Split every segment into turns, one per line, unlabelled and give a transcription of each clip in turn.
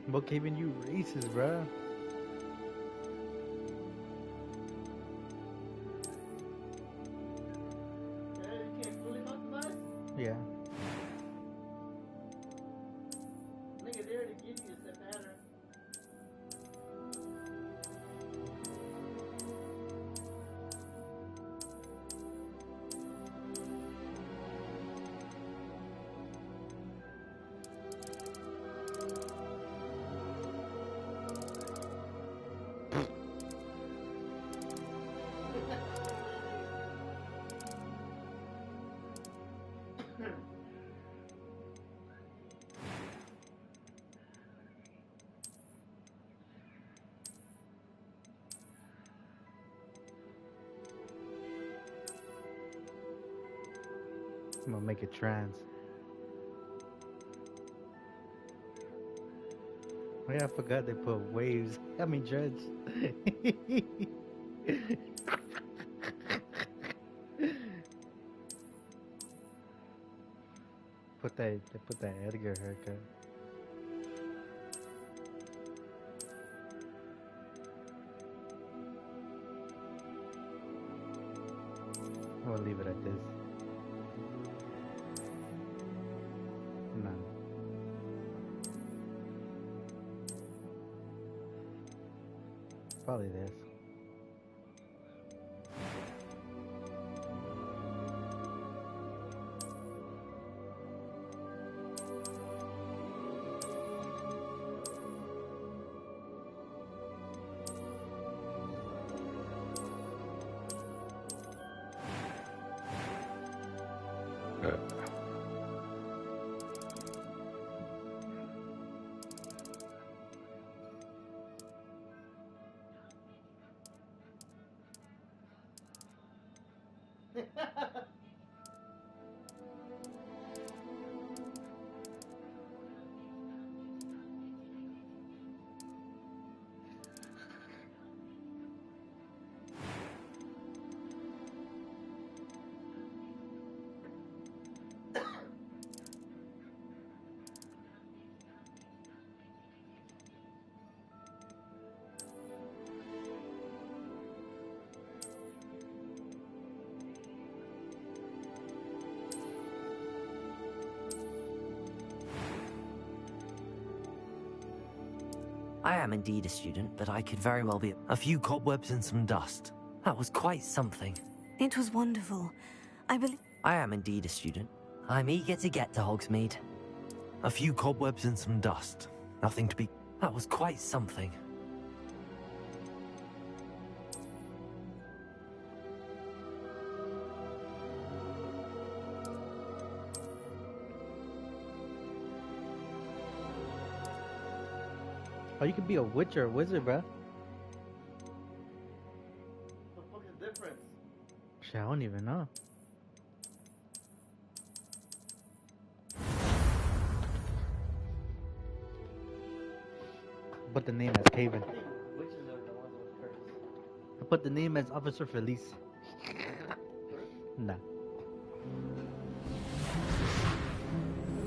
Brookhaven, you racist, bruh.
You can't fully customize?
Yeah.
Nigga there to give you the pattern.
I'm gonna make it trans. Oh yeah, I forgot they put waves. I mean dreads. They put that Edgar haircut. I'm gonna leave it at this. No. Probably this.
I am indeed a student, but I could very well be a few cobwebs and some dust. That was quite something.
It was wonderful. I believe...
I am indeed a student. I'm eager to get to Hogsmeade. A few cobwebs and some dust. Nothing to be... That was quite something.
Oh, you could be a witch or a wizard, bruh.
What the fuck is the difference?
Shit, I don't even know. I put the name as Haven.
I think witches are the ones with curse.
I put the name as Officer Felice. Nah.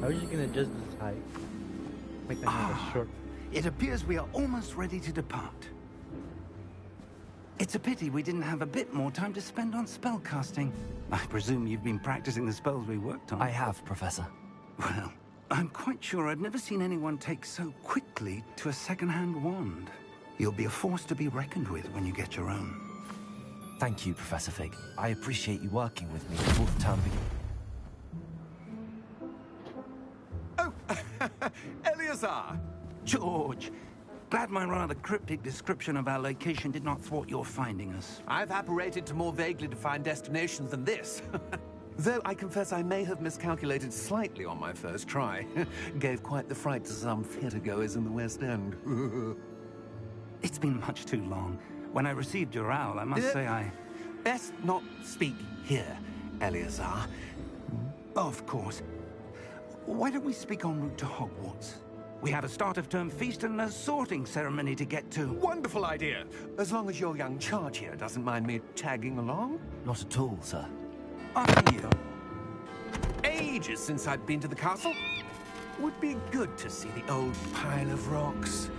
I was just gonna adjust this height. Make that name short.
It appears we are almost ready to depart. It's a pity we didn't have a bit more time to spend on spellcasting. I presume you've been practicing the spells we worked on.
I have, Professor.
Well, I'm quite sure I've never seen anyone take so quickly to a second-hand wand. You'll be a force to be reckoned with when you get your own.
Thank you, Professor Fig. I appreciate you working with me before the term begins.
Oh, Eleazar! George, glad my rather cryptic description of our location did not thwart your finding us.
I've apparated to more vaguely defined destinations than this. Though I confess I may have miscalculated slightly on my first try. Gave quite the fright to some theatergoers in the West End.
It's been much too long. When I received your owl, I must say I...
Best not speak here, Eleazar.
Of course. Why don't we speak en route to Hogwarts? We have a start-of-term feast and a sorting ceremony to get to.
Wonderful idea! As long as your young charge here doesn't mind me tagging along.
Not at all, sir.
After you.
Ages since I've been to the castle. would be good to see the old pile of rocks.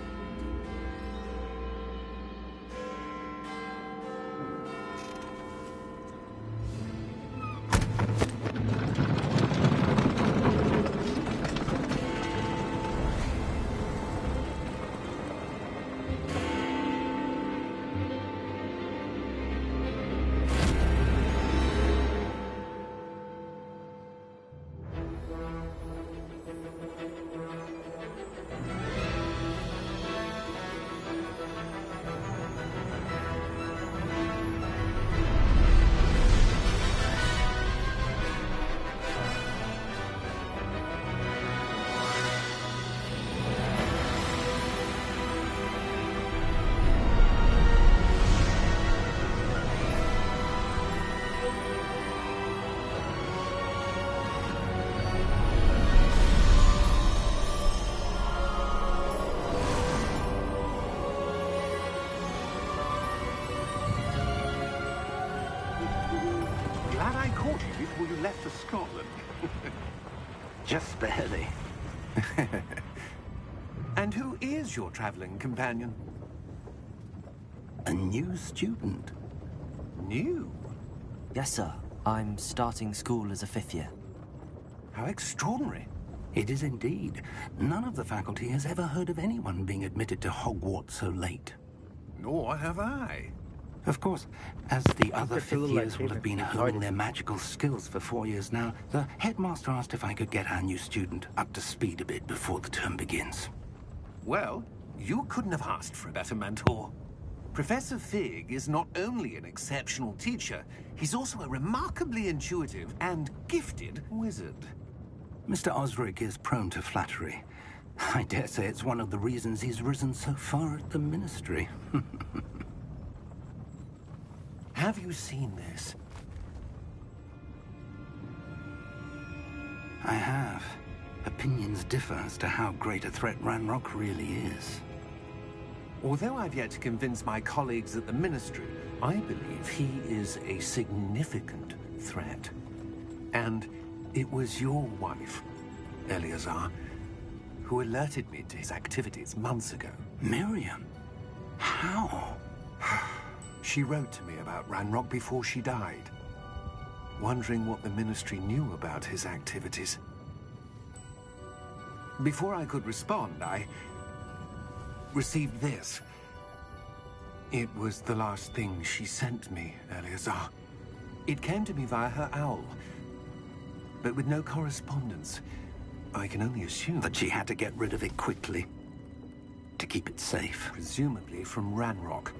Glad I caught you before you left for Scotland. Just barely.
And who is your traveling companion?
A new student.
New?
Yes, sir. I'm starting school as a 5th year.
How extraordinary.
It is indeed. None of the faculty has ever heard of anyone being admitted to Hogwarts so late.
Nor have I.
Of course, as the other
It's a little
5th years
like
will have been
Raven.
honing their magical skills for 4 years now, the headmaster asked if I could get our new student up to speed a bit before the term begins.
Well, you couldn't have asked for a better mentor. Professor Fig is not only an exceptional teacher, he's also a remarkably intuitive and gifted wizard.
Mr. Osric is prone to flattery. I dare say it's one of the reasons he's risen so far at the Ministry.
Have you seen this?
I have. Opinions differ as to how great a threat Ranrock really is.
Although I've yet to convince my colleagues at the Ministry, I believe he is a significant threat. And it was your wife, Eleazar, who alerted me to his activities months ago.
Miriam? How?
She wrote to me about Ranrock before she died, wondering what the Ministry knew about his activities. Before I could respond, I received this. It was the last thing she sent me, Eleazar. It came to me via her owl, but with no correspondence. I can only assume
That she had to get rid of it quickly. To keep it safe.
presumably from Ranrock.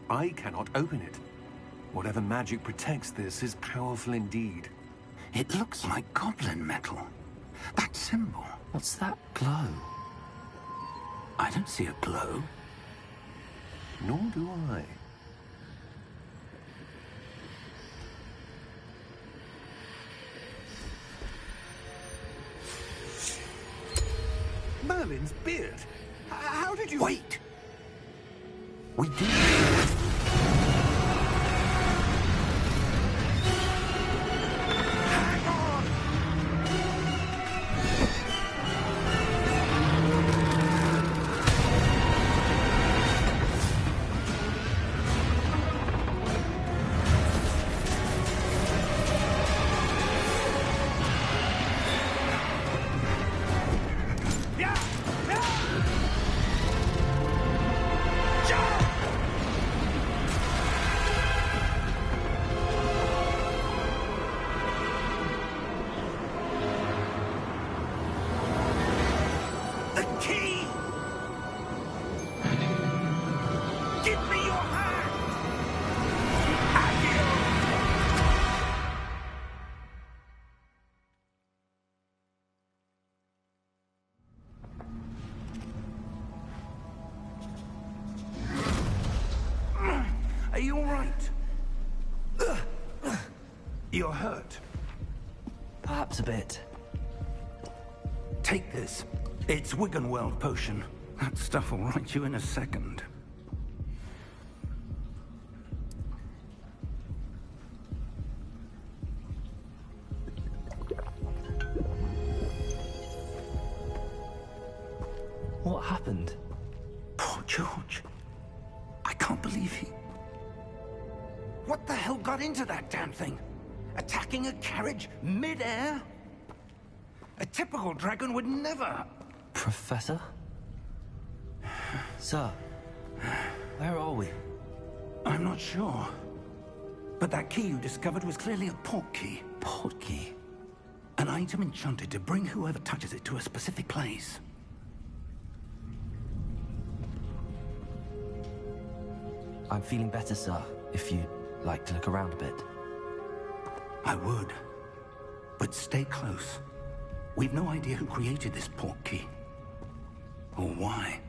I cannot open it. Whatever magic protects this is powerful indeed.
It looks like goblin metal. That symbol.
What's that glow?
I don't see a glow.
Nor do I. Merlin's beard. How did you...
Wait! We did. Are you all right? You're hurt.
Perhaps a bit.
Take this. It's Wiggenweld potion. That stuff will right you in a second.
What happened?
Poor George. I can't believe he... What the hell got into that damn thing? Attacking a carriage mid-air? A typical dragon would never...
Professor? Sir, where are we?
I'm not sure. But that key you discovered was clearly a port key.
Port key?
An item enchanted to bring whoever touches it to a specific place.
I'm feeling better, sir, if you'd like to look around a bit.
I would. But stay close. We've no idea who created this port key. Or why.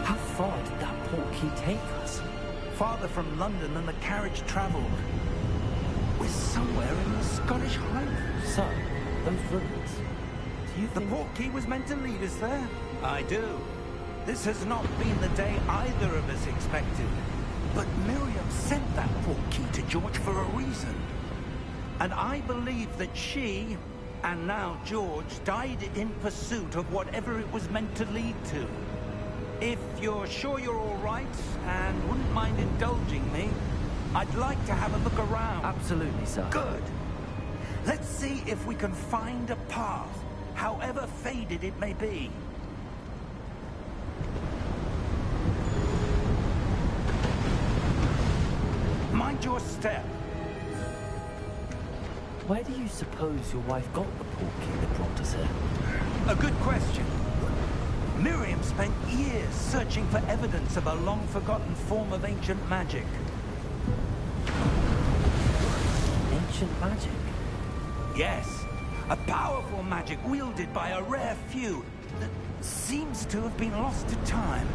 How far did that port key take us?
Farther from London than the carriage traveled. We're somewhere in the Scottish Highlands.
Sir, those ruins. Do you
The
think...
port key was meant to lead us there? I do. This has not been the day either of us expected. But Miriam sent that port key to George for a reason. And I believe that she, and now George, died in pursuit of whatever it was meant to lead to. If you're sure you're all right, and wouldn't mind indulging me, I'd like to have a look around.
Absolutely, sir.
Good. Let's see if we can find a path, however faded it may be. Mind your step.
Where do you suppose your wife got the port key that brought us here?
A good question. Miriam spent years searching for evidence of a long-forgotten form of ancient magic.
Ancient magic?
Yes, a powerful magic wielded by a rare few that seems to have been lost to time.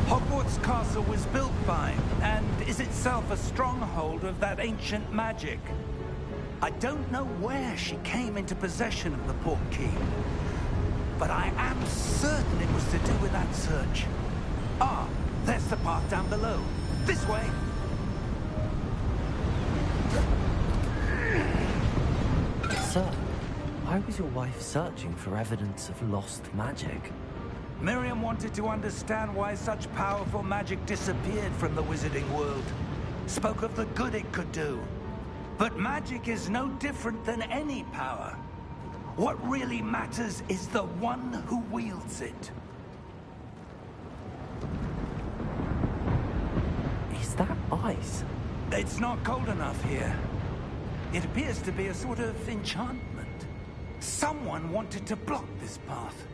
Hogwarts Castle was built by, and is itself a stronghold of that ancient magic. I don't know where she came into possession of the port key, but I am certain it was to do with that search. Ah, there's the path down below. This way.
Sir, why was your wife searching for evidence of lost magic?
Miriam wanted to understand why such powerful magic disappeared from the wizarding world. Spoke of the good it could do. But magic is no different than any power. What really matters is the one who wields it.
Is that ice?
It's not cold enough here. It appears to be a sort of enchantment. Someone wanted to block this path.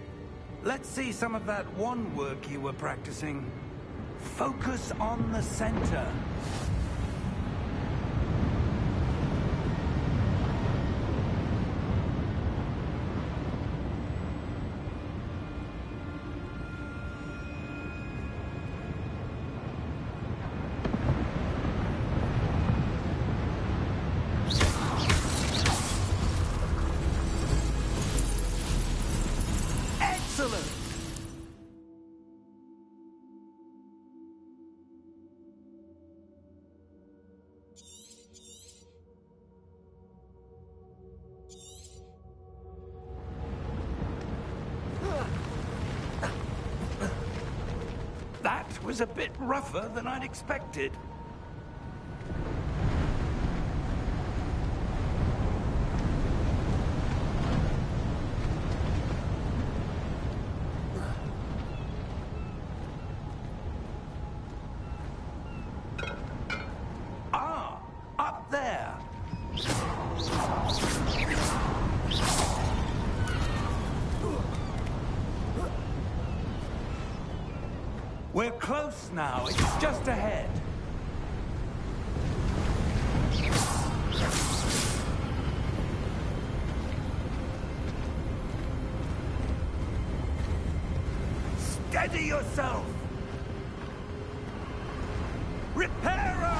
Let's see some of that wand work you were practicing. Focus on the center. Excellent! That was a bit rougher than I'd expected. Ah, up there. We're close now. It's just ahead. Steady yourself. Reparo!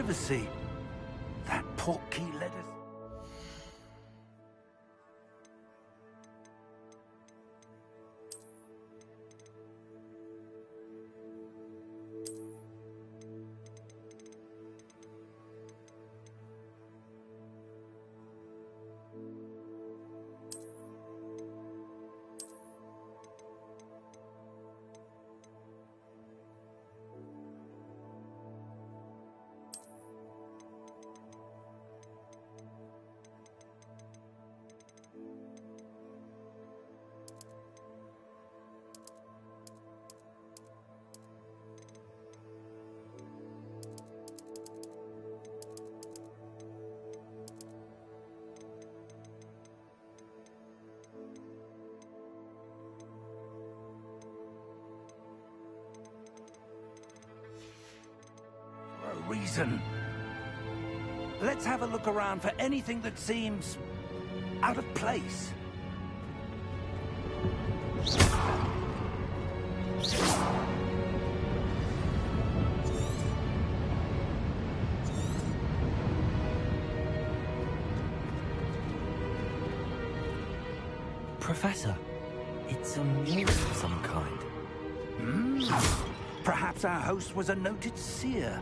privacy. That portkey let us... reason. Let's have a look around for anything that seems out of place.
Professor, it's a mule of some kind.
Perhaps our host was a noted seer.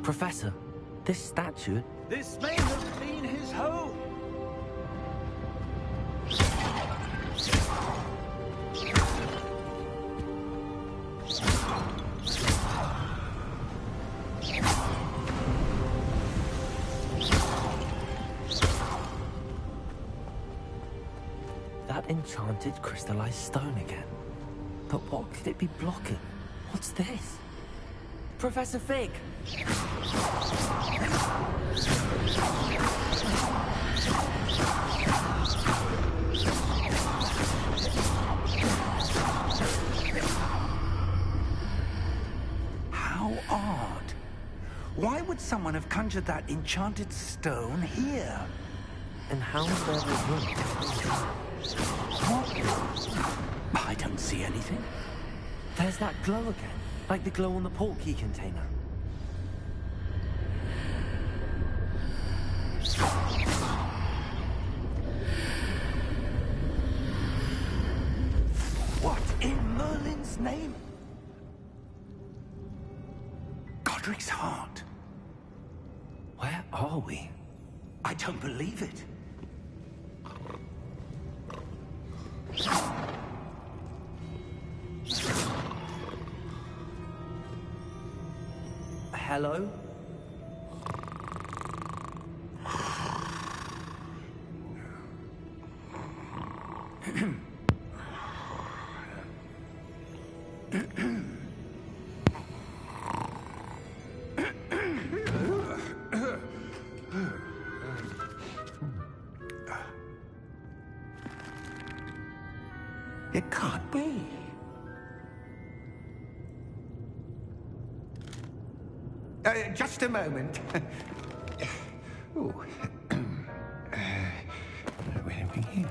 Professor, this statue...
This may have been his home.
That enchanted crystallized stone again. But what could it be blocking? What's this? Professor Fig!
How odd. Why would someone have conjured that enchanted stone here?
And how's there a room?
What? I don't see anything.
There's that glow again, like the glow on the portkey container.
What in Merlin's name? Godric's heart.
Where are we?
I don't believe it.
Hello?
It can't be. Just a moment. Ooh. Where are we here?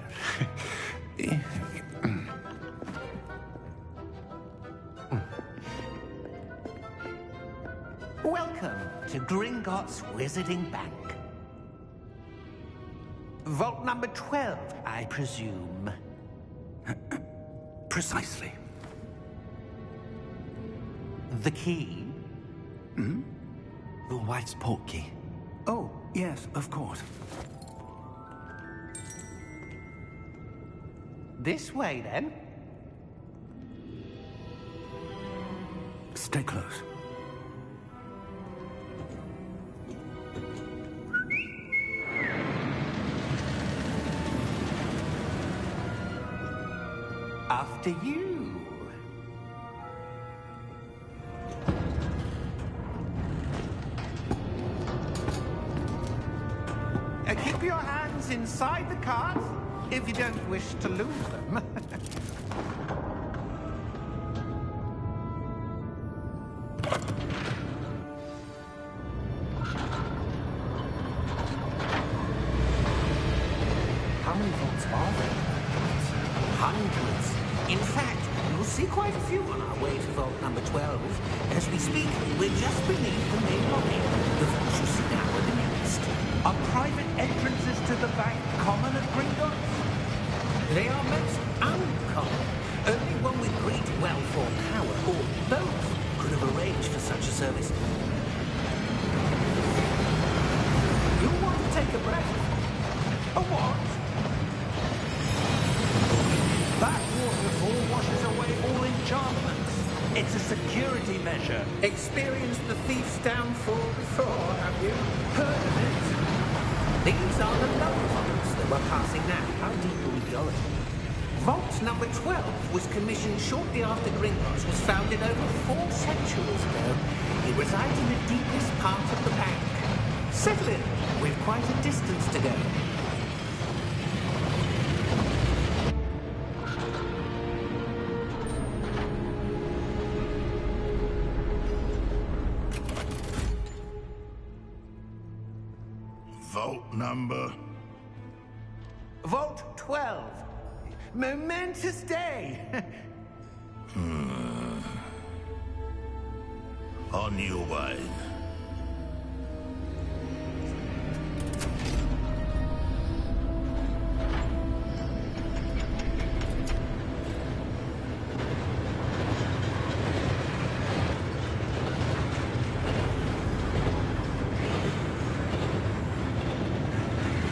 Welcome to Gringotts Wizarding Bank. Vault number 12, I presume.
Precisely.
The key?
Your wife's portkey.
Oh, yes, of course.
This way, then.
Stay close.
After you. Keep your hands inside the cart if you don't wish to lose them.
How many vaults are there?
Hundreds. In fact, you'll see quite a few on our way to vault number 12. As we speak, we're just beneath the main lobby. The vaults you see now are the newest.
Are private entrances to the bank common at Gringotts?
They are most uncommon. Only one with great wealth or power, or both, could have arranged for such a service.
You want to take a breath? A what? That waterfall washes away all enchantments. It's a security measure. Experienced the thief's downfall before, have you? Heard of it?
These are the lower vaults that we're passing now. How deep are we going? Vault number 12 was commissioned shortly after Gringotts was founded over 4 centuries ago. It resides in the deepest part of the bank. Settle in. We've quite a distance to go.
Vault number?
Vault 12. Momentous day.
On your way.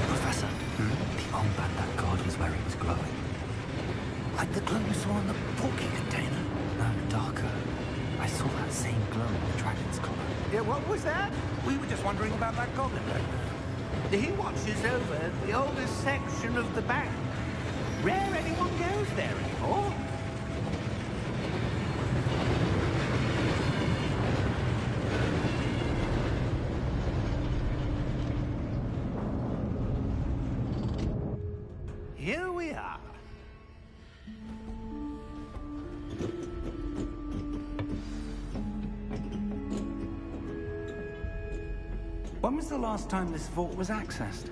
Professor, the armband that guard was wearing was glowing. Like the glow you saw on the porky container? No, darker. I saw that same glow on the dragon's collar.
Yeah, what was that?
We were just wondering about that goblin back there.
He watches over the oldest section of the bank. Rare anyone goes there anymore. Here we are.
When was the last time this vault was accessed?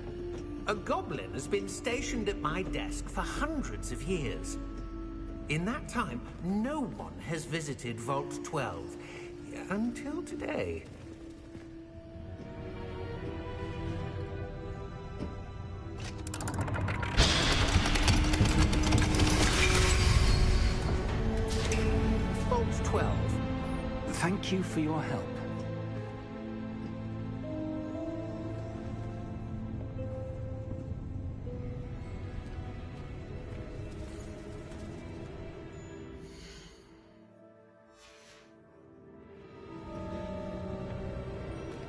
A goblin has been stationed at my desk for hundreds of years. In that time, no one has visited Vault 12. Until today. Vault 12.
Thank you for your help.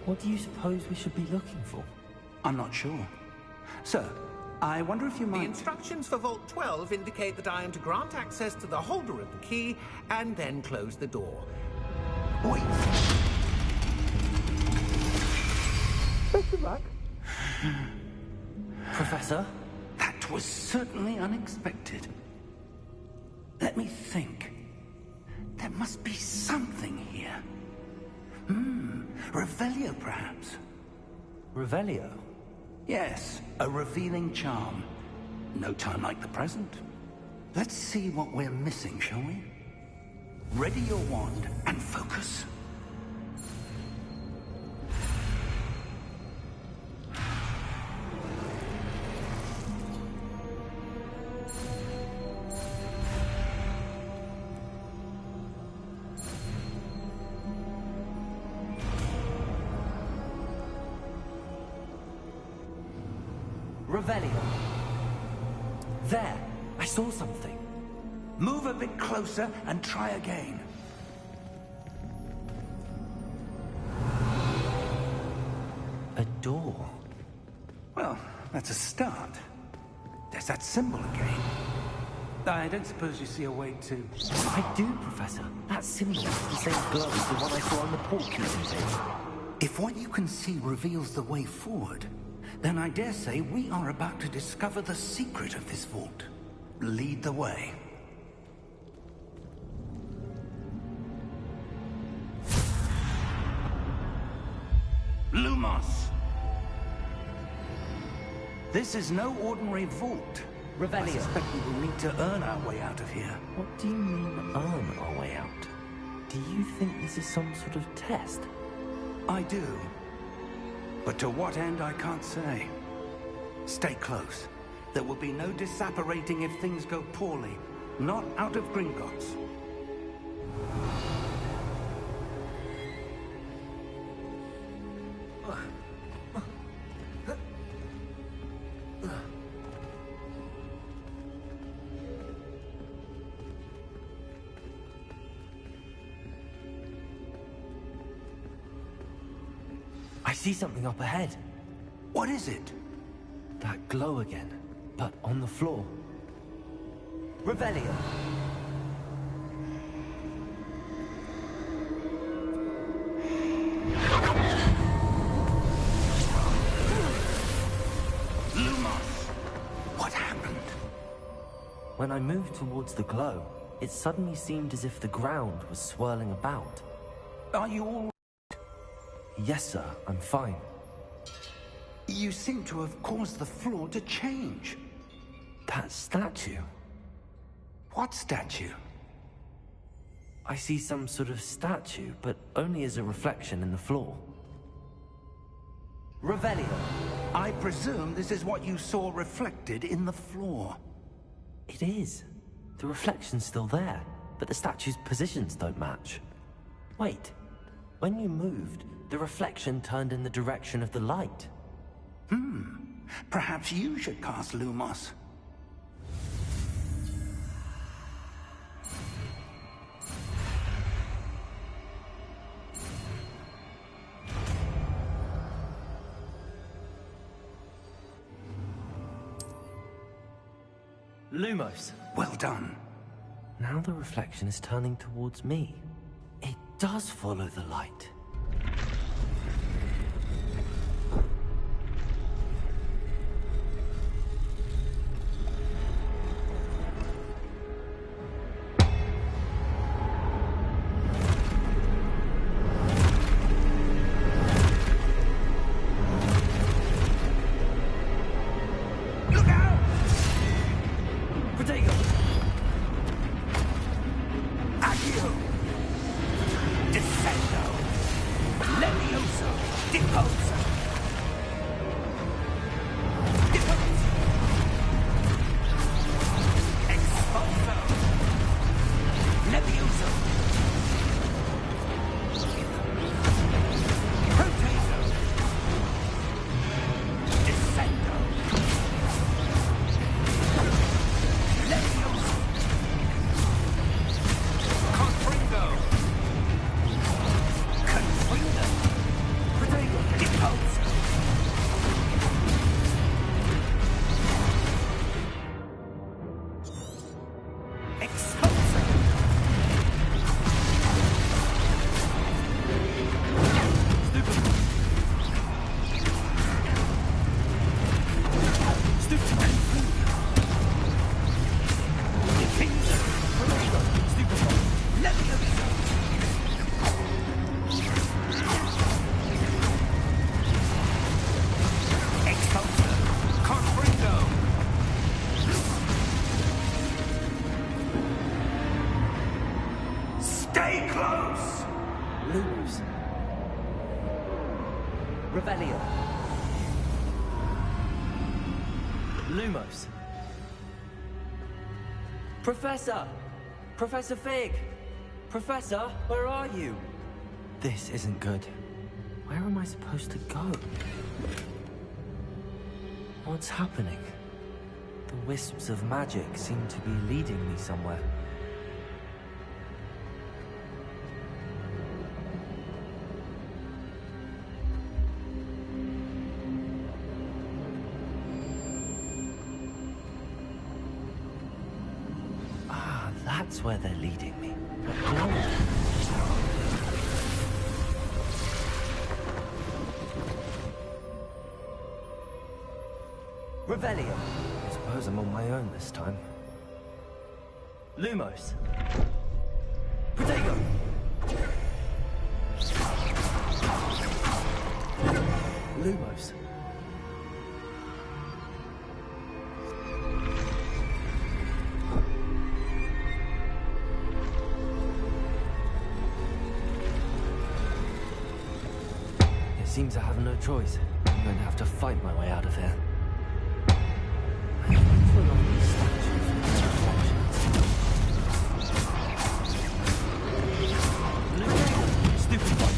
What do you suppose we should be looking for?
I'm not sure. Sir, I wonder if you
The
might...
instructions for Vault 12 indicate that I am to grant access to the holder of the key and then close the door.
Wait!
Best of luck.
Professor?
That was certainly unexpected. Let me think. There must be something here. Revelio, perhaps?
Revelio?
Yes, a revealing charm. No time like the present. Let's see what we're missing, shall we? Ready your wand and focus.
Revelio. There, I saw something.
Move a bit closer and try again.
A door.
Well, that's a start. There's that symbol again. I don't suppose you see a way to...
I do, Professor. That symbol is the same glow as the one I saw on the porcupine thing.
If what you can see reveals the way forward, Then I dare say we are about to discover the secret of this vault. Lead the way. Lumos! This is no ordinary vault. I suspect we will need to earn our way out of here.
What do you mean, earn our way out? Do you think this is some sort of test?
I do. But to what end, I can't say. Stay close. There will be no disapparating if things go poorly. Not out of Gringotts.
I see something up ahead.
What is it?
That glow again, but on the floor. Revelio!
Lumos! What happened?
When I moved towards the glow, it suddenly seemed as if the ground was swirling about.
Are you all...
Yes, sir, I'm fine.
You seem to have caused the floor to change.
That statue?
What statue?
I see some sort of statue, but only as a reflection in the floor. Revelio!
I presume this is what you saw reflected in the floor.
It is. The reflection's still there, but the statue's positions don't match. Wait. When you moved, the reflection turned in the direction of the light.
Perhaps you should cast Lumos.
Lumos!
Well done.
Now the reflection is turning towards me. It does follow the light. Revelio. Lumos. Professor! Professor Fig! Professor, where are you? This isn't good. Where am I supposed to go? What's happening? The wisps of magic seem to be leading me somewhere. Ah, that's where they're leading me. Revelio. I suppose I'm on my own this time. Lumos. Protego. Lumos. It seems I have no choice. I'm going to have to fight my way out of here. I need to pull on these statues and their reflections. Stupid one.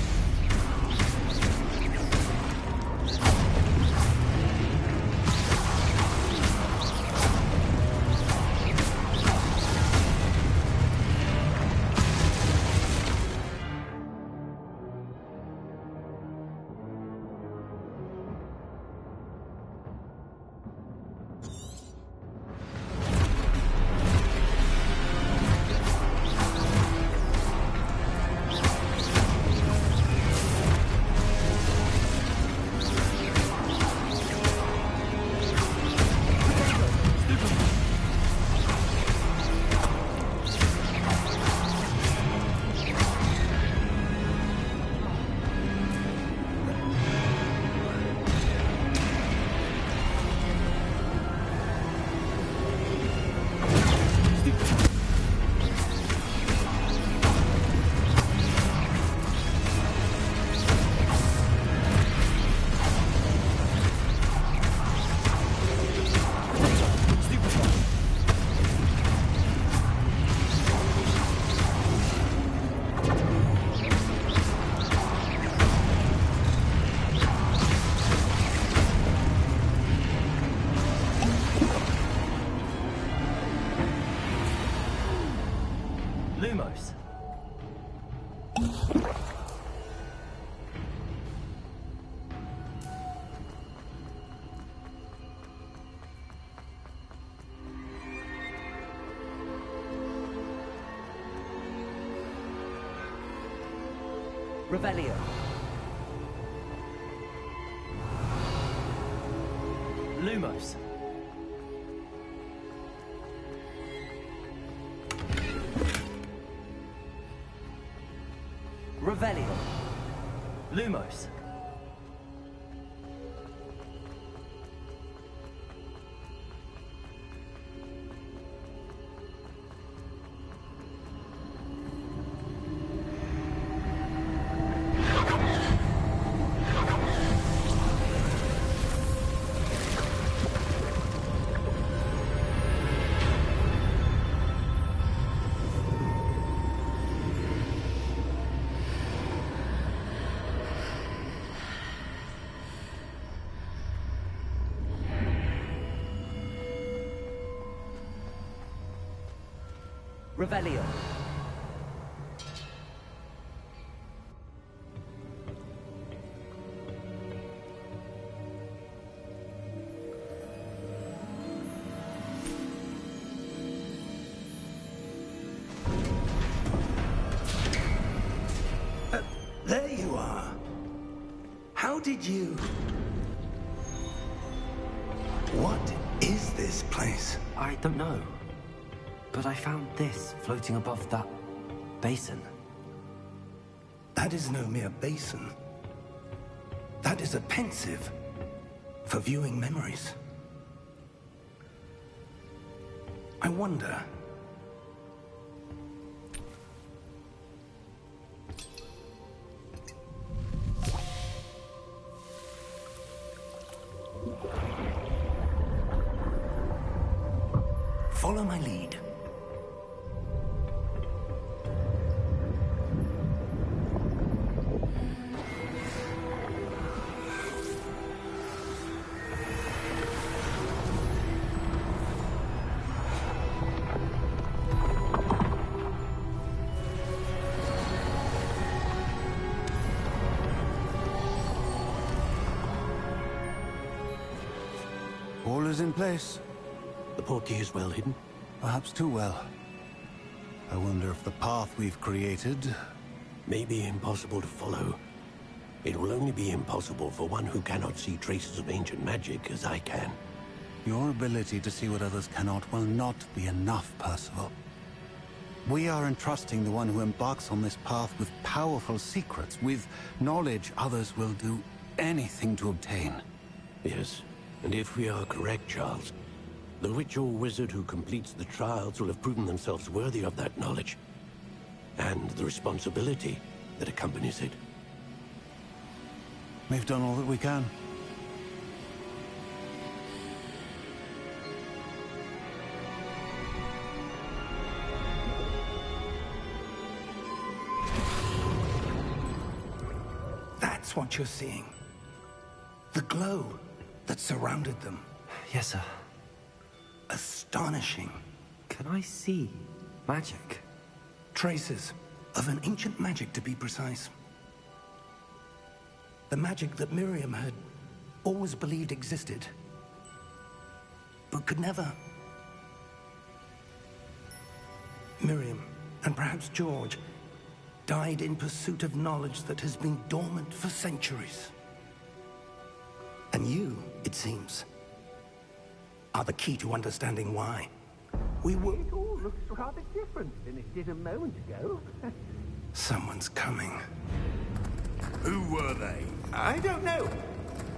Lumos. Revelio. Lumos. Revelio. Lumos. Revelio.
There you are. How did you... What is this place?
I don't know. But I found this floating above that basin.
That is no mere basin. That is a pensive for viewing memories. I wonder... Follow my lead.
All is in place.
The portkey is well hidden.
Perhaps too well. I wonder if the path we've created...
May be impossible to follow. It will only be impossible for one who cannot see traces of ancient magic as I can.
Your ability to see what others cannot will not be enough, Percival. We are entrusting the one who embarks on this path with powerful secrets, with knowledge others will do anything to obtain.
Yes, and if we are correct, Charles, the witch or wizard who completes the trials will have proven themselves worthy of that knowledge, and the responsibility that accompanies it.
We've done all that we can.
That's what you're seeing. The glow that surrounded them.
Yes, sir.
Astonishing.
Can I see magic?
Traces of an ancient magic, to be precise. The magic that Miriam had always believed existed, but could never. Miriam, and perhaps George, died in pursuit of knowledge that has been dormant for centuries. And you, it seems, are the key to understanding why.
It all looks rather different than it did a moment ago.
Someone's coming.
Who were they?
I don't know.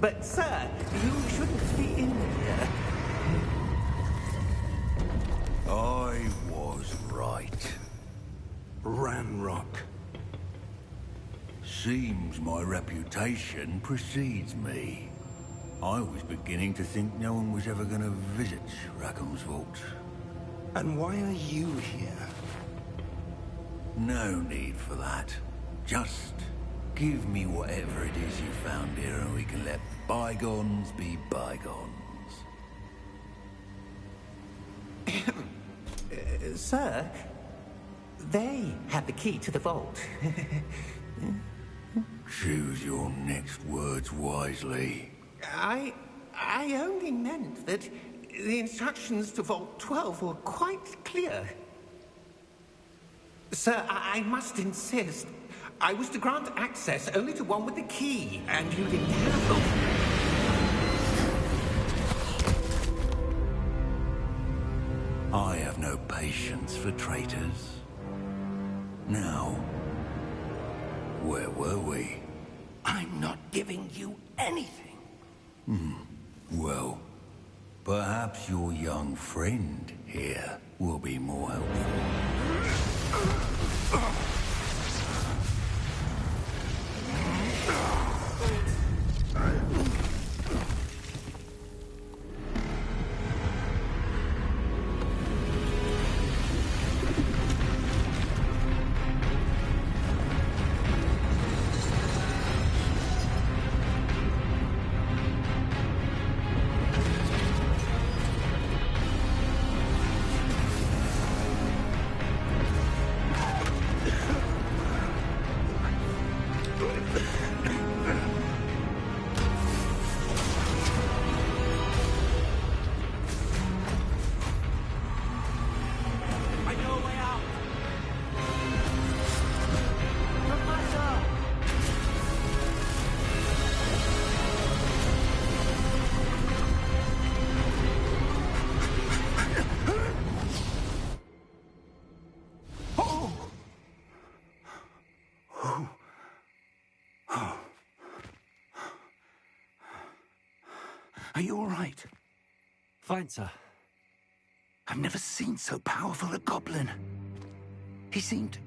But, sir, you shouldn't be in here.
I was right.
Ranrock.
Seems my reputation precedes me. I was beginning to think no one was ever going to visit Rackham's vault.
And why are you here?
No need for that. Just give me whatever it is you found here and we can let bygones be bygones.
Sir, they have the key to the vault.
Choose your next words wisely.
I only meant that the instructions to Vault 12 were quite clear. Sir, I must insist. I was to grant access only to one with the key, and you didn't have them.
I have no patience for traitors. Now, where were we?
I'm not giving you anything.
Well, perhaps your young friend here will be more helpful.
Are you all right?
Fine, sir.
I've never seen so powerful a goblin. He seemed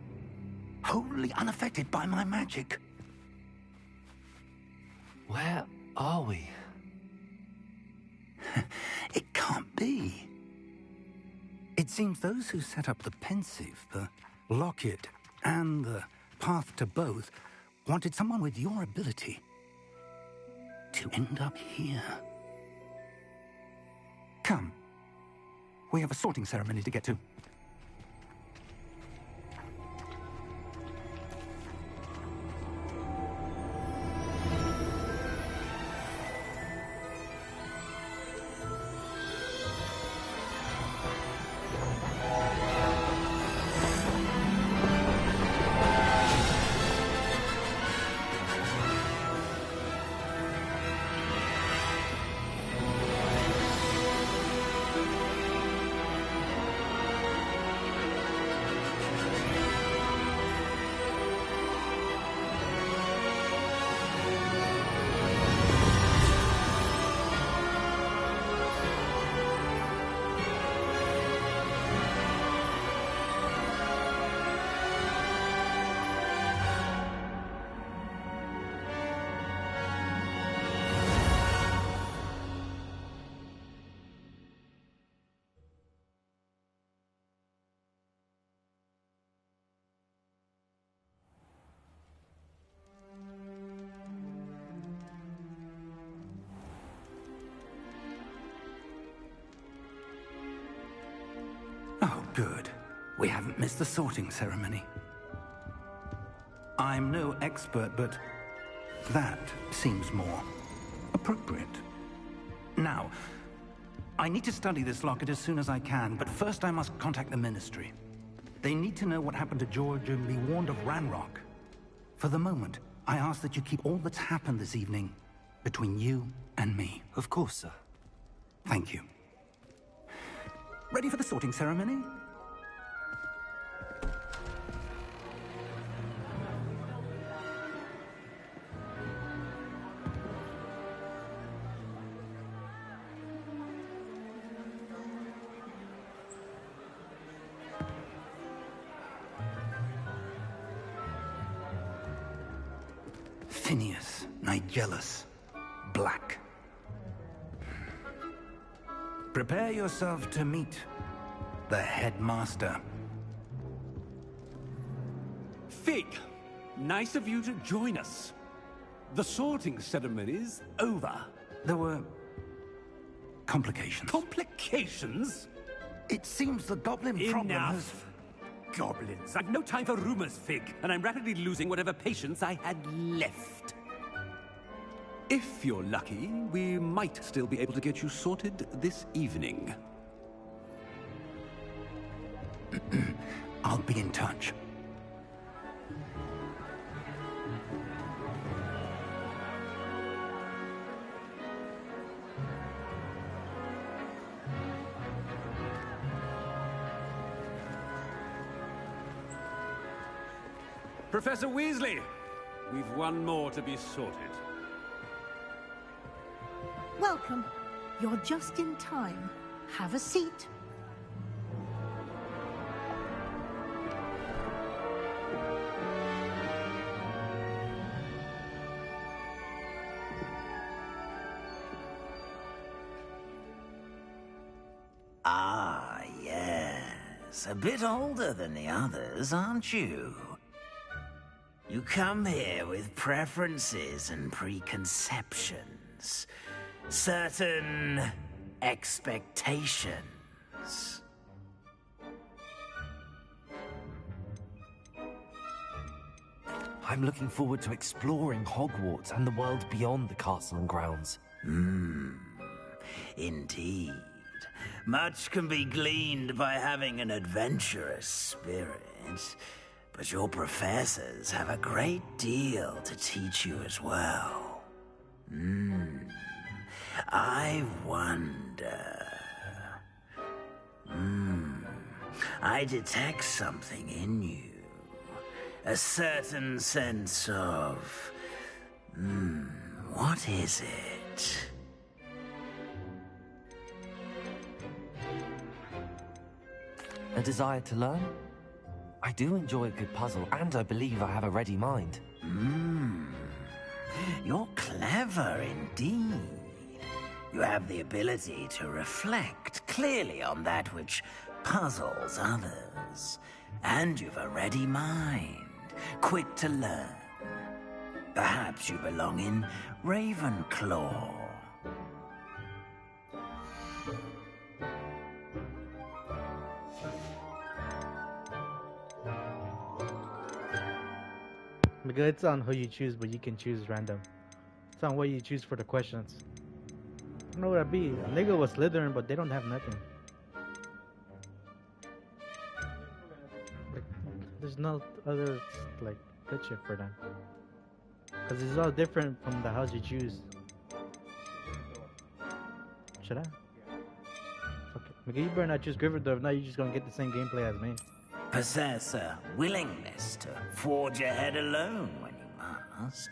wholly unaffected by my magic.
Where are we?
It can't be. It seems those who set up the pensive, the locket, and the path to both wanted someone with your ability to end up here. Come. We have a sorting ceremony to get to. Good. We haven't missed the sorting ceremony. I'm no expert, but that seems more appropriate. Now, I need to study this locket as soon as I can, but first I must contact the Ministry. They need to know what happened to George and be warned of Ranrock. For the moment, I ask that you keep all that's happened this evening between you and me.
Of course, sir.
Thank you. Ready for the sorting ceremony? Phineas, Nigellus, Black. Prepare yourself to meet the headmaster.
Fig, nice of you to join us. The sorting ceremony's over.
There were complications.
Complications?
It seems the goblin problem has...
Enough. Goblins. I've no time for rumors, Fig, and I'm rapidly losing whatever patience I had left. If you're lucky, we might still be able to get you sorted this evening.
I'll be in touch.
Professor Weasley, we've one more to be sorted.
Welcome. You're just in time. Have a seat.
Ah, yes. A bit older than the others, aren't you? You come here with preferences and preconceptions. Certain expectations.
I'm looking forward to exploring Hogwarts and the world beyond the castle and grounds.
Indeed. Much can be gleaned by having an adventurous spirit. But your professors have a great deal to teach you as well. I wonder... I detect something in you. A certain sense of... what is it?
A desire to learn? I do enjoy a good puzzle, and I believe I have a ready mind.
You're clever indeed. You have the ability to reflect clearly on that which puzzles others. And you've a ready mind, quick to learn. Perhaps you belong in Ravenclaw.
Because it's on who you choose, but you can choose random. It's on what you choose for the questions. I don't know what it'd be. A nigga was Slytherin, but they don't have nothing. Like, there's no other, like, good shit for them. Because it's all different from the house you choose. Should I? Okay. Miguel, you better not choose Gryffindor. If not, you're just gonna get the same gameplay as me.
Possess a willingness to forge ahead alone when you must.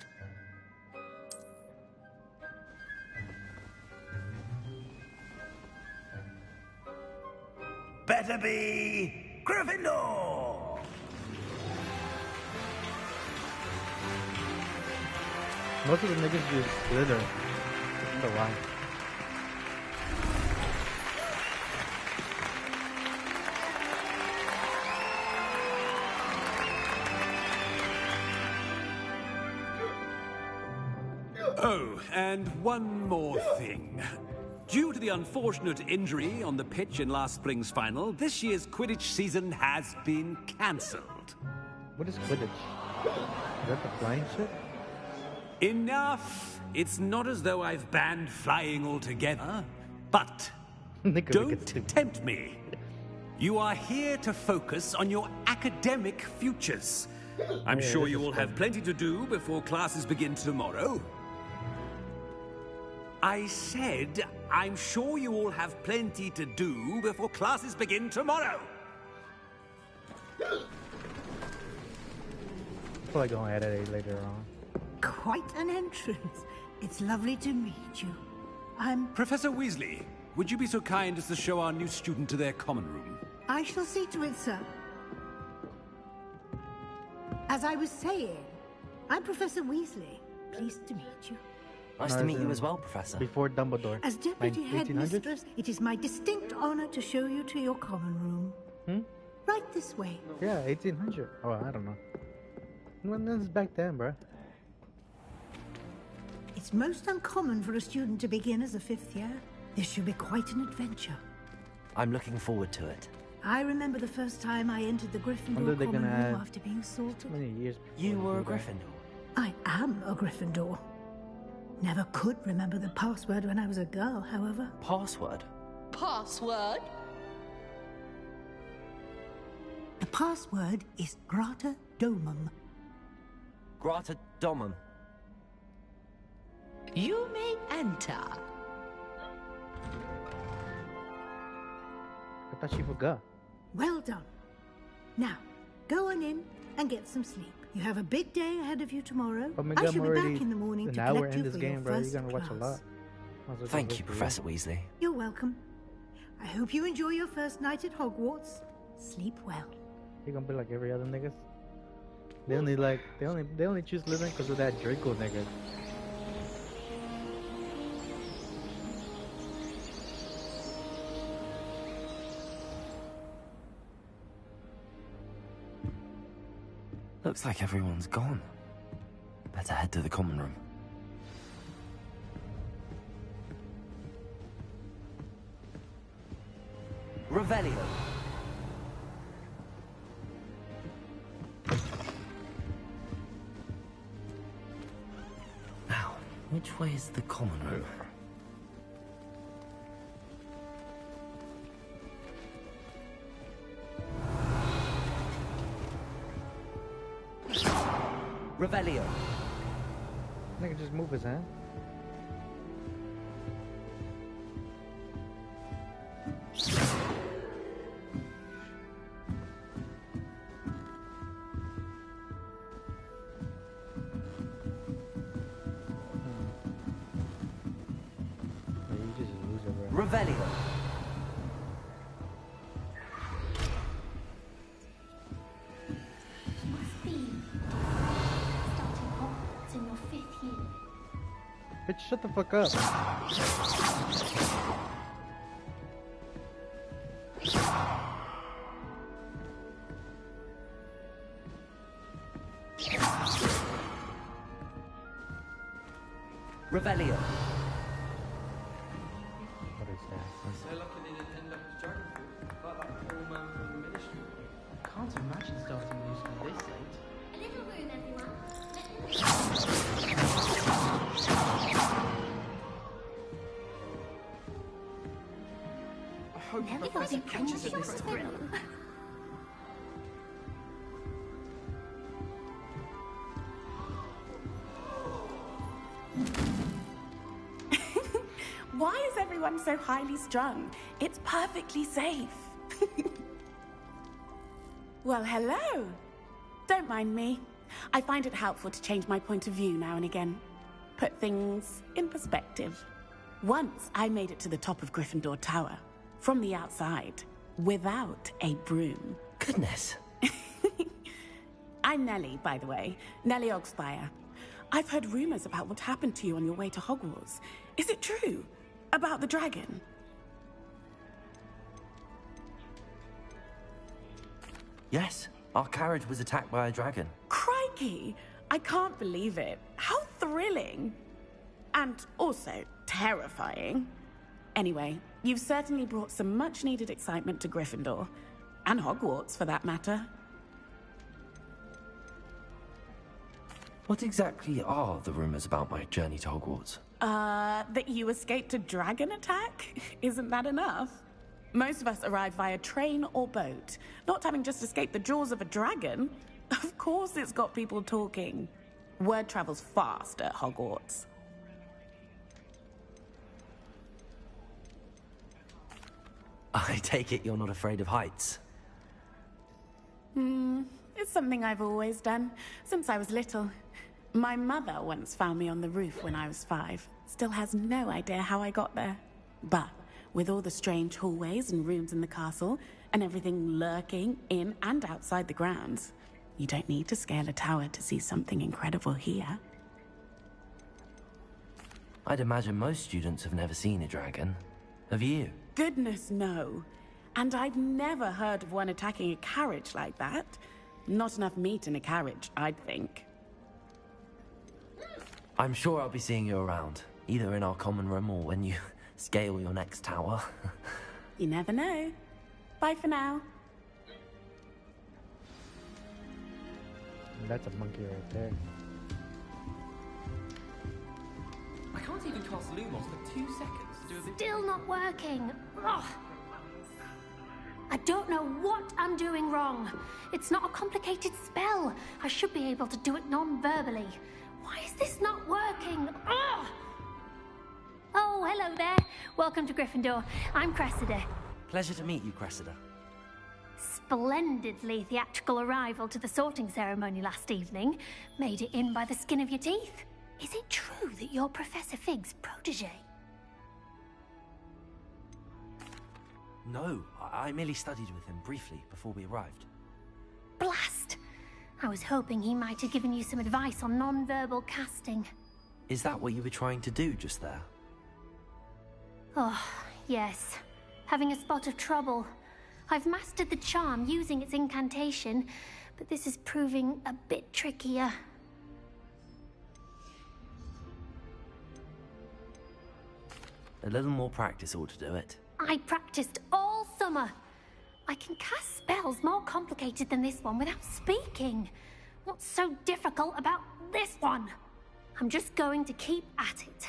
Better be Gryffindor!
Most of the niggas use Slytherin. I don't know why.
Oh, and one more thing. Due to the unfortunate injury on the pitch in last spring's final, this year's Quidditch season has been cancelled.
What is Quidditch? Is that the flying shit?
Enough! It's not as though I've banned flying altogether, but don't tempt me. You are here to focus on your academic futures. I'm sure you will have plenty to do before classes begin tomorrow. I said, I'm sure you all have plenty to do before classes begin tomorrow.
Probably gonna edit it later on.
Quite an entrance. It's lovely to meet you. I'm...
Professor Weasley, would you be so kind as to show our new student to their common room?
I shall see to it, sir. As I was saying, I'm Professor Weasley. Pleased to meet you.
Nice to meet you as well, Professor.
Before Dumbledore.
As Deputy Headmistress, it is my distinct honor to show you to your common room. Right this way.
Yeah, 1800. Oh, I don't know. When this is back then, bro.
It's most uncommon for a student to begin as a 5th year. This should be quite an adventure.
I'm looking forward to it.
I remember the first time I entered the Gryffindor common room after being sorted.
Many years
you were a Gryffindor?
I am a Gryffindor. Never could remember the password when I was a girl, however.
Password?
Password?
The password is Grata Domum.
Grata Domum.
You may enter.
I thought she forgot.
Well done. Now, go on in and get some sleep. You have a big day ahead of you tomorrow.
Oh my
I
God,
shall be back in the morning to collect you
this
for
game,
your
bro. You're
first
gonna watch a lot.
class.
Thank you, Professor Weasley.
You're welcome. I hope you enjoy your first night at Hogwarts. Sleep well.
You're gonna be like every other niggas. They only choose Slytherin because of that Draco nigga.
Looks like everyone's gone. Better head to the common room. Revelio. Now, which way is the common room? Revelio.
Nigga just move his hand.
Revelio.
Bitch, shut the fuck up.
Revelio.
What is that?
Can't imagine starting new school this late.
A little room, everyone.
I hope Professor catches it this time.
Why is everyone so highly strung? It's perfectly safe. Well, hello. Don't mind me. I find it helpful to change my point of view now and again. Put things in perspective. Once I made it to the top of Gryffindor Tower, from the outside, without a broom.
Goodness.
I'm Nellie, by the way. Nellie Ogspire. I've heard rumors about what happened to you on your way to Hogwarts. Is it true? About the dragon?
Yes, our carriage was attacked by a dragon.
Crikey! I can't believe it. How thrilling! And also terrifying. Anyway, you've certainly brought some much-needed excitement to Gryffindor. And Hogwarts, for that matter.
What exactly are the rumors about my journey to Hogwarts?
That you escaped a dragon attack? Isn't that enough? Most of us arrive via train or boat, not having just escaped the jaws of a dragon. Of course it's got people talking. Word travels fast at Hogwarts.
I take it you're not afraid of heights?
It's something I've always done, since I was little. My mother once found me on the roof when I was 5. Still has no idea how I got there. But with all the strange hallways and rooms in the castle, and everything lurking in and outside the grounds, you don't need to scale a tower to see something incredible here.
I'd imagine most students have never seen a dragon. Have you?
Goodness, no. And I've never heard of one attacking a carriage like that. Not enough meat in a carriage, I'd think.
I'm sure I'll be seeing you around, either in our common room or when you scale your next tower.
You never know. Bye for now.
That's a monkey right there.
I can't even cast Lumos for 2 seconds to do a bit.
Still not working. Ugh. I don't know what I'm doing wrong. It's not a complicated spell. I should be able to do it non-verbally. Why is this not working? Ugh. Oh, hello there. Welcome to Gryffindor. I'm Cressida.
Pleasure to meet you, Cressida.
Splendidly theatrical arrival to the sorting ceremony last evening. Made it in by the skin of your teeth. Is it true that you're Professor Fig's protege?
No, I merely studied with him briefly before we arrived.
Blast! I was hoping he might have given you some advice on non-verbal casting.
Is that what you were trying to do just there?
Oh, yes. Having a spot of trouble. I've mastered the charm using its incantation, but this is proving a bit trickier.
A little more practice ought to do it.
I practiced all summer. I can cast spells more complicated than this one without speaking. What's so difficult about this one? I'm just going to keep at it.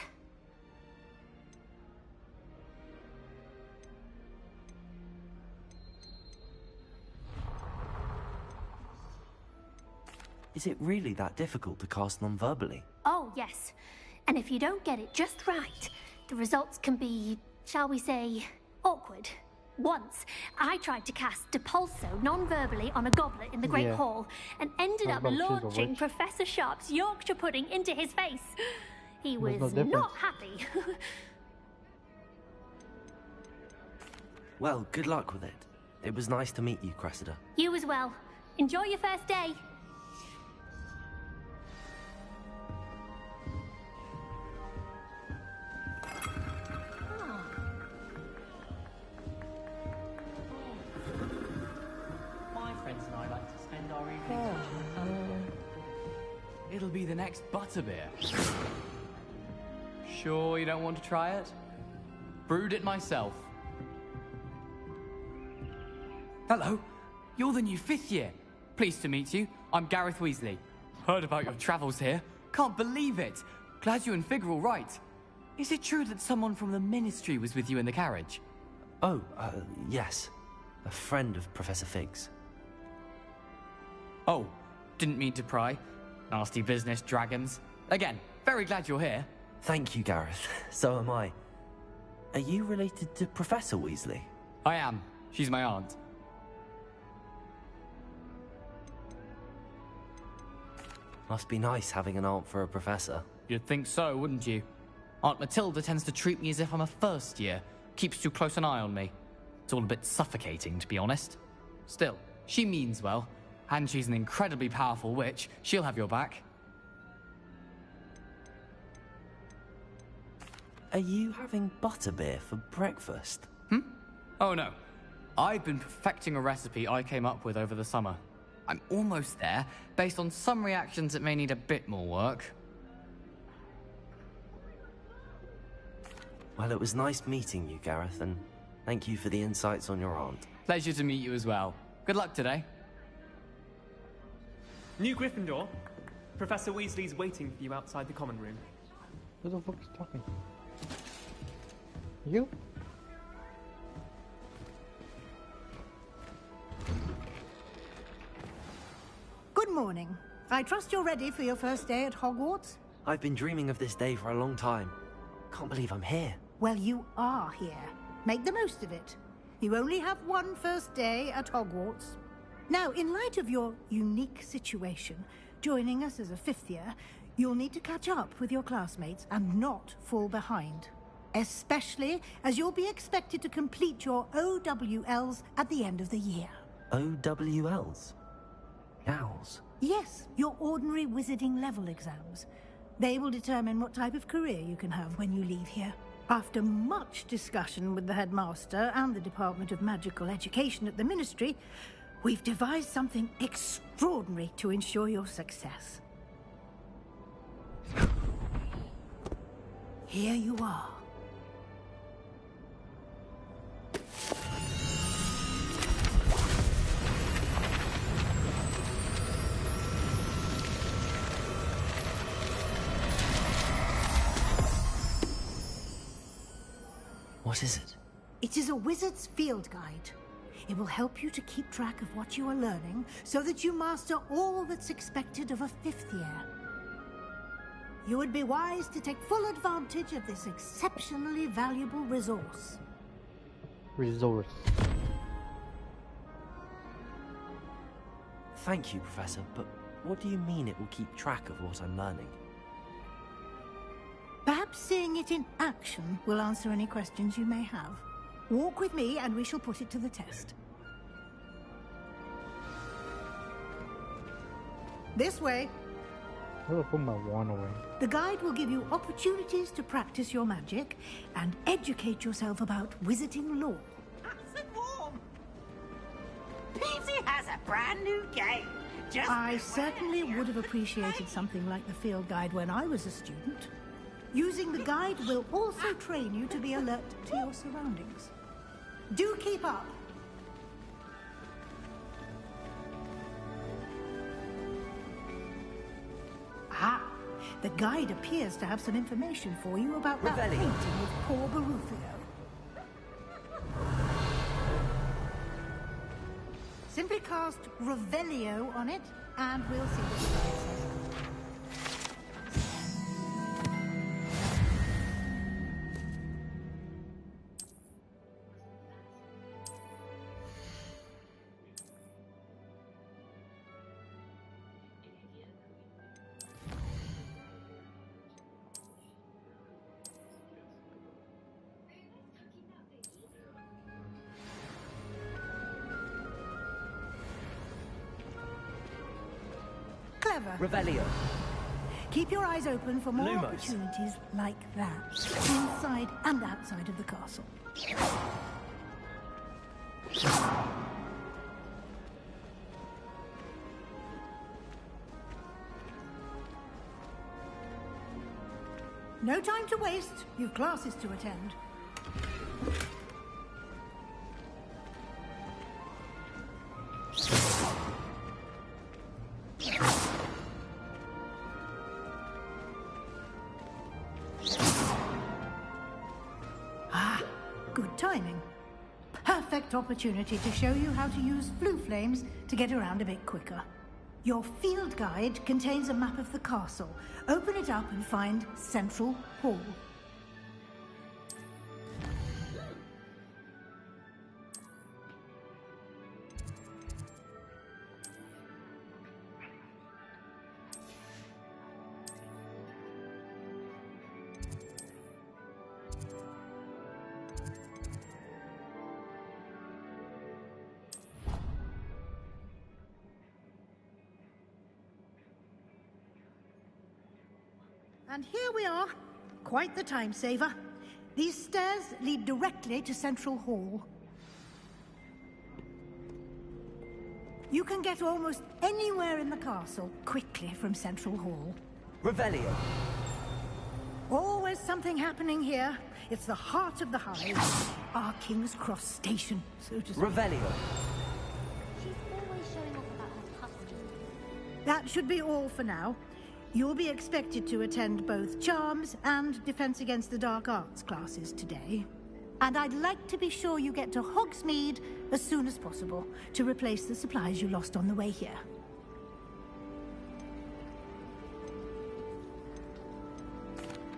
Is it really that difficult to cast non-verbally?
Oh, yes. And if you don't get it just right, the results can be, shall we say, awkward. Once, I tried to cast Depulso non-verbally on a goblet in the Great Hall and ended up launching Professor Sharp's Yorkshire pudding into his face. He was not happy.
Well, good luck with it. It was nice to meet you, Cressida.
You as well. Enjoy your first day.
It'll be the next butterbeer. Sure you don't want to try it? Brewed it myself. Hello, you're the new 5th year. Pleased to meet you. I'm Gareth Weasley. Heard about your travels here. Can't believe it. Glad you and Fig are all right. Is it true that someone from the Ministry was with you in the carriage?
Oh, yes. A friend of Professor Fig's.
Oh, didn't mean to pry. Nasty business, dragons. Again, very glad you're here.
Thank you, Gareth. So am I. Are you related to Professor Weasley?
I am. She's my aunt.
Must be nice having an aunt for a professor.
You'd think so, wouldn't you? Aunt Matilda tends to treat me as if I'm a first year. Keeps too close an eye on me. It's all a bit suffocating, to be honest. Still, she means well. And she's an incredibly powerful witch. She'll have your back.
Are you having butterbeer for breakfast?
Oh no. I've been perfecting a recipe I came up with over the summer. I'm almost there, based on some reactions that may need a bit more work.
Well, it was nice meeting you, Gareth, and thank you for the insights on your aunt.
Pleasure to meet you as well. Good luck today.
New Gryffindor. Professor Weasley's waiting for you outside the common room.
Who the fuck is talking? You?
Good morning. I trust you're ready for your first day at Hogwarts?
I've been dreaming of this day for a long time. Can't believe I'm here.
Well, you are here. Make the most of it. You only have one first day at Hogwarts. Now, in light of your unique situation, joining us as a fifth year, you'll need to catch up with your classmates and not fall behind. Especially as you'll be expected to complete your OWLs at the end of the year.
OWLs? Owls?
Yes, your ordinary wizarding level exams. They will determine what type of career you can have when you leave here. After much discussion with the headmaster and the Department of Magical Education at the Ministry, we've devised something extraordinary to ensure your success. Here you are.
What is it?
It is a wizard's field guide. It will help you to keep track of what you are learning so that you master all that's expected of a fifth year. You would be wise to take full advantage of this exceptionally valuable resource.
Thank you, Professor, but what do you mean it will keep track of what I'm learning?
Perhaps seeing it in action will answer any questions you may have. Walk with me and we shall put it to the test. This way.
I'm gonna put my wand away.
The guide will give you opportunities to practice your magic and educate yourself about wizarding lore.
Nice and warm. Peasy has a brand new game.
I certainly would have appreciated something like the field guide when I was a student. Using the guide will also train you to be alert to your surroundings. Do keep up. Ah, the guide appears to have some information for you about that painting of poor Barufio. Simply cast Revelio on it, and we'll see what the guide says. Clever.
Revelio.
Keep your eyes open for more
Lumos.
opportunities like that, inside and outside of the castle. No time to waste. You've classes to attend. Ah, good timing. Perfect opportunity to show you how to use flue flames to get around a bit quicker. Your field guide contains a map of the castle. Open it up and find Central Hall. And here we are. Quite the time saver. These stairs lead directly to Central Hall. You can get almost anywhere in the castle quickly from Central Hall.
Revelio.
Always something happening here. It's the heart of the hive. Our King's Cross station, so to speak.
Revelio.
She's always showing off about her husky.
That should be all for now. You'll be expected to attend both Charms and Defense Against the Dark Arts classes today. And I'd like to be sure you get to Hogsmeade as soon as possible to replace the supplies you lost on the way here.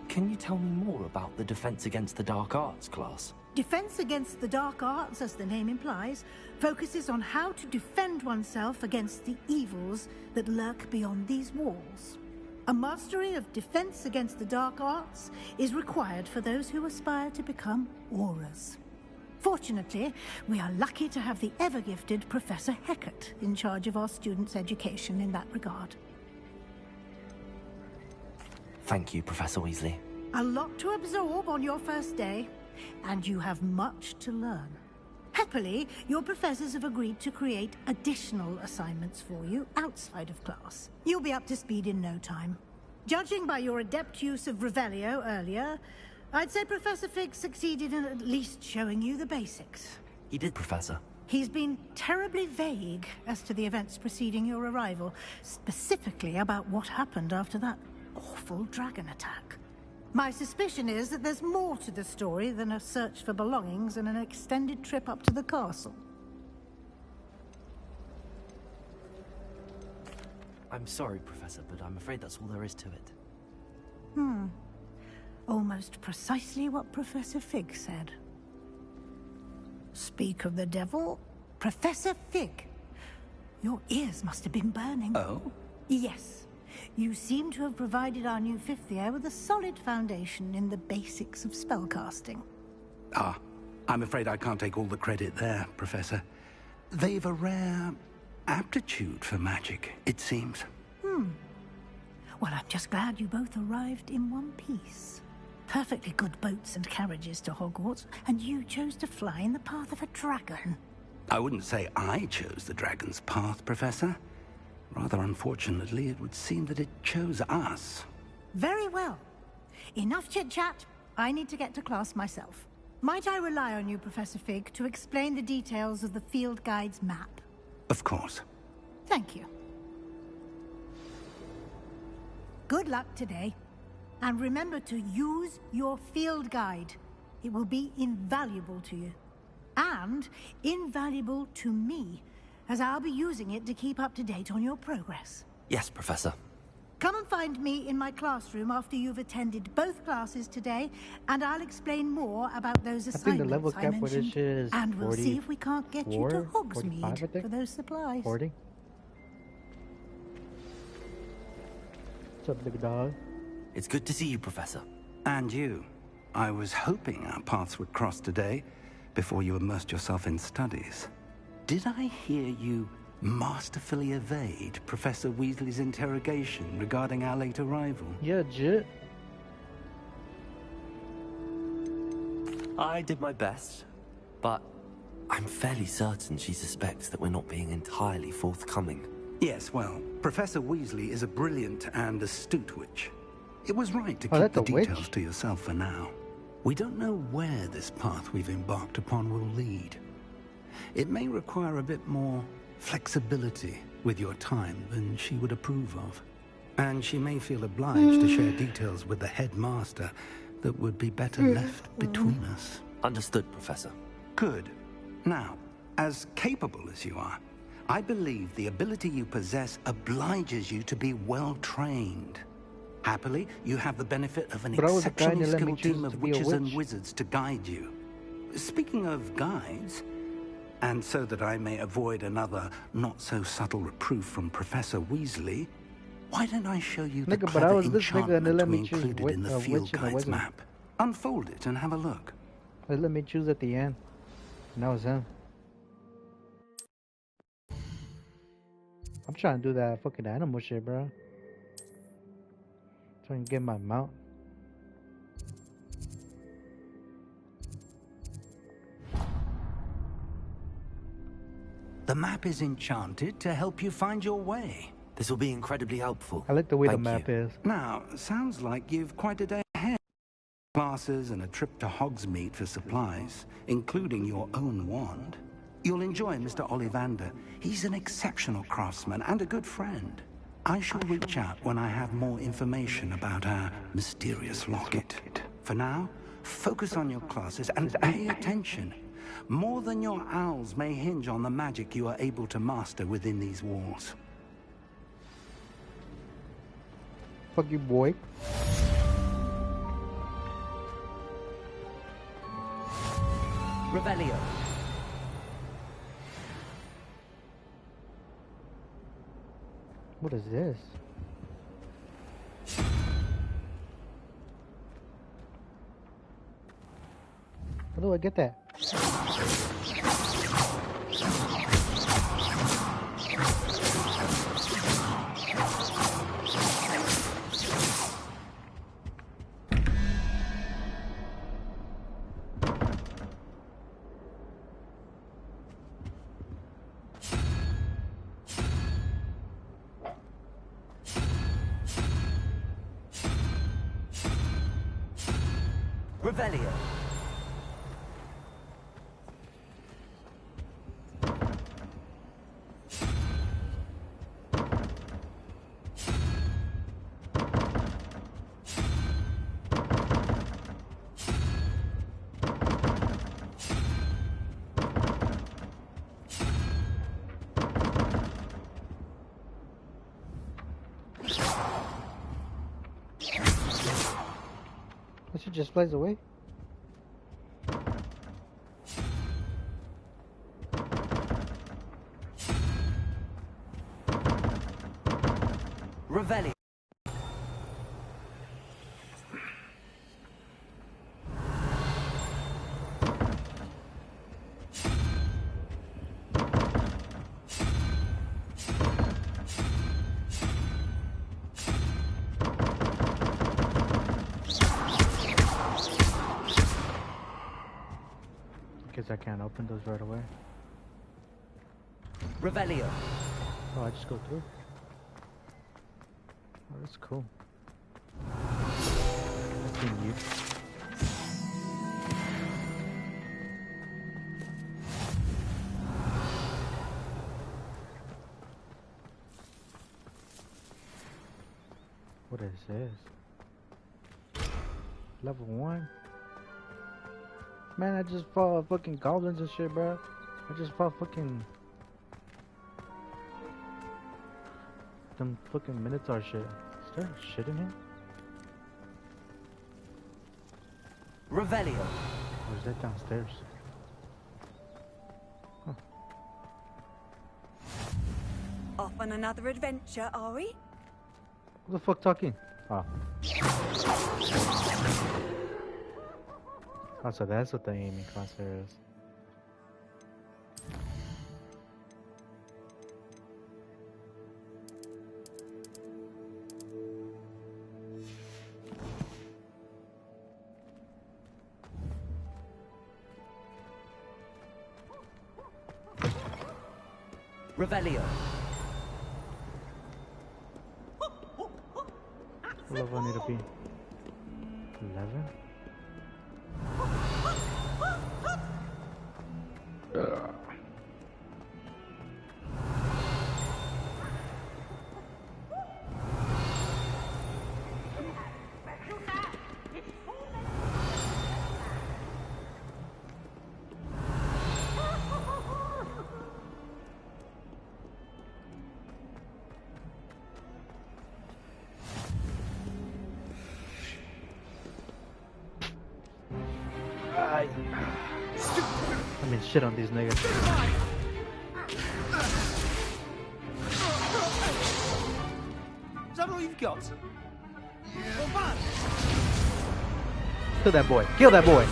Can you tell me more about the Defense Against the Dark Arts class?
Defense Against the Dark Arts, as the name implies, focuses on how to defend oneself against the evils that lurk beyond these walls. A mastery of Defense Against the Dark Arts is required for those who aspire to become Aurors. Fortunately, we are lucky to have the ever-gifted Professor Hecat in charge of our students' education in that regard.
Thank you, Professor Weasley.
A lot to absorb on your first day, and you have much to learn. Happily, your professors have agreed to create additional assignments for you outside of class. You'll be up to speed in no time. Judging by your adept use of Revelio earlier, I'd say Professor Fig succeeded in at least showing you the basics.
He did, Professor.
He's been terribly vague as to the events preceding your arrival, specifically about what happened after that awful dragon attack. My suspicion is that there's more to the story than a search for belongings and an extended trip up to the castle.
I'm sorry, Professor, but I'm afraid that's all there is to it.
Almost precisely what Professor Fig said. Speak of the devil, Professor Fig. Your ears must have been burning.
Oh?
Yes. You seem to have provided our new fifth year with a solid foundation in the basics of spellcasting.
Ah, I'm afraid I can't take all the credit there, Professor. They've a rare aptitude for magic, it seems.
Well, I'm just glad you both arrived in one piece. Perfectly good boats and carriages to Hogwarts, and you chose to fly in the path of a dragon.
I wouldn't say I chose the dragon's path, Professor. Rather unfortunately, it would seem that it chose us.
Very well. Enough chit-chat. I need to get to class myself. Might I rely on you, Professor Fig, to explain the details of the field guide's map?
Of course.
Thank you. Good luck today. And remember to use your field guide. It will be invaluable to you. And invaluable to me, as I'll be using it to keep up to date on your progress.
Yes, Professor.
Come and find me in my classroom after you've attended both classes today, and I'll explain more about those assignments I
think the level cap for this shit is
and we'll see if we can't get you to
45,
Hogsmeade for those supplies.
40. What's up, big dog?
It's good to see you, Professor.
And you. I was hoping our paths would cross today, before you immersed yourself in studies. Did I hear you masterfully evade Professor Weasley's interrogation regarding our late arrival?
Yeah, Jit.
I did my best, but I'm fairly certain she suspects that we're not being entirely forthcoming.
Yes, well, Professor Weasley is a brilliant and astute witch. It was right to keep the details to yourself for now. We don't know where this path we've embarked upon will lead. It may require a bit more flexibility with your time than she would approve of. And she may feel obliged to share details with the headmaster that would be better left between us.
Understood, Professor.
Good. Now, as capable as you are, I believe the ability you possess obliges you to be well-trained. Happily, you have the benefit of an exceptionally skilled team of witches and wizards to guide you. Speaking of guides, and so that I may avoid another not-so-subtle reproof from Professor Weasley, why don't I show you the clever enchantment we included in the field guide's map? Unfold it and have a look.
Let me choose at the end. Now it's him. I'm trying to do that fucking animal shit, bro. Trying to get my mount.
The map is enchanted to help you find your way.
This will be incredibly helpful.
I like the way the map is.
Now, sounds like you've quite a day classes and a trip to Hogsmeade for supplies, including your own wand. You'll enjoy Mr. Ollivander. He's an exceptional craftsman and a good friend. I shall reach out when I have more information about our mysterious locket. For now, focus on your classes and pay attention. More than your owls may hinge on the magic you are able to master within these walls.
Fuck you, boy.
Revelio.
What is this? How do I get that?
Revelio.
She just flies away.
Revelio.
Guess I can't open those right away.
Revelio.
Oh, I just go through. Oh, that's cool. That's being used. What is this? Level 1? Man, I just fought fucking goblins and shit, bro. I just fought fucking... them fucking Minotaur shit. Is there shit in here?
Revelio.
Or is that downstairs? Huh.
Off on another adventure, are we?
Who the fuck talking? Oh. Oh, so that's what the aiming crosshair is.
Revelio.
What level I need to be? 11? I mean, shit on these niggas.
Is that all you've got?
Kill that boy. Kill that boy.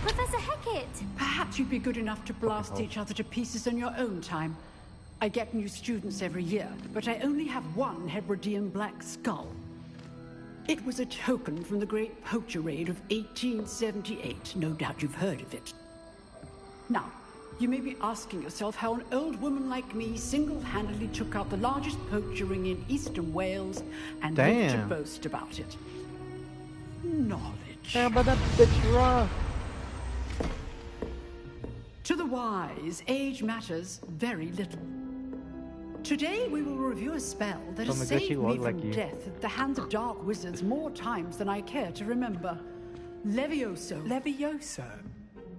Professor Hecat!
Perhaps you'd be good enough to blast each other to pieces in your own time. I get new students every year, but I only have one Hebridean black skull. It was a token from the Great Poacher Raid of 1878. No doubt you've heard of it. Now, you may be asking yourself how an old woman like me single-handedly took out the largest poacher ring in eastern Wales and lived to boast about it. Knowledge. much.
Yeah, but that bitch raw.
To the wise, age matters very little. Today we will review a spell that has saved me from death at the hands of dark wizards more times than I care to remember. Levioso.
Levioso?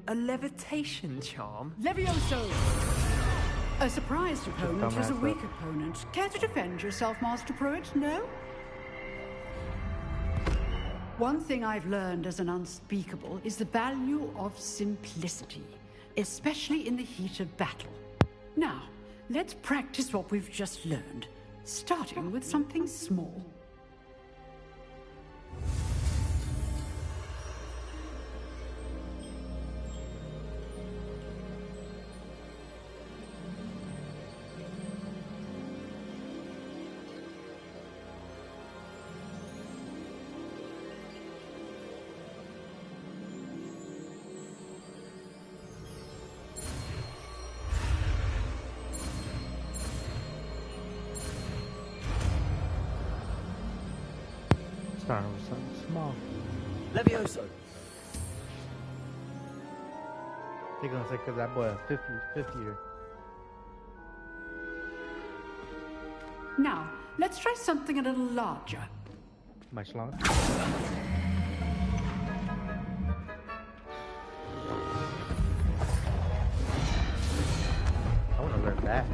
A levitation charm?
Levioso! A surprised opponent is a weak opponent. Care to defend yourself, Master Pruitt? No? One thing I've learned as an unspeakable is the value of simplicity, especially in the heat of battle. Now, let's practice what we've just learned, starting with something small.
Starting with something small.
Levioso.
They're gonna say because that boy a 50-year.
Now, let's try something a little larger.
Much longer. I want to learn that.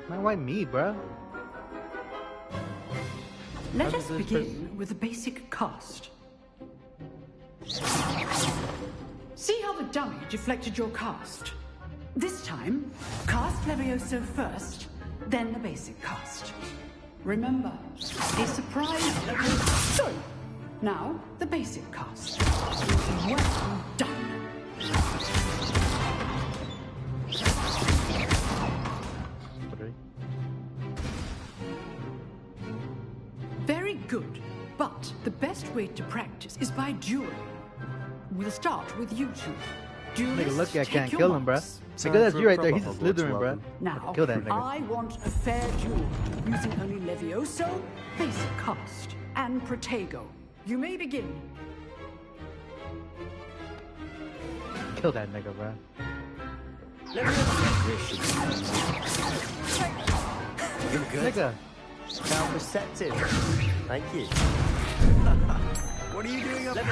Man, why me, bruh?
Let us begin with the basic cast. See how the dummy deflected your cast? This time, cast Levioso first, then the basic cast. Remember, a surprise Levioso. Now, the basic cast. Well done. Very good, but the best way to practice is by dueling. We'll start with you two.
Nigga, look, I can't kill him, bruh. Nigga, that's you right there. He's a Slytherin, bruh.
Now,
Kill that nigga.
I want a fair duel, using only Levioso, basic cast, and Protego. You may begin.
Kill that nigga, bruh.
You're good.
Nigga.
Sound receptive. Thank you. What are you doing up there?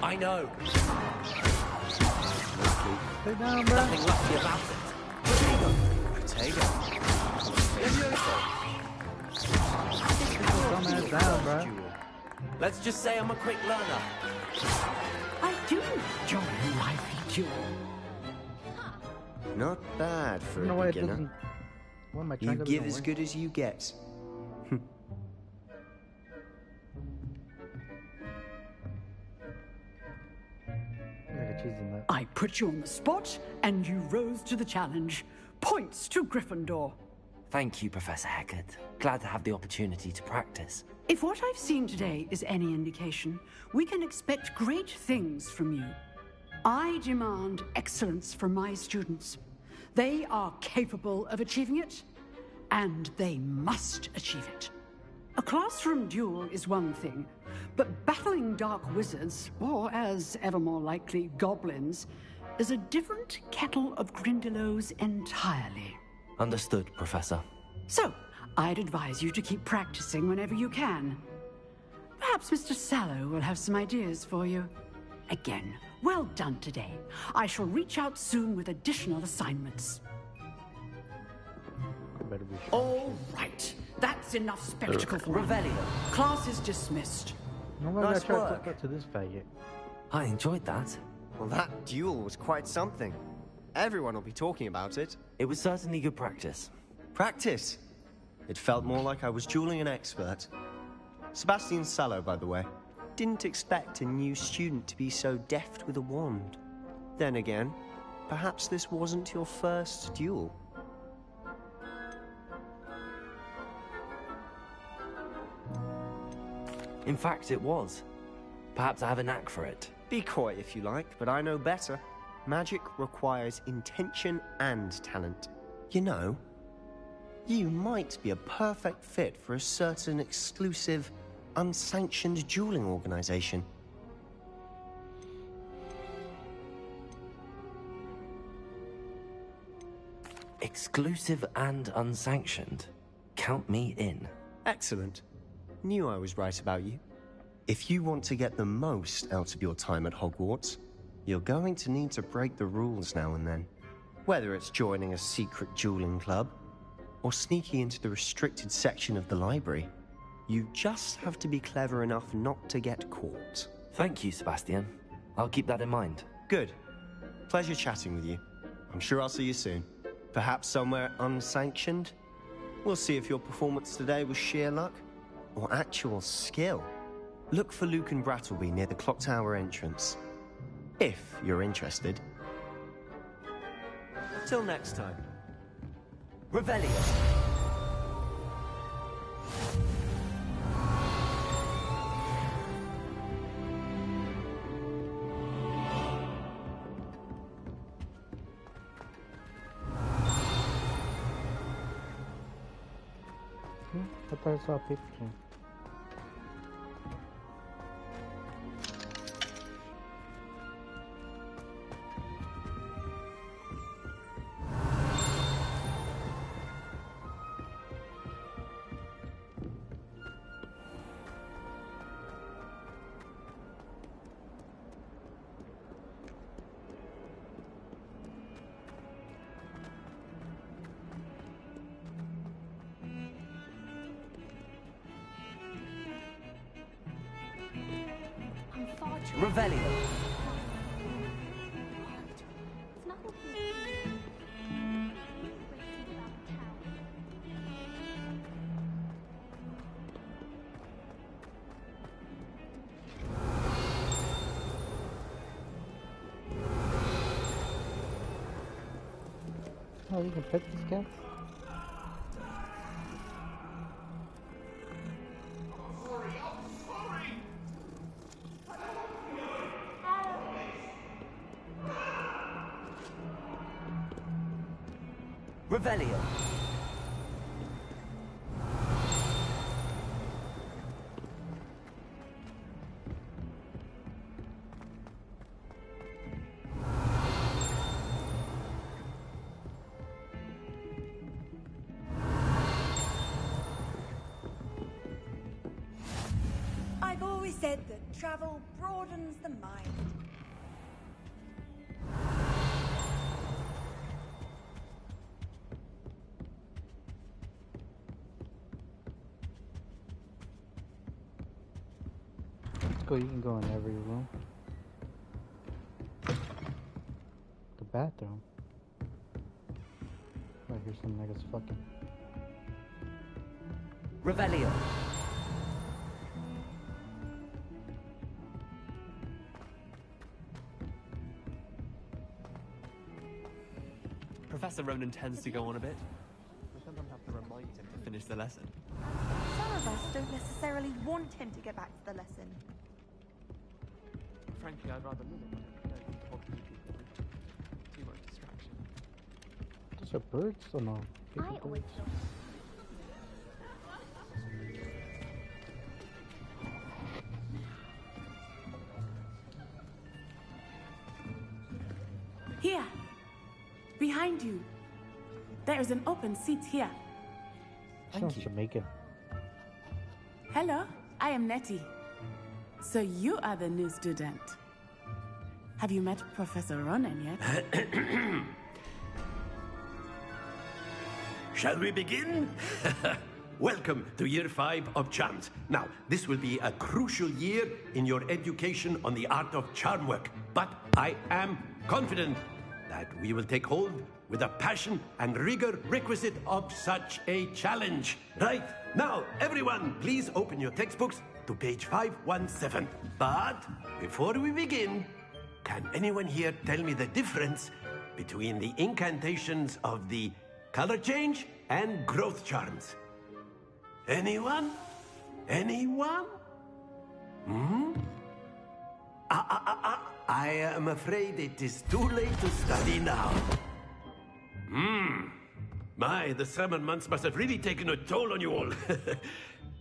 I know.
Stay down, bro.
Nothing lucky about it. Potato.
Dumbass down, bro.
Let's just say I'm a quick learner.
I do enjoy a lively duel.
Not bad for
No
a
way it
beginner.
doesn't. What am I
You
trying to
give
do?
as good as you get.
I put you on the spot, and you rose to the challenge. Points to Gryffindor.
Thank you, Professor Hecat. Glad to have the opportunity to practice.
If what I've seen today is any indication, we can expect great things from you. I demand excellence from my students. They are capable of achieving it, and they must achieve it. A classroom duel is one thing, but battling dark wizards, or as ever more likely, goblins, is a different kettle of Grindylows entirely.
Understood, Professor.
So, I'd advise you to keep practicing whenever you can. Perhaps Mr. Sallow will have some ideas for you. Again, well done today. I shall reach out soon with additional assignments. All right. That's enough spectacle for
Revelio.
Class is dismissed.
Nobody
Nice
got tried to
work.
talk up to this faggot.
I enjoyed that.
Well, that duel was quite something. Everyone will be talking about it.
It was certainly good practice.
Practice? It felt more like I was dueling an expert. Sebastian Sallow, by the way. Didn't expect a new student to be so deft with a wand. Then again, perhaps this wasn't your first duel.
In fact, it was. Perhaps I have a knack for it.
Be coy if you like, but I know better. Magic requires intention and talent. You know, You might be a perfect fit for a certain exclusive, unsanctioned dueling organization.
Exclusive and unsanctioned. Count me in.
Excellent. Knew I was right about you. If you want to get the most out of your time at Hogwarts, you're going to need to break the rules now and then. Whether it's joining a secret dueling club, or sneaking into the restricted section of the library, you just have to be clever enough not to get caught.
Thank you, Sebastian. I'll keep that in mind.
Good. Pleasure chatting with you. I'm sure I'll see you soon. Perhaps somewhere unsanctioned? We'll see if your performance today was sheer luck or actual skill. Look for Luke and Brattleby near the clock tower entrance. If you're interested. Till next time. Revelio.
I thought I saw a picture.
Revelio.
Oh, you can pet these cats?
Revelio.
I've always said that travel broadens the mind.
You can go in every room. The bathroom. I hear some niggas fucking.
Revelio.
Professor Ronan tends to go on a bit. We sometimes have to remind him to finish the lesson.
Some of us don't necessarily want him to get back to the lesson.
Frankly, I'd rather limit my own talk to people with too much distraction.
Those are birds or no?
I always thought.
Here. Behind you. There is an open seat here.
Sounds Jamaican.
Hello, I am Nettie. So you are the new student. Have you met Professor Ronan yet?
Shall we begin? Welcome to Year 5 of Charms. Now, this will be a crucial year in your education on the art of charm work. But I am confident that we will take hold with the passion and rigor requisite of such a challenge. Right, now, everyone, please open your textbooks to page 517. But before we begin, can anyone here tell me the difference between the incantations of the color change and growth charms? Anyone? Anyone? I am afraid it is too late to study now. My, the summer months must have really taken a toll on you all.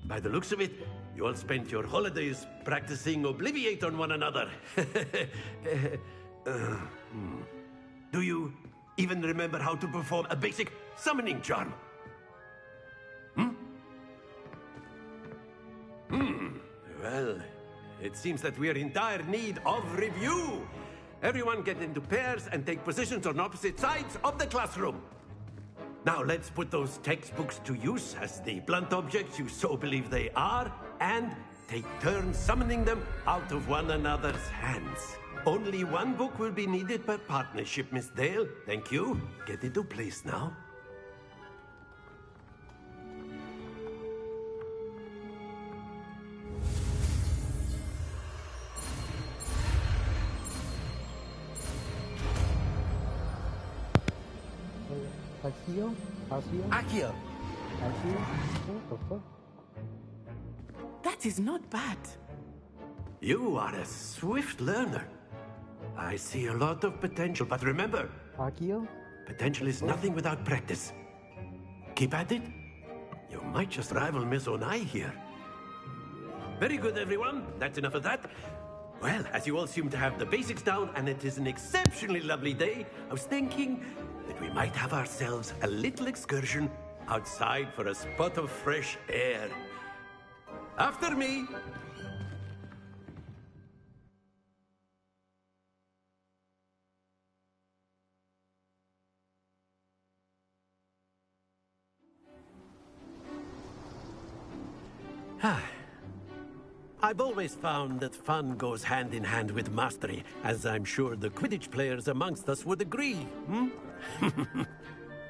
By the looks of it, you all spent your holidays practicing Obliviate on one another. Do you even remember how to perform a basic summoning charm? Well, it seems that we are in dire need of review. Everyone get into pairs and take positions on opposite sides of the classroom. Now let's put those textbooks to use as the blunt objects you so believe they are, and take turns summoning them out of one another's hands. Only one book will be needed per partnership, Miss Dale. Thank you. Get into place now.
Accio?
Accio.
What the fuck?
That is not bad.
You are a swift learner. I see a lot of potential, but remember,
Accio?
Potential is nothing without practice. Keep at it. You might just rival Miss Onai here. Very good, everyone. That's enough of that. Well, as you all seem to have the basics down, and it is an exceptionally lovely day, I was thinking that we might have ourselves a little excursion outside for a spot of fresh air. After me. I've always found that fun goes hand in hand with mastery, as I'm sure the Quidditch players amongst us would agree,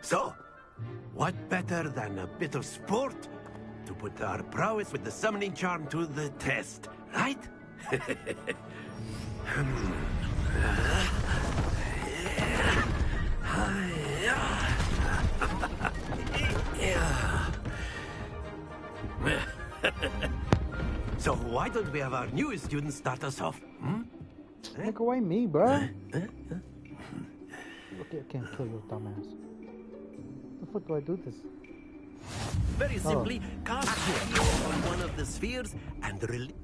So, what better than a bit of sport to put our prowess with the summoning charm to the test, right? So why don't we have our newest student start us off?
Take away me, bro. Okay, I can't kill your dumbass. How the fuck do I do this?
Very simply, cast Accio on one of the spheres and release.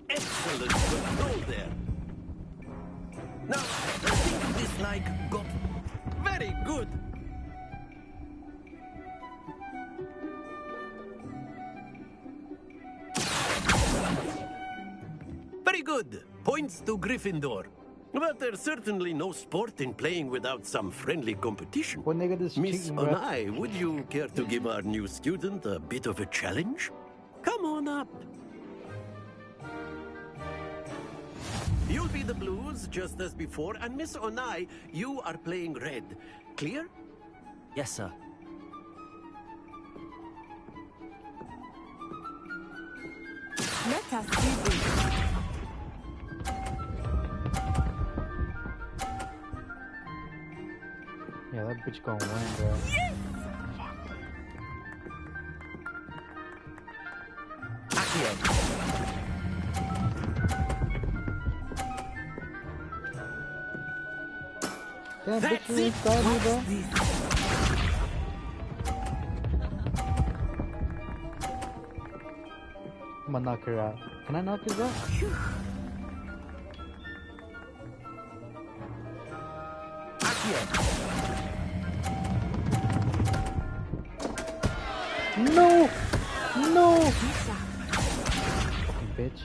Excellent control there. Now, think of this like go. Very good. Very good. Points to Gryffindor. But there's certainly no sport in playing without some friendly competition. Miss Onai, would you care to give our new student a bit of a challenge? Come on up. You'll be the blues, just as before, and Miss Onai, you are playing red. Clear?
Yes, sir.
Let us do this.
Yeah, that bitch gonna win, bro.
Yes!
Damn, bitch, you inside me, bro. I'm gonna knock her out. Can I knock her out? No! No! Fucking bitch.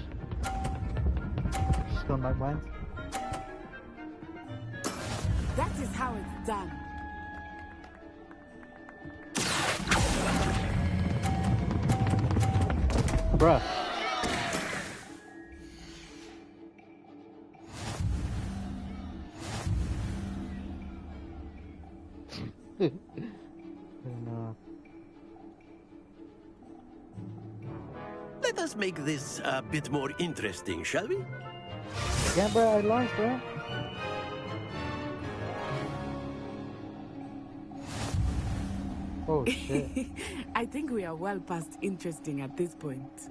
She's gonna knock mine.
That is how it's done.
Bruh.
Let us make this a bit more interesting, shall we?
Yeah, bro, I lost, bro. Oh, shit.
I think we are well past interesting at this point.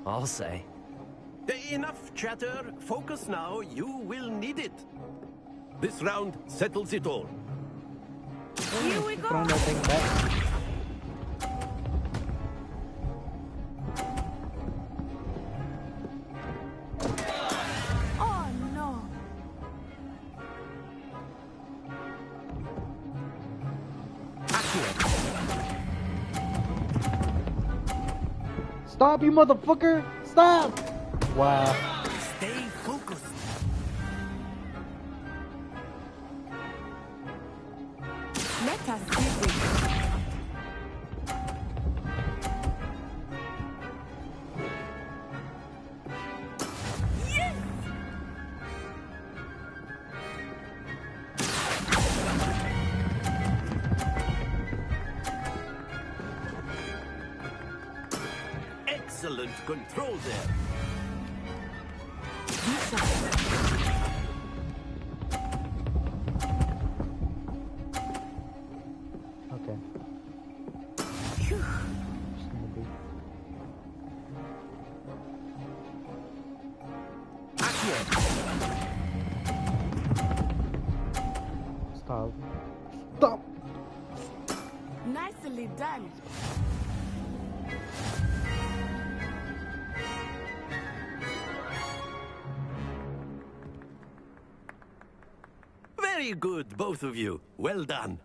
I'll say.
Enough chatter. Focus now. You will need it. This round settles it all.
Here we go.
Throwing that thing back.
Oh no.
Stop, you motherfucker! Stop! Wow.
Stay focused.
Let us see this. Yes!
Excellent control there.
Okay. Stop. Stop!
Nicely done.
Very good, both of you. Well done.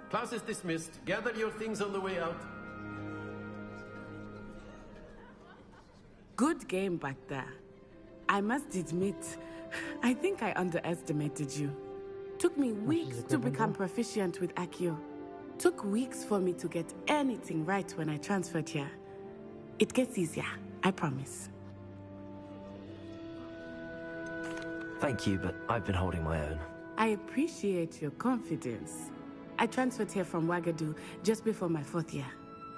Class is dismissed. Gather your things on the way out.
Good game back there. I must admit, I think I underestimated you. Took me weeks to become proficient with Accio. Took weeks for me to get anything right when I transferred here. It gets easier, I promise.
Thank you, but I've been holding my own.
I appreciate your confidence. I transferred here from Wagadu just before my 4th year.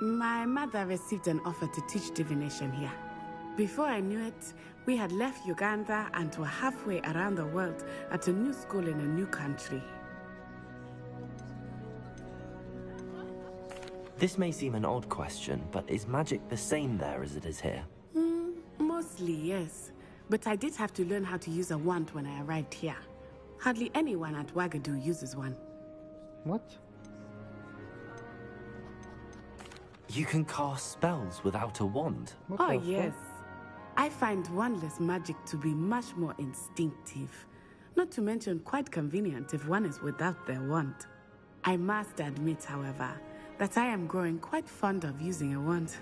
My mother received an offer to teach divination here. Before I knew it, we had left Uganda and were halfway around the world at a new school in a new country.
This may seem an odd question, but is magic the same there as it is here?
Mostly, yes. But I did have to learn how to use a wand when I arrived here. Hardly anyone at Wagadu uses one.
What?
You can cast spells without a wand?
Oh, yes. I find wandless magic to be much more instinctive. Not to mention quite convenient if one is without their wand. I must admit, however, that I am growing quite fond of using a wand.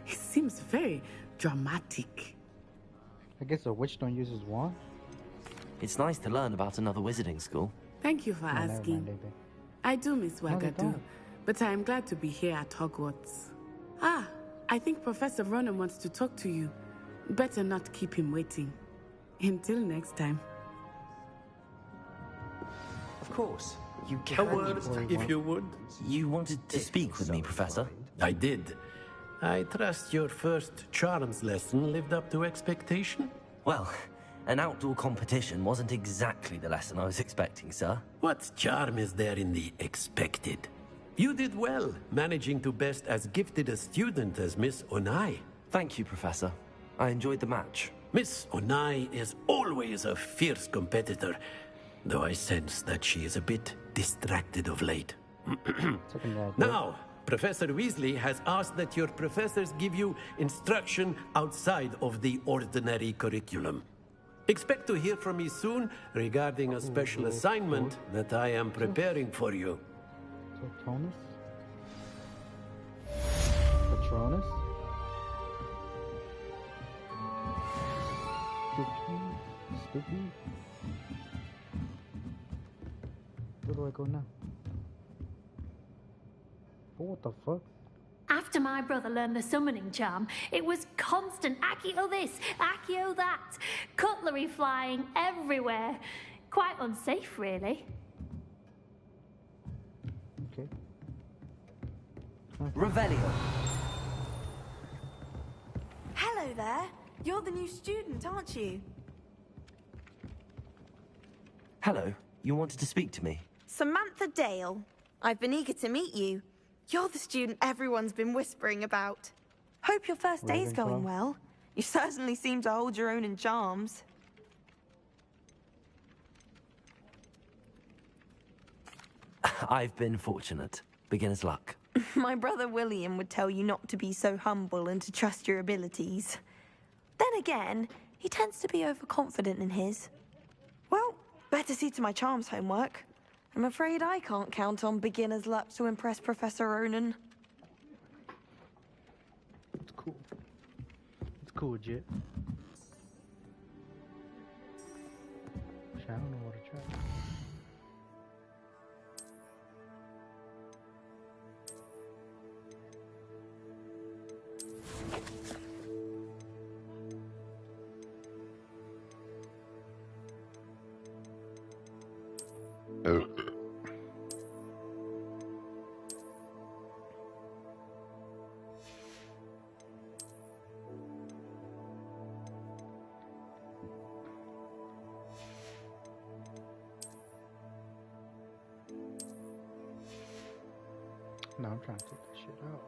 It seems very dramatic.
I guess a witch don't use his wand?
It's nice to learn about another wizarding school.
Thank you for asking. I do miss Wagadu, but I am glad to be here at Hogwarts. Ah, I think Professor Ronan wants to talk to you. Better not keep him waiting. Until next time.
Of course. You
A word, if you would.
You wanted to speak with me, Professor?
I did. I trust your first charms lesson lived up to expectation?
Well, an outdoor competition wasn't exactly the lesson I was expecting, sir.
What charm is there in the expected? You did well, managing to best as gifted a student as Miss Onai.
Thank you, Professor. I enjoyed the match.
Miss Onai is always a fierce competitor, though I sense that she is a bit distracted of late. Now, Professor Weasley has asked that your professors give you instruction outside of the ordinary curriculum. Expect to hear from me soon regarding a special assignment that I am preparing for you.
Patronus? Patronus? Sticky? Where do I go now? Oh, what the fuck?
After my brother learned the summoning charm, it was constant Accio this, Accio that. Cutlery flying everywhere. Quite unsafe, really.
Okay.
Revelio.
Hello there. You're the new student, aren't you?
Hello. You wanted to speak to me?
Samantha Dale. I've been eager to meet you. You're the student everyone's been whispering about. Hope your first day's going
Ravenclaw.
well. You certainly seem to hold your own in charms.
I've been fortunate. Beginner's luck.
My brother William would tell you not to be so humble and to trust your abilities. Then again, he tends to be overconfident in his. Well, better see to my charms homework. I'm afraid I can't count on beginner's luck to impress Professor Ronan.
It's cool. It's cool, Jit. Shit, I don't know what to try. No, I'm trying to take this shit out.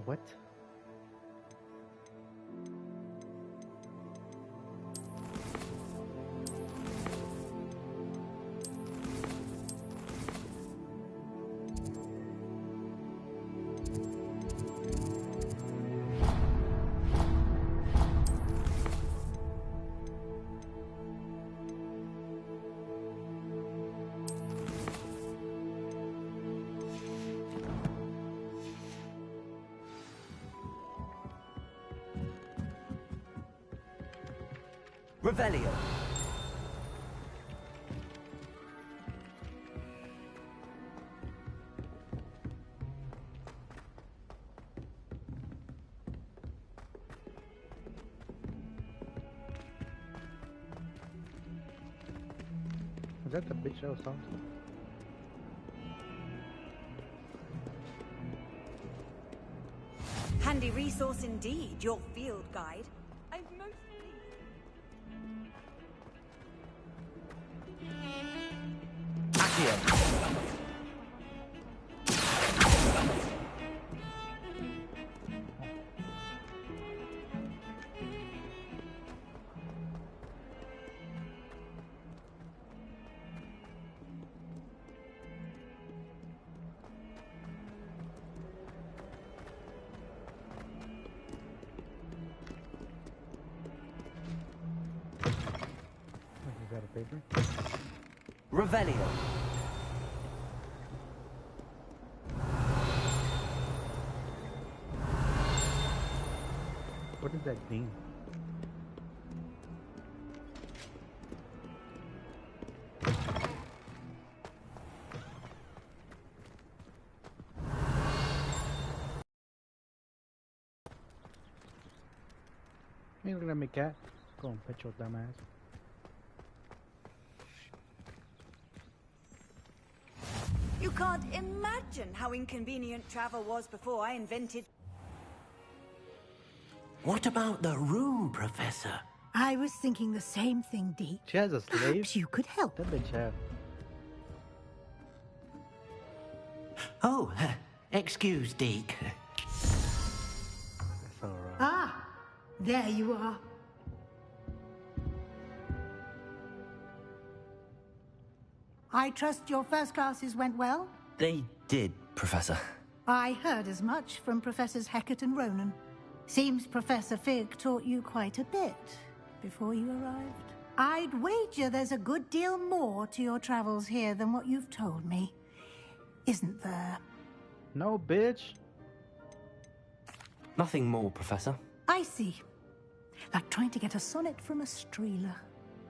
What?
Revelio.
Is that the bitch I was talking to?
Handy resource indeed, your field guide. I've most
Is that a paper?
Revelio.
What does that mean? Hey, look at me, cat. Go and pet your dumb ass.
You can't imagine how inconvenient travel was before I invented...
What about the room, Professor?
I was thinking the same thing, Deke.
She has a slave?
Perhaps you could help.
That bitch have.
Oh, excuse, Deke.
That's alright.
Ah, there you are. I trust your first classes went well?
They did, Professor.
I heard as much from Professors Hecat and Ronan. Seems Professor Fig taught you quite a bit before you arrived. I'd wager there's a good deal more to your travels here than what you've told me. Isn't there?
No, bitch.
Nothing more, Professor.
I see. Like trying to get a sonnet from a streeler.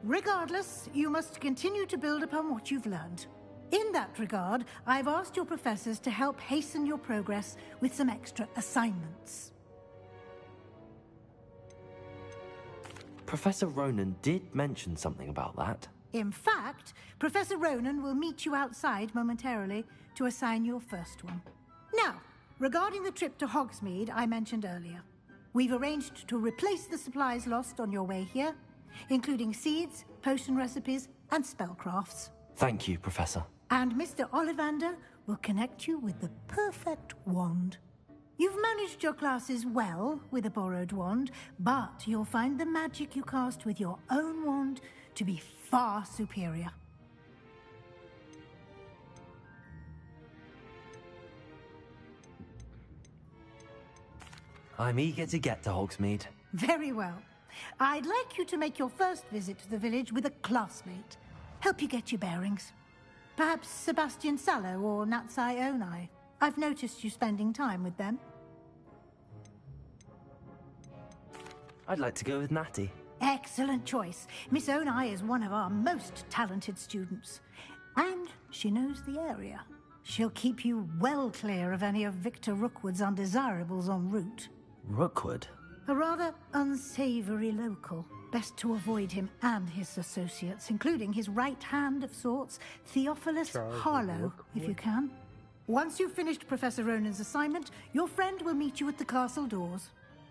Regardless, you must continue to build upon what you've learned. In that regard, I've asked your professors to help hasten your progress with some extra assignments.
Professor Ronan did mention something about that.
In fact, Professor Ronan will meet you outside momentarily to assign your first one. Now, regarding the trip to Hogsmeade I mentioned earlier, we've arranged to replace the supplies lost on your way here, including seeds, potion recipes, and spellcrafts.
Thank you, Professor.
And Mr. Ollivander will connect you with the perfect wand. You've managed your classes well with a borrowed wand, but you'll find the magic you cast with your own wand to be far superior.
I'm eager to get to Hogsmeade.
Very well. I'd like you to make your first visit to the village with a classmate. Help you get your bearings. Perhaps Sebastian Sallow or Natsai Onai. I've noticed you spending time with them.
I'd like to go with Natty.
Excellent choice. Miss Onai is one of our most talented students. And she knows the area. She'll keep you well clear of any of Victor Rookwood's undesirables en route.
Rookwood?
A rather unsavory local. Best to avoid him and his associates, including his right hand of sorts, Theophilus Harlow, if you can. Once you've finished Professor Ronan's assignment, your friend will meet you at the castle doors.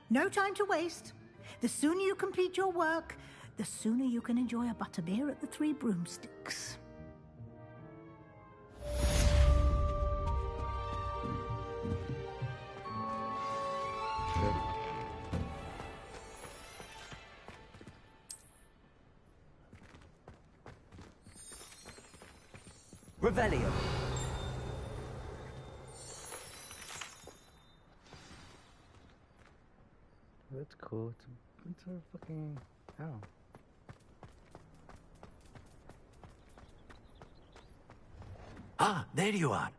No time to waste. The sooner you complete your work, the sooner you can enjoy a butterbeer at the Three Broomsticks.
Revelio.
That's cool. It's a fucking... Oh.
Ah, there you are.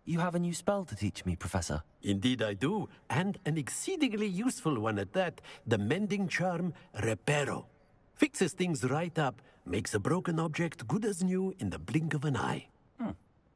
You have a new spell to teach me, Professor.
Indeed I do, and an exceedingly useful one at that. The mending charm, Reparo. Fixes things right up, makes a broken object good as new in the blink of an eye.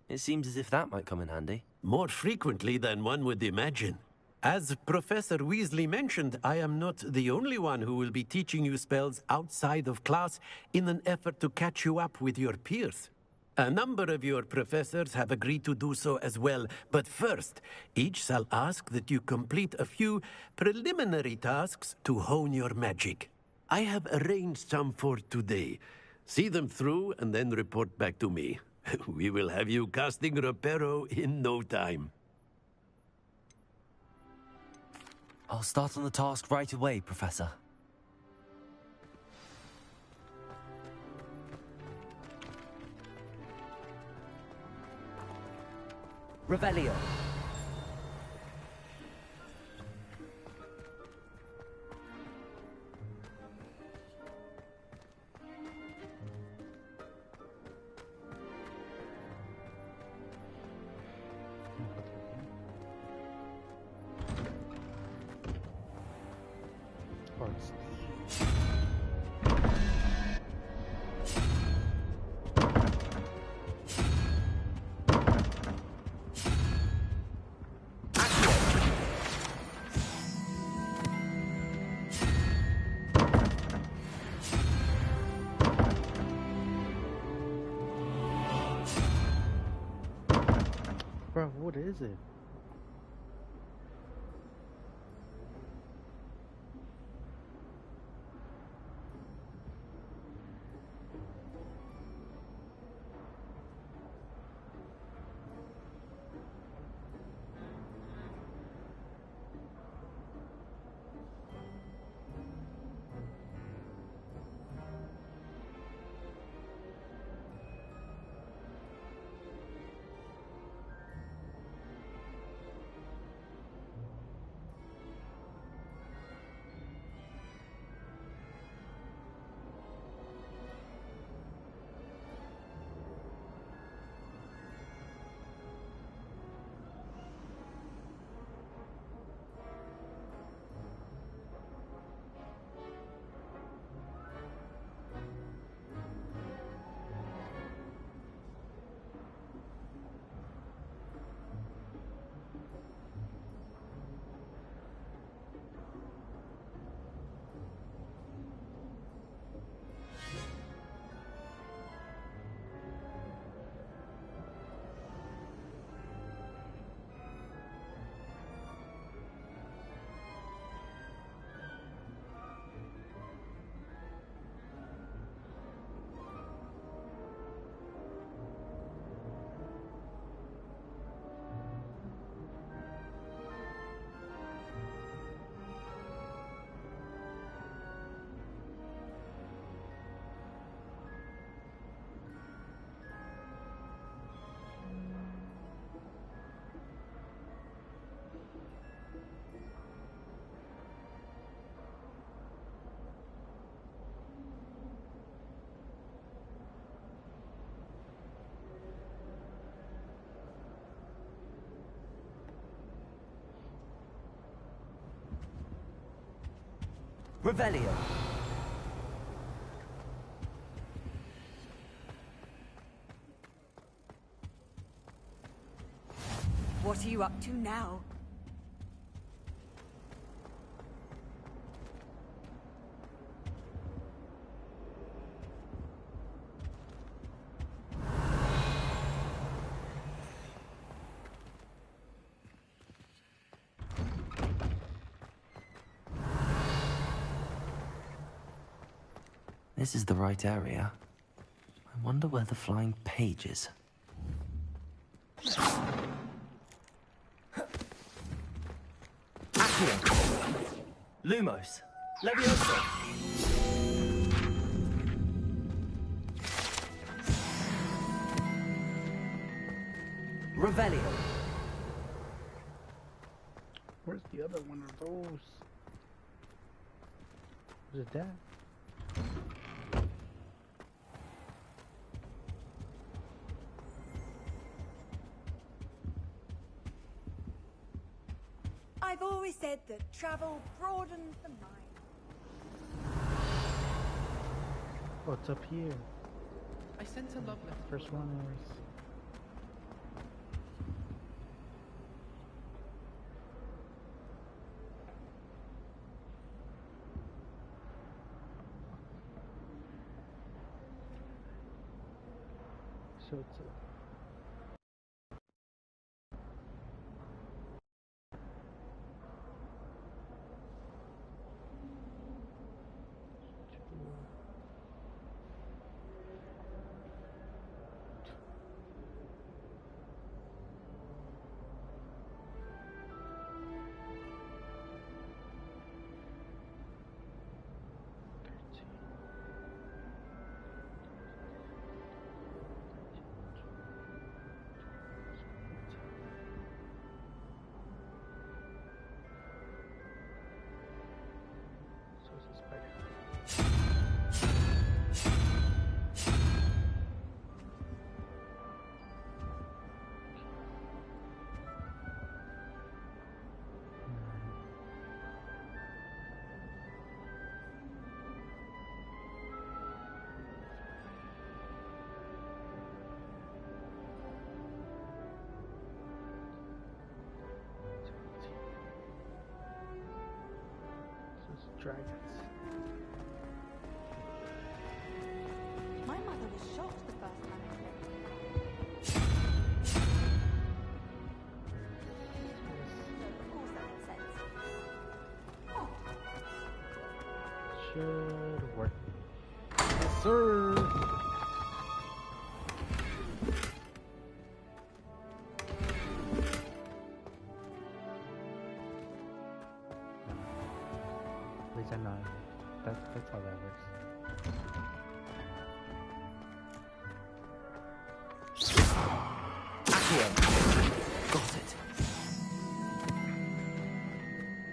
It seems as if that might come in handy.
More frequently than one would imagine. As Professor Weasley mentioned, I am not the only one who will be teaching you spells outside of class in an effort to catch you up with your peers. A number of your professors have agreed to do so as well, but first, each shall ask that you complete a few preliminary tasks to hone your magic. I have arranged some for today. See them through and then report back to me. We will have you casting Reparo in no time.
I'll start on the task right away, Professor. Revelio.
Bro, what is it?
Revelio.
What are you up to now?
This is the right area. I wonder where the flying page is. Accio. Lumos. Levioso. Revelio.
Where's the other one of those? Is it that?
I've always said that travel broadens the mind.
What's up here?
I sent a love letter.
First one is. So it's a. Dragons.
My mother was shocked the first time I met
Should work. Yes, sir. At least I know. That's how that works.
Accio. Got it.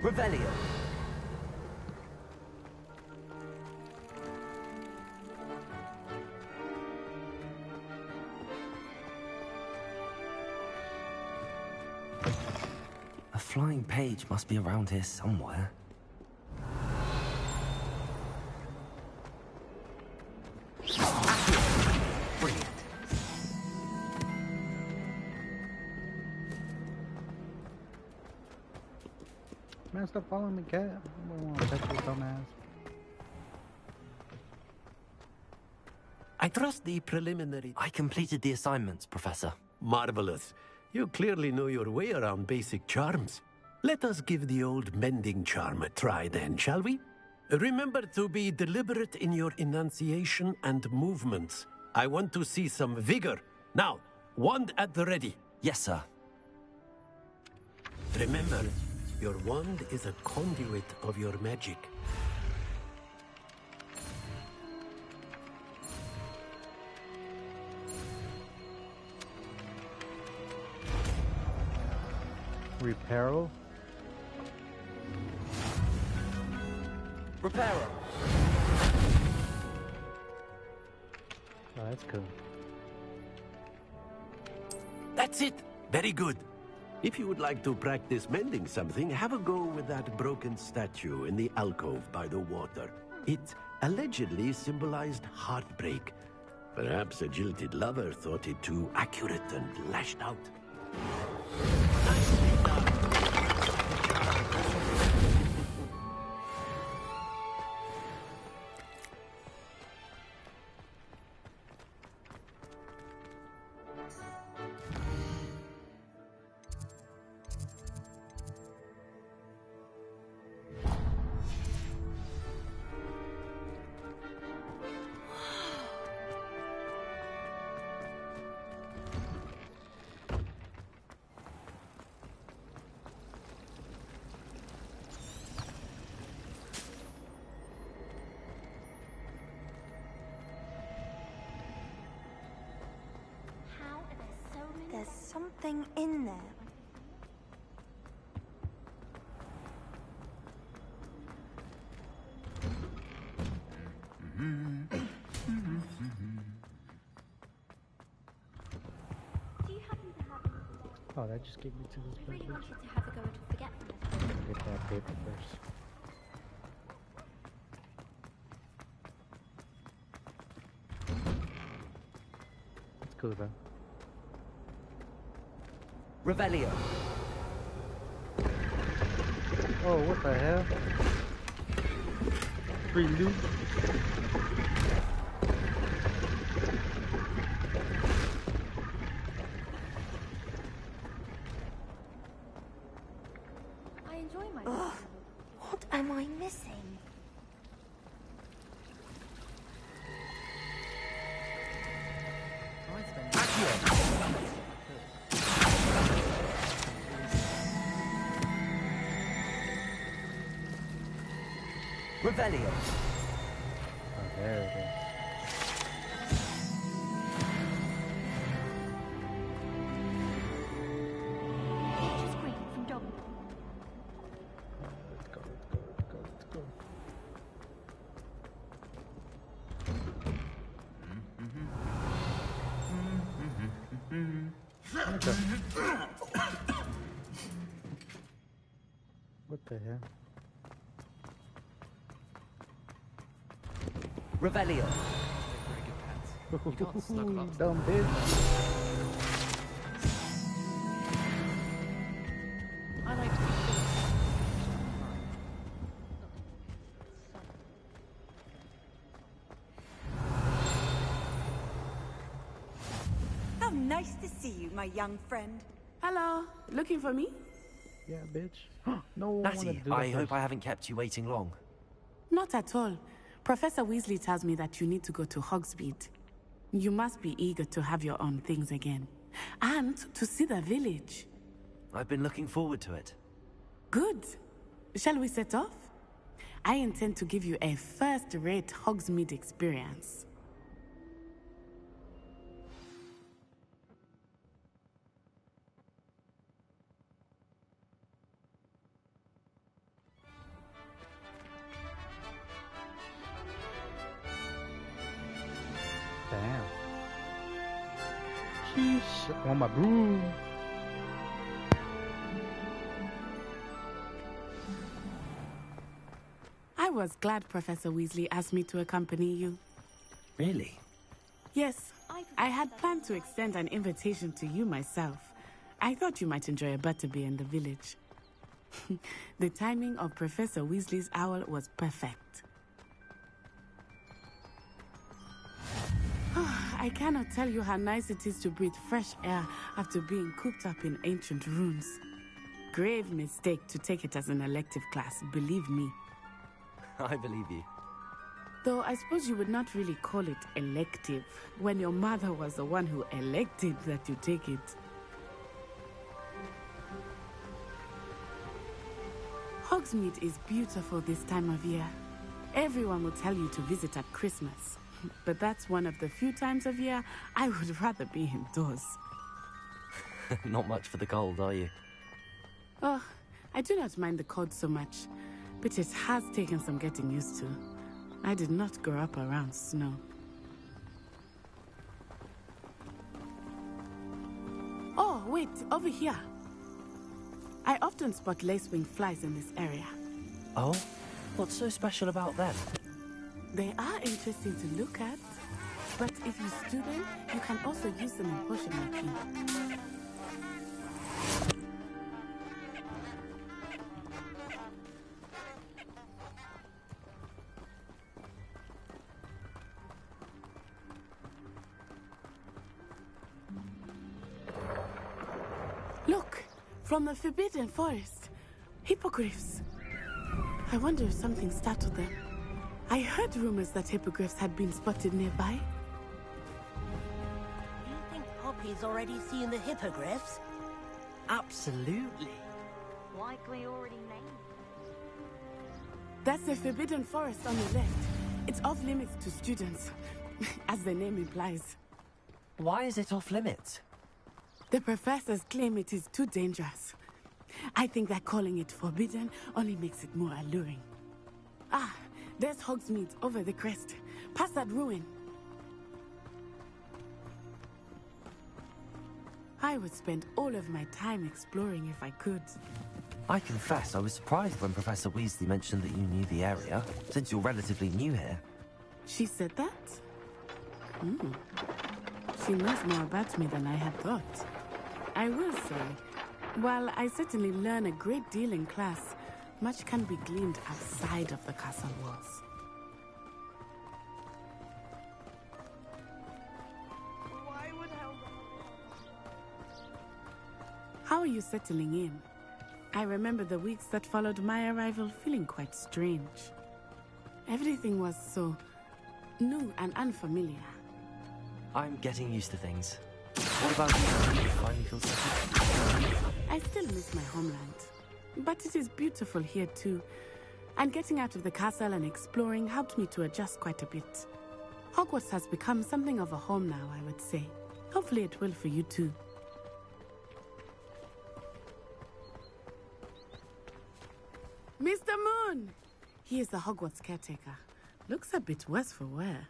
Revelio. A flying page must be around here somewhere. Brilliant.
Man, stop following me, cat. I don't want to touch your dumb ass.
I trust the preliminary...
I completed the assignments, Professor.
Marvelous. You clearly know your way around basic charms. Let us give the old mending charm a try then, shall we? Remember to be deliberate in your enunciation and movements. I want to see some vigor. Now, wand at the ready.
Yes, sir.
Remember, your wand is a conduit of your magic.
Reparo?
Reparo.
Oh, that's cool.
That's it. Very good. If you would like to practice mending something, have a go with that broken statue in the alcove by the water. It allegedly symbolized heartbreak. Perhaps a jilted lover thought it too accurate and lashed out.
There's something in there.
Oh, that just gave me to this
I really
place.
wanted to have a go at forgetfulness.
Get that paper first. It's cool though.
Revelio.
Oh, what the hell? Free loot.
I enjoy myself.
What am I missing?
Revelio.
Oh, there it is.
Nature's green from Dog.
Let's go, let's go. Okay. What the hell?
Revelio.
Dumb bitch.
I like to be
How nice to see you, my young friend.
Hello. Looking for me?
Yeah, bitch. No,
Natty, I hope I haven't kept you waiting long.
Not at all. Professor Weasley tells me that you need to go to Hogsmeade. You must be eager to have your own things again. And to see the village.
I've been looking forward to it.
Good. Shall we set off? I intend to give you a first-rate Hogsmeade experience.
Damn. Sheesh. On my broom.
I was glad Professor Weasley asked me to accompany you.
Really?
Yes, I had planned to extend an invitation to you myself. I thought you might enjoy a butterbeer in the village. The timing of Professor Weasley's owl was perfect. I cannot tell you how nice it is to breathe fresh air after being cooped up in ancient ruins. Grave mistake to take it as an elective class, believe me.
I believe you.
Though I suppose you would not really call it elective when your mother was the one who elected that you take it. Hogsmeade is beautiful this time of year. Everyone will tell you to visit at Christmas. But that's one of the few times of year I would rather be indoors.
Not much for the cold, are you?
Oh, I do not mind the cold so much, but it has taken some getting used to. I did not grow up around snow. Oh, wait, over here. I often spot lacewing flies in this area.
Oh? What's so special about them?
They are interesting to look at, but if you stew them, you can also use them in potion making. Look, from the Forbidden Forest, hippogriffs. I wonder if something startled them. I heard rumors that hippogriffs had been spotted nearby.
Do you think Poppy's already seen the hippogriffs? Absolutely.
Likely already named.
That's the Forbidden Forest on the left. It's off limits to students, as the name implies.
Why is it off limits?
The professors claim it is too dangerous. I think that calling it forbidden only makes it more alluring. Ah, there's Hogsmeade over the crest. Past that ruin. I would spend all of my time exploring if I could.
I confess I was surprised when Professor Weasley mentioned that you knew the area, since you're relatively new here.
She said that? She knows more about me than I had thought. I will say, while I certainly learn a great deal in class, much can be gleaned outside of the castle walls. How are you settling in? I remember the weeks that followed my arrival feeling quite strange. Everything was so new and unfamiliar.
I'm getting used to things. What about you? Do you finally feel settled?
I still miss my homeland, but it is beautiful here too. And getting out of the castle and exploring helped me to adjust quite a bit. Hogwarts has become something of a home now, I would say. Hopefully it will for you too. Mr. Moon! He is the Hogwarts caretaker. Looks a bit worse for wear.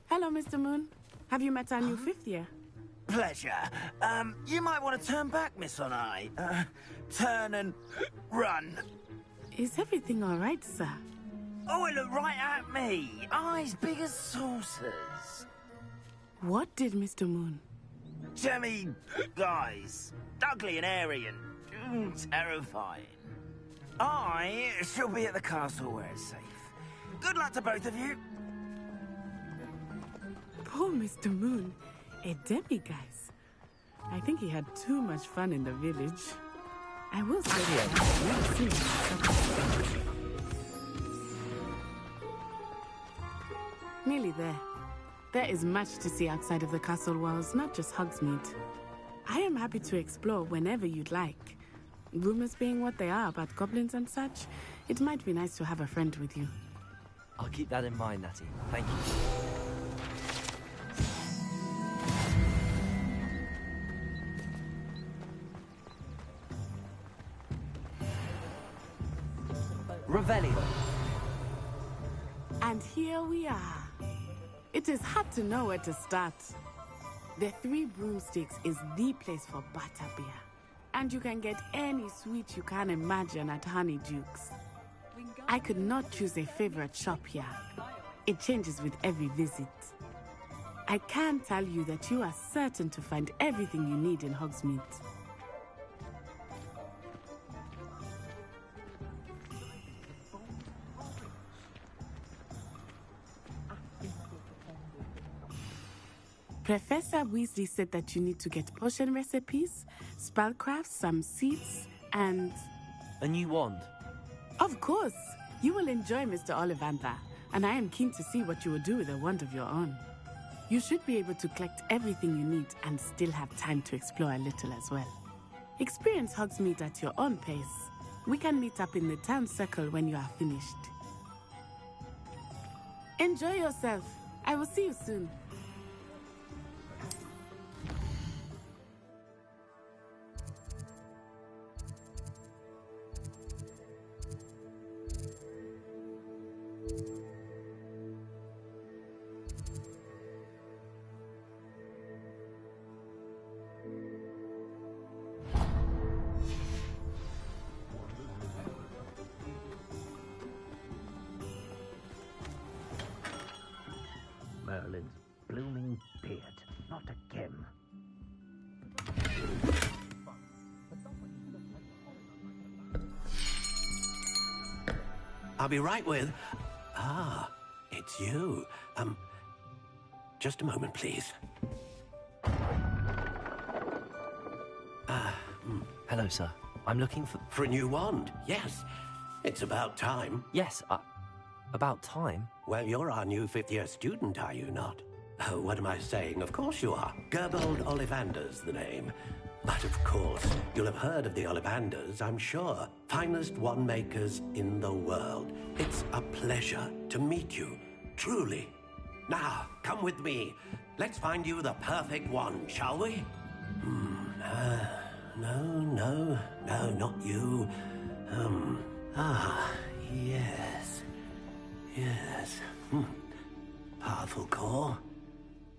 Hello, Mr. Moon. Have you met our new fifth year?
Pleasure. You might want to turn back, Miss Onai. Turn and run.
Is everything all right, sir?
Oh, it looked right at me. Eyes big as saucers.
What did Mr. Moon?
Jemmy guys. Ugly and airy and terrifying. I shall be at the castle where it's safe. Good luck to both of you.
Poor Mr. Moon. A demiguise. I think he had too much fun in the village. I will say I've seen him. Nearly there. There is much to see outside of the castle walls, not just Hogsmeade. I am happy to explore whenever you'd like. Rumors being what they are about goblins and such, it might be nice to have a friend with you.
I'll keep that in mind, Natty. Thank you. Revelio.
And here we are. It is hard to know where to start. The Three Broomsticks is the place for butterbeer. And you can get any sweet you can imagine at Honeyduke's. I could not choose a favorite shop here. It changes with every visit. I can tell you that you are certain to find everything you need in Hogsmeade. Professor Weasley said that you need to get potion recipes, spellcrafts, some seeds, and...
A new wand?
Of course! You will enjoy Mr. Ollivander, and I am keen to see what you will do with a wand of your own. You should be able to collect everything you need and still have time to explore a little as well. Experience Hogsmeade at your own pace. We can meet up in the town circle when you are finished. Enjoy yourself. I will see you soon.
I'll be right with... Ah, it's you. Just a moment, please.
Hello, sir. I'm looking for...
For a new wand, yes. It's about time.
Yes, about time?
Well, you're our new fifth-year student, are you not? Oh, what am I saying? Of course you are. Gerbold Ollivander's the name. But of course, you'll have heard of the Ollivanders, I'm sure. Finest wand makers in the world. It's a pleasure to meet you, truly. Now, come with me. Let's find you the perfect wand, shall we? No, not you. Yes. Yes. Powerful core.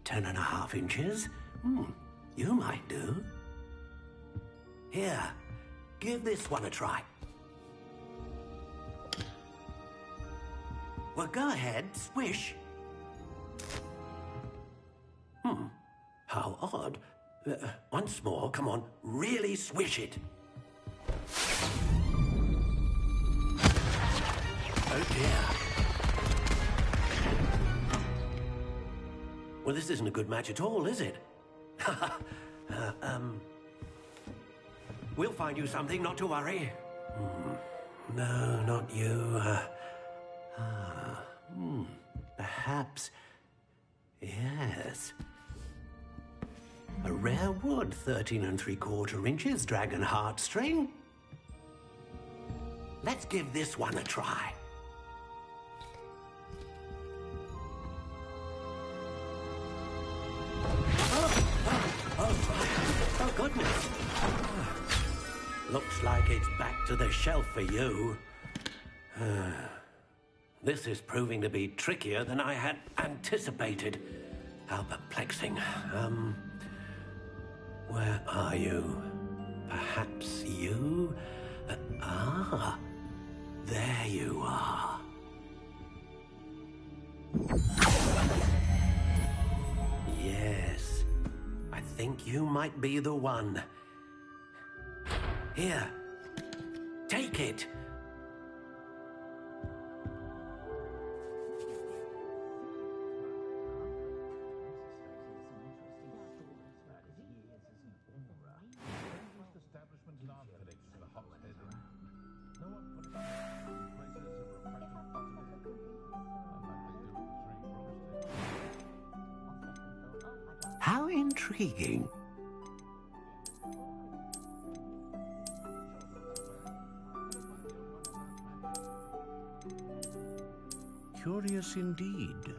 10.5 inches. You might do. Here, give this one a try. Well, go ahead, swish. How odd. Once more, come on, really swish it. Oh dear. Well, this isn't a good match at all, is it? We'll find you something, not to worry. No, not you. Perhaps... Yes. A rare wood, 13 3/4 inches, dragon heartstring. Let's give this one a try. Oh, goodness. Looks like it's back to the shelf for you. This is proving to be trickier than I had anticipated. How perplexing. Where are you? Perhaps you? There you are. Yes, I think you might be the one. Here, take it. How intriguing. Curious indeed.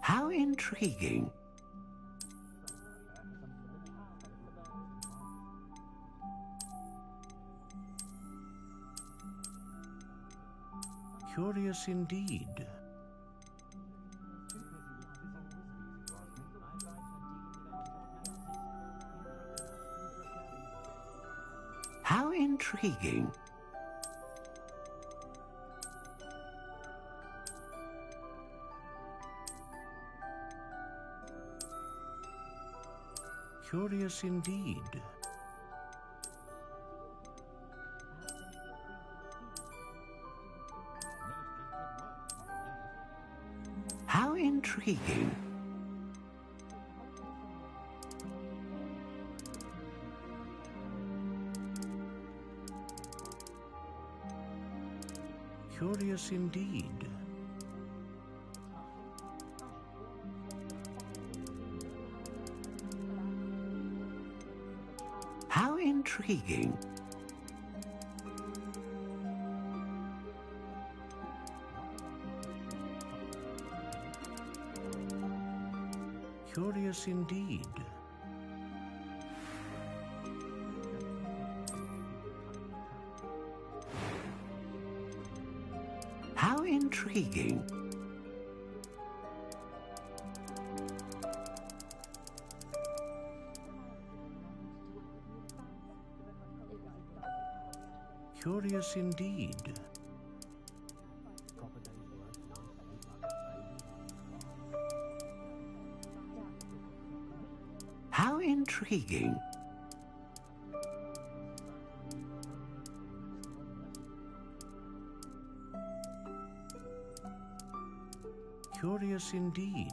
How intriguing. Curious indeed. How intriguing. Curious indeed. How intriguing. Curious indeed. How intriguing. Curious indeed. How intriguing. Curious indeed.
intriguing. Curious indeed.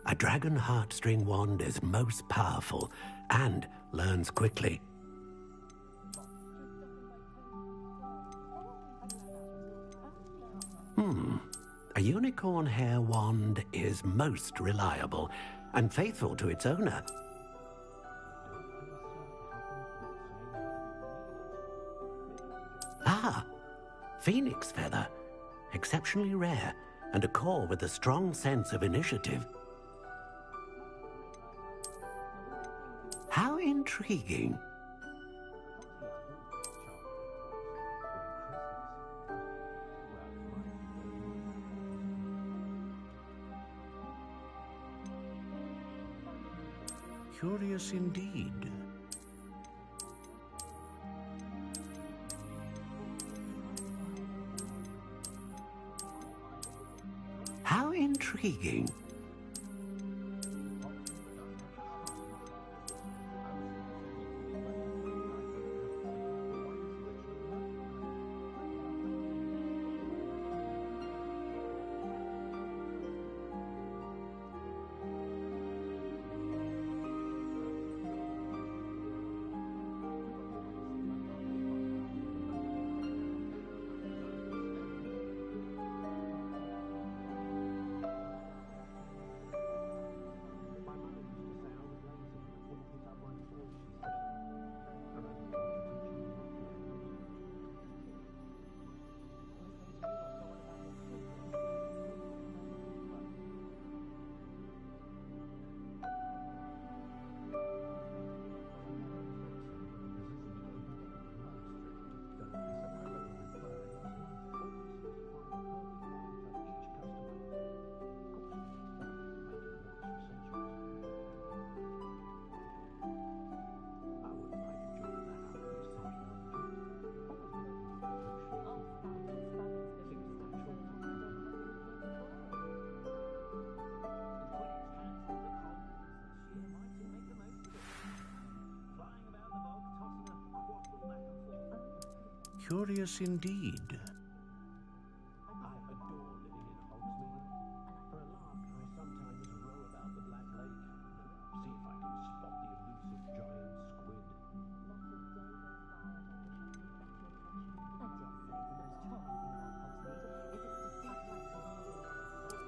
A dragon heartstring wand is most powerful and learns quickly. A unicorn hair wand is most reliable and faithful to its owner. Ah, phoenix feather. Exceptionally rare and a core with a strong sense of initiative. How intriguing.
Curious indeed.
How intriguing.
Curious indeed.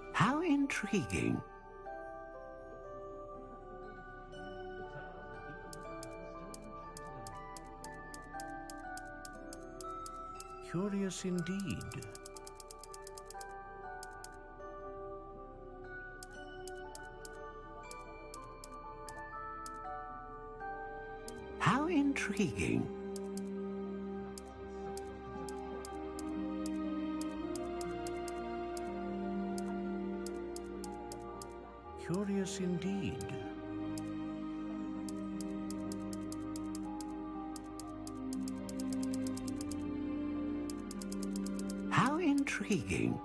How intriguing.
Curious indeed.
How intriguing.
Curious indeed.
How intriguing.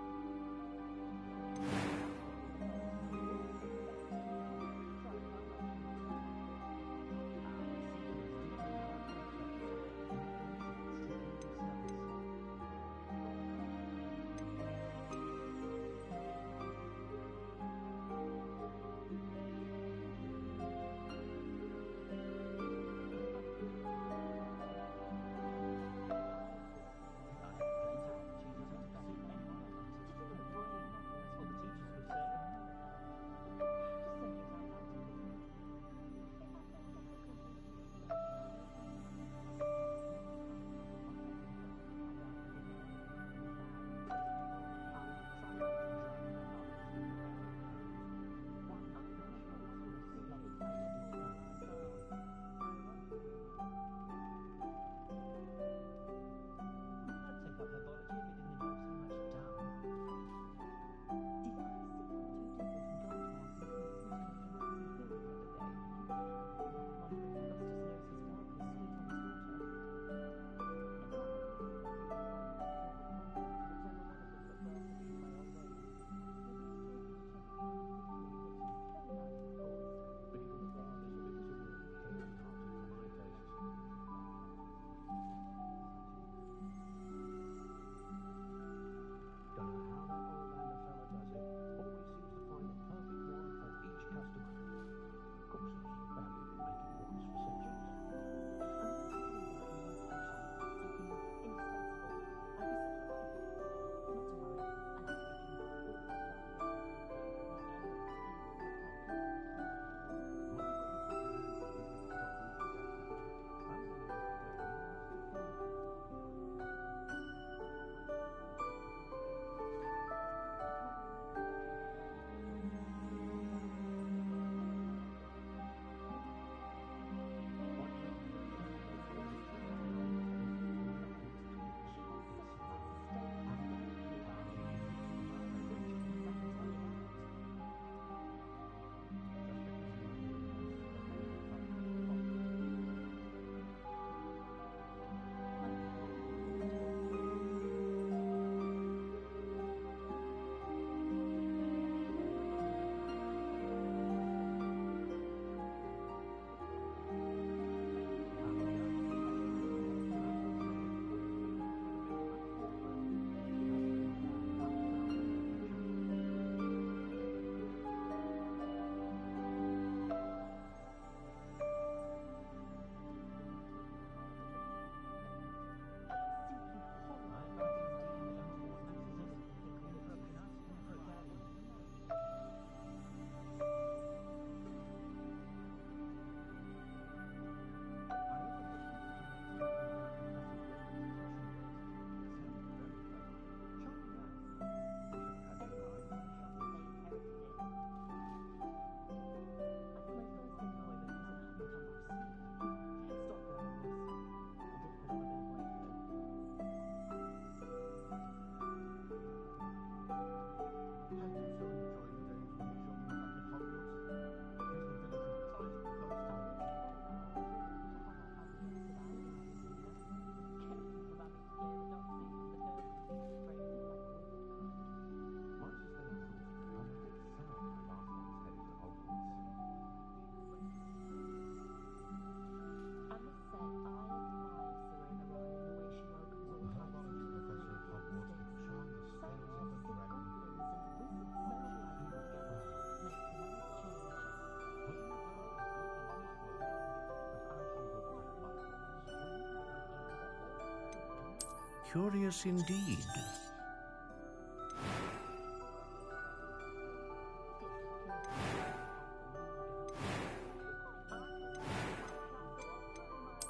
curious indeed.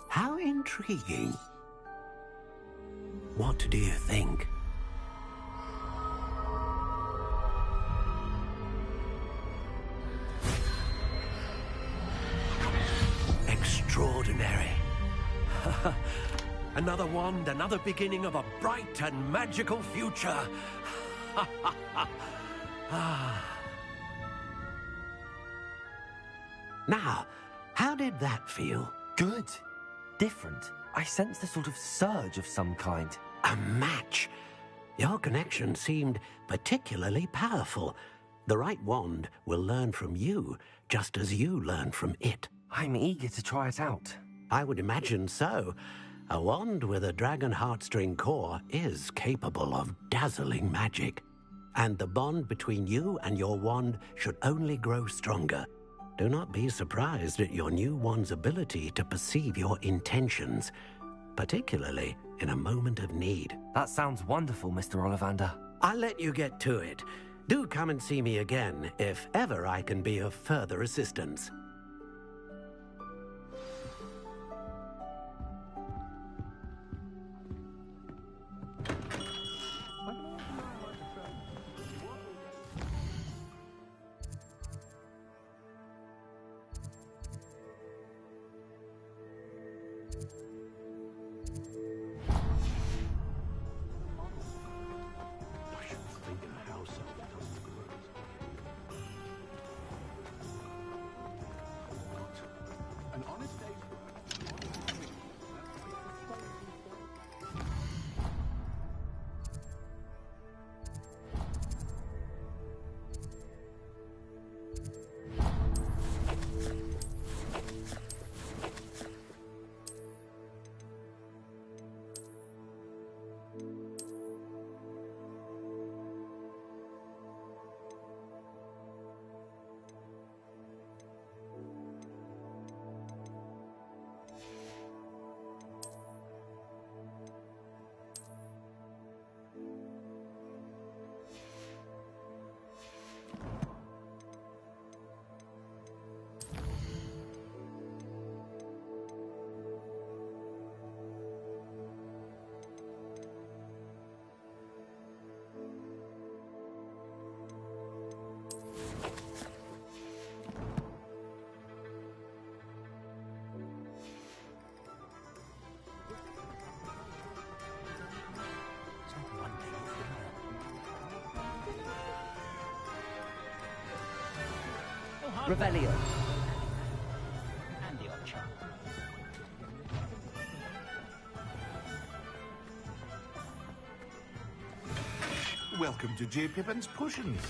How intriguing. What do you think? Extraordinary. Another wand, another beginning of a bright and magical future. Now, how did that feel?
Good. Different. I sensed a sort of surge of some kind.
A match. Your connection seemed particularly powerful. The right wand will learn from you, just as you learn from it.
I'm eager to try it out.
I would imagine so. A wand with a dragon heartstring core is capable of dazzling magic. And the bond between you and your wand should only grow stronger. Do not be surprised at your new wand's ability to perceive your intentions, particularly in a moment of need.
That sounds wonderful, Mr. Ollivander.
I'll let you get to it. Do come and see me again if ever I can be of further assistance.
Revelio.
And the odd charm.
Welcome to J. Pippin's Potions.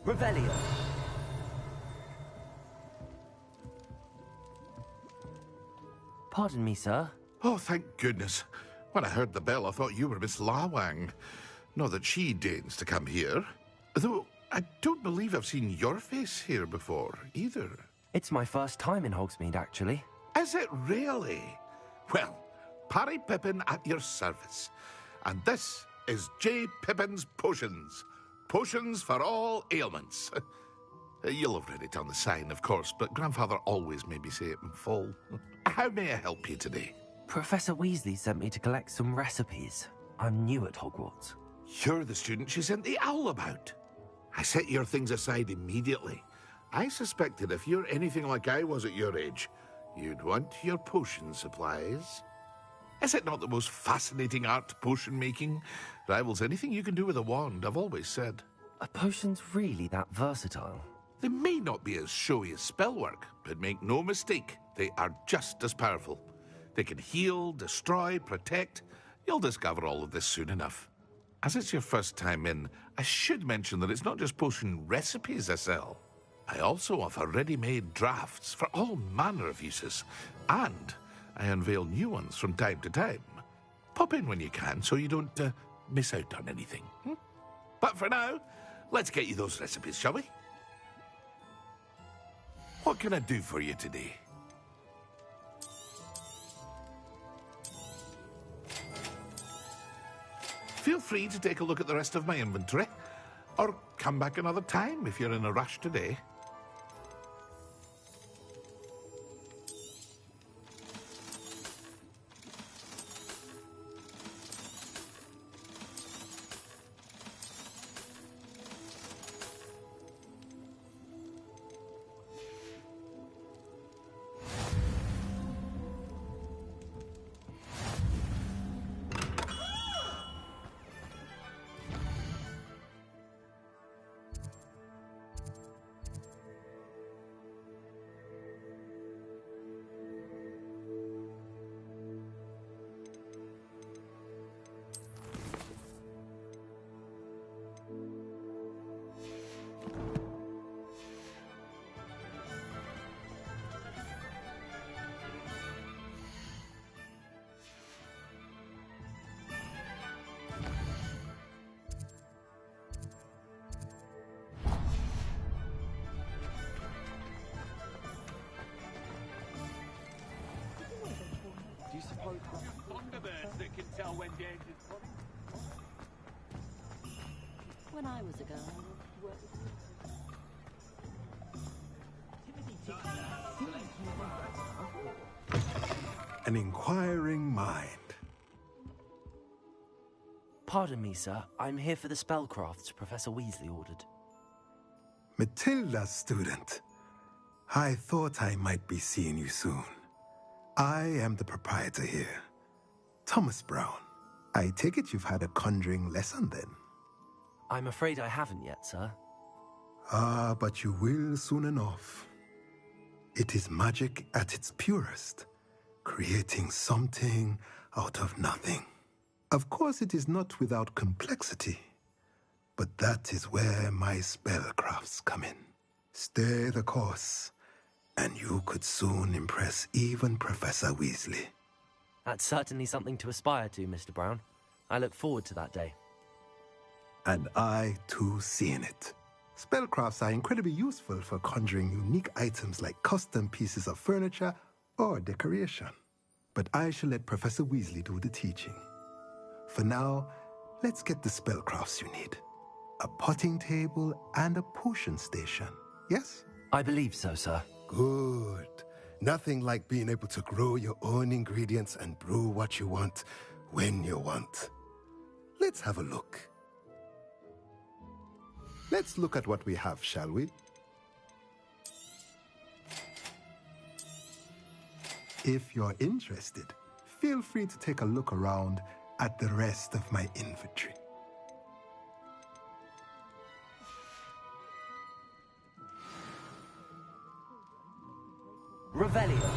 Revelio. Pardon me, sir.
Oh, thank goodness. When I heard the bell, I thought you were Miss Lawang. Not that she deigns to come here. Though, I don't believe I've seen your face here before, either.
It's my first time in Hogsmeade, actually.
Is it really? Well, Parry Pippin at your service. And this is J. Pippin's Potions. Potions for all ailments. You'll have read it on the sign, of course, but Grandfather always made me say it in full. How may I help you today?
Professor Weasley sent me to collect some recipes. I'm new at Hogwarts.
You're the student she sent the owl about. I set your things aside immediately. I suspected if you're anything like I was at your age, you'd want your potion supplies. Is it not the most fascinating art, potion making? Rivals anything you can do with a wand, I've always said.
Are potions really that versatile?
They may not be as showy as spellwork, but make no mistake, they are just as powerful. They can heal, destroy, protect. You'll discover all of this soon enough. As it's your first time in, I should mention that it's not just potion recipes I sell. I also offer ready-made drafts for all manner of uses, and I unveil new ones from time to time. Pop in when you can so you don't miss out on anything. But for now, let's get you those recipes, shall we? What can I do for you today? Feel free to take a look at the rest of my inventory, or come back another time if you're in a rush today.
Thunderbirds that can tell when danger's coming.
When I was a girl, I worked with
An inquiring mind.
Pardon me, sir. I'm here for the spellcrafts Professor Weasley ordered.
Matilda, student. I thought I might be seeing you soon. I am the proprietor here, Thomas Brown. I take it you've had a conjuring lesson then?
I'm afraid I haven't yet, sir.
Ah, but you will soon enough. It is magic at its purest, creating something out of nothing. Of course, it is not without complexity, but that is where my spellcrafts come in. Stay the course, and you could soon impress even Professor Weasley.
That's certainly something to aspire to, Mr. Brown. I look forward to that day.
And I, too, seeing it. Spellcrafts are incredibly useful for conjuring unique items like custom pieces of furniture or decoration. But I shall let Professor Weasley do the teaching. For now, let's get the spellcrafts you need. A potting table and a potion station, yes?
I believe so, sir.
Good. Nothing like being able to grow your own ingredients and brew what you want when you want. Let's have a look. Let's look at what we have, shall we? If you're interested, feel free to take a look around at the rest of my inventory.
Revelio.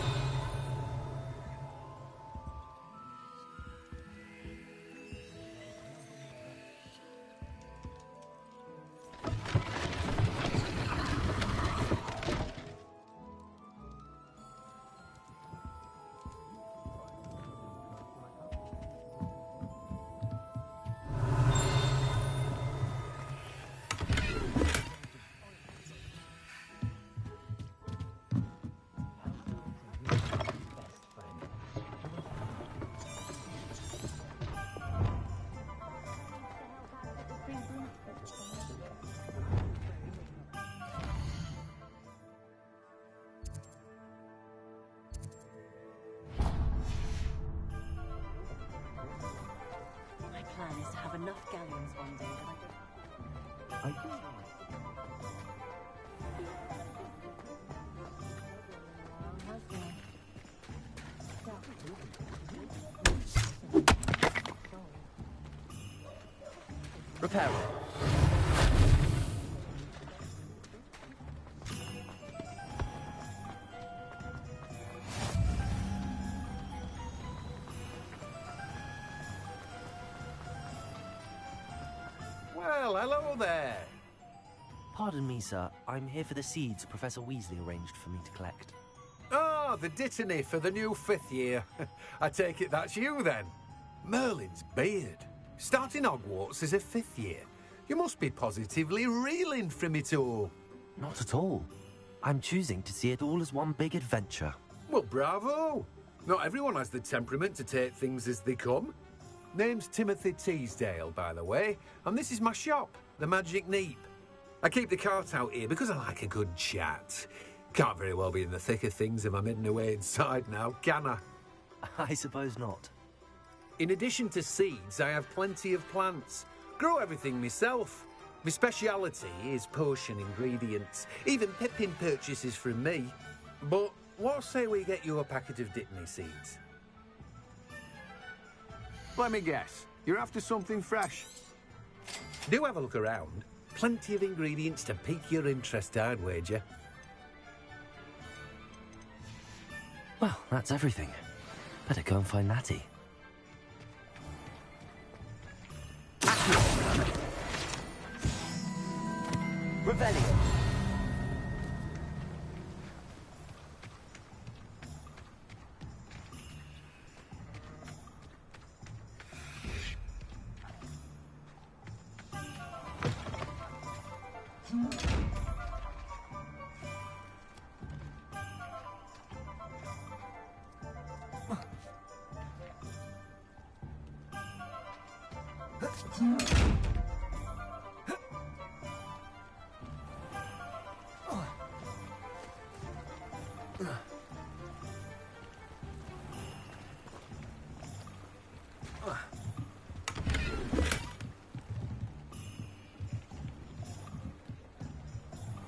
have enough galleons one day that I don't...
Repair.
Well, hello there.
Pardon me, sir. I'm here for the seeds Professor Weasley arranged for me to collect.
Ah, the dittany for the new 5th year. I take it that's you, then. Merlin's beard. Starting Hogwarts as a 5th year. You must be positively reeling from it all.
Not at all. I'm choosing to see it all as one big adventure.
Well, bravo. Not everyone has the temperament to take things as they come. Name's Timothy Teasdale, by the way, and this is my shop, the Magic Neep. I keep the cart out here because I like a good chat. Can't very well be in the thick of things if I'm hidden away inside now, can I?
I suppose not.
In addition to seeds, I have plenty of plants. Grow everything myself. My speciality is potion ingredients. Even Pippin purchases from me. But what say we get you a packet of Dittany seeds? Let me guess. You're after something fresh. Do have a look around. Plenty of ingredients to pique your interest, I'd wager.
Well, that's everything. Better go and find Natty. Revelio.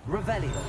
Revelio.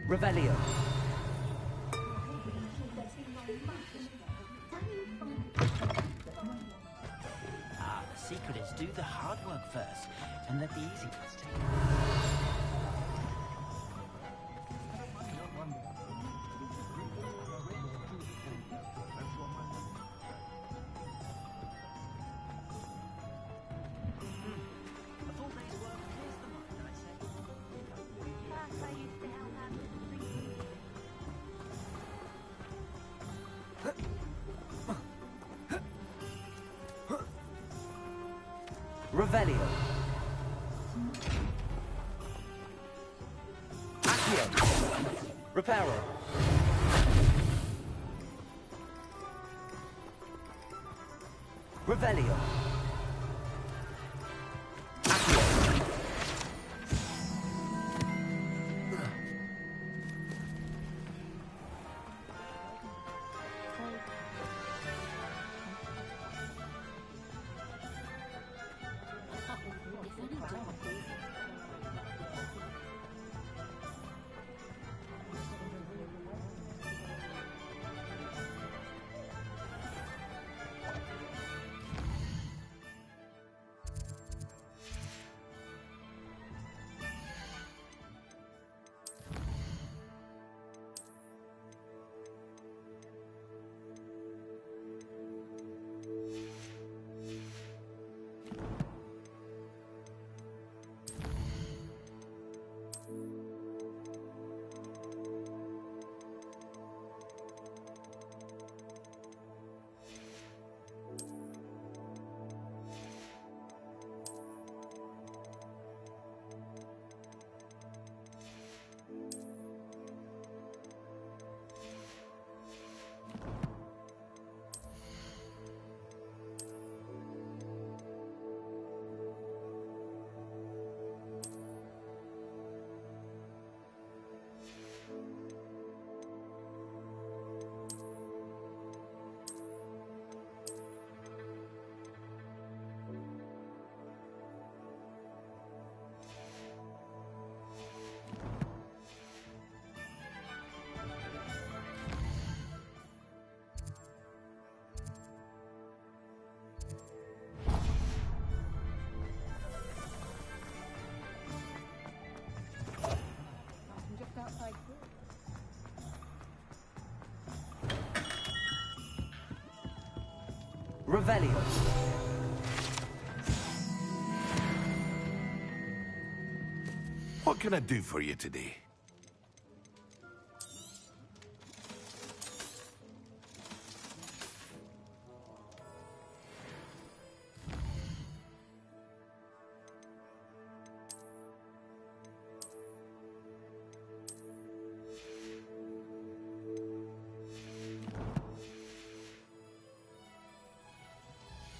Revelio.
Ah, the secret is do the hard work first, and let the easy ones take
Revelio. Accio. Reparo. Revelio. Revelio.
What can I do for you today?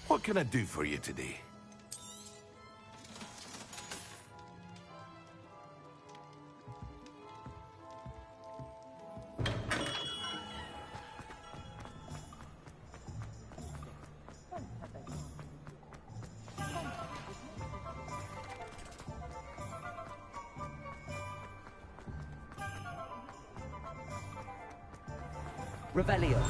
What can I do for you today?
Revelio.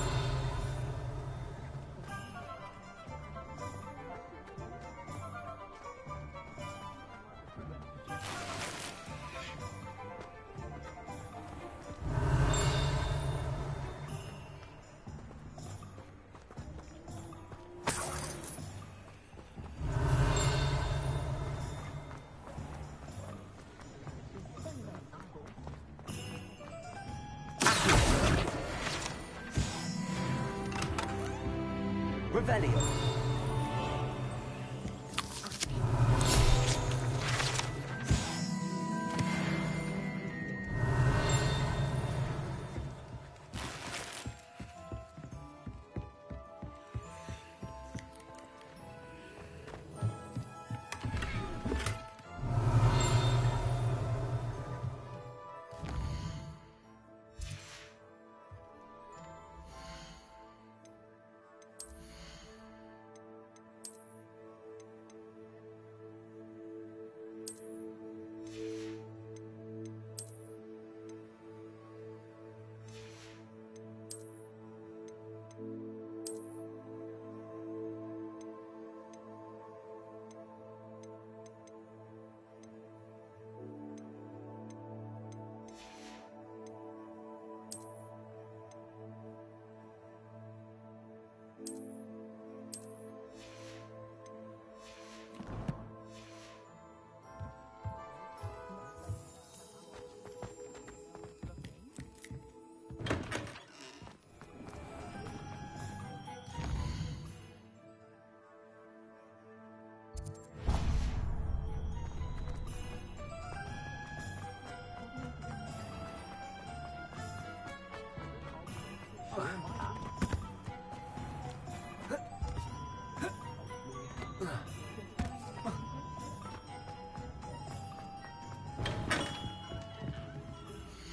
Revelio.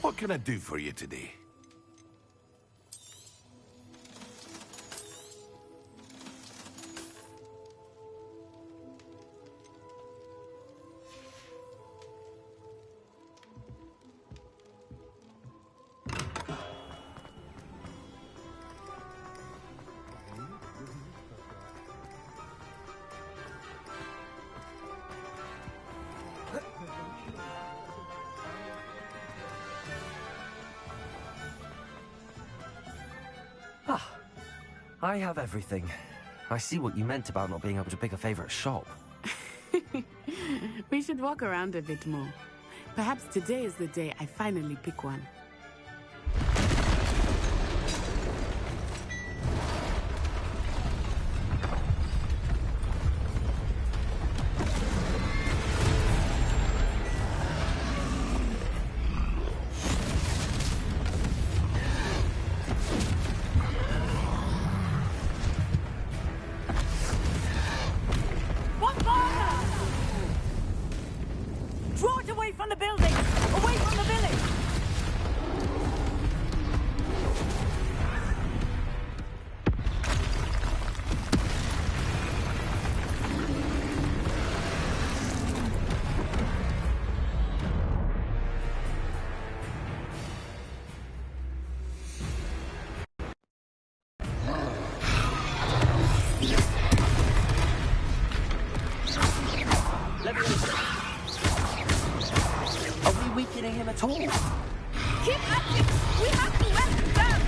What can I do for you today?
I have everything. I see what you meant about not being able to pick a favorite shop.
We should walk around a bit more. Perhaps today is the day I finally pick one.
Draw it away from the building! Away from the village!
Are we weakening him at all?
Keep at it! We have to let him down!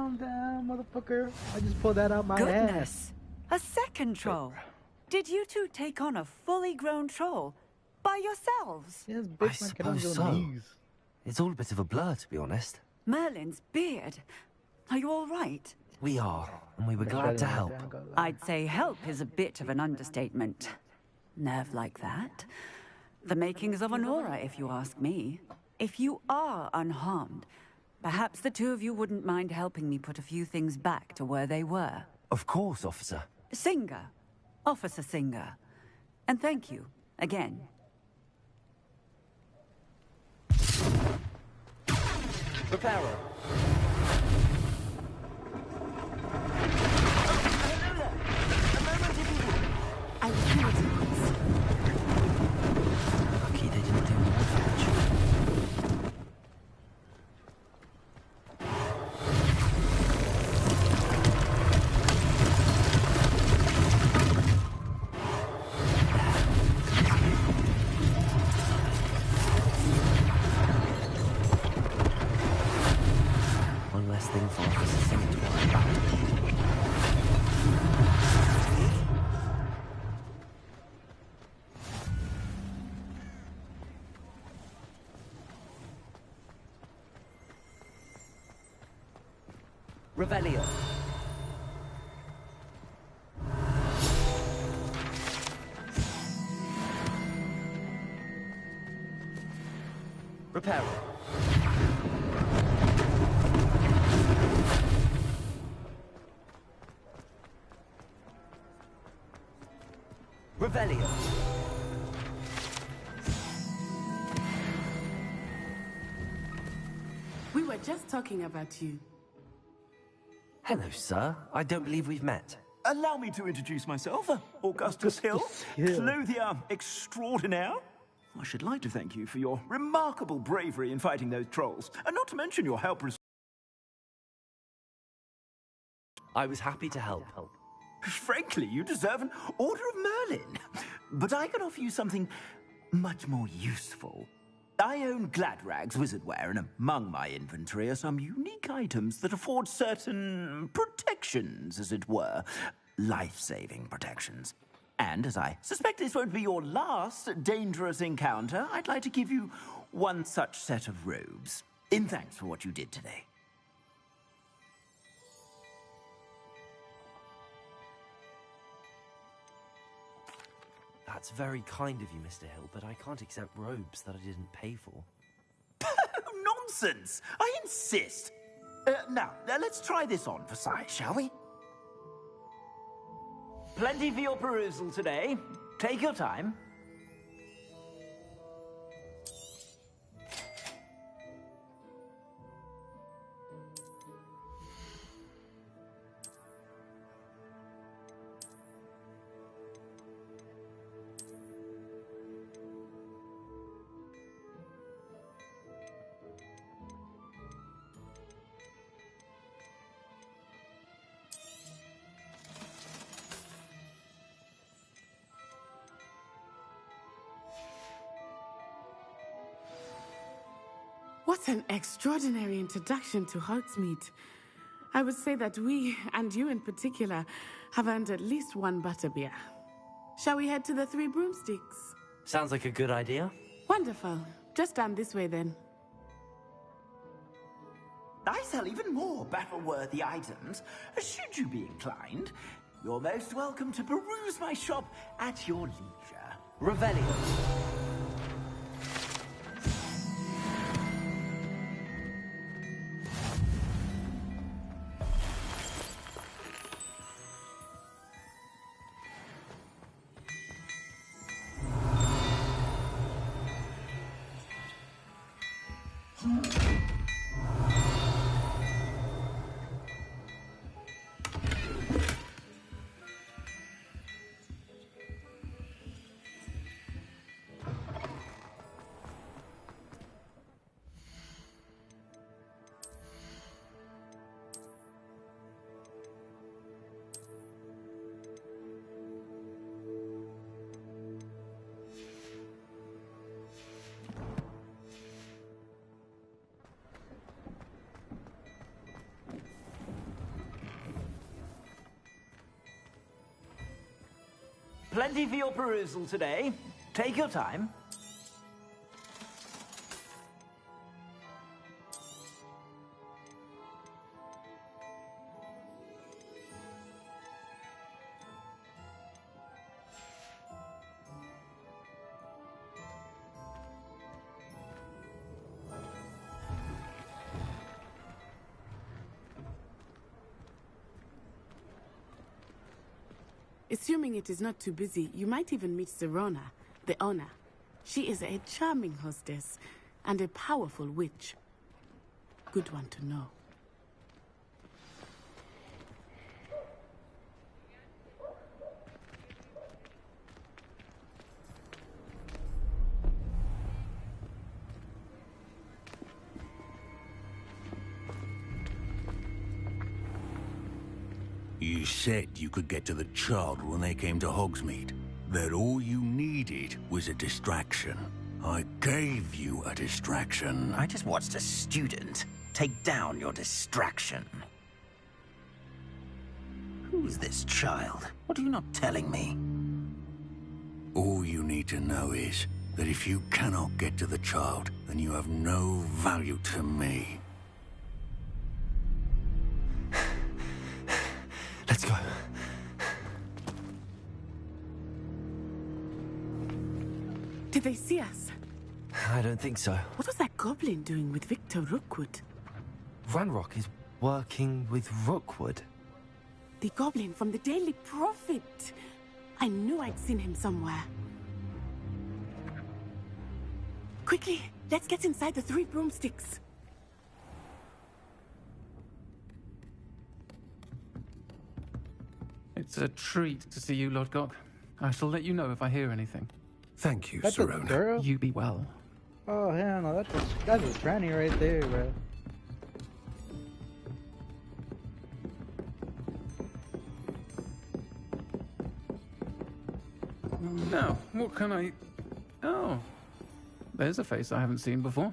Calm down, motherfucker. I just pulled that out my ass.
Goodness. A second troll. Did you two take on a fully grown troll by yourselves?
Yes,
I suppose so. It's all a bit of a blur, to be honest.
Merlin's beard. Are you all right?
We are, and we were glad to help.
I'd say help is a bit of an understatement. Nerve like that. The makings of an aura, if you ask me. If you are unharmed, perhaps the two of you wouldn't mind helping me put a few things back to where they were.
Of course, officer.
Singer. Officer Singer. And thank you, again.
Repairer.
I will do it.
Lucky they didn't do more damage. One less thing for Officer Singer to worry about.
Revelio.
Repairer. Revelio.
We were just talking about you.
Hello, sir. I don't believe we've met.
Allow me to introduce myself, Augustus Hill, clothier extraordinaire. I should like to thank you for your remarkable bravery in fighting those trolls, and not to mention your help.
I was happy to help.
Frankly, you deserve an Order of Merlin. But I can offer you something much more useful. I own Gladrag's wizardware, and among my inventory are some unique items that afford certain protections, as it were. Life-saving protections. And as I suspect this won't be your last dangerous encounter, I'd like to give you one such set of robes, in thanks for what you did today.
That's very kind of you, Mr. Hill, but I can't accept robes that I didn't pay for.
Nonsense! I insist! Now, let's try this on for size, shall we? Plenty for your perusal today. Take your time.
What an extraordinary introduction to Hogsmeade. I would say that we, and you in particular, have earned at least one butterbeer. Shall we head to the Three Broomsticks?
Sounds like a good idea.
Wonderful. Just down this way then.
I sell even more battle-worthy items. Should you be inclined, you're most welcome to peruse my shop at your leisure.
Revelio.
Plenty for your perusal today. Take your time.
Assuming it is not too busy, you might even meet Sirona, the owner. She is a charming hostess and a powerful witch. Good one to know.
You said you could get to the child when they came to Hogsmeade. That all you needed was a distraction. I gave you a distraction.
I just watched a student take down your distraction. Who's this child? What are you not telling me?
All you need to know is that if you cannot get to the child, then you have no value to me.
Let's go.
Did they see us?
I don't think so.
What was that goblin doing with Victor Rookwood?
Ranrock is working with Rookwood.
The goblin from the Daily Prophet. I knew I'd seen him somewhere. Quickly, let's get inside the 3 broomsticks.
It's a treat to see you, Lodgok. I shall let you know if I hear anything.
Thank you,
That's a
Sirona.
girl?
You be well.
Oh, hell no, that's a granny right there, bro.
Now, what can I... Oh, there's a face I haven't seen before.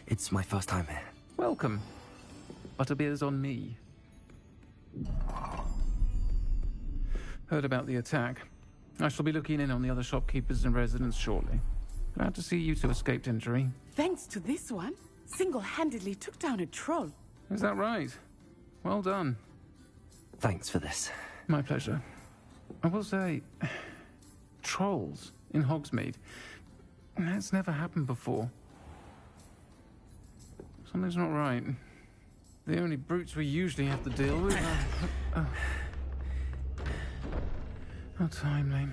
It's my first time here.
Welcome. Butterbeer's on me. Heard about the attack. I shall be looking in on the other shopkeepers and residents shortly. Glad to see you two escaped injury.
Thanks to this one, single-handedly took down a troll.
Is that right? Well done.
Thanks for this.
My pleasure. I will say, trolls in Hogsmeade. That's never happened before. Something's not right. The only brutes we usually have to deal with are... How timely.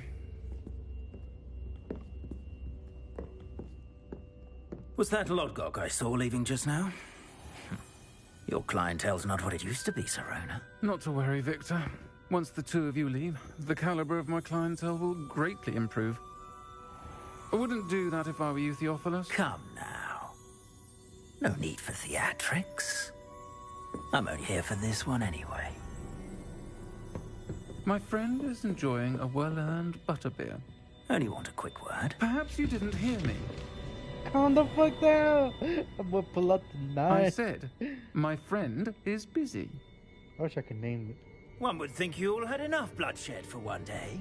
Was that Lodgok I saw leaving just now? Your clientele's not what it used to be, Sirona.
Not to worry, Victor. Once the 2 of you leave, the caliber of my clientele will greatly improve. I wouldn't do that if I were you, Theophilus.
Come now. No need for theatrics. I'm only here for this one anyway.
My friend is enjoying a well-earned butterbeer.
Only want a quick word.
Perhaps you didn't hear me.
Calm the fuck down. I'm gonna pull up the knife.
I said, my friend is busy.
I wish I could name it.
One would think you all had enough bloodshed for one day.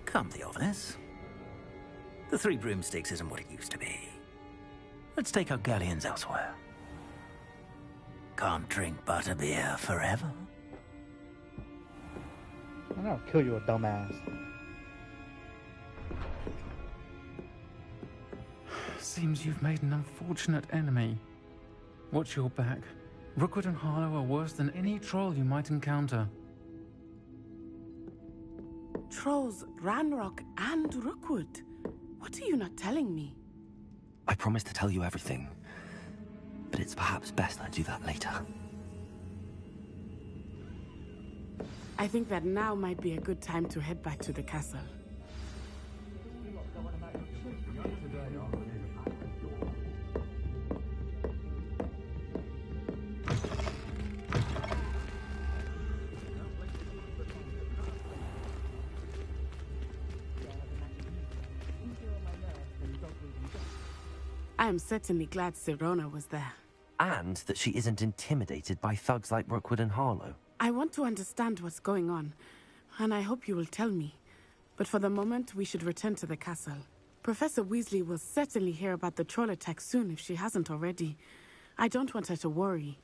Come, Theophilus. The 3 broomsticks isn't what it used to be. Let's take our galleons elsewhere. Can't drink butterbeer forever.
I'll kill you, a dumbass.
Seems you've made an unfortunate enemy. Watch your back. Rookwood and Harlow are worse than any troll you might encounter.
Trolls, Ranrock, and Rookwood. What are you not telling me?
I promise to tell you everything, but it's perhaps best I do that later.
I think that now might be a good time to head back to the castle. I am certainly glad Sirona was there.
And that she isn't intimidated by thugs like Rookwood and Harlow.
I want to understand what's going on, and I hope you will tell me. But for the moment, we should return to the castle. Professor Weasley will certainly hear about the troll attack soon if she hasn't already. I don't want her to worry.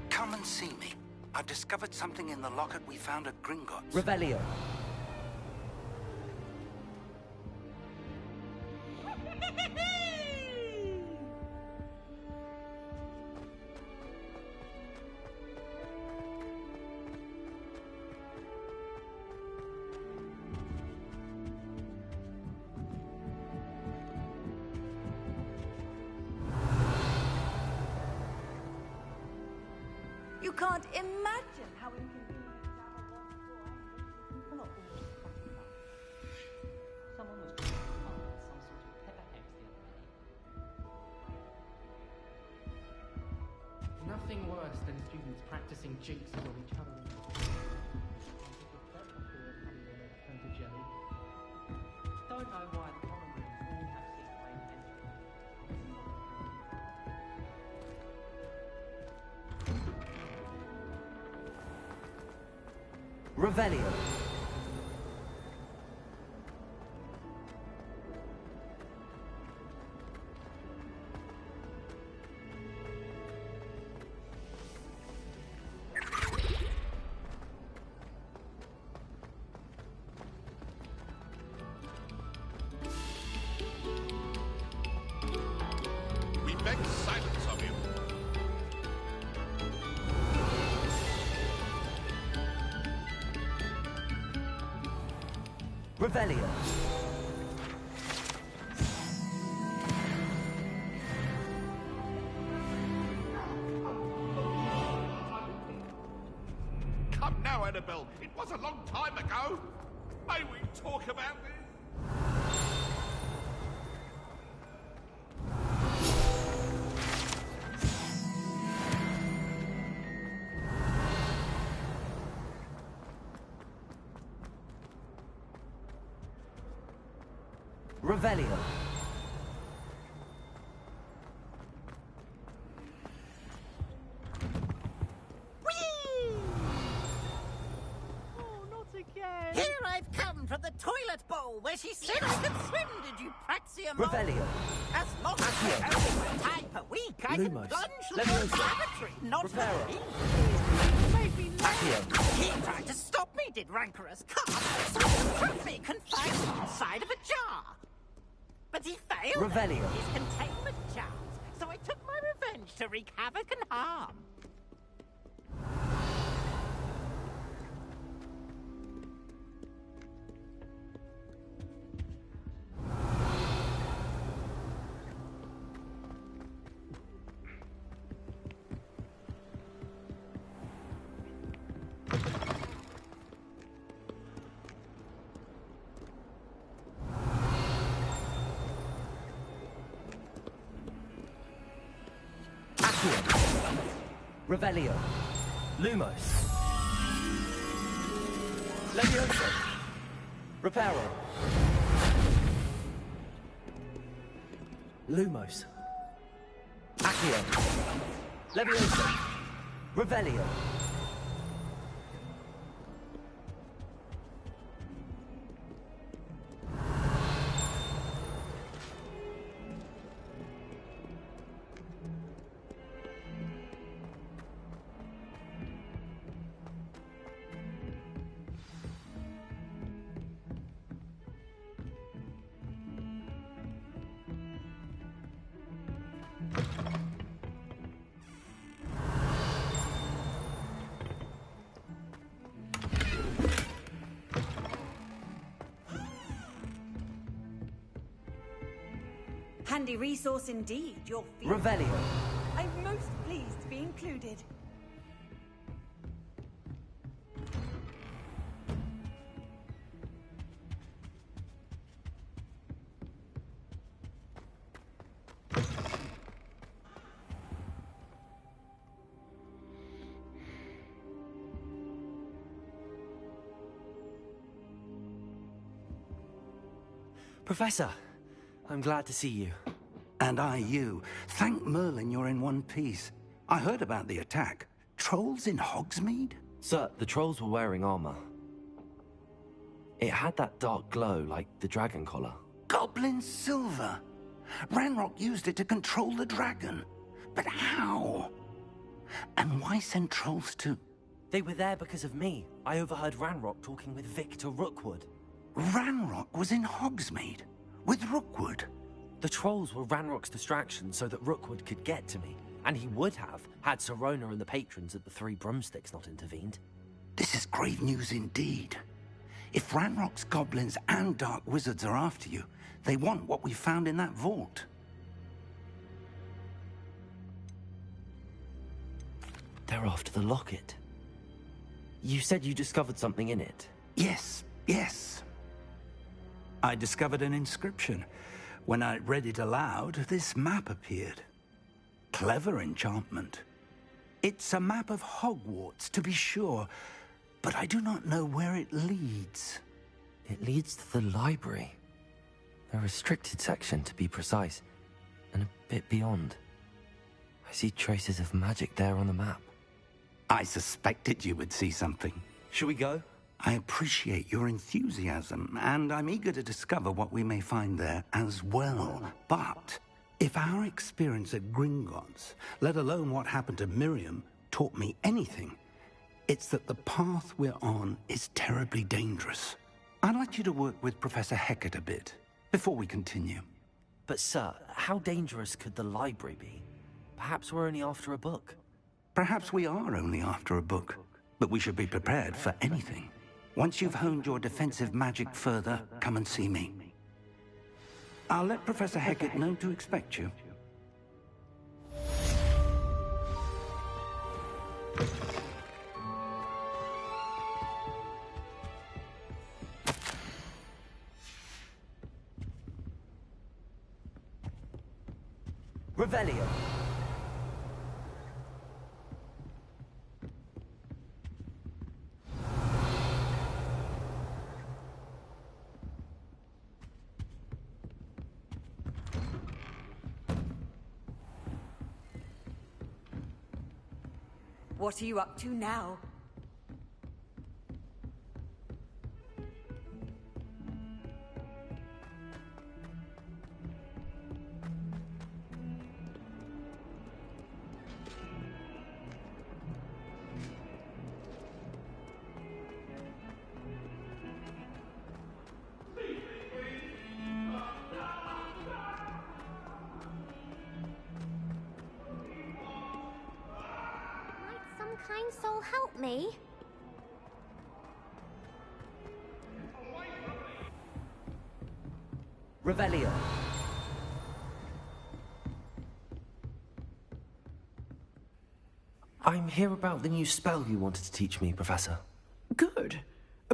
Come and see me. I've discovered something in the locket we found at Gringotts.
Revelio.
You can't imagine how inconvenient travel was before I
Someone was trying to come up with some sort of pepper hex the other day. Nothing worse than students practicing jinxes on each other. Don't know why the common rooms all have secret ways of entering.
Revelio.
We beg silence of you.
Revelio.
Come now, Annabelle. It was a long time ago. May we talk about this?
Revelio.
Here I've come from the toilet bowl where she said I could swim, did you Praxia?
Revelio.
As long as I only one time per week, I can
Lumos.
plunge the
Leviosa.
lavatory, not
Reparo.
He tried to stop me, did rancorous carp, so he trapped me confined inside of a jar. But he failed
Revelio.
at his containment jars, so I took my revenge to wreak havoc and harm.
Revelio. Lumos. Levioso. Reparo. Lumos. Accio. Levioso. Revelio.
Handy resource indeed, your feet.
Revelio.
I'm most pleased to be included.
Professor, I'm glad to see you.
And I you. Thank Merlin you're in one piece. I heard about the attack. Trolls in Hogsmeade?
Sir, the trolls were wearing armor. It had that dark glow like the dragon collar.
Goblin silver. Ranrock used it to control the dragon. But how? And why send trolls to...
They were there because of me. I overheard Ranrock talking with Victor Rookwood.
Ranrock was in Hogsmeade? With Rookwood?
The trolls were Ranrock's distraction so that Rookwood could get to me. And he would have, had Sirona and the patrons at the Three Broomsticks not intervened.
This is grave news indeed. If Ranrock's goblins and dark wizards are after you, they want what we found in that vault.
They're after the locket. You said you discovered something in it.
Yes, yes. I discovered an inscription. When I read it aloud, this map appeared. Clever enchantment. It's a map of Hogwarts, to be sure, but I do not know where it leads.
It leads to the library. A restricted section, to be precise, and a bit beyond. I see traces of magic there on the map.
I suspected you would see something.
Shall we go?
I appreciate your enthusiasm, and I'm eager to discover what we may find there as well. But if our experience at Gringotts, let alone what happened to Miriam, taught me anything, it's that the path we're on is terribly dangerous. I'd like you to work with Professor Hecat a bit, before we continue.
But sir, how dangerous could the library be? Perhaps we're only after a book.
Perhaps we are only after a book, but we should be prepared for anything. Once you've honed your defensive magic further, come and see me. I'll let Professor Hecat know to expect you.
Revelio.
What are you up to now?
Kind soul help me?
Revelio. I'm here about the new spell you wanted to teach me, Professor.
Good.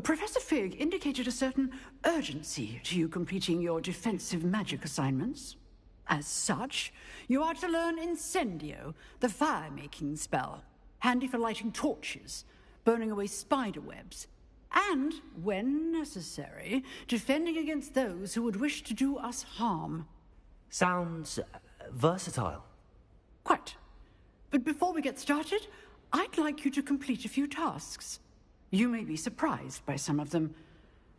Professor Fig indicated a certain urgency to you completing your defensive magic assignments. As such, you are to learn Incendio, the fire-making spell. handy for lighting torches, burning away spider webs, and, when necessary, defending against those who would wish to do us harm.
Sounds versatile.
Quite. But before we get started, I'd like you to complete a few tasks. You may be surprised by some of them.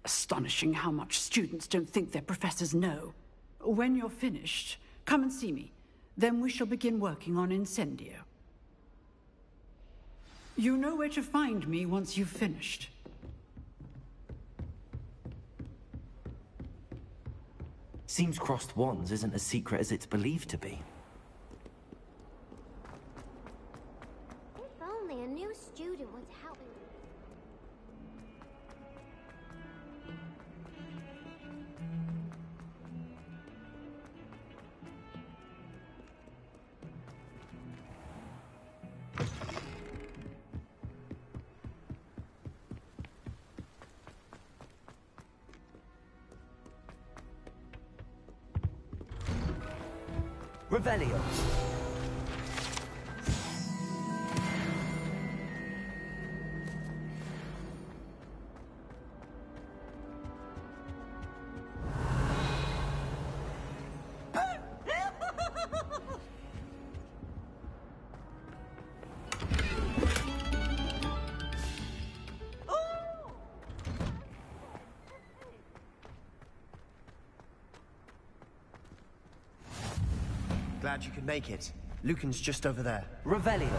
Astonishing how much students don't think their professors know. When you're finished, come and see me. Then we shall begin working on Incendio. You know where to find me once you've finished.
Seems crossed wands isn't as secret as it's believed to be.
If only a new student was helping.
Revelio.
Glad you could make it. Lucan's just over there.
Revelio.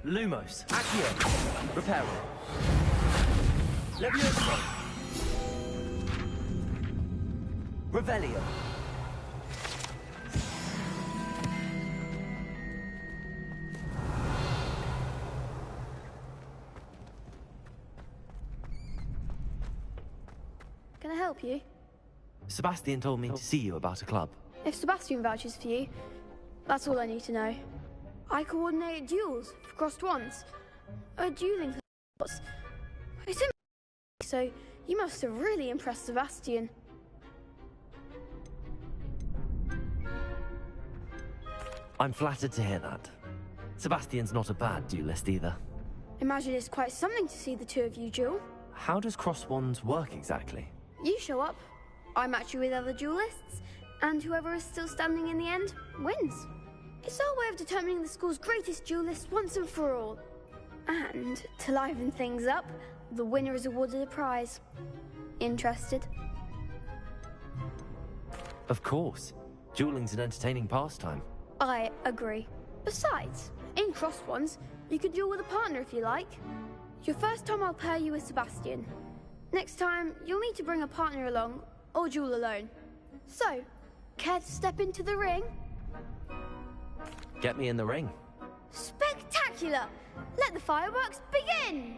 Lumos. Accio. Reparo. Levioso. Revelio.
Can I help you?
Sebastian told me to see you about a club.
If Sebastian vouches for you, that's all I need to know. I coordinate duels for crossed wands. A dueling class. It's in so you must have really impressed Sebastian.
I'm flattered to hear that. Sebastian's not a bad duelist either.
Imagine it's quite something to see the two of you duel.
How does crossed wands work exactly?
You show up, I match you with other duelists, and whoever is still standing in the end wins. It's our way of determining the school's greatest duelist once and for all. And to liven things up, the winner is awarded a prize. Interested?
Of course. Dueling's an entertaining pastime.
I agree. Besides, in crossed ones, you could duel with a partner if you like. Your first time I'll pair you with Sebastian. Next time, you'll need to bring a partner along, or duel alone. So, care to step into the ring?
Get me in the ring.
Spectacular! Let the fireworks begin!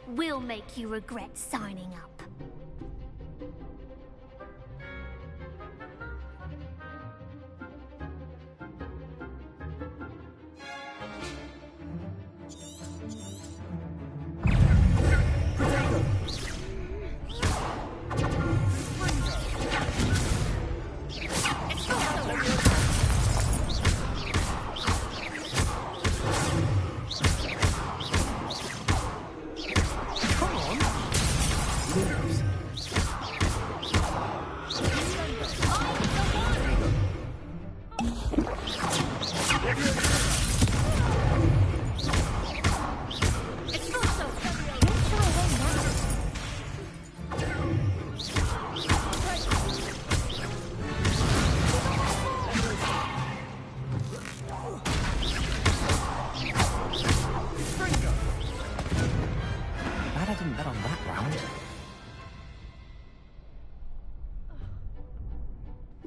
We'll make you regret signing up.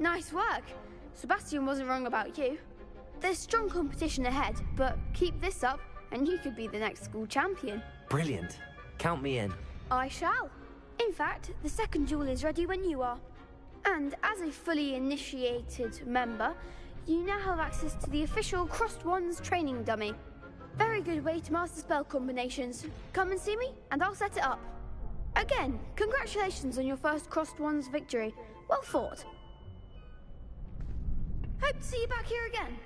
Nice work. Sebastian wasn't wrong about you. There's strong competition ahead, but keep this up and you could be the next school champion.
Brilliant. Count me in.
I shall. In fact, the second duel is ready when you are. And as a fully initiated member, you now have access to the official Crossed Wands training dummy. Very good way to master spell combinations. Come and see me and I'll set it up. Again, congratulations on your first Crossed Ones victory. Well fought. Hope to see you back here again.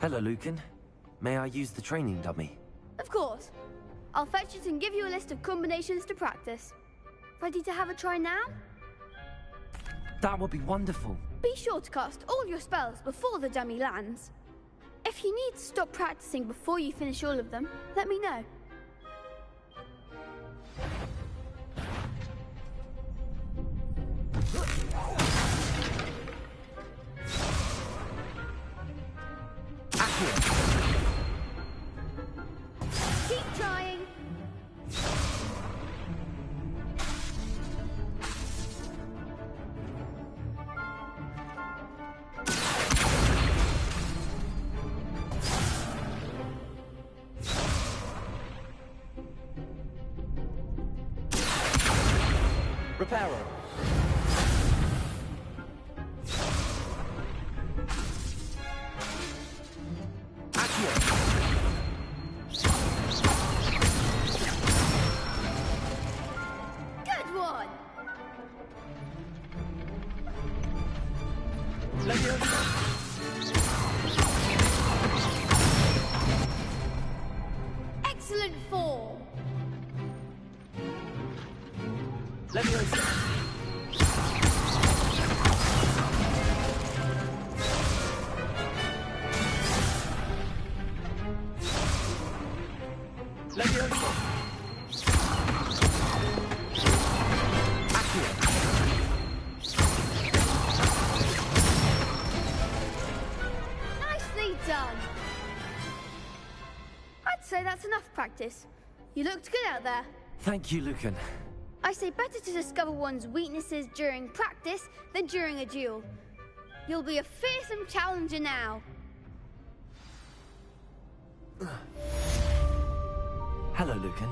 Hello, Lucan. May I use the training dummy?
Of course. I'll fetch it and give you a list of combinations to practice. Ready to have a try now?
That would be wonderful.
Be sure to cast all your spells before the dummy lands. If you need to stop practicing before you finish all of them, let me know. Keep trying.
Reparo.
Good one. Excellent form. Nicely done. I'd say that's enough practice. You looked good out there.
Thank you, Lucan.
I say better to discover one's weaknesses during practice than during a duel. You'll be a fearsome challenger now.
Hello, Lucan.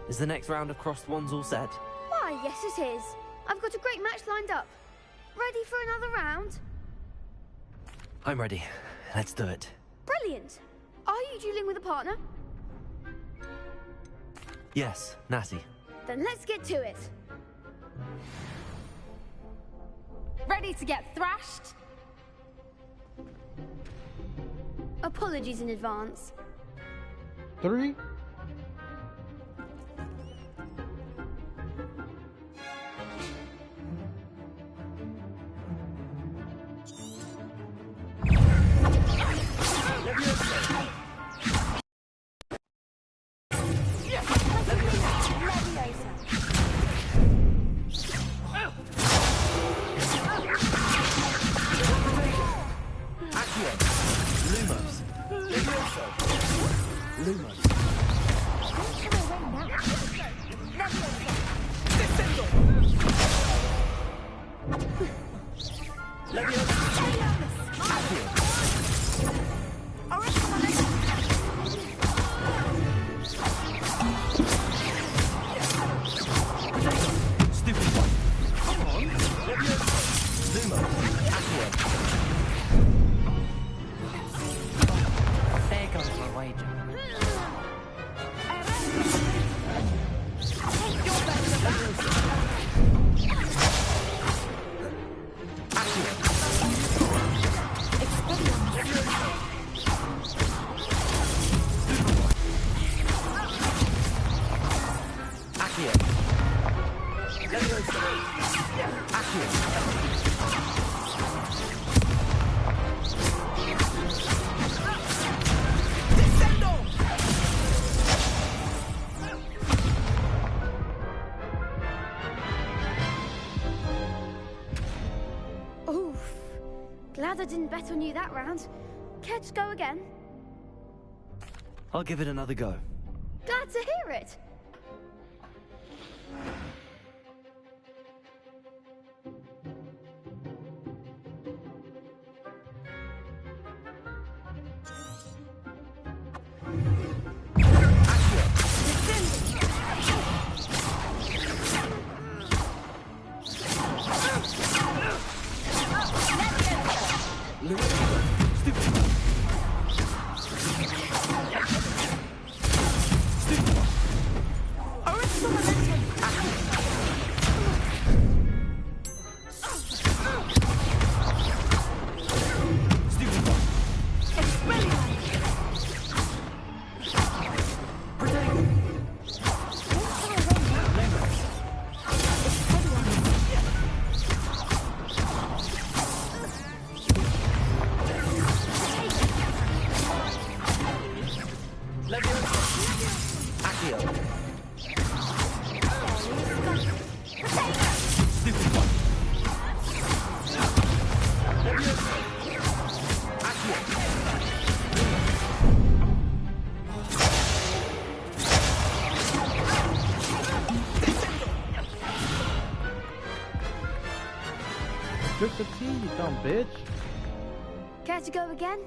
Is the next round of Crossed Ones all set?
Why, yes it is. I've got a great match lined up. Ready for another round?
I'm ready. Let's do it.
Brilliant. Are you dueling with a partner?
Yes, Natty.
Then let's get to it.
Ready to get thrashed?
Apologies in advance.
3.
There goes my wager.
Oof. Glad I didn't bet on you that round. Care to go again?
I'll give it another go.
Glad to hear it.
Drink the tea, you dumb bitch.
Care to go again?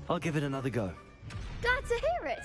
I'll give it another go.
Glad to hear it.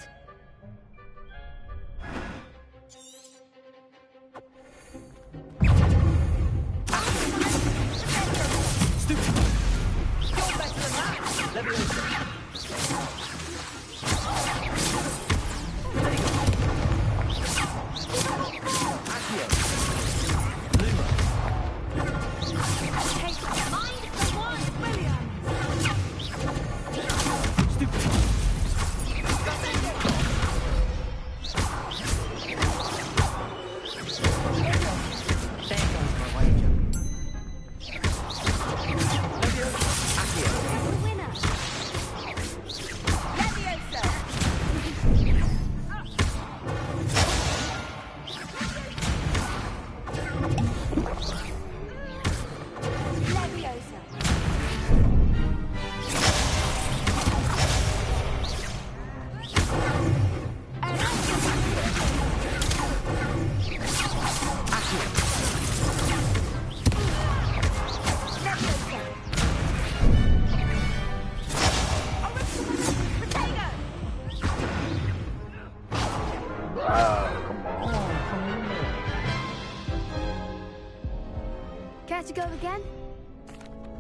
Care to go again?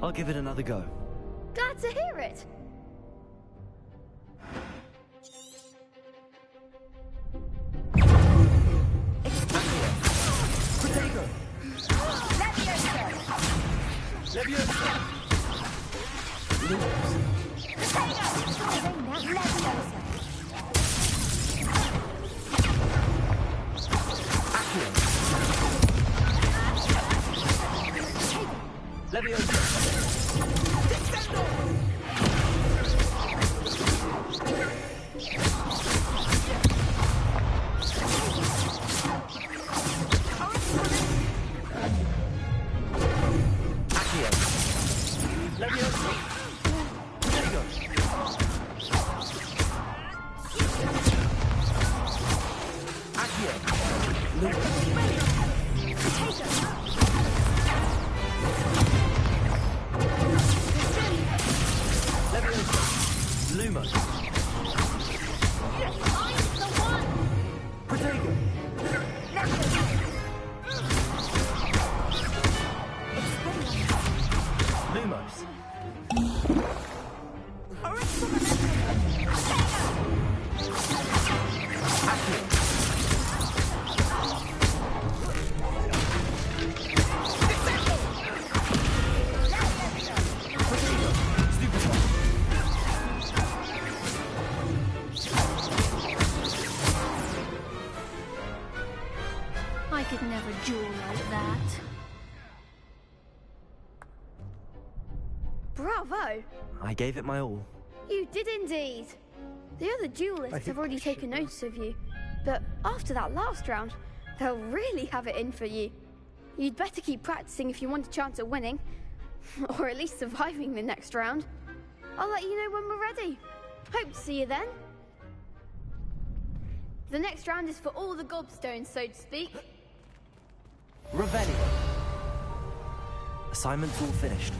I'll give it another go.
Glad to hear it.
I could never duel like that.
Bravo!
I gave it my all.
You did indeed. The other duelists have already taken notice of you, but after that last round, they'll really have it in for you. You'd better keep practicing if you want a chance at winning, or at least surviving the next round. I'll let you know when we're ready. Hope to see you then. The next round is for all the gobstones, so to speak.
Revelio. Assignment's all finished.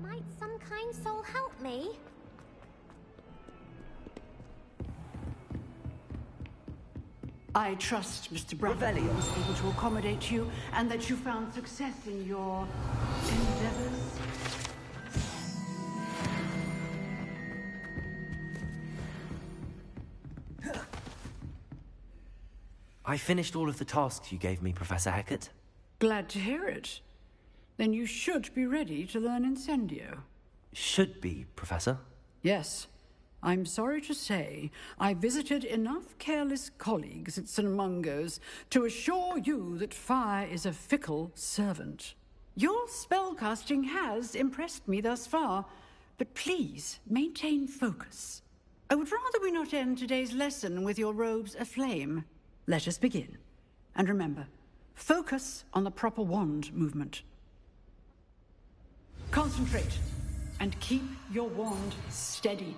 Might some kind soul help me?
I trust Mr. Bradley was able to accommodate you and that you found success in your endeavors.
I finished all of the tasks you gave me, Professor Hecat.
Glad to hear it. Then you should be ready to learn Incendio.
Should be, Professor.
Yes. I'm sorry to say, I visited enough careless colleagues at St. Mungo's to assure you that fire is a fickle servant. Your spellcasting has impressed me thus far, but please maintain focus. I would rather we not end today's lesson with your robes aflame. Let us begin. And remember, focus on the proper wand movement. Concentrate, and keep your wand steady.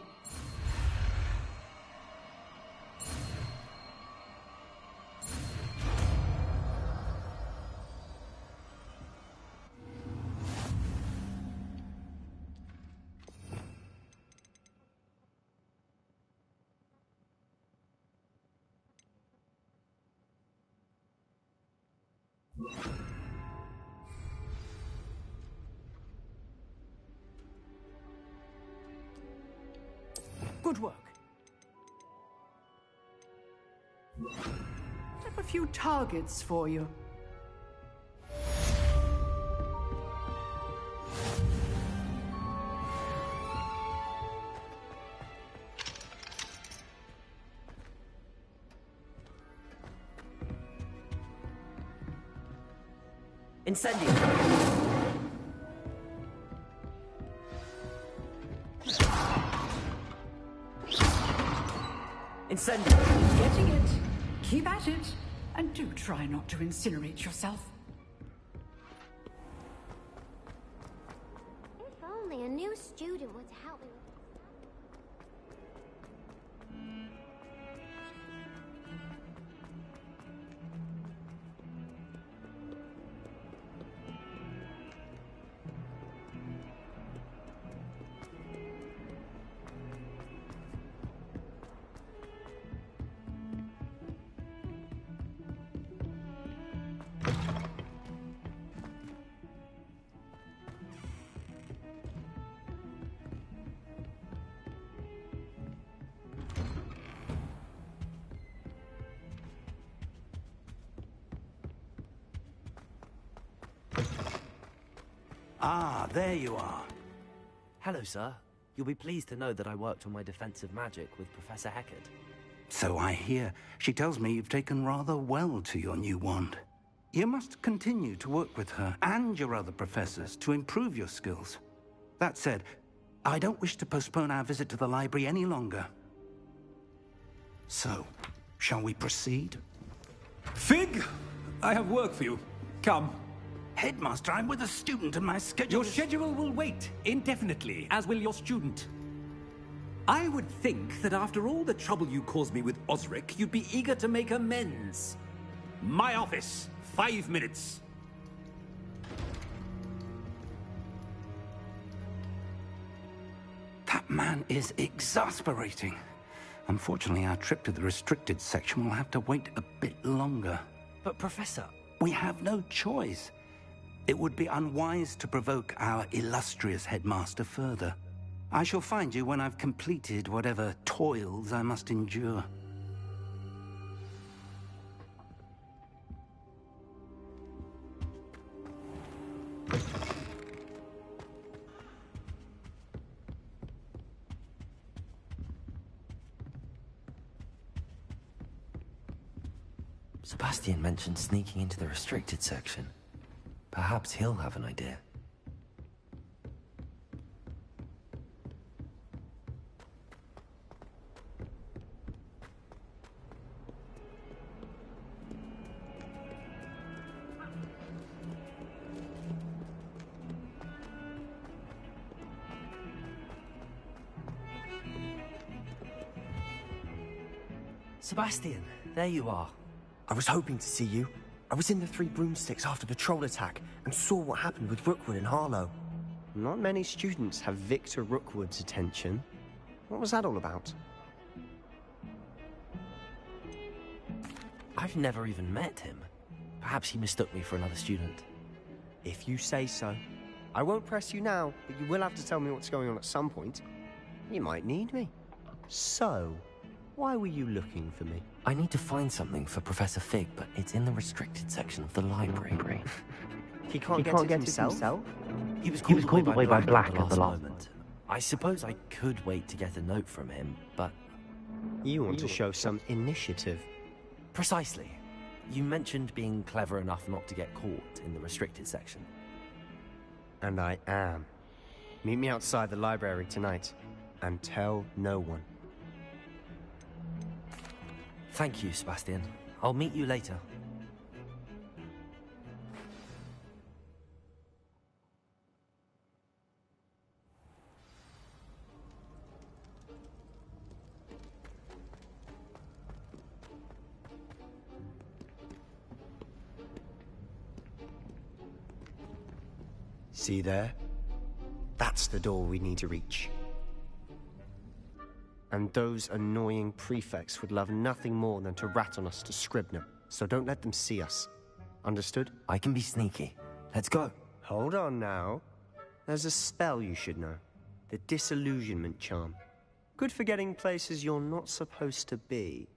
Good work. I have a few targets for you.
Incendio! Incendio!
Getting it. Keep at it. And do try not to incinerate yourself.
If only a new student were to help me with
Ah, there you are.
Hello, sir. You'll be pleased to know that I worked on my defensive magic with Professor Hecat.
So I hear. She tells me you've taken rather well to your new wand. You must continue to work with her and your other professors to improve your skills. That said, I don't wish to postpone our visit to the library any longer. So, shall we proceed?
Fig! I have work for you. Come.
Headmaster, I'm with a student and my schedule
Your schedule will wait indefinitely, as will your student. I would think that after all the trouble you caused me with Osric, you'd be eager to make amends. My office, 5 minutes.
That man is exasperating. Unfortunately, our trip to the restricted section will have to wait a bit longer.
But, Professor...
We have no choice. It would be unwise to provoke our illustrious headmaster further. I shall find you when I've completed whatever toils I must endure.
Sebastian mentioned sneaking into the restricted section. Perhaps he'll have an idea. Sebastian, there you are.
I was hoping to see you. I was in the Three Broomsticks after the troll attack and saw what happened with Rookwood and Harlow. Not many students have Victor Rookwood's attention. What was that all about?
I've never even met him. Perhaps he mistook me for another student.
If you say so. I won't press you now, but you will have to tell me what's going on at some point. You might need me. So, why were you looking for me?
I need to find something for Professor Fig, but it's in the restricted section of the library.
He can't get it himself?
He was called away by Black at the last moment. I suppose I could wait to get a note from him, but...
You want to show some initiative.
Precisely. You mentioned being clever enough not to get caught in the restricted section.
And I am. Meet me outside the library tonight, and tell no one.
Thank you, Sebastian. I'll meet you later.
See there? That's the door we need to reach. And those annoying prefects would love nothing more than to rat on us to Scribner, so don't let them see us. Understood?
I can be sneaky. Let's go.
Hold on now. There's a spell you should know. The Disillusionment Charm. Good for getting places you're not supposed to be.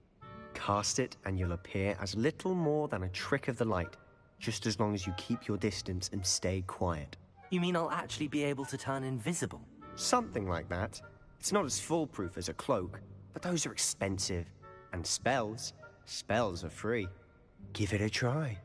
Cast it and you'll appear as little more than a trick of the light, just as long as you keep your distance and stay quiet.
You mean I'll actually be able to turn invisible?
Something like that. It's not as foolproof as a cloak, but those are expensive. And spells are free. Give it a try.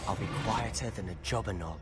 I'll be quieter than a jobberknoll.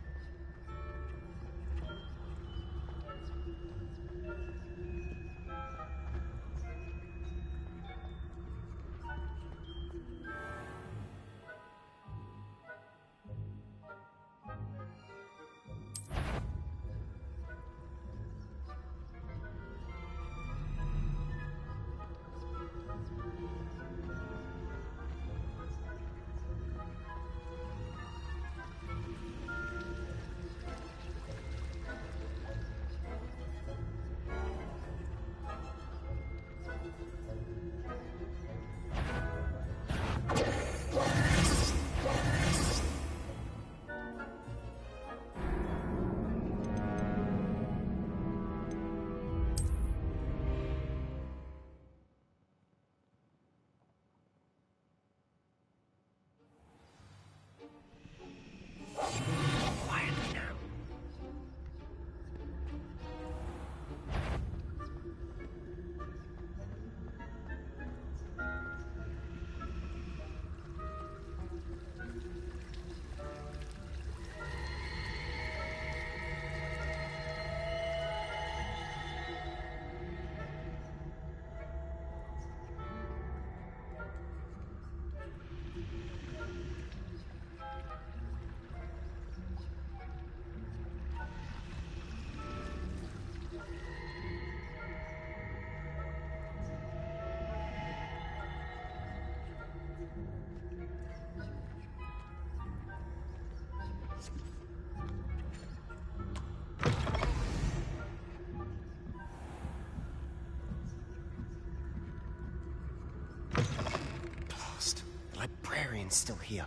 Librarian's still here.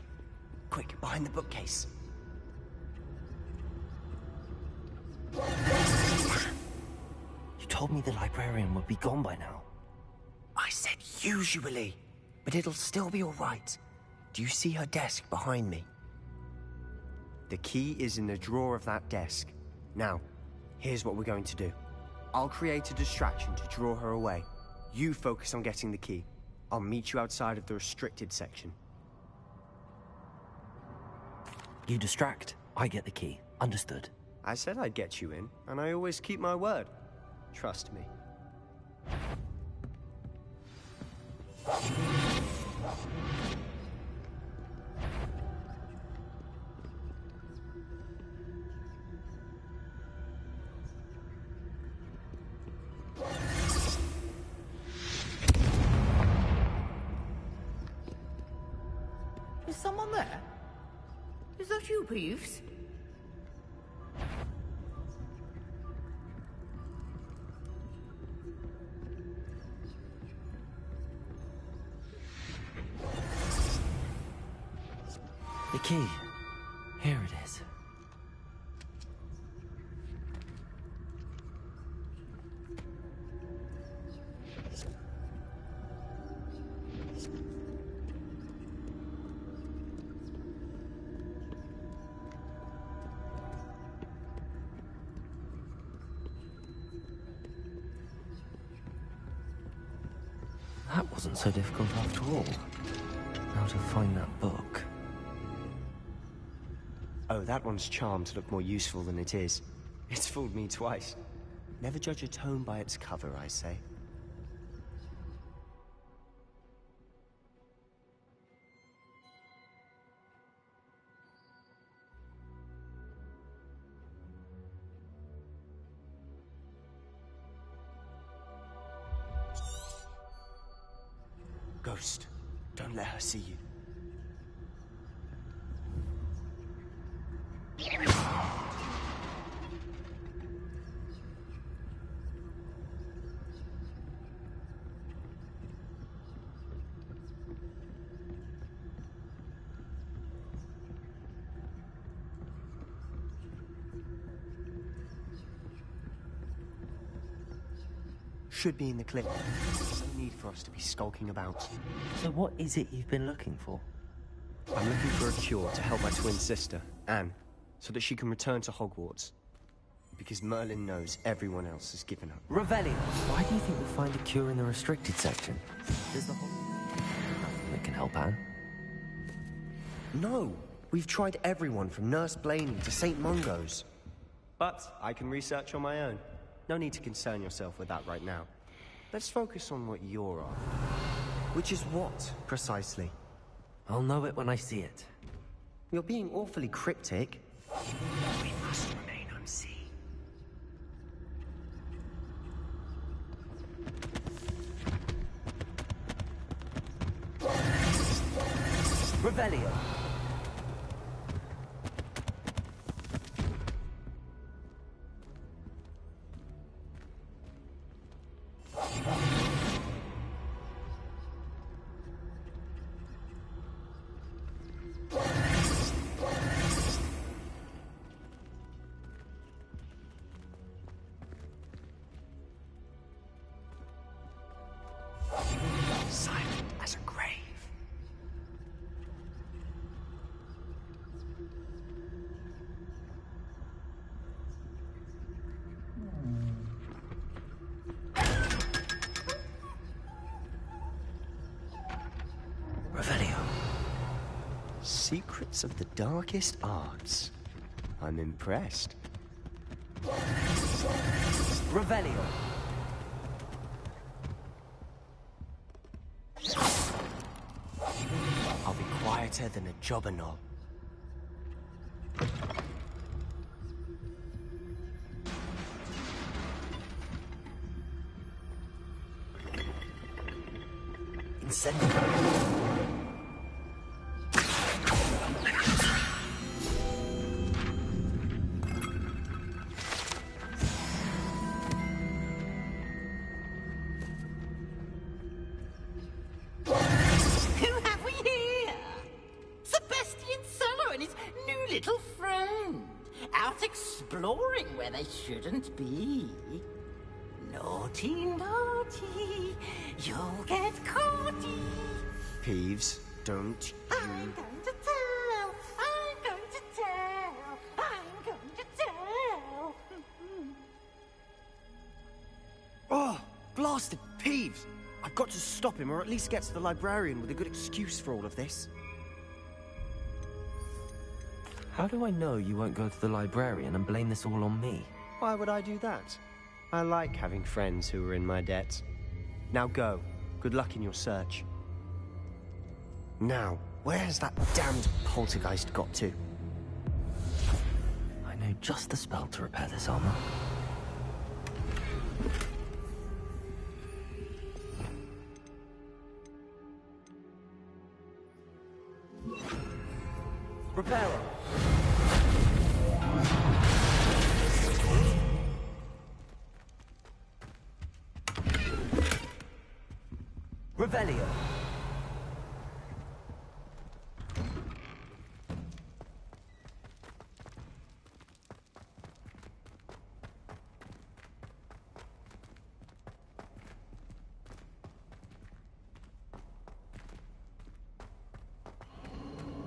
Quick, behind the bookcase.
You told me the librarian would be gone by now.
I said usually, but it'll still be all right. Do you see her desk behind me? The key is in the drawer of that desk. Now, here's what we're going to do. I'll create a distraction to draw her away. You focus on getting the key. I'll meet you outside of the restricted section.
You distract, I get the key. Understood.
I said I'd get you in, and I always keep my word. Trust me.
Is someone there? Is that you, Peeves?
The key. Here it is. That wasn't so difficult after all. How to find that book.
Oh, that one's charmed to look more useful than it is. It's fooled me twice. Never judge a tome by its cover, I say. Ghost, don't let her see you. Should be in the clip. There's no need for us to be skulking about.
So what is it you've been looking for?
I'm looking for a cure to help my twin sister, Anne, so that she can return to Hogwarts. Because Merlin knows everyone else has given up.
Revelio! Why do you think we'll find a cure in the restricted section? There's the whole... Nothing that can help Anne.
No! We've tried everyone from Nurse Blaney to St. Mungo's. But I can research on my own. No need to concern yourself with that right now. Let's focus on what you're after. Which is what, precisely?
I'll know it when I see it.
You're being awfully cryptic. We must remain unseen.
Revelio!
Silent as a grave.
Revelio.
Secrets of the darkest arts. I'm impressed.
Revelio.
I'll be quieter than a jobberknoll.
Incendio.
Who have we here? Sebastian Solo and his new little friend. Out exploring where they shouldn't be. Naughty, naughty. You'll get caughty.
Peeves, don't you...
I'm going to tell. I'm going to tell. I'm going to tell.
Oh, blasted Peeves! I've got to stop him, or at least get to the librarian with a good excuse for all of this.
How do I know you won't go to the librarian and blame this all on me?
Why would I do that? I like having friends who are in my debt. Now go. Good luck in your search. Now, where's that damned poltergeist got to?
I know just the spell to repair this armor. Repairer! Revelio!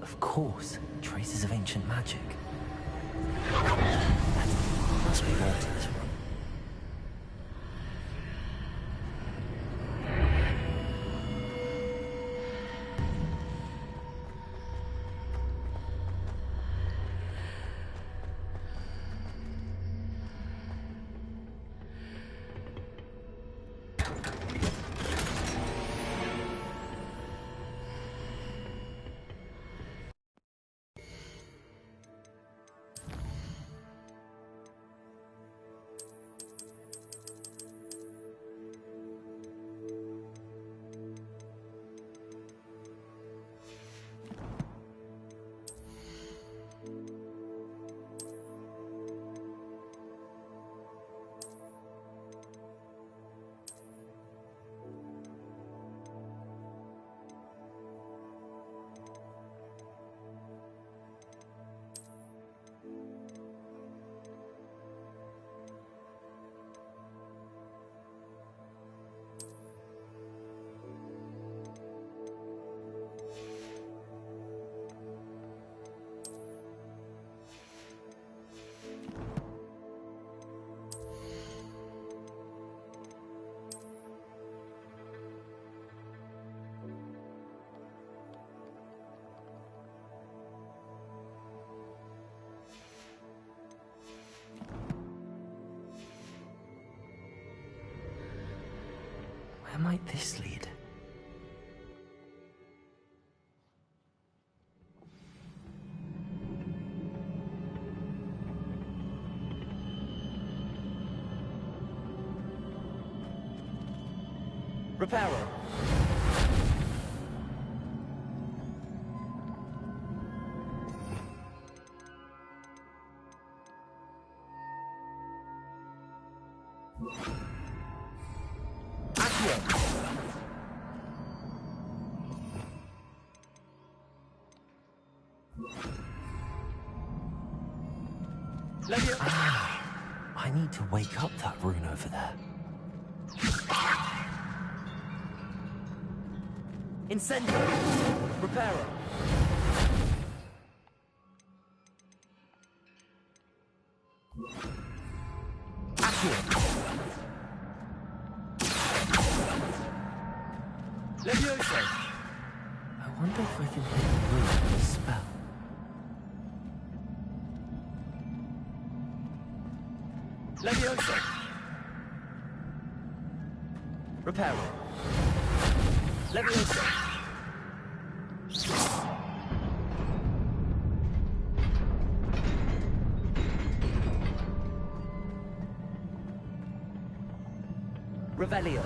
Of course, traces of ancient magic. There must be more to this one. Where might this lead? Repairer! I need to wake up that rune over there. Incendio! Repairer! Accio! Levioso! I wonder if I can hit the rune with a spell. Levioso! Repairer! Levioso! Revelio!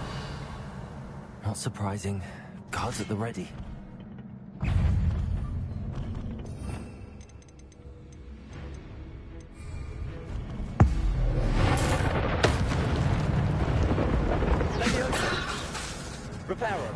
Not surprising. Guards at the ready. Repairer!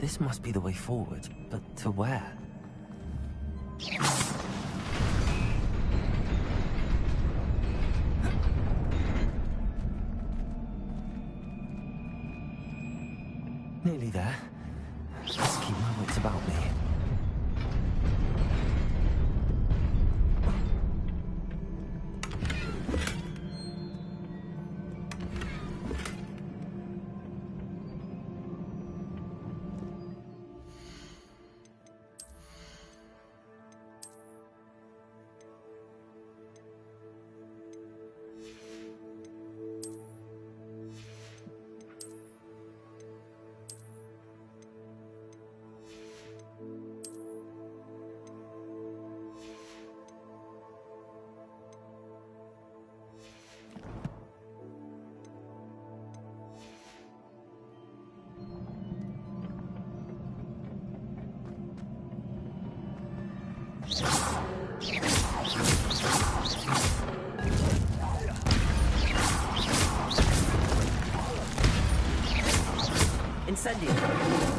This must be the way forward, but to where? Nearly there. Let's keep my wits about me.
Incendio.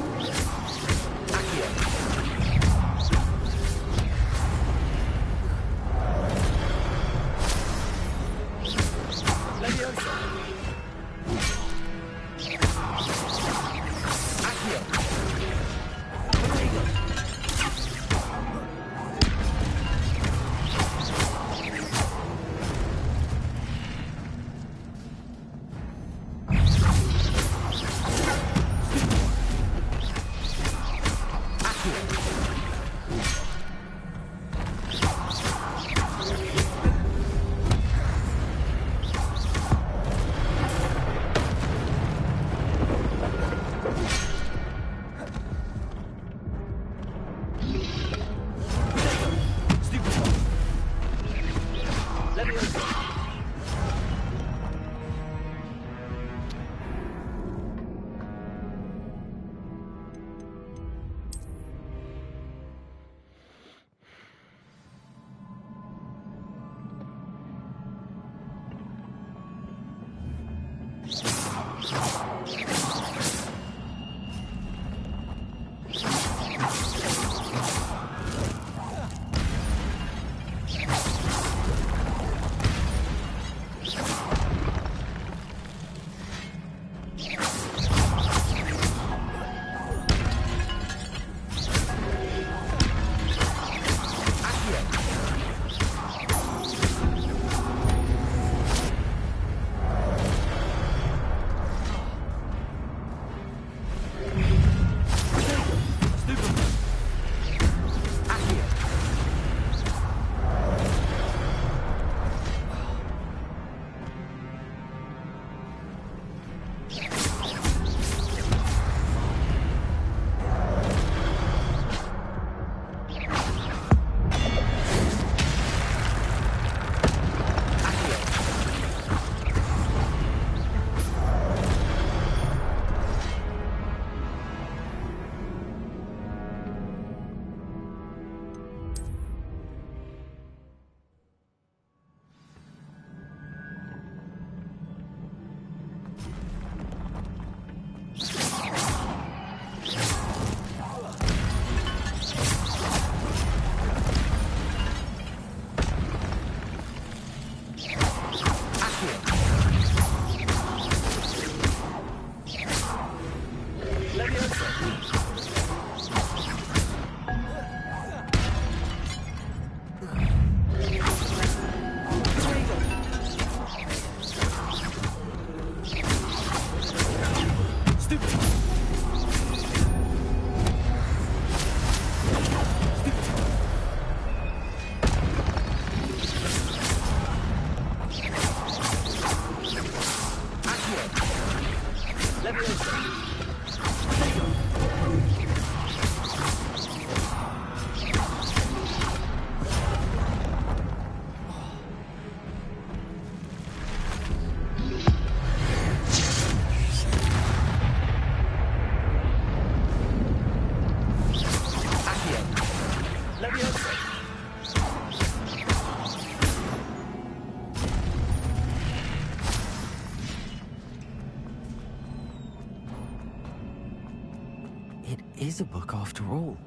It is a book after all.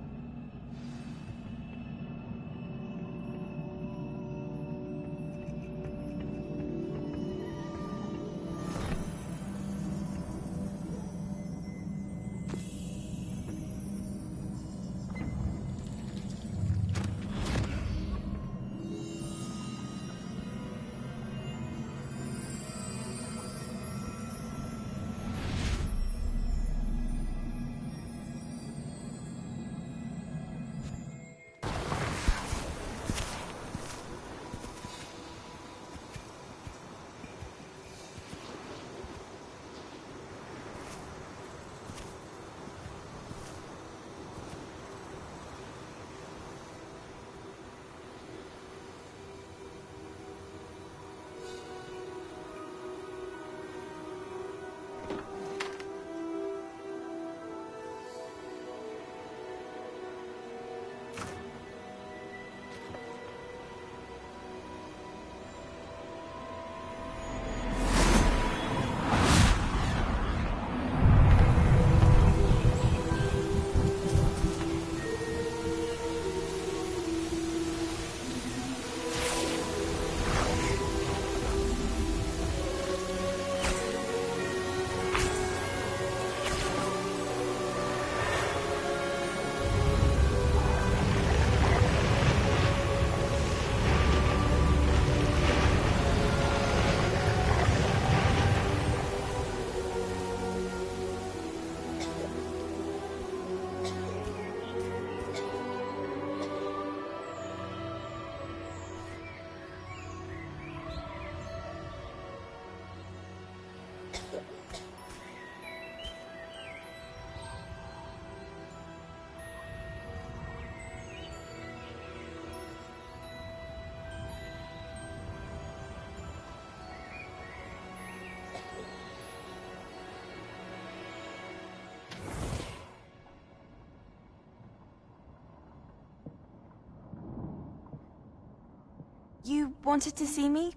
You wanted to see me?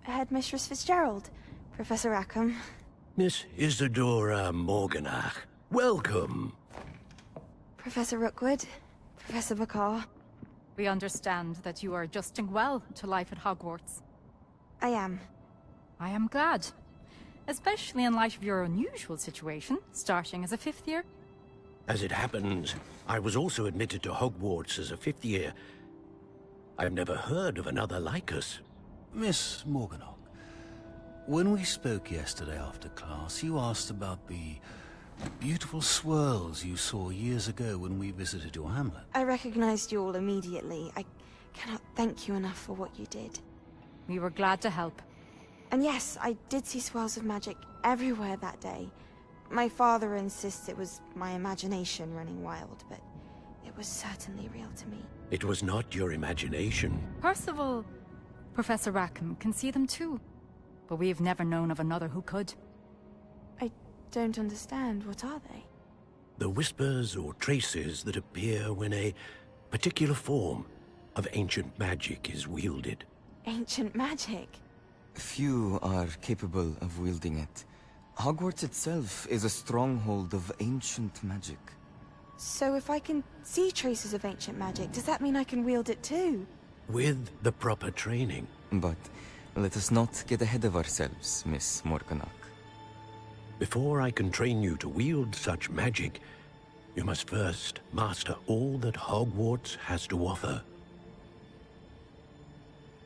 Headmistress Fitzgerald? Professor Rackham?
Miss Isadora Morganach, welcome.
Professor Rookwood? Professor Bakar?
We understand that you are adjusting well to life at Hogwarts.
I am.
I am glad. Especially in light of your unusual situation, starting as a 5th year.
As it happens, I was also admitted to Hogwarts as a 5th year. I've never heard of another like us.
Miss Morganach, when we spoke yesterday after class, you asked about the beautiful swirls you saw years ago when we visited your hamlet.
I recognized you all immediately. I cannot thank you enough for what you did.
We were glad to help.
And yes, I did see swirls of magic everywhere that day. My father insists it was my imagination running wild, but it was certainly real to me.
It was not your imagination.
Percival, Professor Rackham can see them too. But we have never known of another who could.
I don't understand. What are they?
The whispers or traces that appear when a particular form of ancient magic is wielded.
Ancient magic?
Few are capable of wielding it. Hogwarts itself is a stronghold of ancient magic.
So if I can see traces of ancient magic, does that mean I can wield it too?
With the proper training.
But let us not get ahead of ourselves, Miss Morganach.
Before I can train you to wield such magic, you must first master all that Hogwarts has to offer.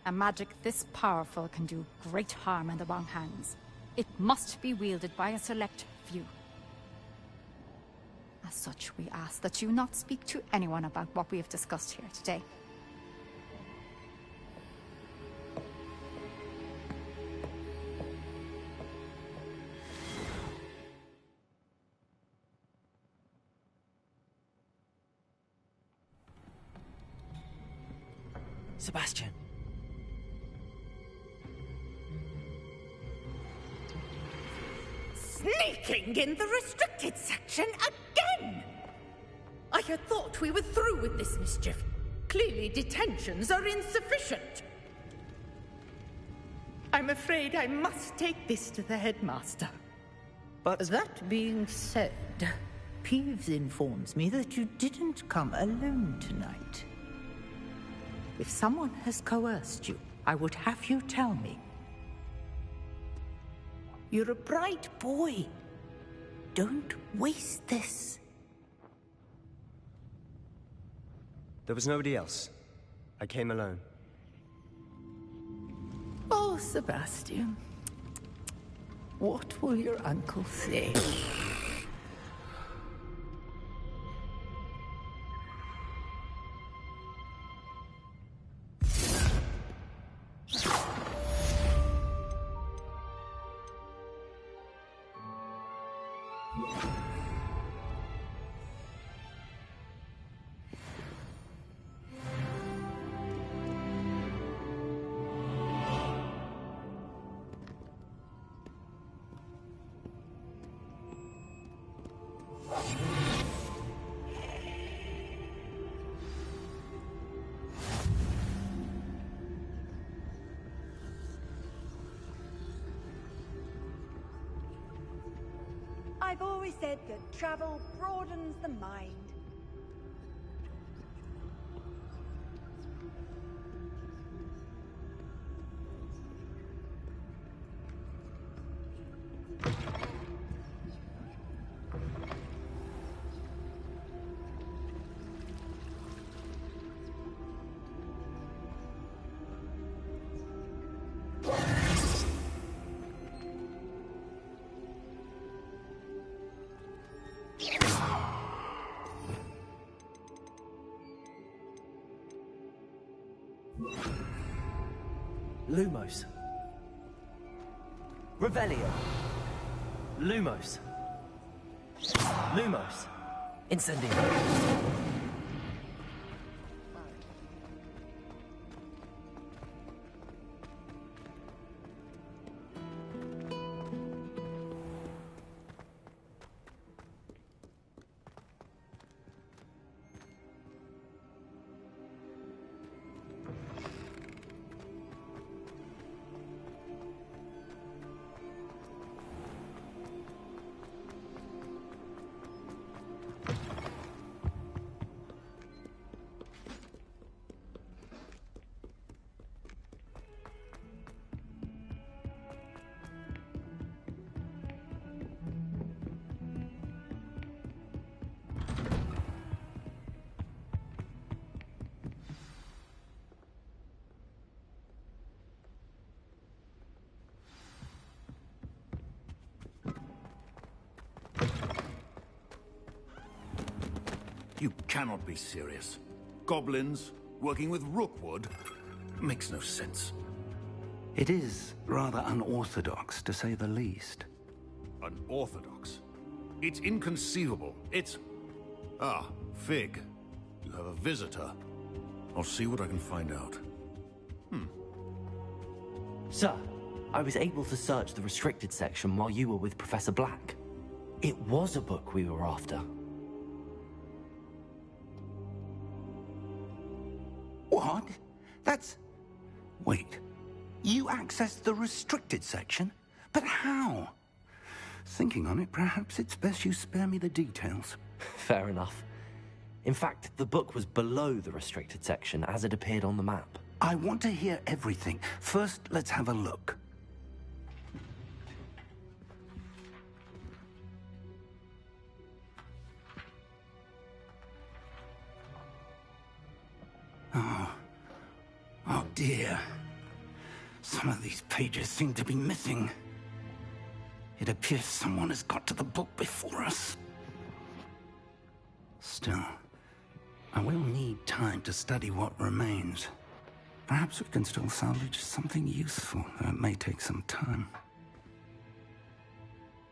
A magic this powerful can do great harm in the wrong hands. It must be wielded by a select few. As such, we ask that you not speak to anyone about what we have discussed here today.
Sebastian.
Sneaking in the restricted section again! I had thought we were through with this mischief. Clearly detentions are insufficient. I'm afraid I must take this to the headmaster.
But that being said, Peeves informs me that you didn't come alone tonight. If someone has coerced you, I would have you tell me. You're a bright boy. Don't waste this.
There was nobody else. I came alone.
Oh, Sebastian. What will your uncle say?
I've always said that travel broadens the mind.
Lumos. Revelio. Lumos. Lumos. Incendio.
You cannot be serious. Goblins working with Rookwood makes no sense.
It is rather unorthodox, to say the least.
Unorthodox? It's inconceivable. It's... Ah, Fig. You have a visitor. I'll see what I can find out.
Sir, I was able to search the restricted section while you were with Professor Black. It was a book we were after.
What? That's... Wait. You accessed the restricted section? But how? Thinking on it, perhaps it's best you spare me the details.
Fair enough. In fact, the book was below the restricted section as it appeared on the map.
I want to hear everything. First, let's have a look. Oh dear. Some of these pages seem to be missing. It appears someone has got to the book before us. Still, I will need time to study what remains. Perhaps we can still salvage something useful, though it may take some time.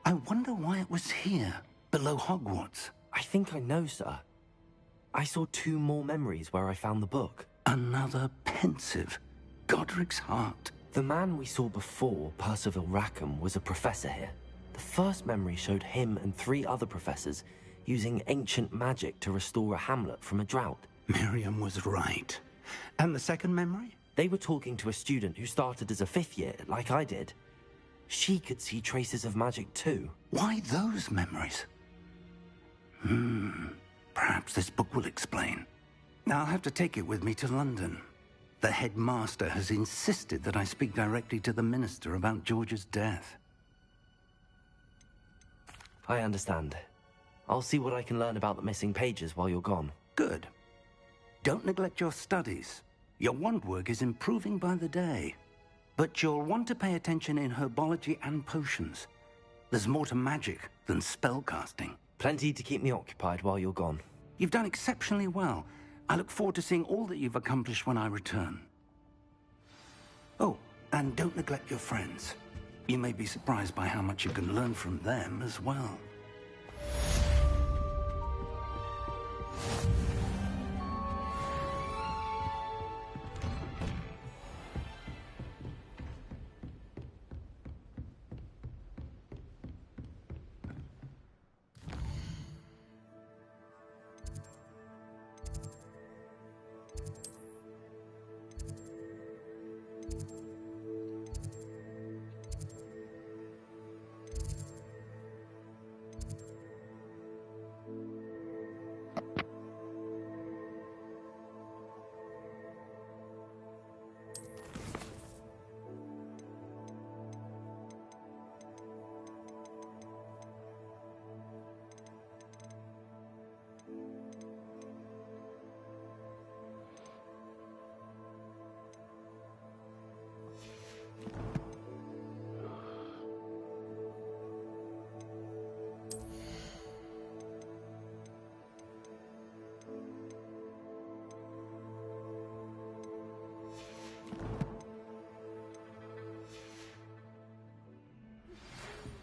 I wonder why it was here, below Hogwarts.
I think I know, sir. I saw 2 more memories where I found the book.
Another pensive. Godric's heart.
The man we saw before, Percival Rackham, was a professor here. The first memory showed him and 3 other professors using ancient magic to restore a hamlet from a drought.
Miriam was right. And the second memory?
They were talking to a student who started as a 5th year, like I did. She could see traces of magic too.
Why those memories? Perhaps this book will explain. I'll have to take it with me to London. The headmaster has insisted that I speak directly to the minister about George's death.
I understand. I'll see what I can learn about the missing pages while you're gone.
Good. Don't neglect your studies. Your wand work is improving by the day. But you'll want to pay attention in herbology and potions. There's more to magic than spellcasting.
Plenty to keep me occupied while you're gone.
You've done exceptionally well. I look forward to seeing all that you've accomplished when I return. Oh, and don't neglect your friends. You may be surprised by how much you can learn from them as well.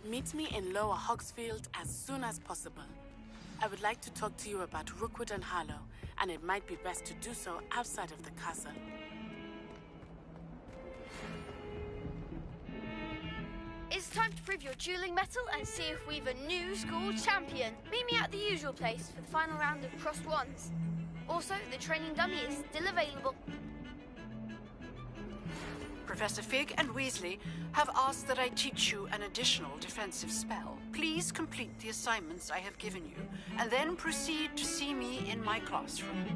Meet me in Lower Hogsfield as soon as possible. I would like to talk to you about Rookwood and Harlow, and it might be best to do so outside of the castle.
It's time to prove your dueling mettle and see if we've a new school champion. Meet me at the usual place for the final round of crossed wands. Also, the training dummy is still available.
Professor Fig and Weasley have asked that I teach you an additional defensive spell. Please complete the assignments I have given you, and then proceed to see me in my classroom.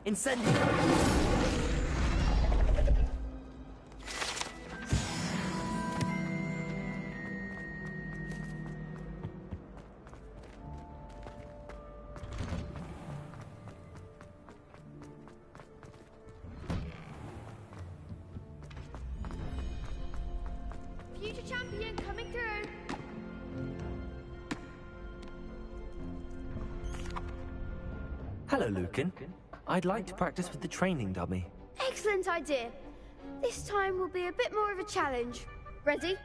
Incendio!
Future champion coming through.
Hello, Lucan. I'd like to practice with the training dummy.
Excellent idea. This time will be a bit more of a challenge. Ready?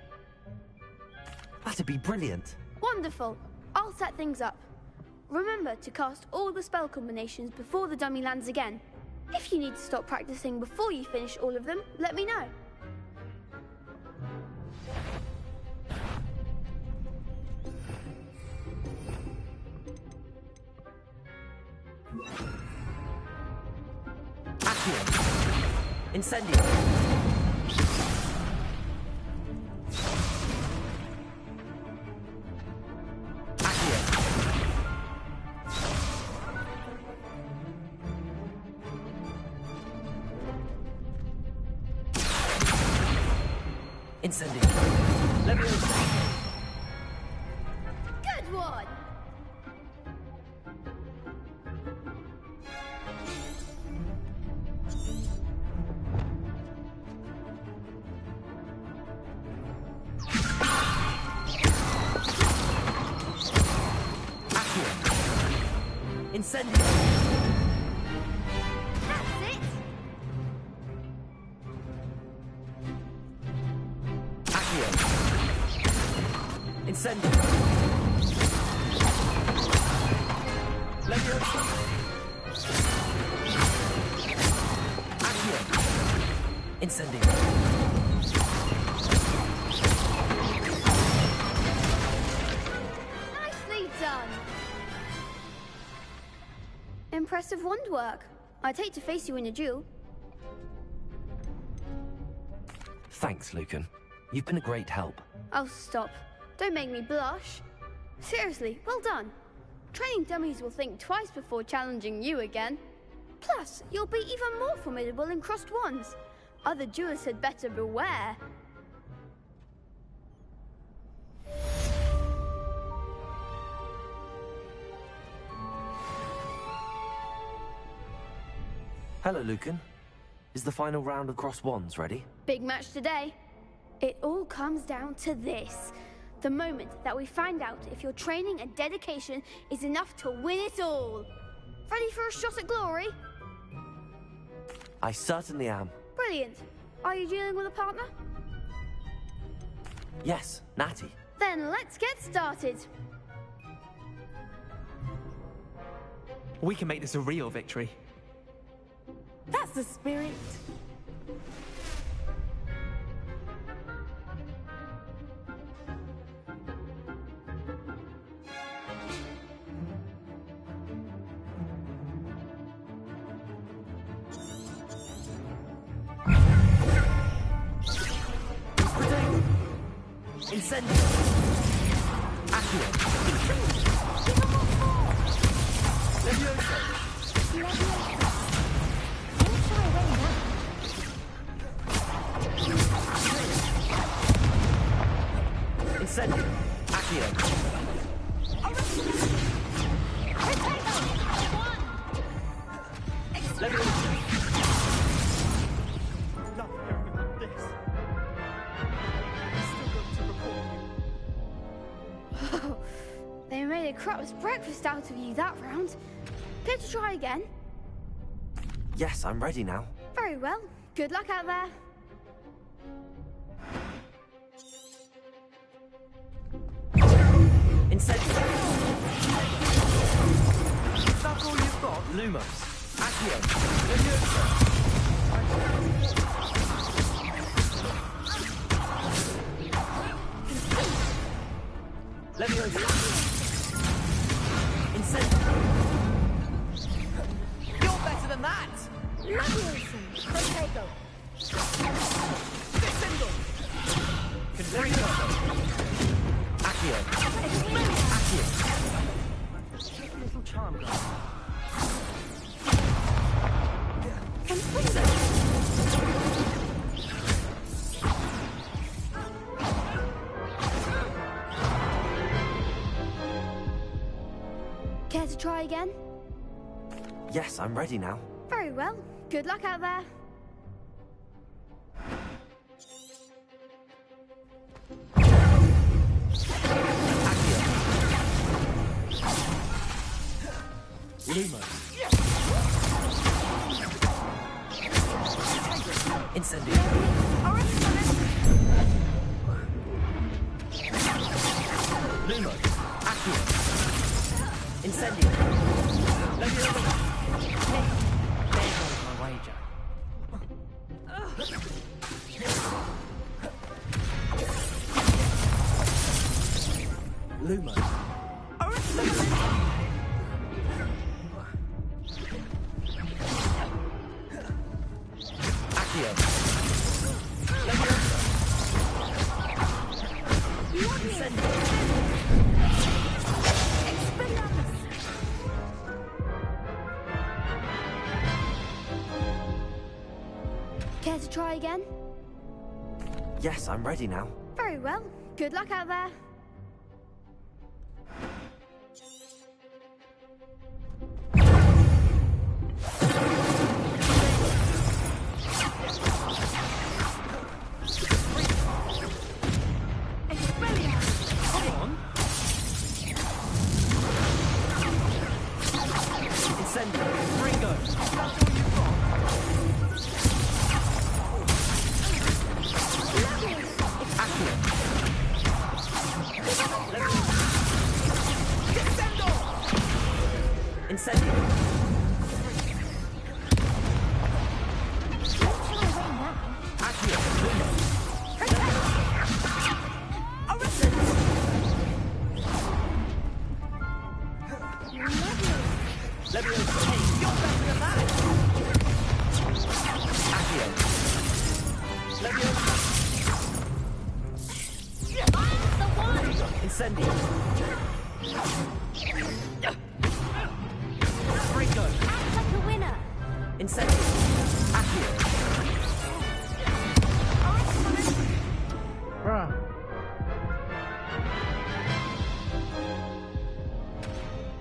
That'd be brilliant.
Wonderful. I'll set things up. Remember to cast all the spell combinations before the dummy lands again. If you need to stop practicing before you finish all of them, let me know.
Accio! Incendio! Accio! Incendio! Leviosa!
Good one!
Incendio!
That's it!
Accio! Incendio! Leviosa! Accio! Incendio!
Nicely done! Impressive wand work. I'd hate to face you in a duel.
Thanks, Lucan. You've been a great help.
Oh, stop. Don't make me blush. Seriously, well done. Training dummies will think twice before challenging you again. Plus, you'll be even more formidable in crossed wands. Other duelists had better beware.
Hello, Lucan. Is the final round of cross wands ready?
Big match today. It all comes down to this. The moment that we find out if your training and dedication is enough to win it all. Ready for a shot at glory?
I certainly am.
Brilliant. Are you dealing with a partner?
Yes, Natty.
Then let's get started.
We can make this a real victory.
That's the spirit.
Incendio! Accio! Leviosa! Incendio! Accio! Leviosa!
They made a crap's breakfast out of you that round. Care to try again?
Yes, I'm ready now.
Very well. Good luck out there.
Incendio! Is that all you've got? Lumos! Accio! Leviosa! Leviosa! Incendio!
You're better than that!
Leviosa! Potato!
Gryffindor!
Accio! Accio!
Little charm guy.
Care to try again?
Yes, I'm ready now.
Very well. Good luck out there.
Lumos. Incendio. Lumos. Accio. Incendio. Leviosa. Hey, there goes my wager. Lumos.
Care to try again?
Yes, I'm ready now.
Very well. Good luck out there.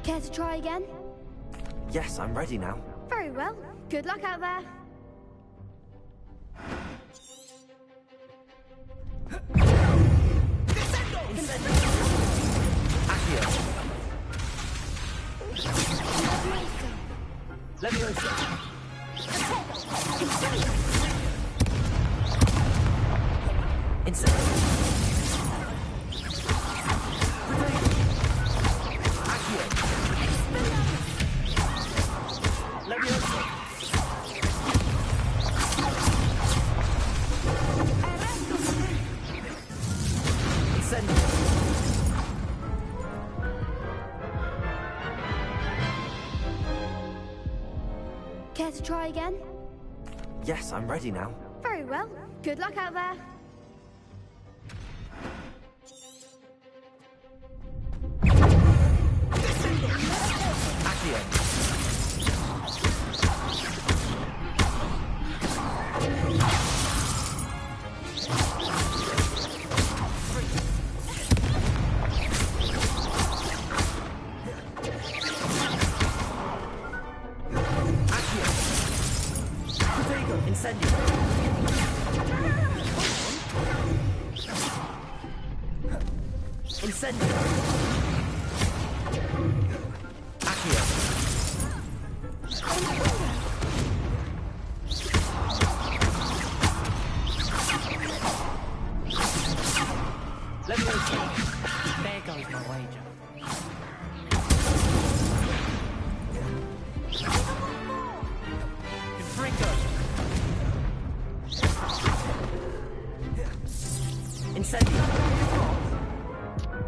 Care to try again?
Yes, I'm ready now.
Very well. Good luck out there.
Leviosa. Incendio.
Care to try again?
Yes, I'm ready now.
Very well. Good luck out there.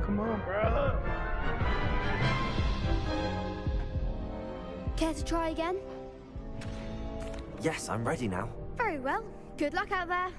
Come on, bro.
Care to try again?
Yes, I'm ready now.
Very well. Good luck out there.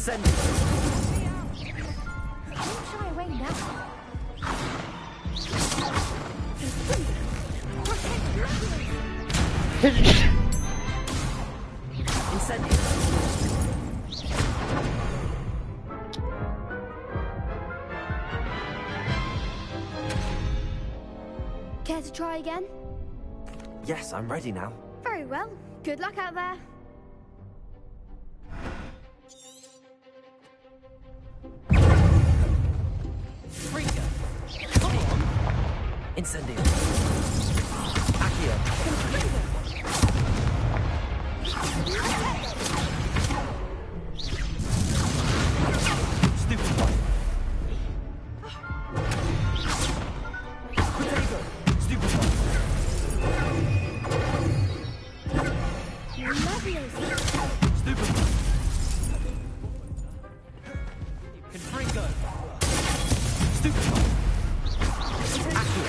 Incendio!
Don't shy away now.
Incendio!
Care to try again?
Yes, I'm ready now.
Very well. Good luck out there.
Freaker! Come on! Incendio! Accio! Stupid one! Potato! Stupid one! Stupid one! Confringo! Stupid one! Accio!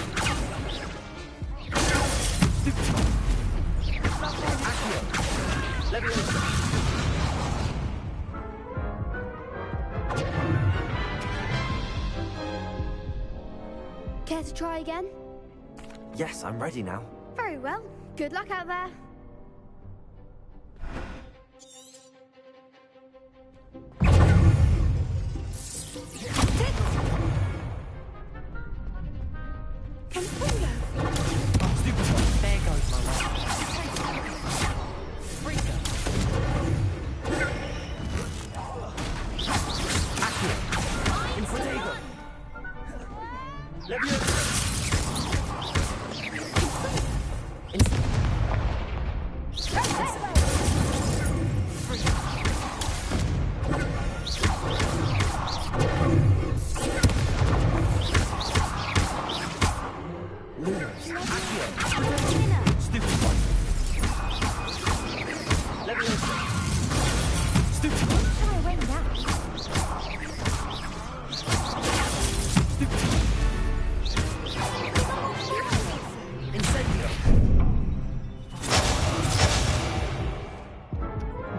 Stupid one! Accio! Leviosa!
Care to try again?
Yes, I'm ready now.
Very well. Good luck out there.
There goes my life. Freaker! Accio! Infradego! Leviosa!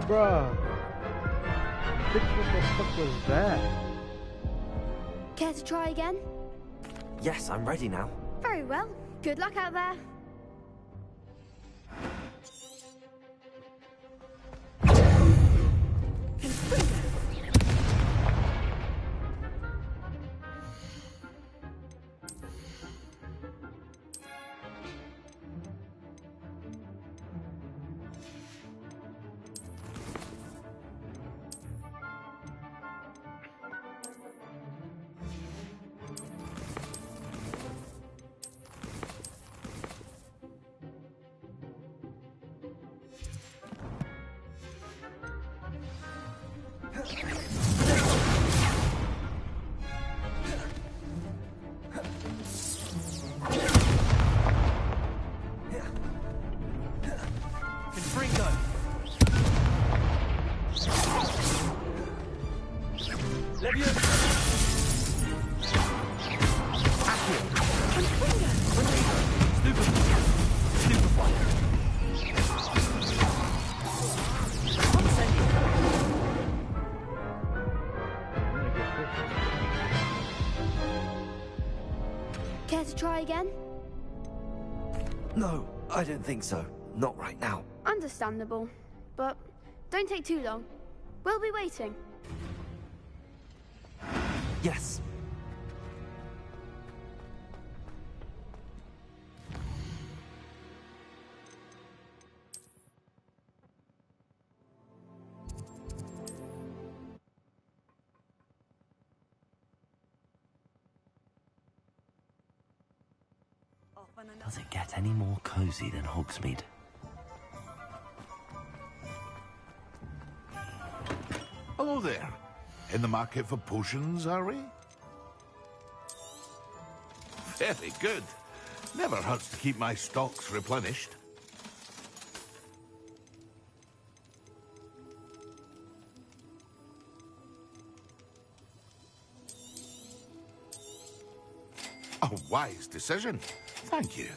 Bruh. Bitch, what the fuck was that?
Care to try again?
Yes, I'm ready now.
Very well. Good luck out there.
Confringo! Leviosa! Accio! Stupid one! Stupid one!
Care to try again?
No, I don't think so. Not right now.
Understandable. But don't take too long. We'll be waiting.
Yes. Does it get any more cozy than Hogsmeade?
Hello there. In the market for potions, are we? Very good. Never hurts to keep my stocks replenished. A wise decision. Thank you.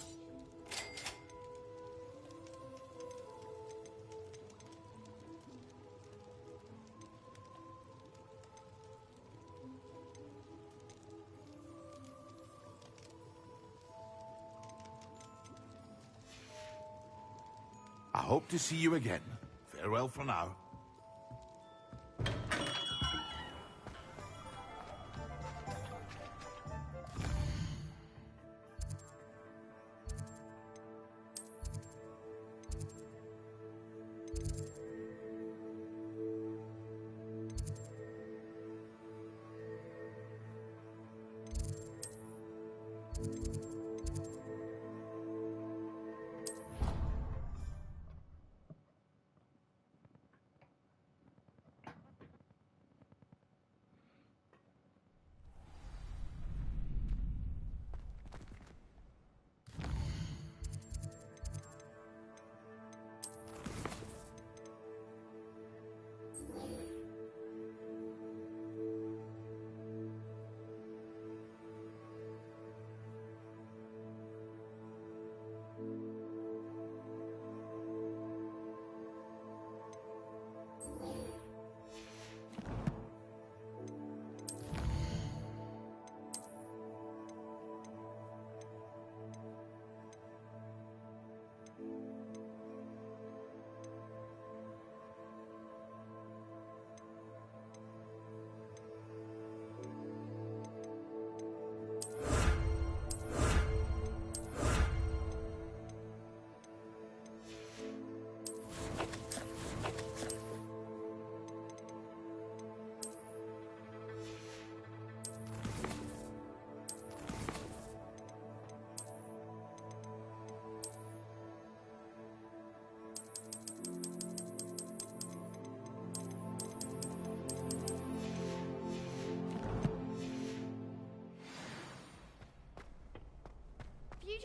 I hope to see you again. Farewell for now.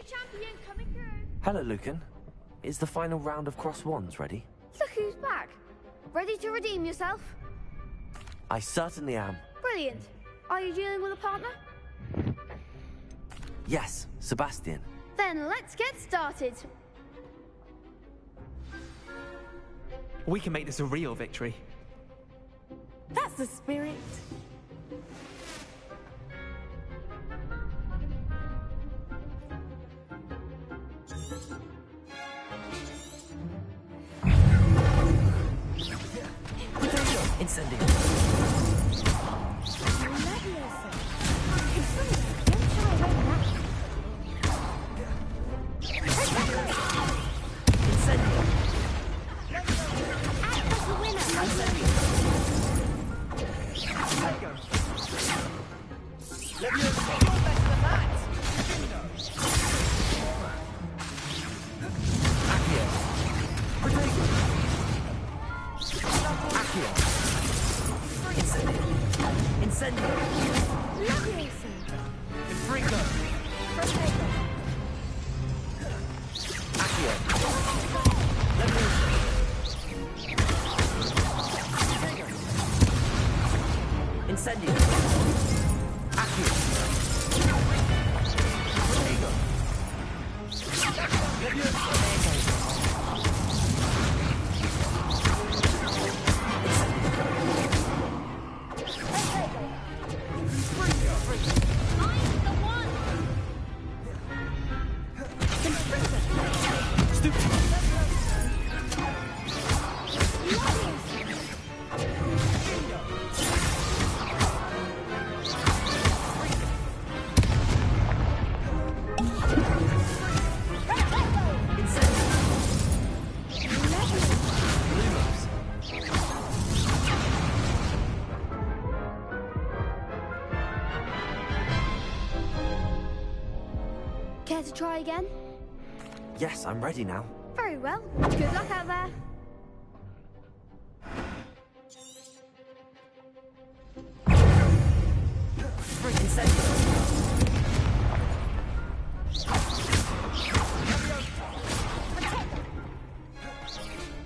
Champion coming through.
Hello, Lucan. Is the final round of Cross Wands ready?
Look who's back. Ready to redeem yourself?
I certainly am.
Brilliant. Are you dealing with a partner?
Yes, Sebastian.
Then let's get started.
We can make this a real victory.
That's the spirit.
Incendio.
Care to try again?
Yes, I'm ready now.
Very well. Good luck out there.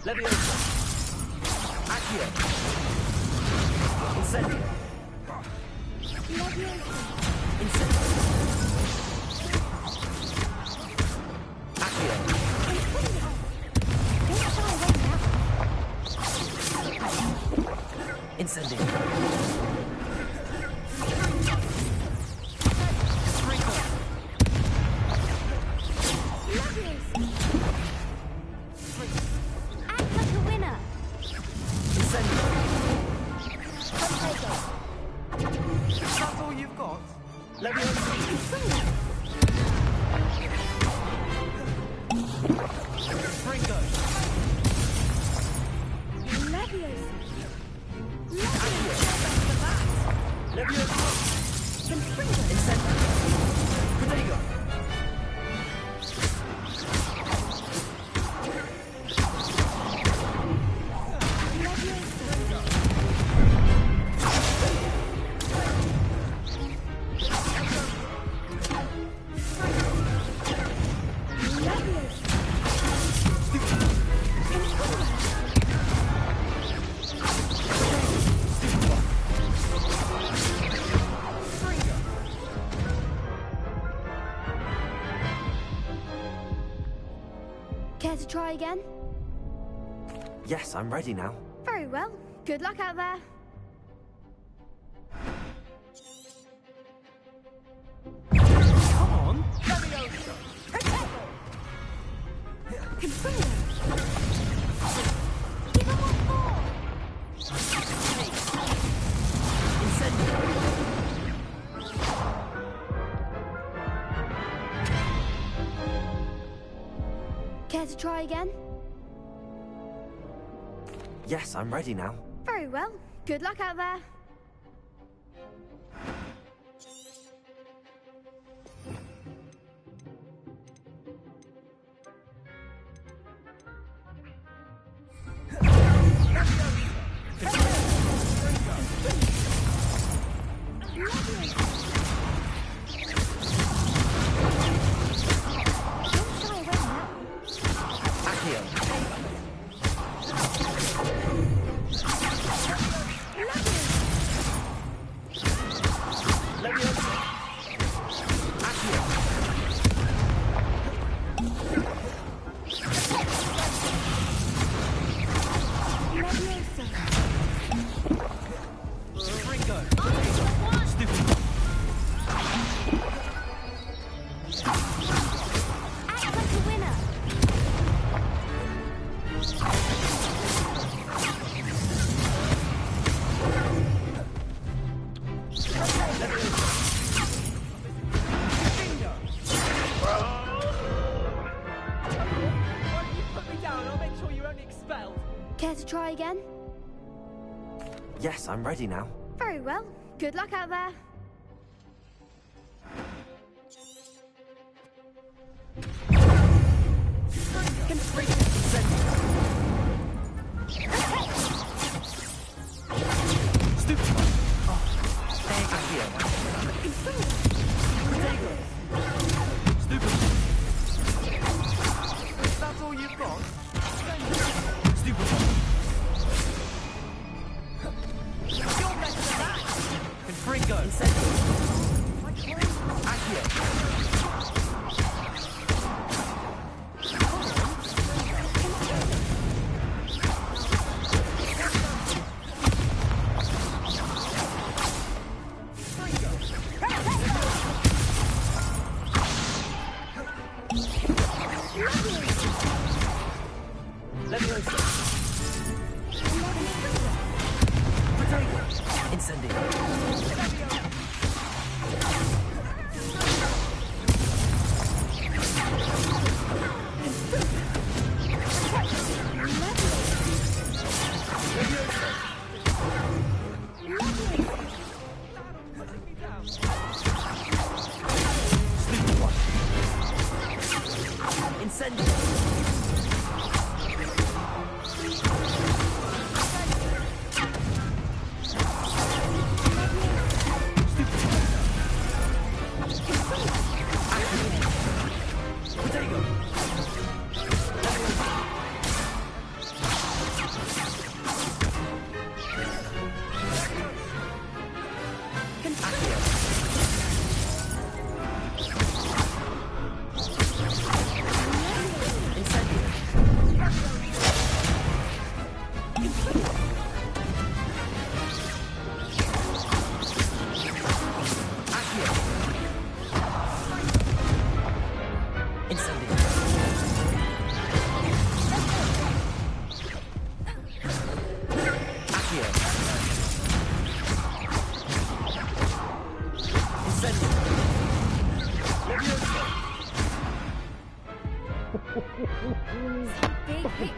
Leviosa. Accio. Incendio. Incendio. Accio. Incendio.
Care to try again?
Yes, I'm ready now.
Very well. Good luck out there.
Come on!
Care to try again?
Yes, I'm ready now.
Very well. Good luck out there. Care to try again?
Yes, I'm ready now.
Very well. Good luck out there.
That's all you've got? Gringo!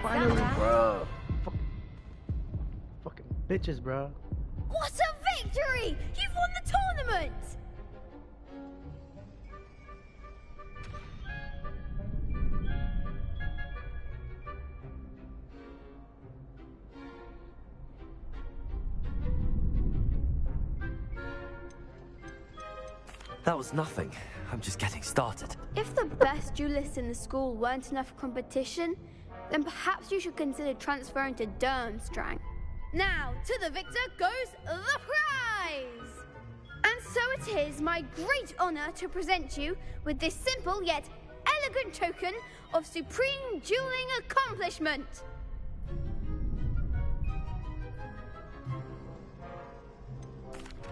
Finally, bro. Fucking bitches, bro.
What a victory! You've won the tournament!
That was nothing. I'm just getting started.
If the best duelists in the school weren't enough for competition, then perhaps you should consider transferring to Durmstrang. Now, to the victor goes the prize! And so it is my great honor to present you with this simple yet elegant token of supreme dueling accomplishment.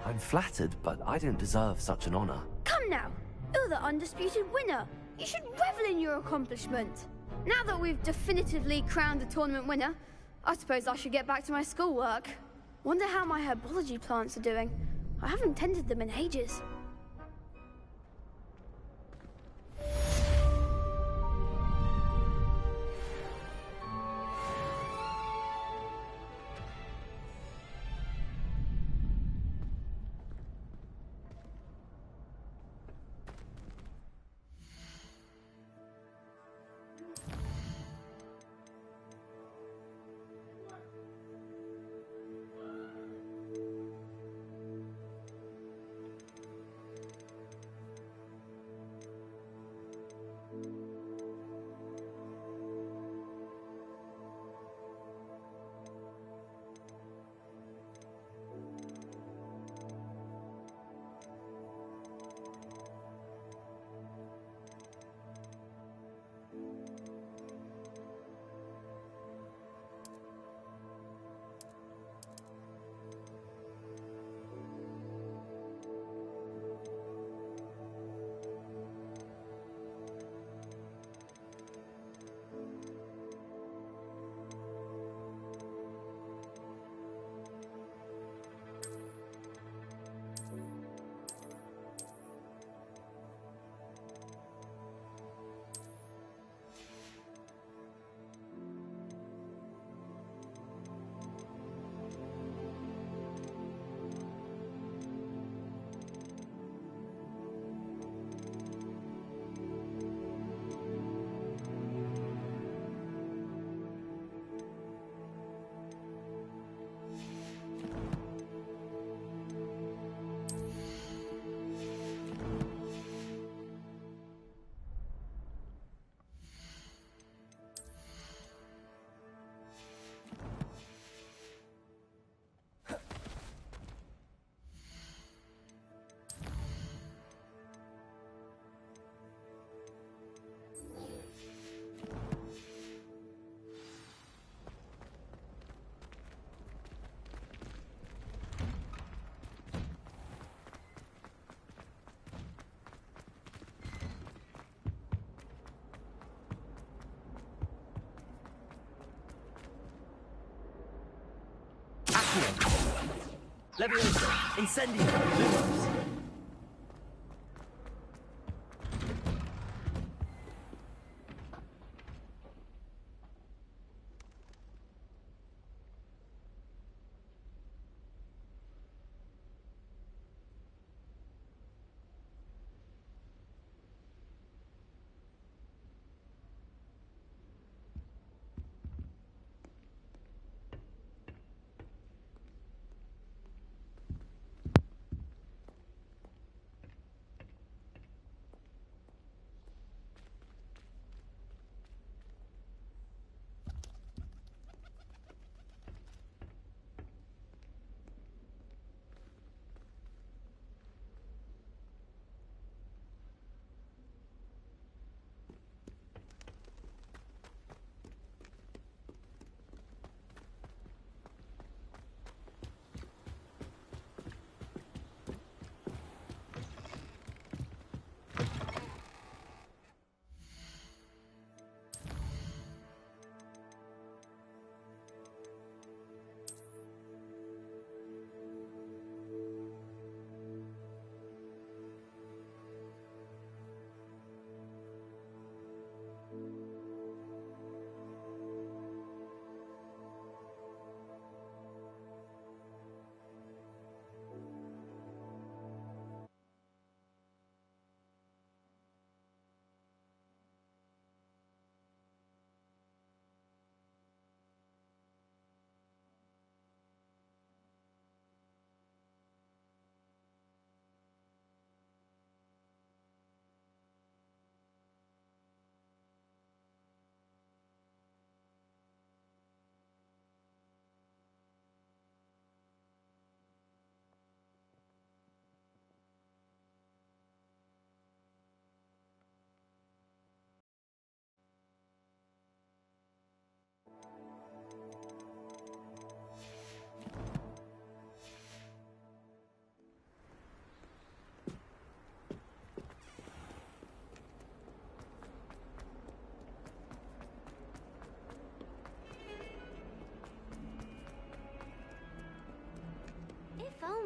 I'm flattered, but I don't deserve such an honor.
Come now, you're the undisputed winner. You should revel in your accomplishment. Now that we've definitively crowned the tournament winner, I suppose I should get back to my schoolwork. Wonder how my herbology plants are doing. I haven't tended them in ages.
Leviosa! Incendio! Lumos!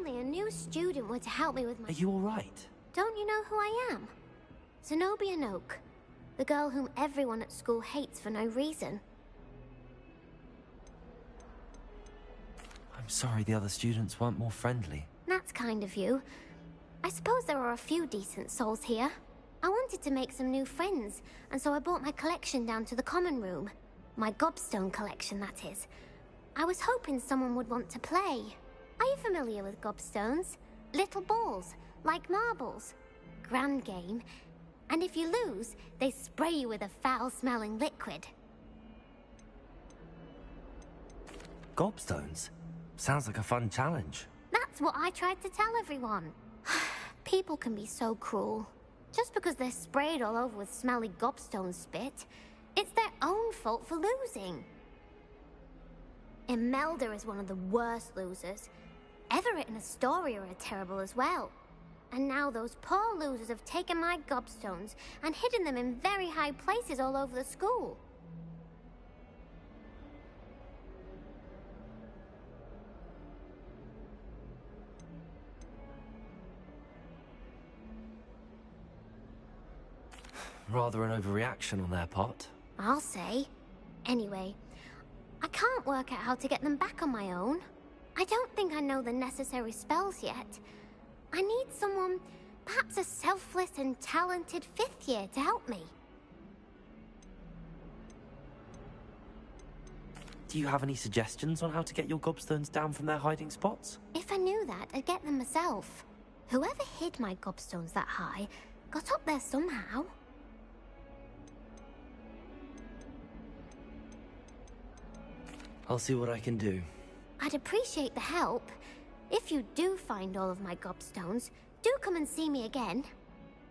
only a new student were to help me with my...
Are you alright?
Don't you know who I am? Zenobia Noak. The girl whom everyone at school hates for no reason.
I'm sorry the other students weren't more friendly.
That's kind of you. I suppose there are a few decent souls here. I wanted to make some new friends, and so I brought my collection down to the common room. My gobstone collection, that is. I was hoping someone would want to play. Are you familiar with gobstones? Little balls, like marbles. Grand game. And if you lose, they spray you with a foul-smelling liquid.
Gobstones? Sounds like a fun challenge.
That's what I tried to tell everyone. People can be so cruel. Just because they're sprayed all over with smelly gobstone spit, it's their own fault for losing. Imelda is one of the worst losers. Everett and Astoria are terrible as well. And now those poor losers have taken my gobstones and hidden them in very high places all over the school.
Rather an overreaction on their part.
I'll say. Anyway, I can't work out how to get them back on my own. I don't think I know the necessary spells yet. I need someone, perhaps a selfless and talented 5th year to help me.
Do you have any suggestions on how to get your gobstones down from their hiding spots?
If I knew that, I'd get them myself. Whoever hid my gobstones that high got up there somehow.
I'll see what I can do.
I'd appreciate the help. If you do find all of my gobstones, do come and see me again.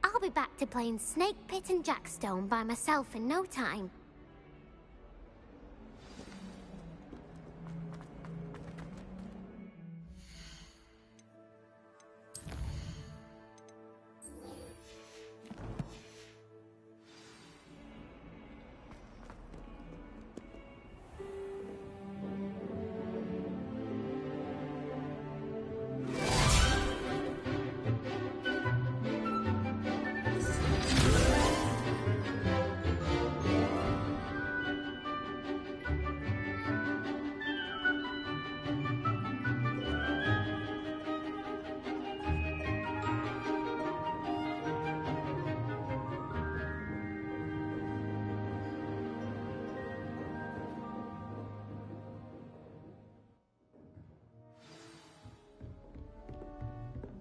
I'll be back to playing Snake Pit and Jackstone by myself in no time.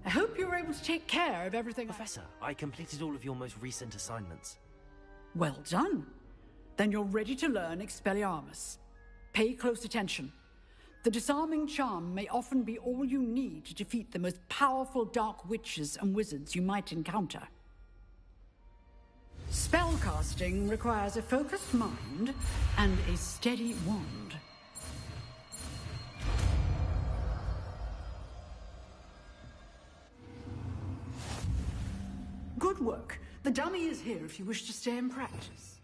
I hope you were able to take care of everything.
Professor, I completed all of your most recent assignments.
Well done. Then you're ready to learn Expelliarmus. Pay close attention. The disarming charm may often be all you need to defeat the most powerful dark witches and wizards you might encounter. Spellcasting requires a focused mind and a steady wand. Good work. The dummy is here if you wish to stay and practice.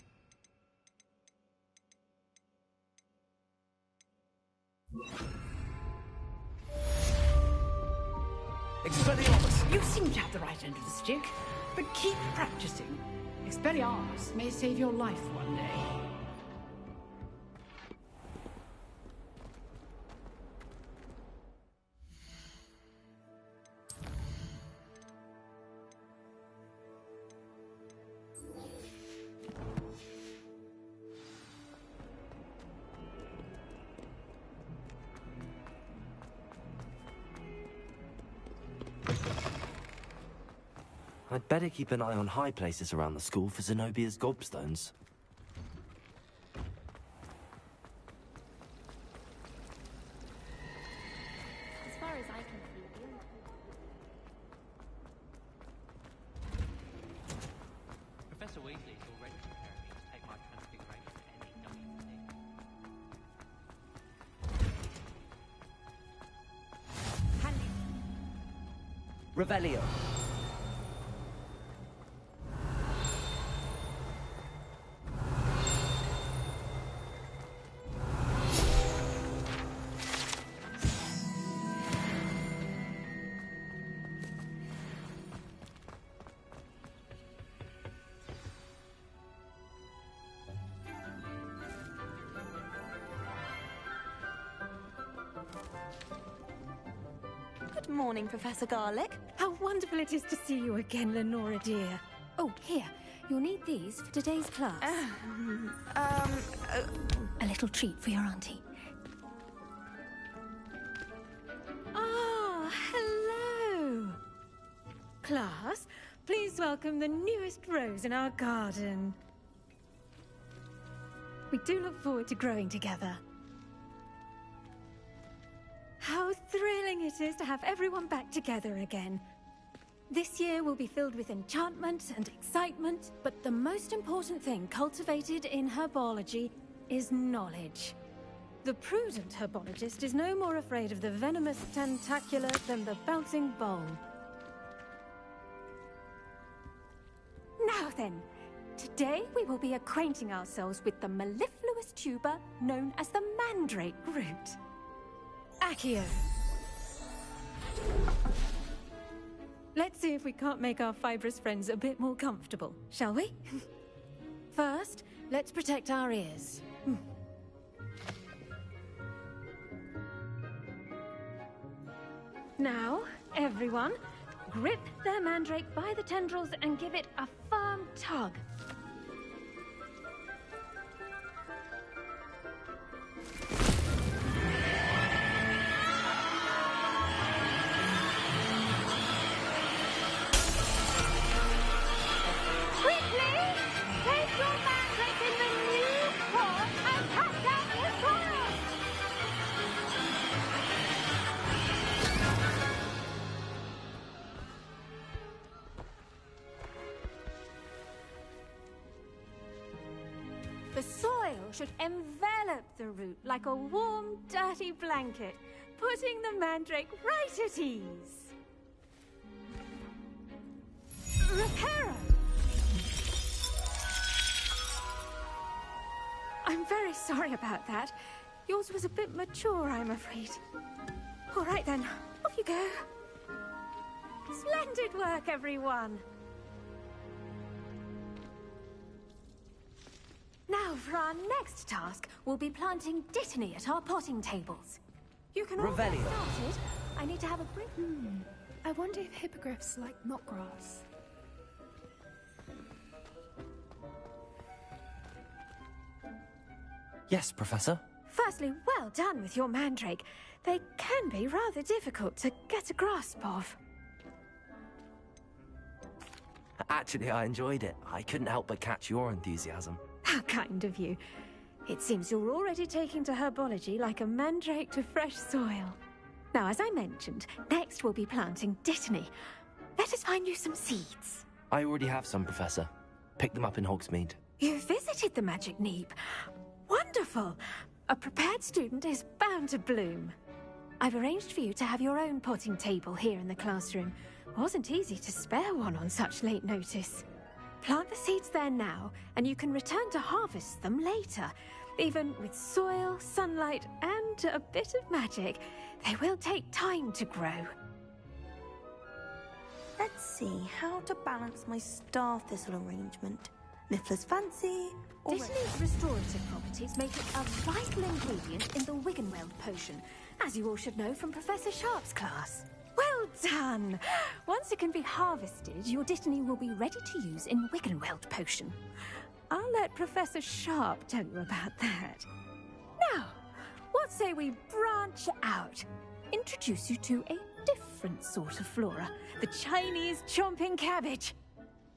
Expelliarmus!
You seem to have the right end of the stick, but keep practicing. Expelliarmus may save your life one day.
I'd better keep an eye on high places around the school for Zenobia's gobstones.
As far as I can see,
Professor Weasley is already preparing me to take my transfiguration to any dummy.
Revelio!
Good morning, Professor Garlick.
How wonderful it is to see you again, Lenora dear. Oh, here. You'll need these for today's class. A little treat for your auntie. Ah, hello. Class, please welcome the newest rose in our garden. We do look forward to growing together. How thrilling it is to have everyone back together again. This year will be filled with enchantment and excitement, but the most important thing cultivated in herbology is knowledge. The prudent herbologist is no more afraid of the venomous tentacula than the bouncing bowl. Now then, today we will be acquainting ourselves with the mellifluous tuber known as the mandrake root. Accio. Let's see if we can't make our fibrous friends a bit more comfortable, shall we? First, let's protect our ears. Now, everyone, grip their mandrake by the tendrils and give it a firm tug. The soil should envelop the root like a warm, dirty blanket, putting the mandrake right at ease. Reparo! I'm very sorry about that. Yours was a bit mature, I'm afraid. All right then, off you go. Splendid work, everyone. Now, for our next task, we'll be planting Dittany at our potting tables. You can all get
Revelio.
started. I need to have a break.
I wonder if hippogriffs like knotgrass.
Yes, Professor.
Firstly, well done with your mandrake. They can be rather difficult to get a grasp of.
Actually, I enjoyed it. I couldn't help but catch your enthusiasm.
How kind of you. It seems you're already taking to herbology like a mandrake to fresh soil. Now, as I mentioned, next we'll be planting Dittany. Let us find you some seeds.
I already have some, Professor. Picked them up in Hogsmeade.
You visited the Magic Neep. Wonderful. A prepared student is bound to bloom. I've arranged for you to have your own potting table here in the classroom. Wasn't easy to spare one on such late notice. Plant the seeds there now, and you can return to harvest them later. Even with soil, sunlight, and a bit of magic, they will take time to grow.
Let's see how to balance my star thistle arrangement. Niffler's fancy, or...
Dittany's restorative properties make it a vital ingredient in the Wiggenweld potion, as you all should know from Professor Sharp's class. Well done! Once it can be harvested, your Dittany will be ready to use in Wiggenweld potion. I'll let Professor Sharp tell you about that. Now, what say we branch out? Introduce you to a different sort of flora, the Chinese chomping cabbage.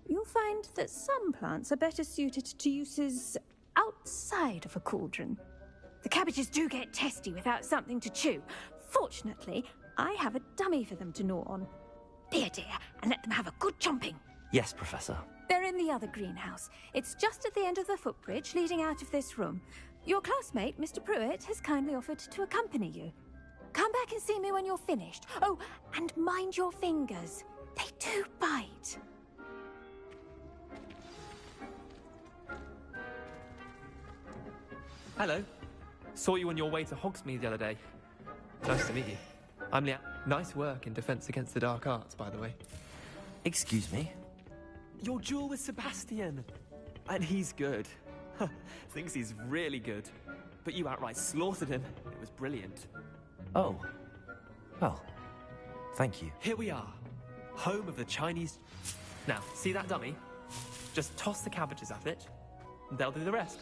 You'll find that some plants are better suited to uses outside of a cauldron. The cabbages do get testy without something to chew. Fortunately, I have a dummy for them to gnaw on. Be a dear, and let them have a good chomping.
Yes, Professor.
They're in the other greenhouse. It's just at the end of the footbridge leading out of this room. Your classmate, Mr. Pruitt, has kindly offered to accompany you. Come back and see me when you're finished. Oh, and mind your fingers. They do bite.
Hello. Saw you on your way to Hogsmeade the other day. Nice to meet you. I'm Liam. Nice work in Defense Against the Dark Arts, by the way.
Excuse me?
Your duel with Sebastian. And he's good. Thinks he's really good. But you outright slaughtered him. It was brilliant.
Oh, Well, thank you.
Here we are, home of the Chinese... Now, see that dummy? Just toss the cabbages at it, and they'll do the rest.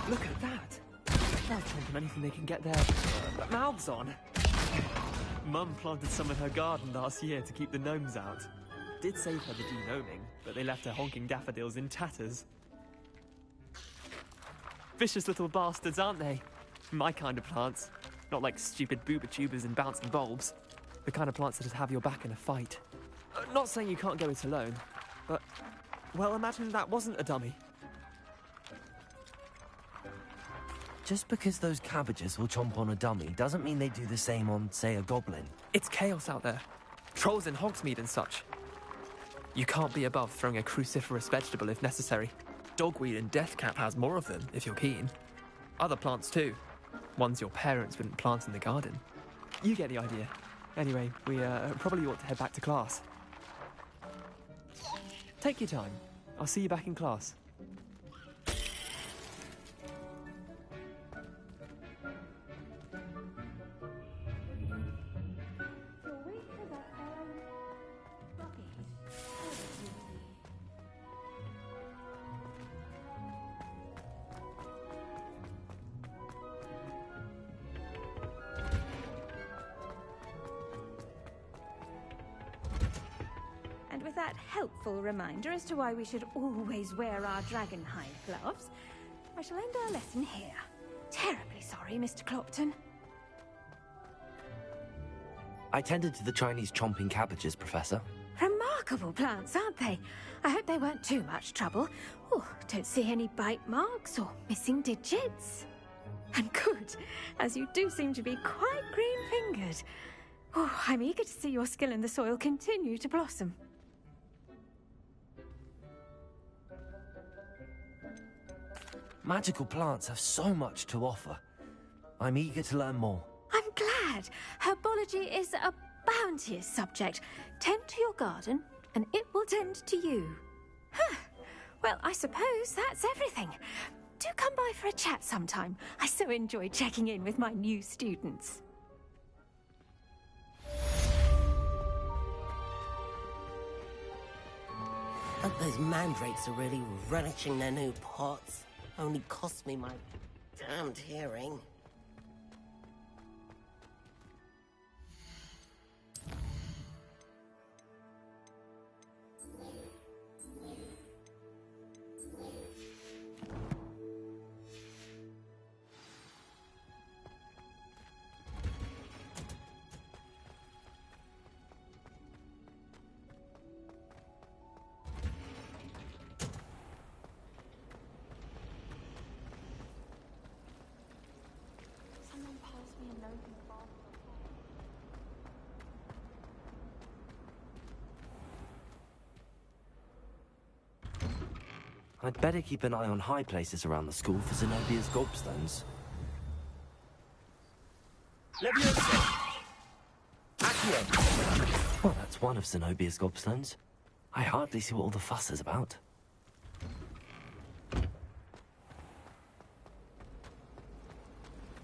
Look at that! They'll chomp on anything they can get their mouths on. Mum planted some in her garden last year to keep the gnomes out. Did save her the de-gnoming, but they left her honking daffodils in tatters. Vicious little bastards, aren't they? My kind of plants. Not like stupid booba tubers and bouncing bulbs. The kind of plants that'd have your back in a fight. Not saying you can't go it alone, but... Well, imagine that wasn't a dummy.
Just because those cabbages will chomp on a dummy doesn't mean they do the same on, say, a goblin.
It's chaos out there. Trolls in Hogsmeade and such. You can't be above throwing a cruciferous vegetable if necessary. Dogweed and deathcap has more of them, if you're keen. Other plants too. Ones your parents wouldn't plant in the garden. You get the idea. Anyway, we probably ought to head back to class. Take your time. I'll see you back in class.
And with that helpful reminder as to why we should always wear our dragonhide gloves, I shall end our lesson here. Terribly sorry, Mr. Clopton.
I tended to the Chinese chomping cabbages, Professor.
Remarkable plants, aren't they? I hope they weren't too much trouble. Oh, don't see any bite marks or missing digits. And good, as you do seem to be quite green-fingered. Oh, I'm eager to see your skill in the soil continue to blossom.
Magical plants have so much to offer. I'm eager to learn more.
I'm glad. Herbology is a bounteous subject. Tend to your garden, and it will tend to you. Huh. Well, I suppose that's everything. Do come by for a chat sometime. I so enjoy checking in with my new students.
But those mandrakes are really relishing their new pots. Only cost me my damned hearing.
I'd better keep an eye on high places around the school for Zenobia's gobstones. Well, that's one of Zenobia's gobstones. I hardly see what all the fuss is about.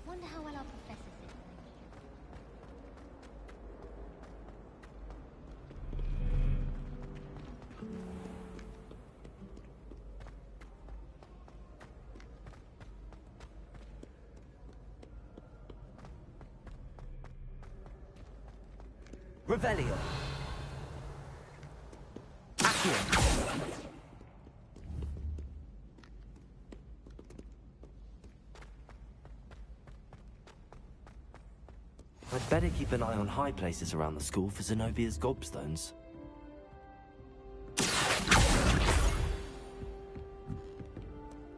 Wonder how well our professors did.
Revelio. I'd better keep an eye on high places around the school for Zenobia's gobstones.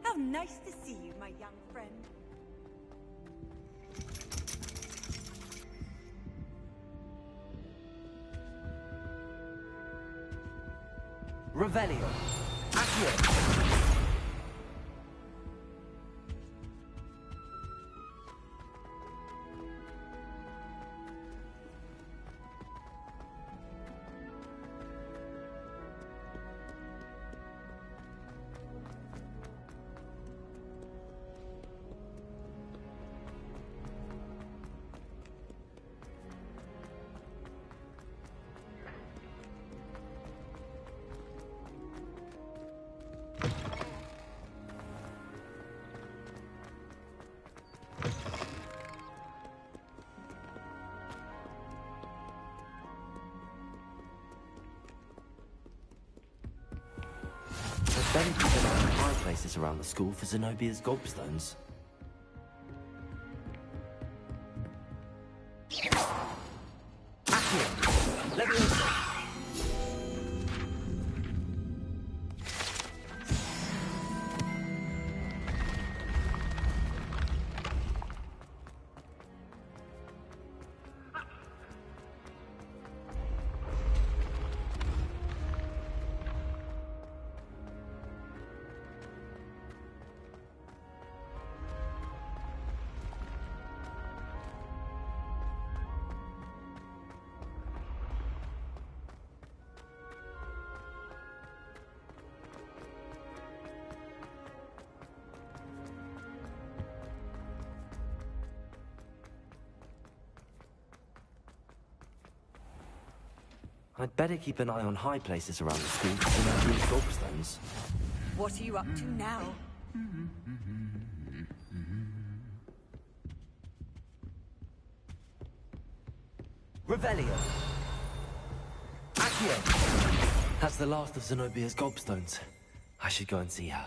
How nice to see you, my young friend.
Revelio. Accio. Better keep an eye on high places around the school for Zenobia's gobstones. Accio! Leviosa! I'd better keep an eye on high places around the school for Zenobia's gobstones.
What are you up to now?
Revelio! Accio! That's the last of Zenobia's gobstones. I should go and see her.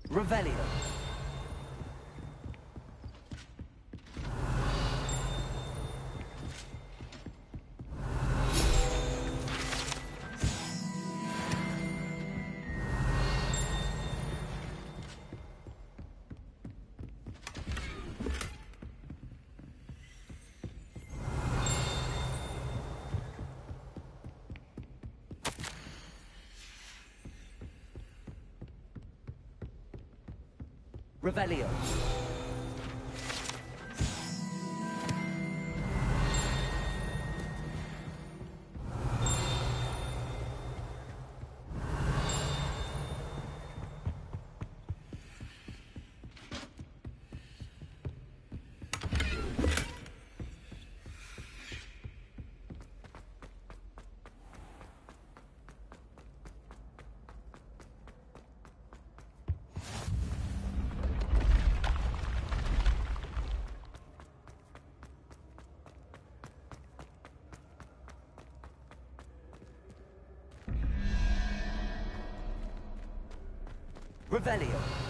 Revelio! Revelio. Revelio.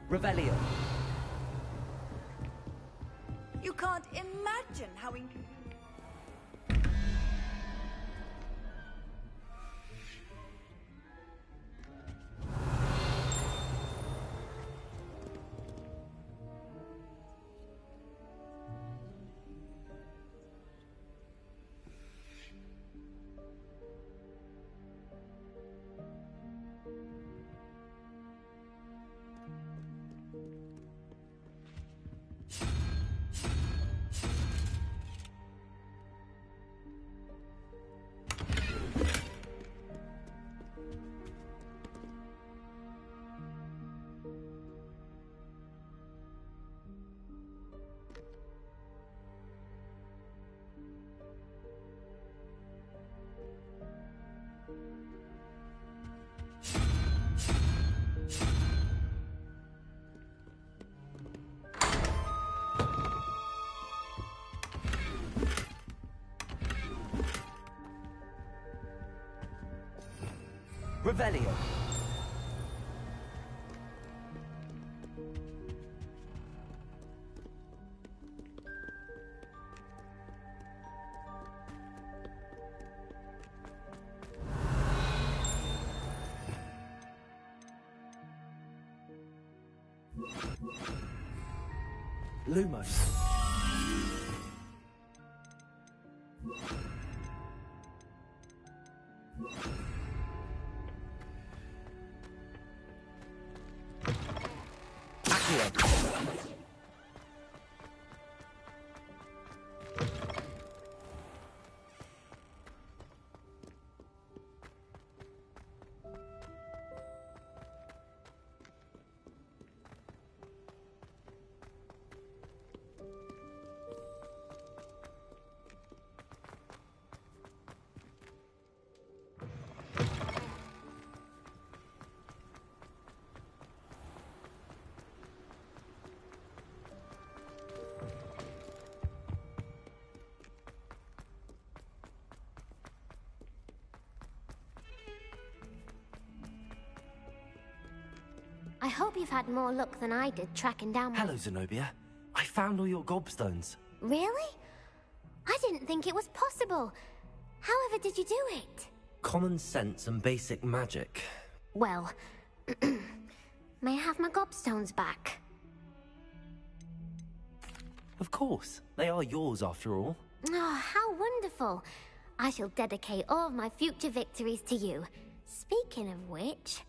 Revelio.
You can't imagine how
Revelio. Lumos.
I hope you've had more luck than I did tracking down my...
Hello, Zenobia. I found all your gobstones.
Really? I didn't think it was possible. However did you do it?
Common sense and basic magic.
Well, may I have my gobstones back?
Of course. They are yours after all.
Oh, how wonderful. I shall dedicate all of my future victories to you. Speaking of which,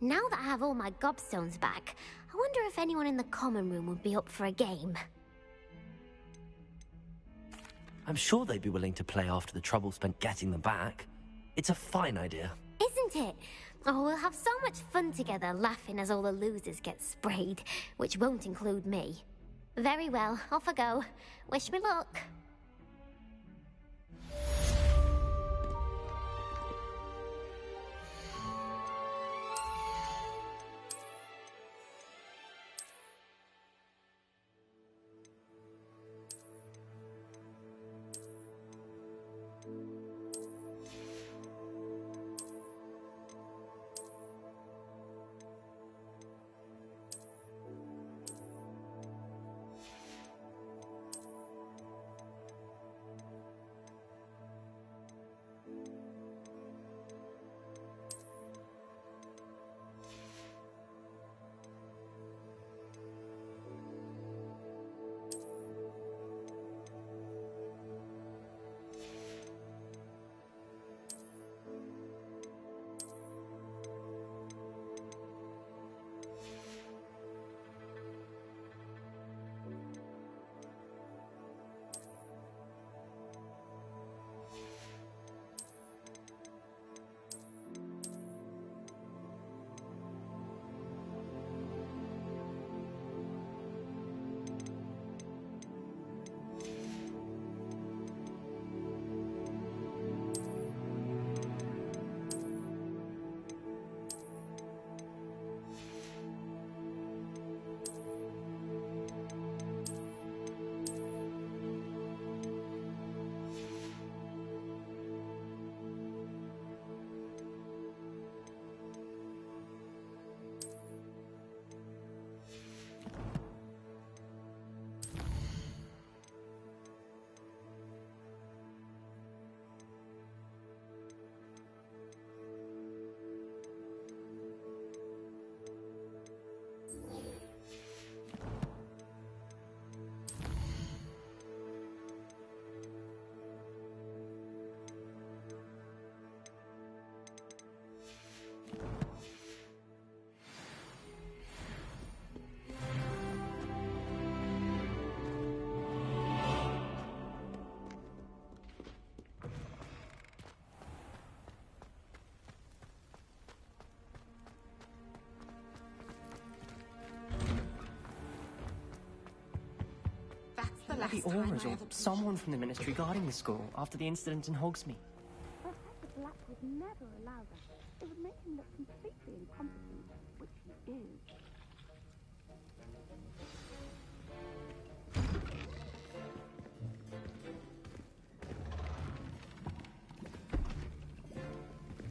now that I have all my gobstones back, I wonder if anyone in the common room would be up for a game.
I'm sure they'd be willing to play after the trouble spent getting them back. It's a fine idea.
Isn't it? Oh, we'll have so much fun together, laughing as all the losers get sprayed, which won't include me. Very well, off I go. Wish me luck.
the Auras or someone from the Ministry guarding the school after the incident in Hogsmeade.
Professor Black would never allow that. It would make him look completely incompetent, which he is.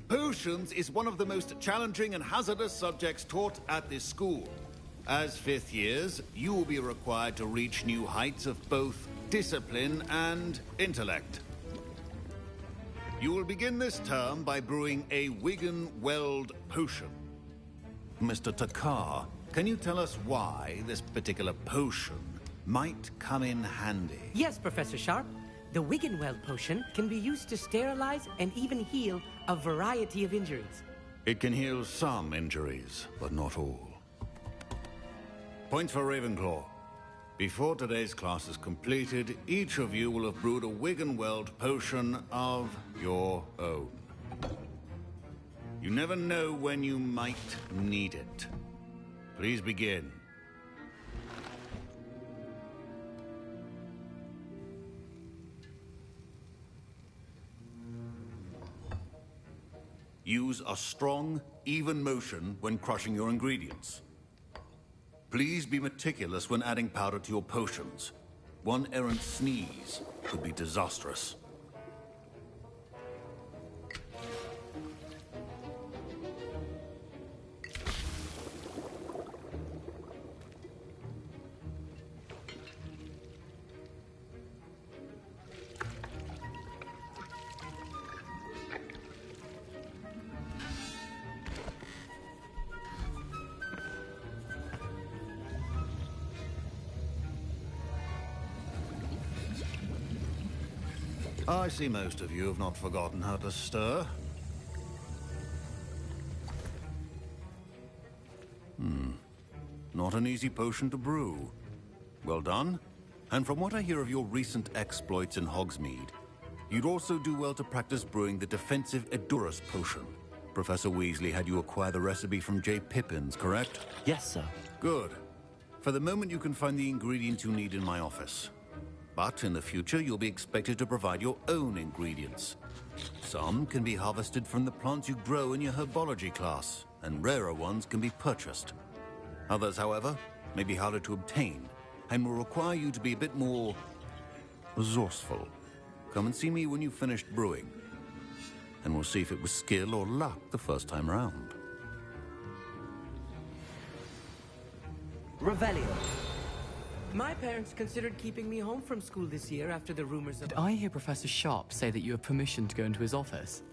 Potions is one of the most challenging and hazardous subjects taught at this school. As fifth years, you will be required to reach new heights of both discipline and intellect. You will begin this term by brewing a Wiggenweld potion. Mr. Takar, can you tell us why this particular potion might come in handy?
Yes, Professor Sharp. The Wiggenweld potion can be used to sterilize and even heal a variety of injuries.
It can heal some injuries, but not all. Point for Ravenclaw. Before today's class is completed, each of you will have brewed a Wiggenweld potion of your own. You never know when you might need it. Please begin. Use a strong, even motion when crushing your ingredients. Please be meticulous when adding powder to your potions. One errant sneeze could be disastrous. I see most of you have not forgotten how to stir. Not an easy potion to brew. Well done. And from what I hear of your recent exploits in Hogsmeade, you'd also do well to practice brewing the defensive Edurus potion. Professor Weasley had you acquire the recipe from J. Pippin's, correct?
Yes, sir.
Good. For the moment, you can find the ingredients you need in my office. But in the future, you'll be expected to provide your own ingredients. Some can be harvested from the plants you grow in your herbology class, and rarer ones can be purchased. Others, however, may be harder to obtain, and will require you to be a bit more resourceful. Come and see me when you've finished brewing, and we'll see if it was skill or luck the first time round.
Revelio. My parents considered keeping me home from school this year after the rumors of...
Did I hear Professor Sharp say that you have permission to go into his office?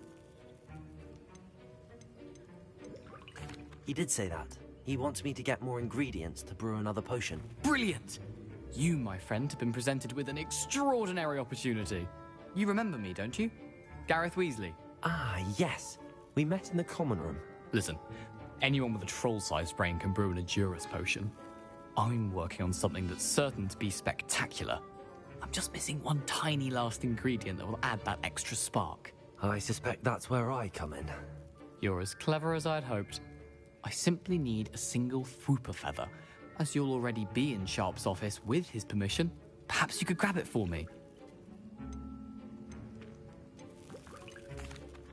He did say that. He wants me to get more ingredients to brew another potion.
Brilliant! You, my friend, have been presented with an extraordinary opportunity. You remember me, don't you? Gareth Weasley.
Ah, yes. We met in the common room.
Listen, anyone with a troll-sized brain can brew an Edurus potion. I'm working on something that's certain to be spectacular. I'm just missing one tiny last ingredient that will add that extra spark.
I suspect that's where I come in.
You're as clever as I'd hoped. I simply need a single Fwooper feather. As you'll already be in Sharp's office with his permission, perhaps you could grab it for me.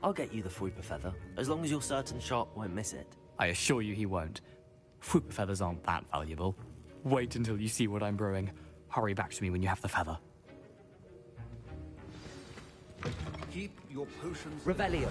I'll get you the Fwooper feather, as long as you're certain Sharp won't miss it.
I assure you he won't. Fwooper feathers aren't that valuable. Wait until you see what I'm brewing. Hurry back to me when you have the feather.
Keep your potions...
Revelio.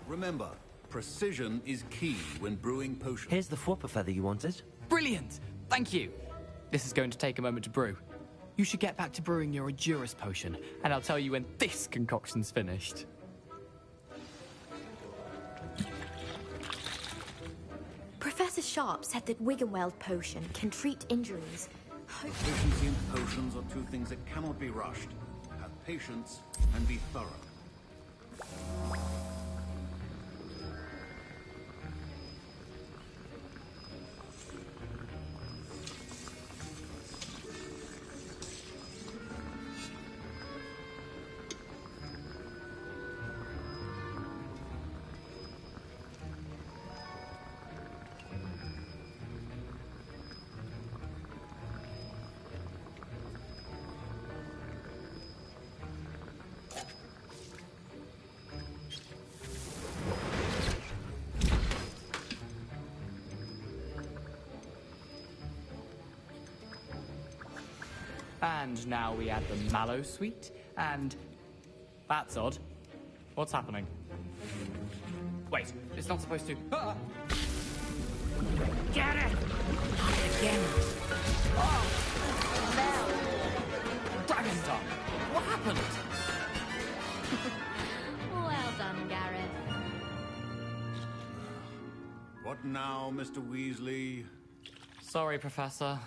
Remember, precision is key when brewing potions.
Here's the Fwooper feather you wanted.
Brilliant! Thank you! This is going to take a moment to brew. You should get back to brewing your Edurus potion, and I'll tell you when this concoction's finished.
Professor Sharp said that Wiggenweld potion can treat injuries.
Efficiency and potions are two things that cannot be rushed. Have patience and be thorough.
And now we add the mallow sweet, and... That's odd. What's happening? Wait, it's not supposed to... Ah!
Get it! Again.
Oh! Dragon Tongue! What happened?
Well done, Gareth.
What now, Mr. Weasley?
Sorry, Professor.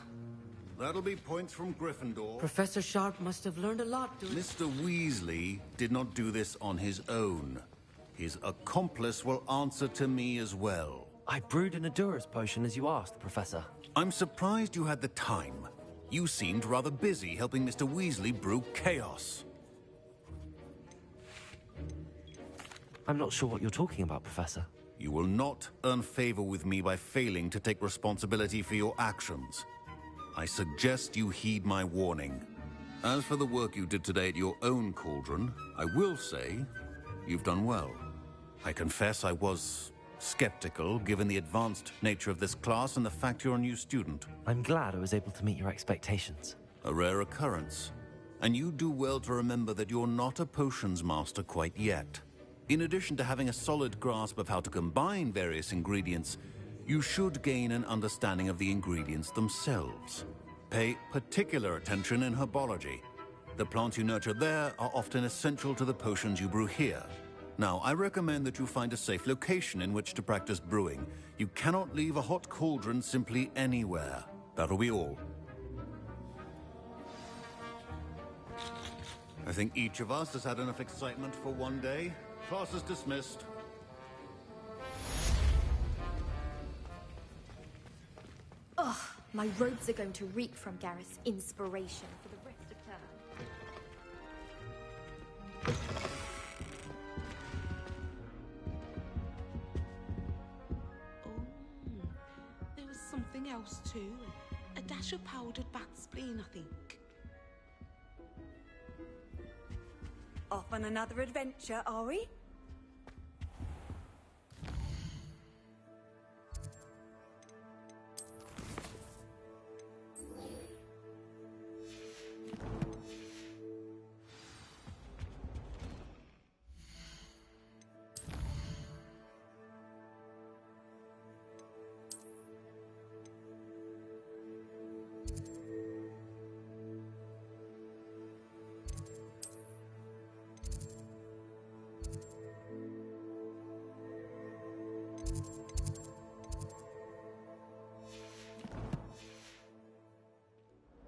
That'll be points from Gryffindor.
Professor Sharp must have learned a lot doing...
Mr. Weasley did not do this on his own. His accomplice will answer to me as well.
I brewed an Adura's potion as you asked, Professor.
I'm surprised you had the time. You seemed rather busy helping Mr. Weasley brew chaos.
I'm not sure what you're talking about, Professor.
You will not earn favor with me by failing to take responsibility for your actions. I suggest you heed my warning. As for the work you did today at your own cauldron, I will say you've done well. I confess I was skeptical, given the advanced nature of this class and the fact you're a new student.
I'm glad I was able to meet your expectations.
A rare occurrence. And you do well to remember that you're not a potions master quite yet. In addition to having a solid grasp of how to combine various ingredients, you should gain an understanding of the ingredients themselves. Pay particular attention in herbology. The plants you nurture there are often essential to the potions you brew here. Now, I recommend that you find a safe location in which to practice brewing. You cannot leave a hot cauldron simply anywhere. That'll be all. I think each of us has had enough excitement for one day. Class is dismissed.
Ugh, my robes are going to reek from Gareth's inspiration for the rest of term.
There was something else too. A dash of powdered bat spleen, I think.
Off on another adventure, are we?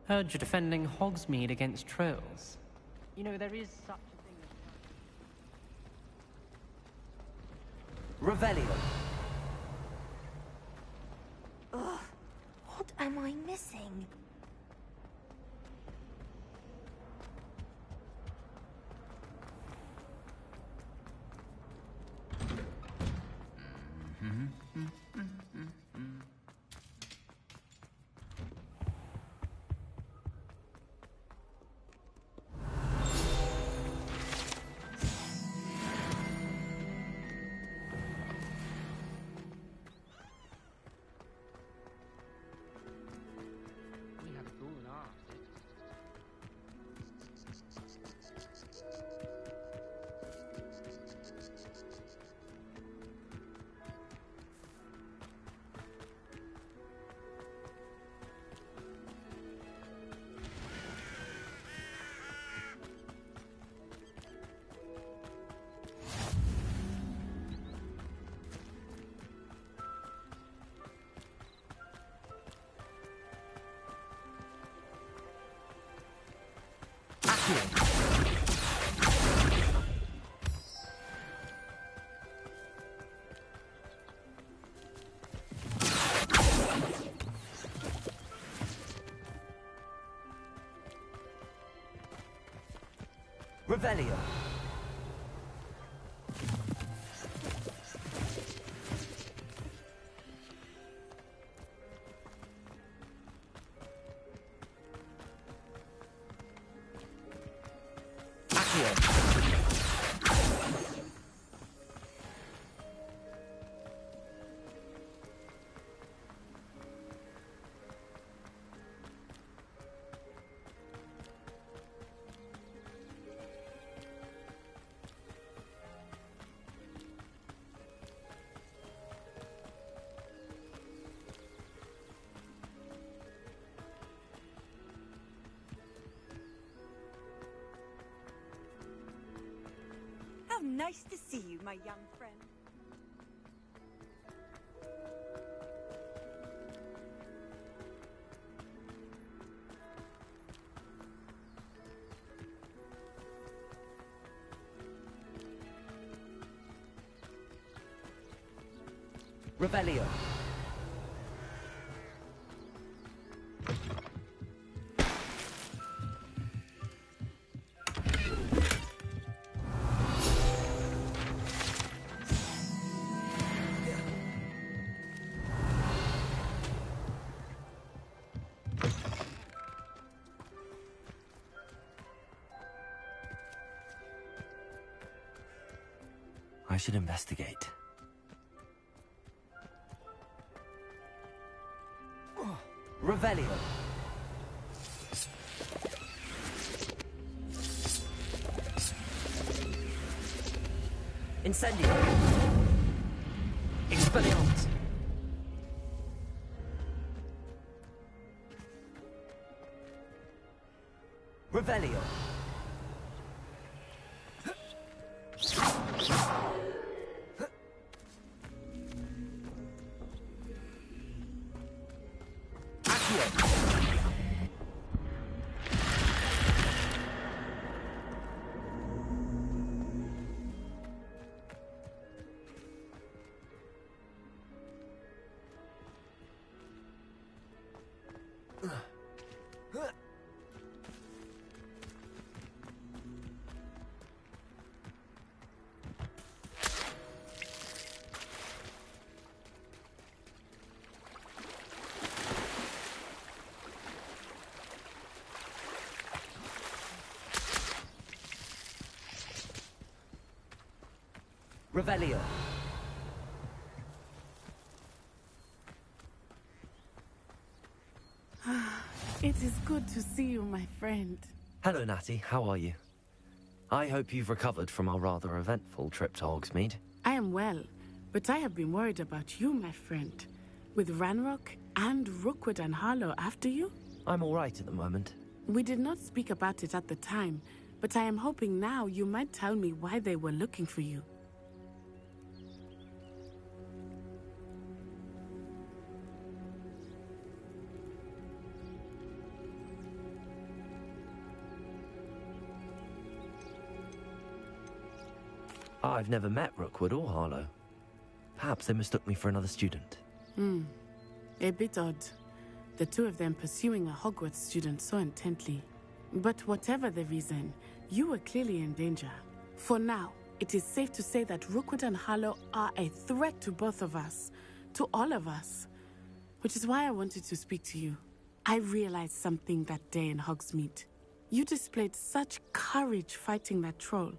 Heard you're defending Hogsmeade against trolls. You know, there is such a thing as...
Revelio.
Ugh, what am I missing?
Revelio.
Nice to see you, my young friend.
Revelio. I should investigate. Revelio. Incendio. Expelliarmus. Revelio. Revelio.
It is good to see you, my friend.
Hello, Natty. How are you? I hope you've recovered from our rather eventful trip to Hogsmeade.
I am well, but I have been worried about you, my friend. With Ranrock and Rookwood and Harlow after you?
I'm all right at the moment.
We did not speak about it at the time, but I am hoping now you might tell me why they were looking for you.
I've never met Rookwood or Harlow. Perhaps they mistook me for another student.
A bit odd. The two of them pursuing a Hogwarts student so intently. But whatever the reason, you were clearly in danger. For now, it is safe to say that Rookwood and Harlow are a threat to both of us. To all of us. Which is why I wanted to speak to you. I realized something that day in Hogsmeade. You displayed such courage fighting that troll.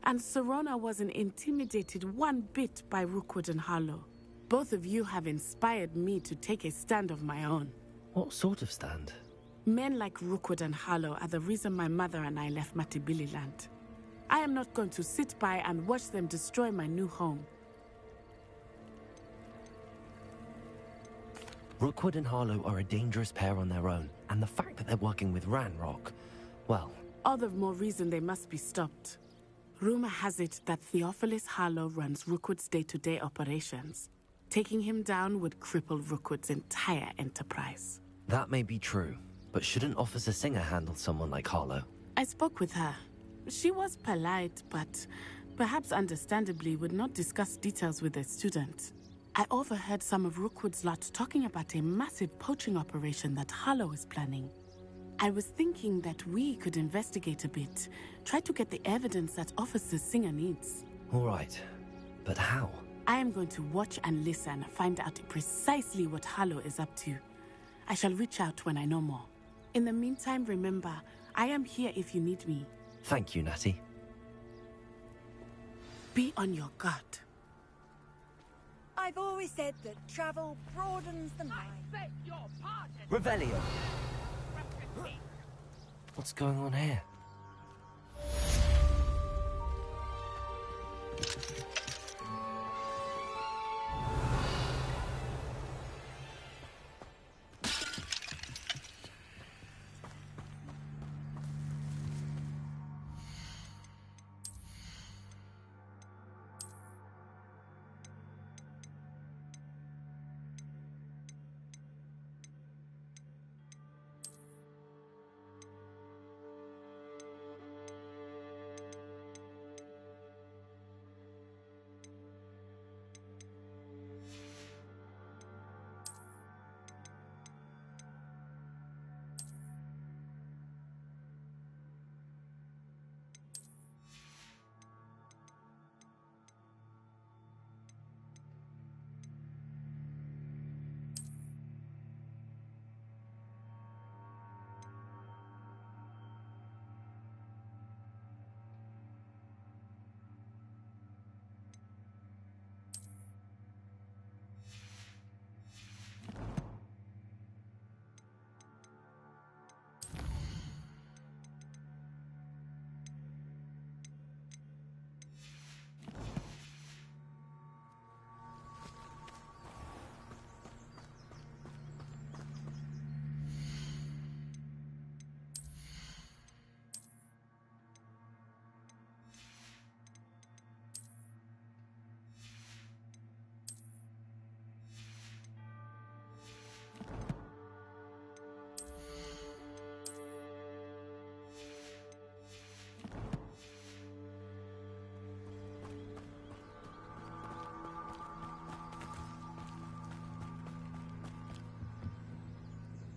And Serona wasn't intimidated one bit by Rookwood and Harlow. Both of you have inspired me to take a stand of my own.
What sort of stand?
Men like Rookwood and Harlow are the reason my mother and I left Matabeleland. I am not going to sit by and watch them destroy my new home.
Rookwood and Harlow are a dangerous pair on their own, and the fact that they're working with Ranrock, well...
All the more reason they must be stopped. Rumor has it that Theophilus Harlow runs Rookwood's day-to-day operations. Taking him down would cripple Rookwood's entire enterprise.
That may be true, but shouldn't Officer Singer handle someone like Harlow?
I spoke with her. She was polite, but perhaps understandably would not discuss details with a student. I overheard some of Rookwood's lot talking about a massive poaching operation that Harlow is planning. I was thinking that we could investigate a bit, try to get the evidence that Officer Singer needs.
All right, but how?
I am going to watch and listen, find out precisely what Harlow is up to. I shall reach out when I know more. In the meantime, remember, I am here if you need me.
Thank you, Natty.
Be on your guard.
I've always said that travel broadens the mind.
Revelio! What's going on here?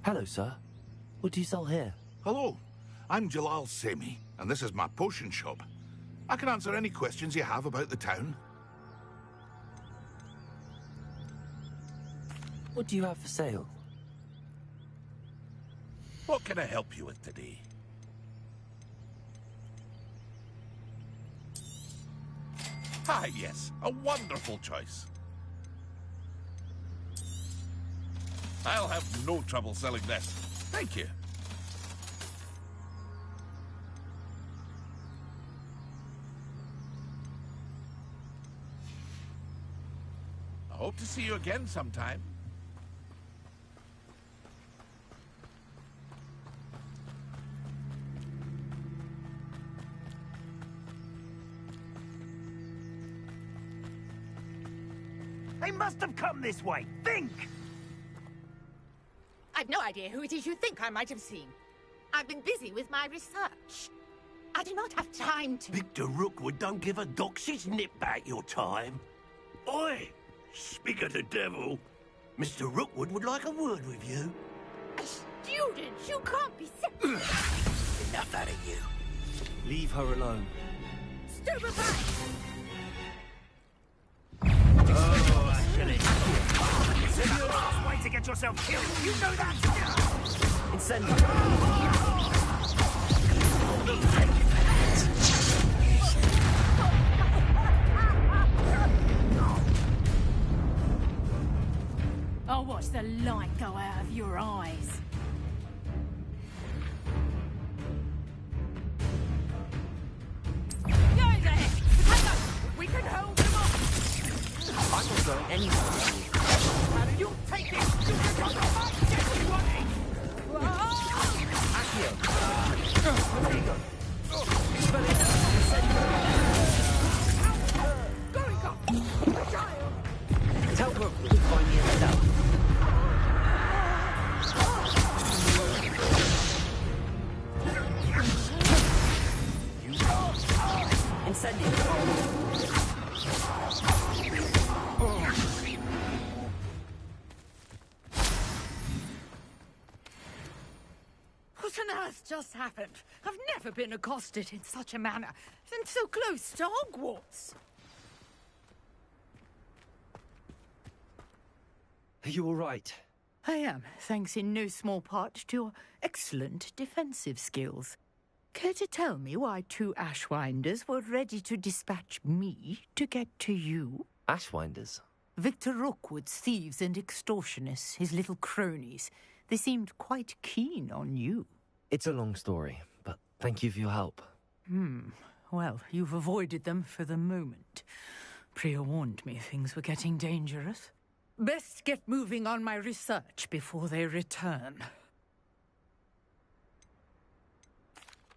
Hello, sir. What do you sell here?
Hello, I'm Jalal Semi, and this is my potion shop. I can answer any questions you have about the town.
What do you have for sale?
What can I help you with today? Ah, yes, a wonderful choice. I'll have no trouble selling this. Thank you. I hope to see you again sometime.
They must have come this way. Think!
I've no idea who it is you think I might have seen. I've been busy with my research. I do not have time to...
Victor Rookwood don't give a doxy's nip back your time. Oi! Speak of the devil. Mr. Rookwood would like a word with you.
A student? You can't be serious.
Enough out of you.
Leave her alone.
Stupefy!
Oh, actually. This is the last way to get yourself killed. You know that?
Incendio.
I'll watch the light go out of your eyes.
Go there! Potato! We can hold them off!
I'm not going anywhere.
How do you take it? You can hold them off! Get what you want!
Accio. There you go.
Going up! Child!
Tell Rookwood to find me a cell. Incendio.
What on earth just happened? I've never been accosted in such a manner, and so close to Hogwarts.
Are you all right?
I am, thanks in no small part to your excellent defensive skills. Care to tell me why two Ashwinders were ready to dispatch me to get to you?
Ashwinders?
Victor Rookwood's thieves and extortionists, his little cronies. They seemed quite keen on you.
It's a long story, but thank you for your help.
Well, you've avoided them for the moment. Priya warned me things were getting dangerous. Best get moving on my research before they return.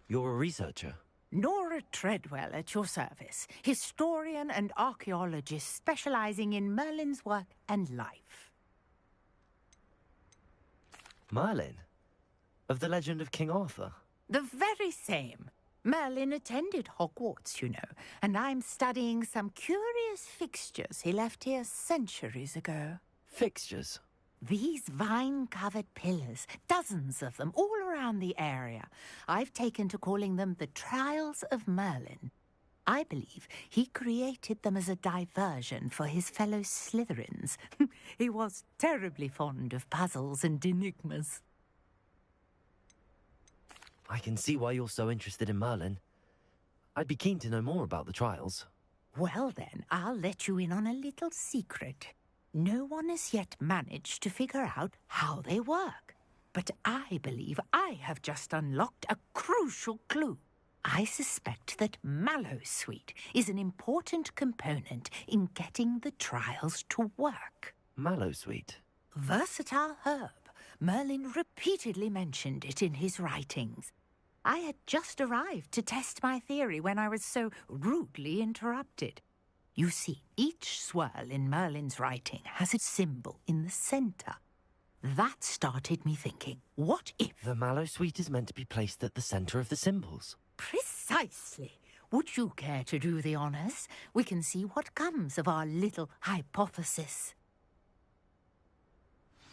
You're a researcher?
Nora Treadwell at your service, historian and archaeologist specializing in Merlin's work and life.
Merlin? Of the legend of King Arthur?
The very same. Merlin attended Hogwarts, you know, and I'm studying some curious fixtures he left here centuries ago.
Fixtures?
These vine-covered pillars, dozens of them, all around the area. I've taken to calling them the Trials of Merlin. I believe he created them as a diversion for his fellow Slytherins. He was terribly fond of puzzles and enigmas.
I can see why you're so interested in Merlin. I'd be keen to know more about the trials.
Well then, I'll let you in on a little secret. No one has yet managed to figure out how they work. But I believe I have just unlocked a crucial clue. I suspect that Mallowsweet is an important component in getting the trials to work.
Mallowsweet?
Versatile herb. Merlin repeatedly mentioned it in his writings. I had just arrived to test my theory when I was so rudely interrupted. You see, each swirl in Merlin's writing has a symbol in the center. That started me thinking, what if...
The Mallowsweet is meant to be placed at the center of the symbols.
Precisely. Would you care to do the honors? We can see what comes of our little hypothesis.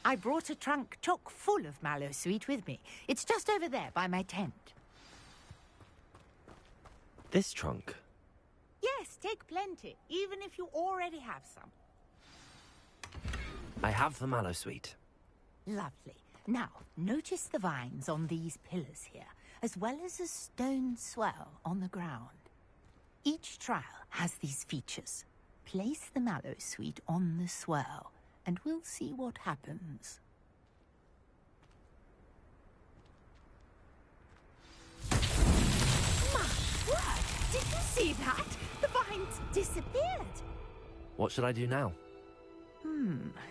I brought a trunk chock full of mallow sweet with me. It's just over there by my tent.
This trunk?
Yes, take plenty, even if you already have some.
I have the mallow sweet.
Lovely. Now, notice the vines on these pillars here, as well as a stone swell on the ground. Each trial has these features. Place the mallow sweet on the swell, and we'll see what happens. My word! Did you see that? The vines disappeared!
What should I do now?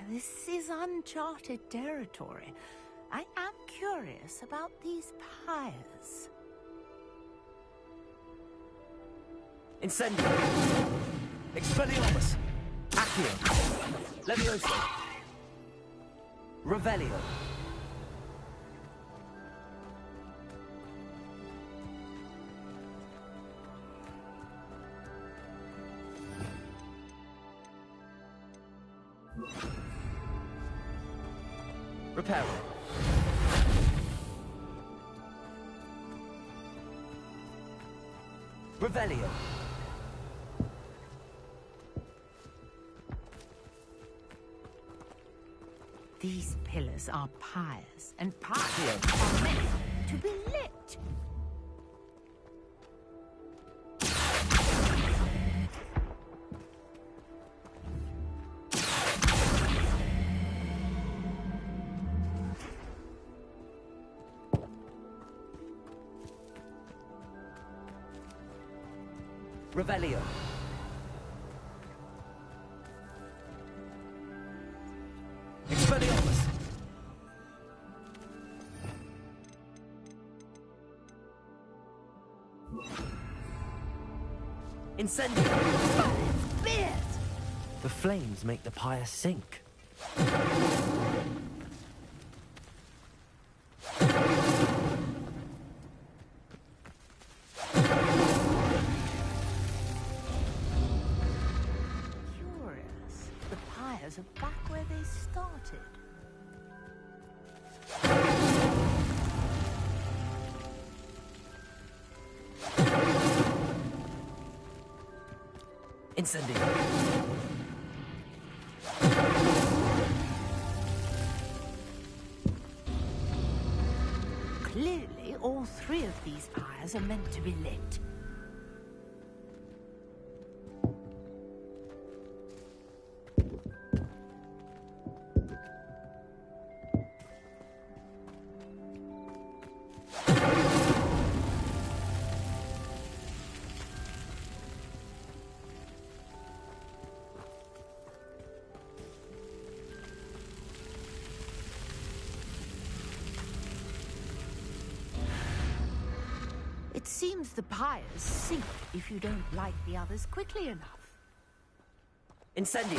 This is uncharted territory. I am curious about these pyres.
Incendio! Expelliarmus! Accio! Levioso! Revelio! Reparo! Revelio!
These pillars are pyres, and pyres are meant to be lit.
Revelio! Expelliarmus! Incendio! The flames make the pyre sink.
Are back where they started.
Incendio!
Clearly, all three of these pyres are meant to be lit. It seems the pyres sink if you don't light the others quickly enough.
Incendio!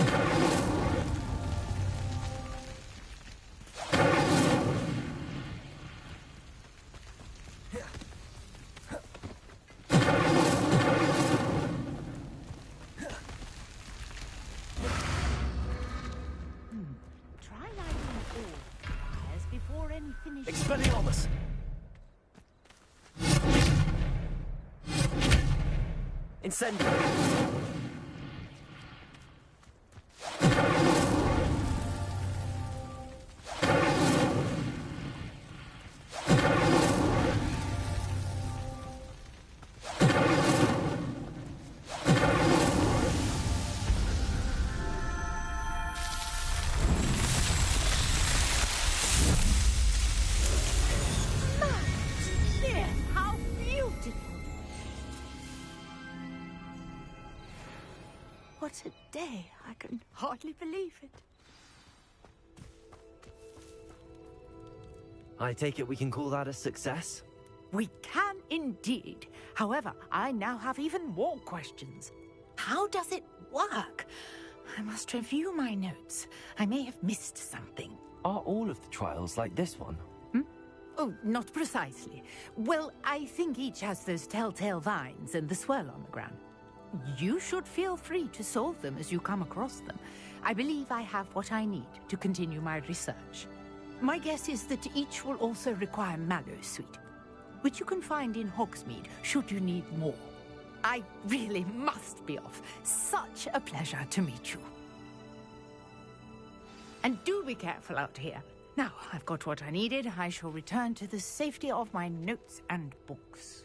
Try lighting all the pyres before any finish.
Expelliarmus! Incendio!
How beautiful! What a day! I can hardly believe it.
I take it we can call that a success?
We can indeed. However, I now have even more questions. How does it work? I must review my notes. I may have missed something.
Are all of the trials like this one?
Oh, not precisely. Well, I think each has those telltale vines and the swirl on the ground. you should feel free to solve them as you come across them. I believe I have what I need to continue my research. My guess is that each will also require Mallowsweet, which you can find in Hogsmeade should you need more. I really must be off. Such a pleasure to meet you. And do be careful out here. Now, I've got what I needed. I shall return to the safety of my notes and books.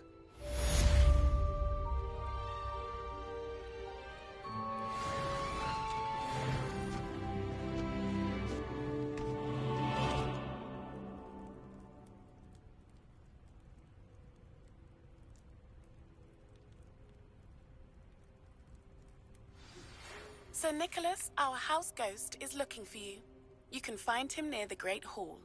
Sir Nicholas, our house ghost, is looking for you. You can find him near the Great Hall.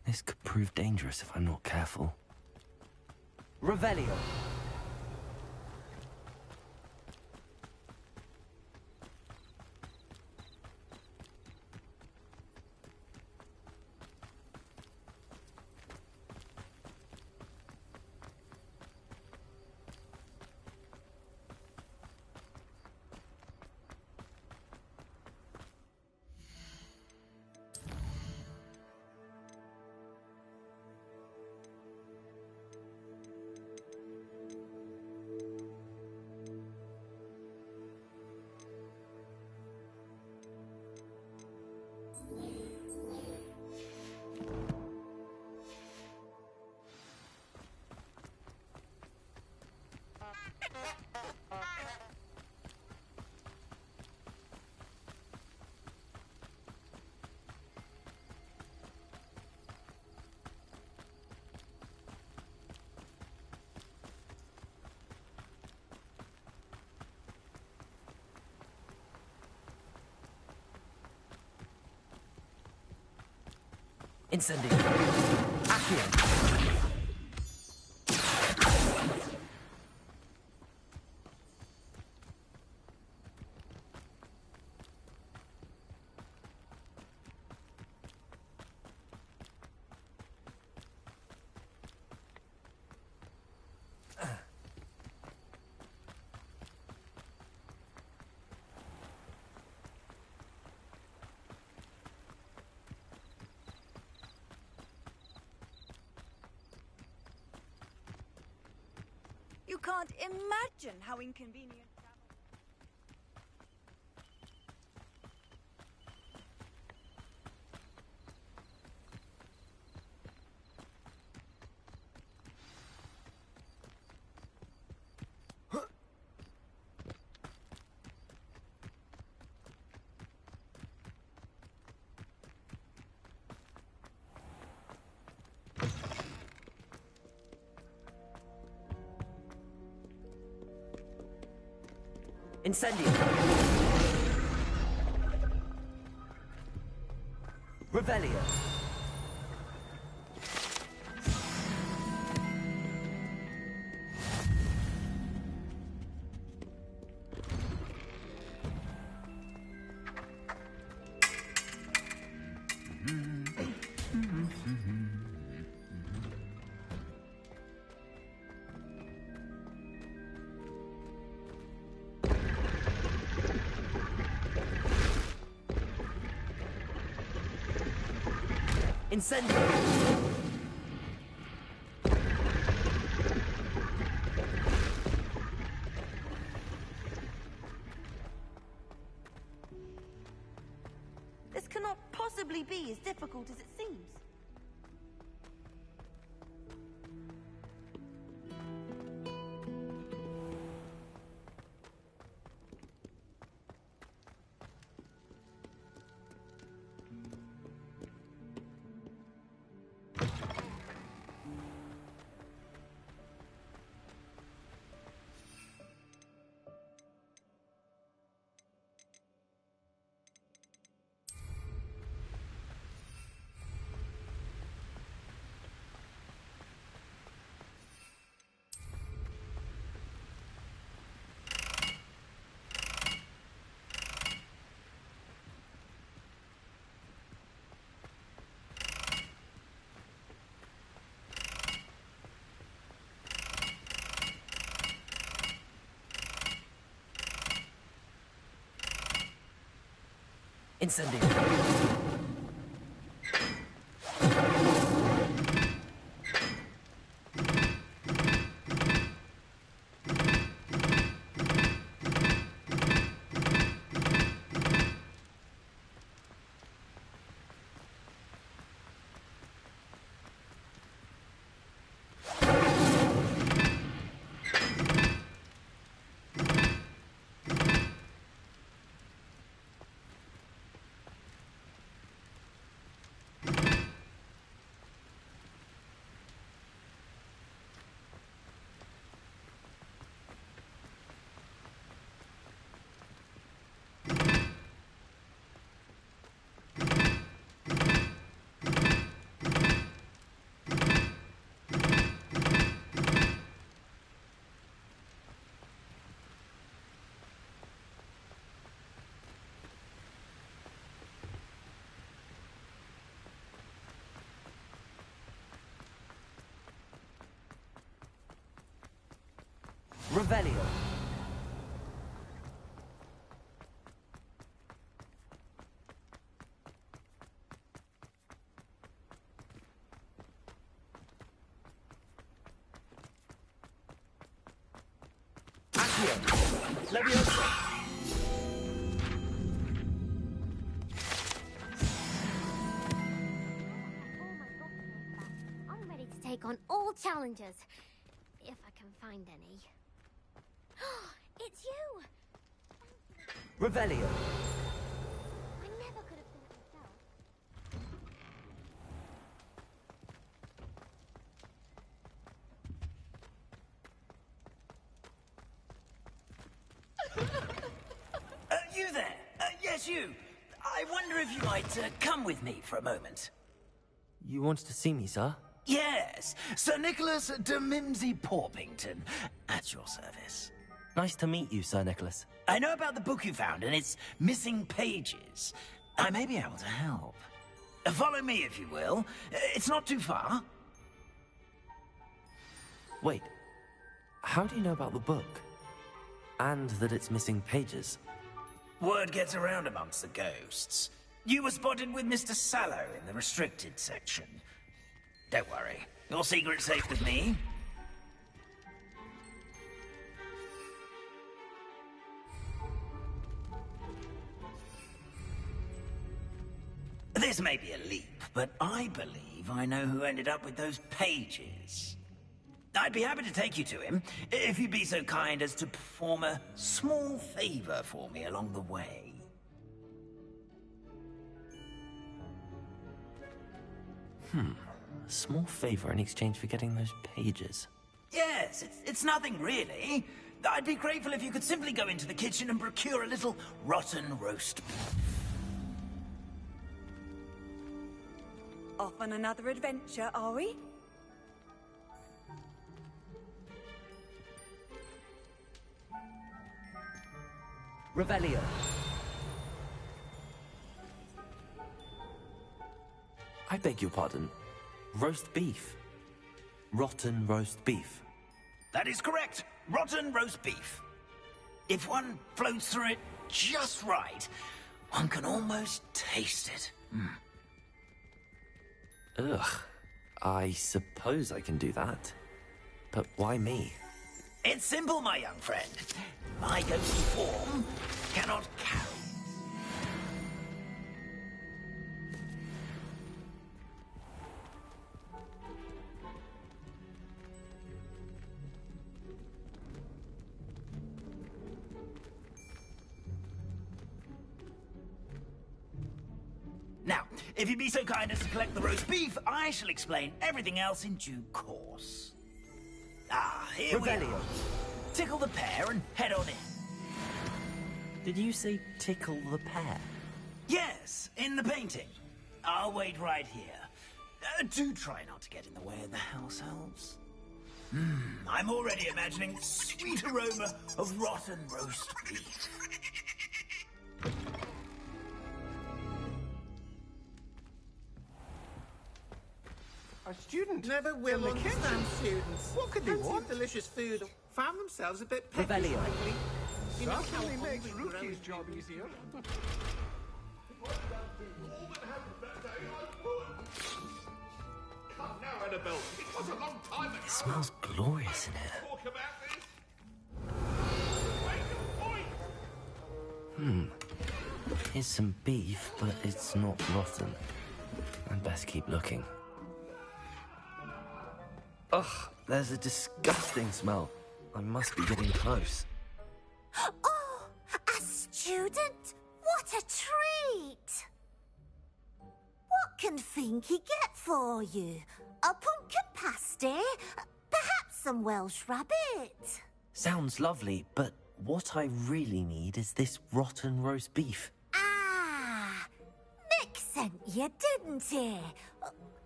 This could prove dangerous if I'm not careful.
Revelio. Incendio. Accio.
You can't imagine how inconvenient.
Incendio. Revelio.
Incendio!
This cannot possibly be as difficult as it seems.
Incendio! Revelio. Accio. Leviosa.
I'm ready to take on all challenges, if I can find any. It's you!
Revelio.
I never could have done it myself.
You there? Yes, you. I wonder if you might come with me for a moment.
You wanted to see me, sir?
Yes, Sir Nicholas de Mimsy Porpington, at your service.
Nice to meet you, Sir Nicholas.
I know about the book you found and its missing pages. I may be able to help. Follow me, if you will. It's not too far.
Wait, how do you know about the book? And that it's missing pages?
Word gets around amongst the ghosts. You were spotted with Mr. Sallow in the restricted section. Don't worry, your secret's safe with me. This may be a leap, but I believe I know who ended up with those pages. I'd be happy to take you to him, if you'd be so kind as to perform a small favor for me along the way.
A small favor in exchange for getting those pages.
Yes, it's nothing really. I'd be grateful if you could simply go into the kitchen and procure a little rotten roast beef.
Off on another adventure, are we?
Revelio. I beg your pardon. Roast beef. Rotten roast beef.
That is correct. Rotten roast beef. If one floats through it just right, one can almost taste it.
Ugh. I suppose I can do that. But why me?
It's simple, my young friend. My ghostly form cannot carry. Now, if you'd be so kind as to collect the roast beef, I shall explain everything else in due course. Ah, here we are. Tickle the pear and head on in.
Did you say tickle the pear?
Yes, in the painting. I'll wait right here. Do try not to get in the way of the house elves. I'm already imagining sweet aroma of rotten roast beef.
A student never will understand students. What could they want? Delicious food. Found themselves a bit peppy lately.
Certainly makes Rookie's job easier.
Come now, Annabelle. It was a long time ago.
It smells glorious in here.
Talk about this.
Here's some beef, but it's not rotten. I'd best keep looking. Ugh, there's a disgusting smell. I must be getting close.
Oh, a student? What a treat! What can Finky get for you? A pumpkin pasty? Perhaps some Welsh rabbit?
Sounds lovely, but what I really need is this rotten roast beef.
Ah, Nick sent you, didn't he?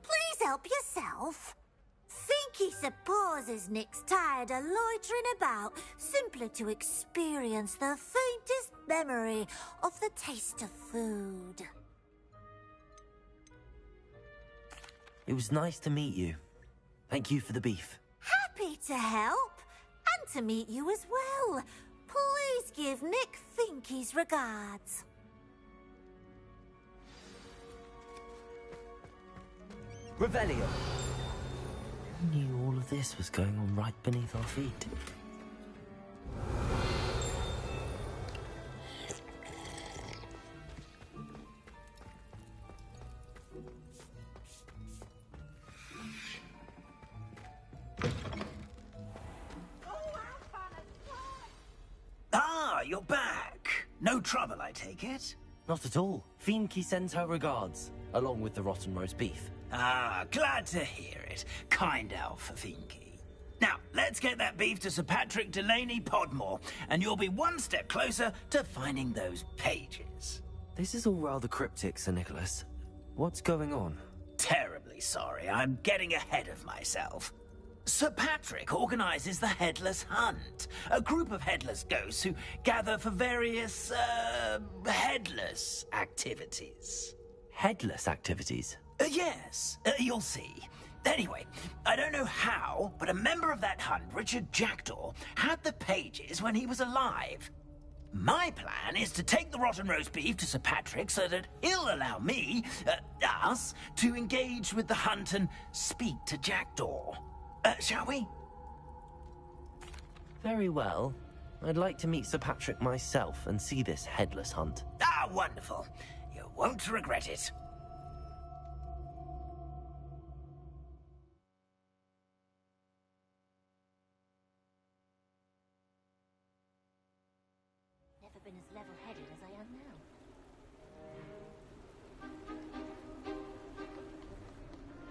Please help yourself. Finky supposes Nick's tired of loitering about simply to experience the faintest memory of the taste of food.
It was nice to meet you. Thank you for the beef.
Happy to help, and to meet you as well. Please give Nick Finky's regards.
Revelio. Who knew all of this was going on right beneath our feet?
Ah, you're back. No trouble, I take it?
Not at all. Finky sends her regards, along with the rotten roast beef.
Ah, glad to hear it. Kind elf for Finky. Now, let's get that beef to Sir Patrick Delaney Podmore, and you'll be one step closer to finding those pages.
This is all rather cryptic, Sir Nicholas. What's going on?
Terribly sorry, I'm getting ahead of myself. Sir Patrick organizes the Headless Hunt, a group of headless ghosts who gather for various, headless activities.
Headless activities?
Yes, you'll see. Anyway, I don't know how, but a member of that hunt, Richard Jackdaw, had the pages when he was alive. My plan is to take the rotten roast beef to Sir Patrick so that he'll allow me, us, to engage with the hunt and speak to Jackdaw. Shall we?
Very well. I'd like to meet Sir Patrick myself and see this headless hunt.
Ah, wonderful. You won't regret it.
Never been as level-headed as I am now.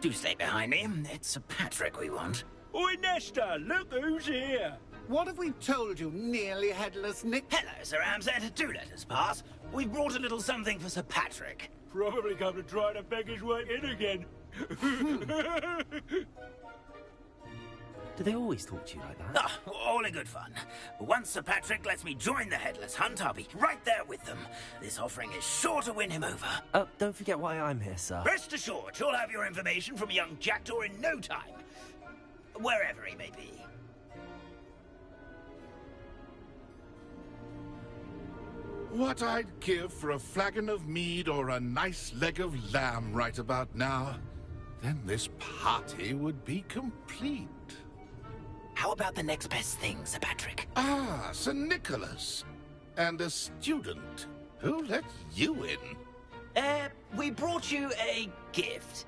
Do stay behind me. It's Sir Patrick we want.
Oi, Nesta, look who's here.
What have we told you, nearly headless Nick?
Hello, Sir Amset. Do let us pass. We've brought a little something for Sir Patrick.
Probably come to try to beg his way in again.
Do they always talk to you like that?
Ah, all in good fun. Once Sir Patrick lets me join the Headless Hunt, I'll be right there with them. This offering is sure to win him over.
Don't forget why I'm here, sir.
Rest assured, you'll have your information from young Jackdaw in no time. Wherever he may be.
What I'd give for a flagon of mead or a nice leg of lamb right about now. then this party would be complete.
How about the next best thing, Sir Patrick?
Ah, Sir Nicholas. And a student. Who let you in?
We brought you a gift.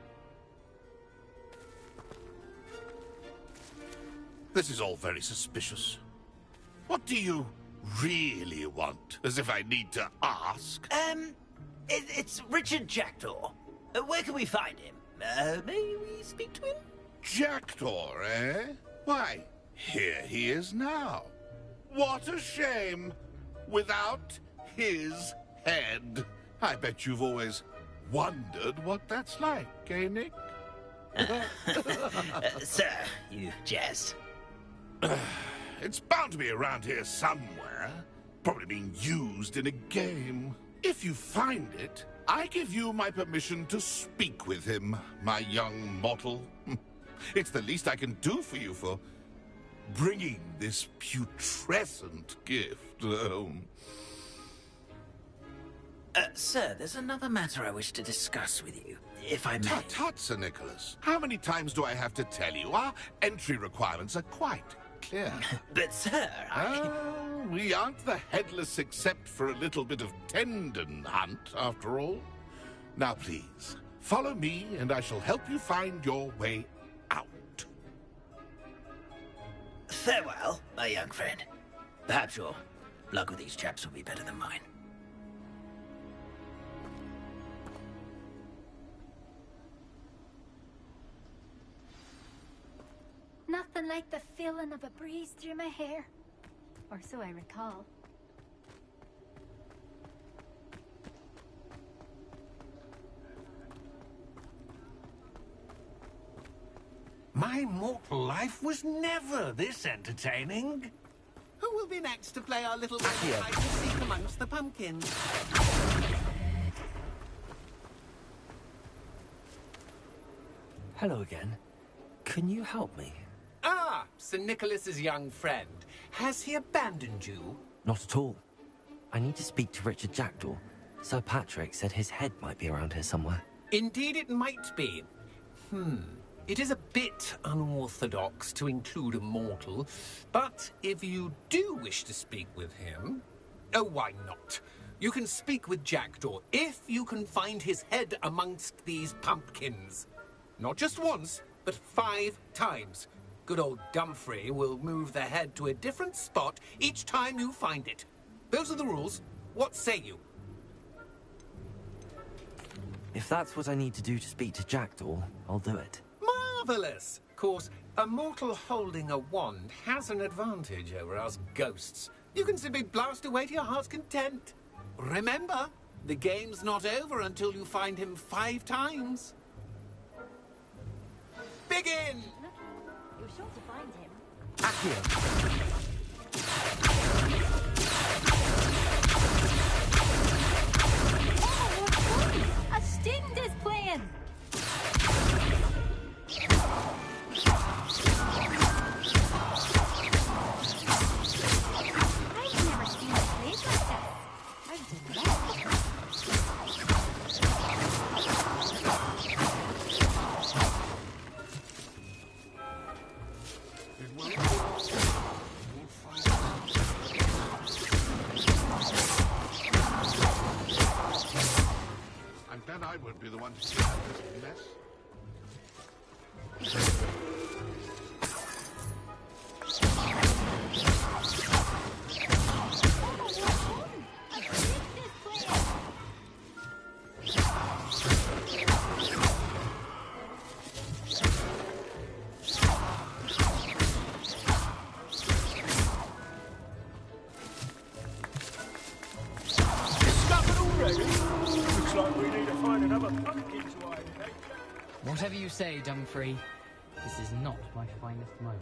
This is all very suspicious. What do you really want? As if I need to ask.
It's Richard Jackdaw. Where can we find him? May we speak to him?
Jackdaw, eh? Why, here he is now. What a shame. Without his head. I bet you've always wondered what that's like, eh, Nick?
Sir, you jest.
It's bound to be around here somewhere. Probably being used in a game. If you find it, I give you my permission to speak with him, my young mortal. It's the least I can do for you for bringing this putrescent gift home.
Sir, there's another matter I wish to discuss with you, if I may.
Tut, tut, Sir Nicholas. How many times do I have to tell you? Our entry requirements are quite clear.
But, sir,
we aren't the headless except for a little bit of tendon hunt, after all. Now, please, follow me, and I shall help you find your way out.
Farewell, my young friend. Perhaps your luck with these chaps will be better than mine.
Nothing like the feeling of a breeze through my hair. Or so I recall.
My mortal life was never this entertaining.
Who will be next to play our little game of hide and seek amongst the pumpkins?
Hello again. Can you help me?
Ah, Sir Nicholas's young friend. Has he abandoned you?
Not at all. I need to speak to Richard Jackdaw. Sir Patrick said his head might be around here somewhere.
Indeed it might be. It is a bit unorthodox to include a mortal, but if you do wish to speak with him... Oh, why not? You can speak with Jackdaw if you can find his head amongst these pumpkins. Not just once, but 5 times. Good old Dumfrey will move the head to a different spot each time you find it. Those are the rules. What say you?
If that's what I need to do to speak to Jackdaw, I'll do it.
Marvellous! Of course, a mortal holding a wand has an advantage over us ghosts. You can simply blast away to your heart's content. Remember, the game's not over until you find him 5 times. Begin!
You're sure to find him.
Accio!
Oh, a sting is playing! I've never seen a place like that. I did not.
I'm glad I won't be the one to clean up this mess.
Whatever you say, Dumfrey, this is not my finest moment.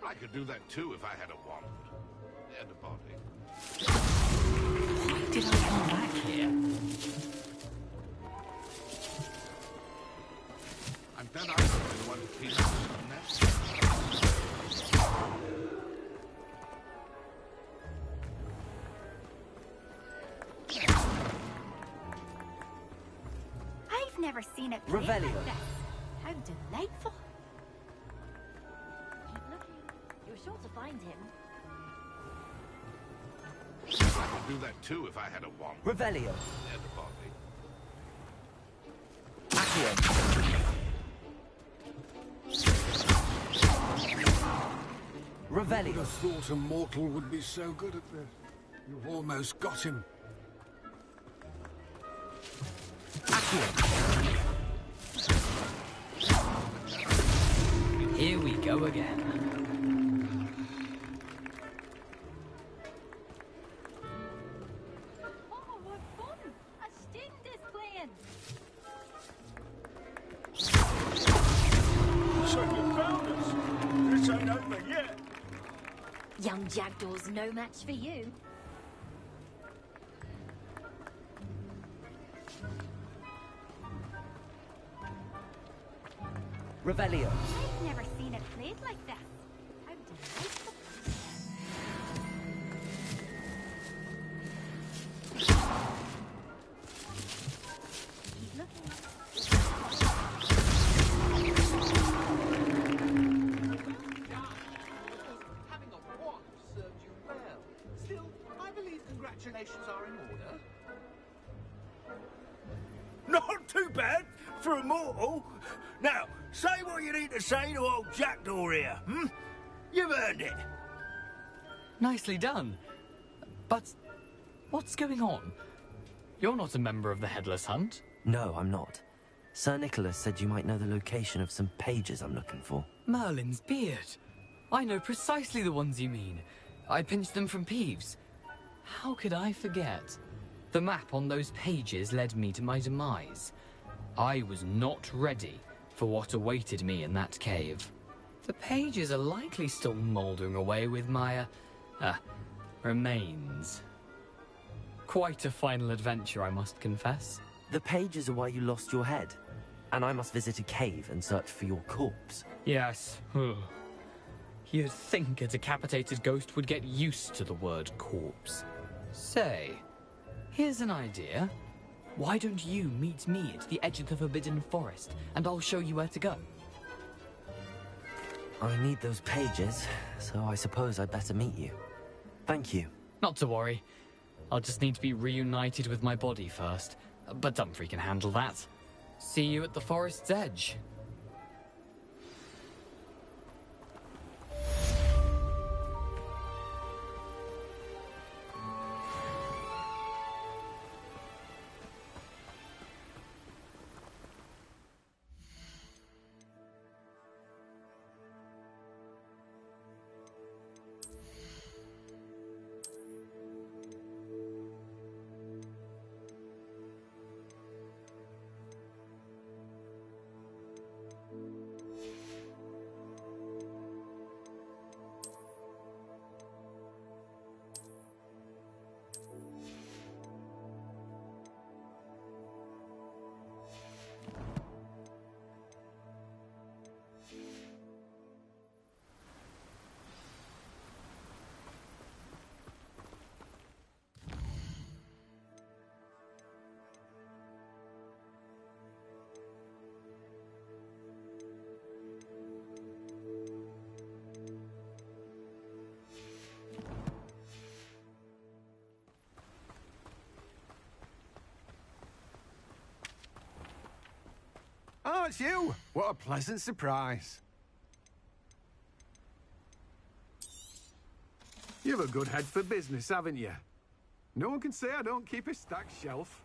I could do that too if I had a wand. And a body.
Why did I come back here?
I'm glad I was the one to clean up this mess.
never seen it played
Revelio.
like this. How delightful.
Keep looking. You're sure to find him.
I could do that too if I had a wand.
Revelio.
And a body.
Accio. Revelio.
I would have thought a mortal would be so good at this. You've almost got him.
Here we go again.
Oh, what fun! A student is playing.
So you found us. This ain't over yet.
Young Jackdaw's no match for you.
Revelio.
I've never seen it played like this. How delightful. Keep looking.
Having a wand served you well. Still, I believe congratulations are in order.
Not too bad for a mortal. Now, say what you need to say to old Jackdaw here, hmm? You've earned it.
Nicely done. But what's going on? You're not a member of the Headless Hunt.
No, I'm not. Sir Nicholas said you might know the location of some pages I'm looking for.
Merlin's beard. I know precisely the ones you mean. I pinched them from Peeves. How could I forget? The map on those pages led me to my demise. I was not ready for what awaited me in that cave. The pages are likely still mouldering away with my, remains. Quite a final adventure, I must confess.
The pages are why you lost your head, and I must visit a cave and search for your corpse.
Yes. You'd think a decapitated ghost would get used to the word corpse. Say, here's an idea. Why don't you meet me at the edge of the Forbidden Forest, and I'll show you where to go?
I need those pages, so I suppose I'd better meet you. Thank you.
Not to worry. I'll just need to be reunited with my body first. But Dumfries can handle that. See you at the forest's edge.
Oh, it's you! What a pleasant surprise. You've a good head for business, haven't you? No one can say I don't keep a stacked shelf.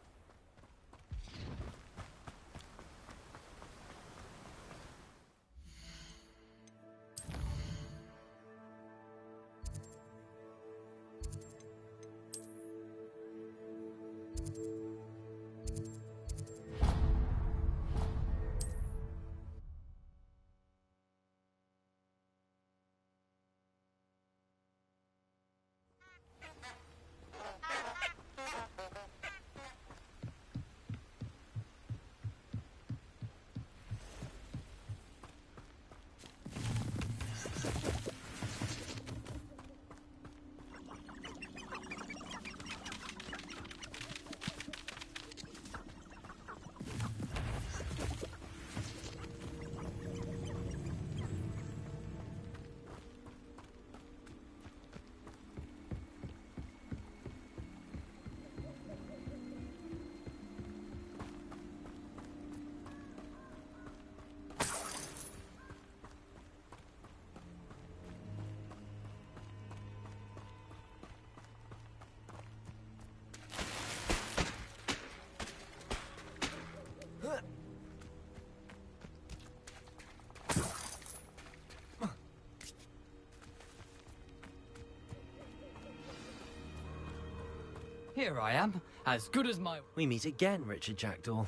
here I am, as good as my...
We meet again, Richard Jackdaw.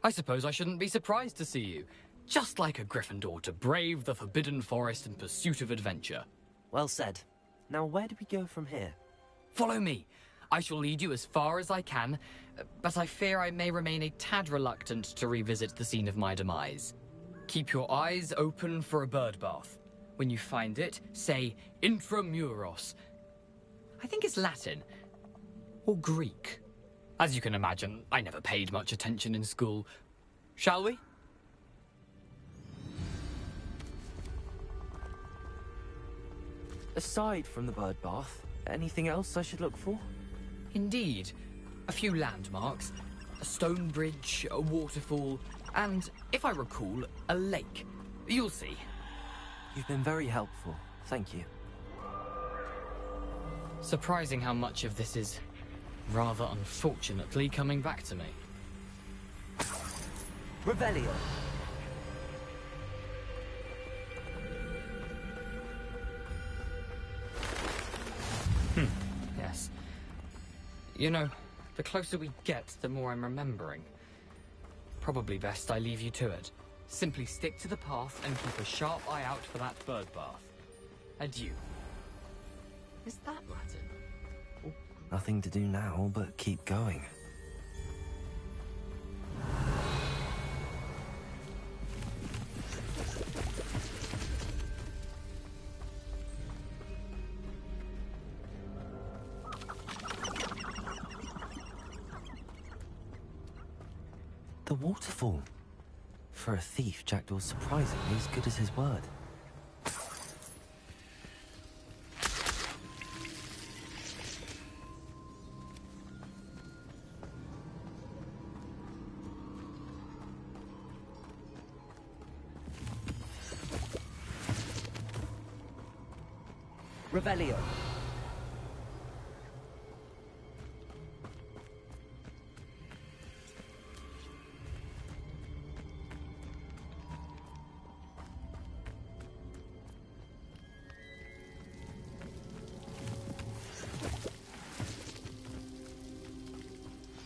I suppose I shouldn't be surprised to see you. Just like a Gryffindor to brave the Forbidden Forest in pursuit of adventure.
Well said. Now where do we go from here?
Follow me. I shall lead you as far as I can, but I fear I may remain a tad reluctant to revisit the scene of my demise. Keep your eyes open for a bird bath. When you find it, say Intramuros. I think it's Latin. Or Greek. As you can imagine, I never paid much attention in school. Shall we?
Aside from the bird bath, anything else I should look for?
Indeed. A few landmarks, a stone bridge, a waterfall, and, if I recall, a lake. You'll see.
You've been very helpful. Thank you.
Surprising how much of this is, rather unfortunately, coming back to me.
Revelio.
Yes. You know, the closer we get, the more I'm remembering. Probably best I leave you to it. Simply stick to the path and keep a sharp eye out for that bird bath. Adieu. Is that Latin?
Nothing to do now but keep going. The waterfall. For a thief, Jackdaw's surprisingly as good as his word. Revelio.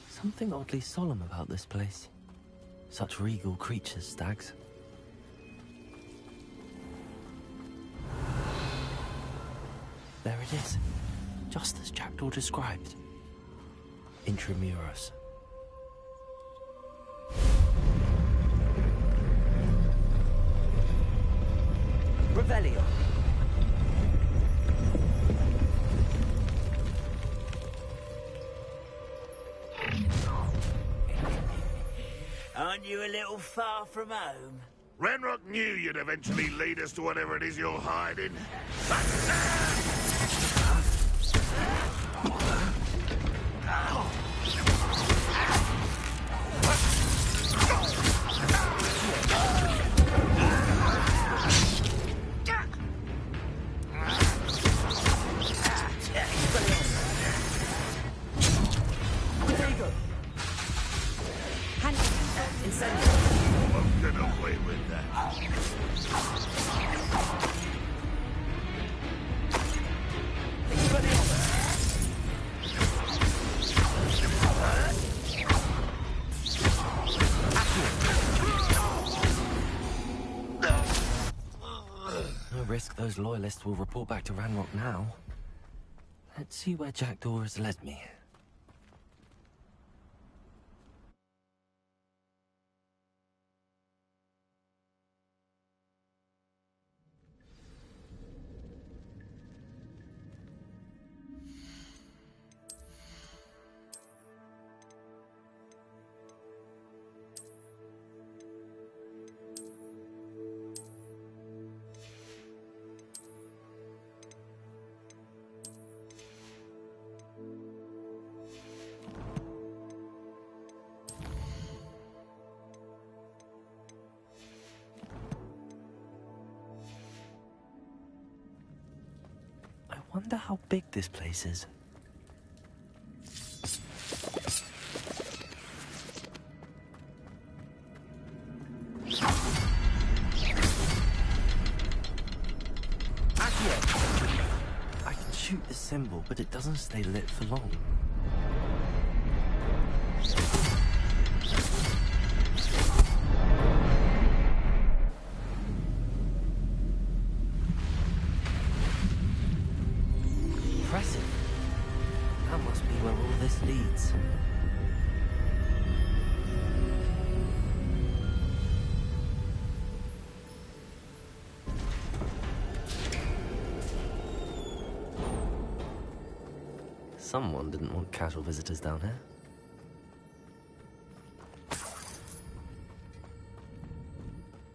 Something oddly solemn about this place. Such regal creatures, stags. There it is, just as Jackdaw described. Intramuros. Revelio.
Aren't you a little far from home?
Ranrock knew you'd eventually lead us to whatever it is you're hiding. Won't get away with that.
No risk those loyalists will report back to Ranrock now. Let's see where Jackdaw has led me. I wonder how big this place is. I can shoot the symbol, but it doesn't stay lit for long. Someone didn't want casual visitors down here.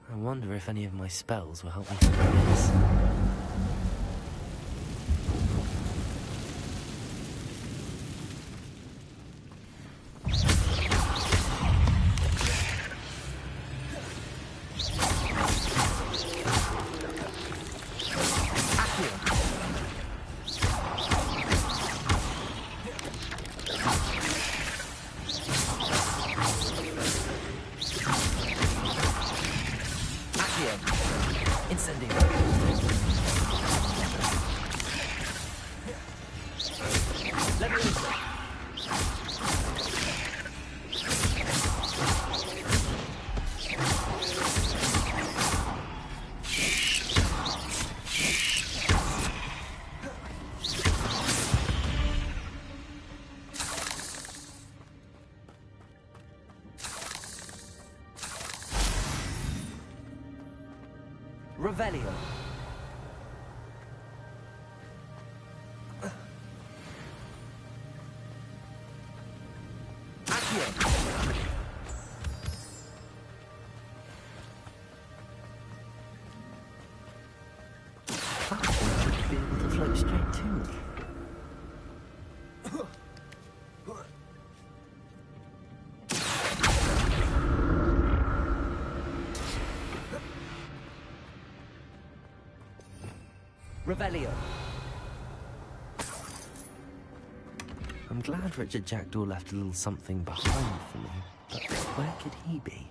I wonder if any of my spells will help me through this. Revelio. Be able to float straight to me. Revelio. I'm glad Richard Jackdaw left a little something behind for me, but where could he be?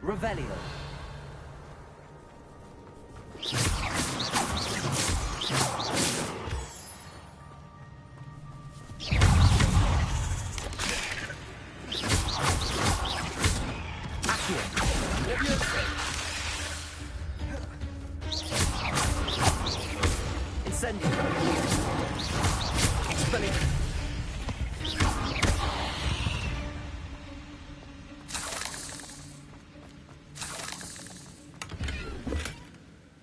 Revelio.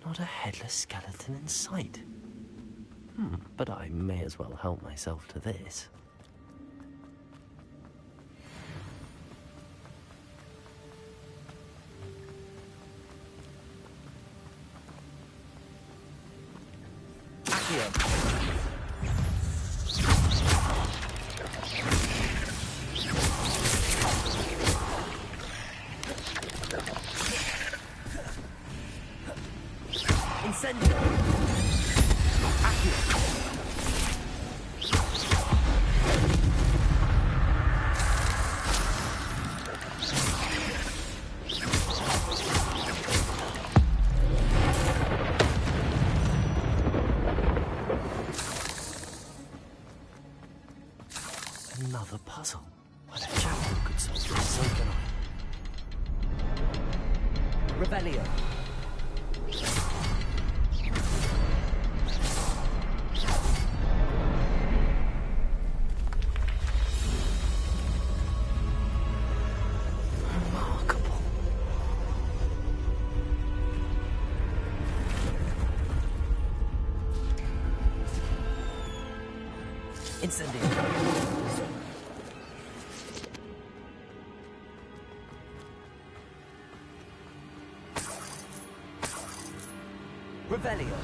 Not a headless skeleton in sight. But I may as well help myself to this. Another puzzle. Well, if Jackdaw could solve this, so can I. Revelio. Remarkable. Incendio. Revelio.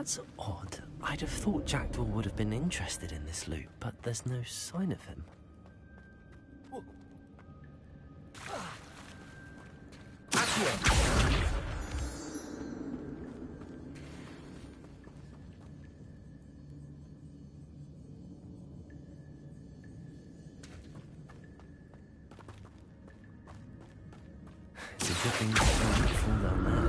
That's odd. I'd have thought Jackdaw would have been interested in this loot, but there's no sign of him. It's a good thing you didn't fall down there.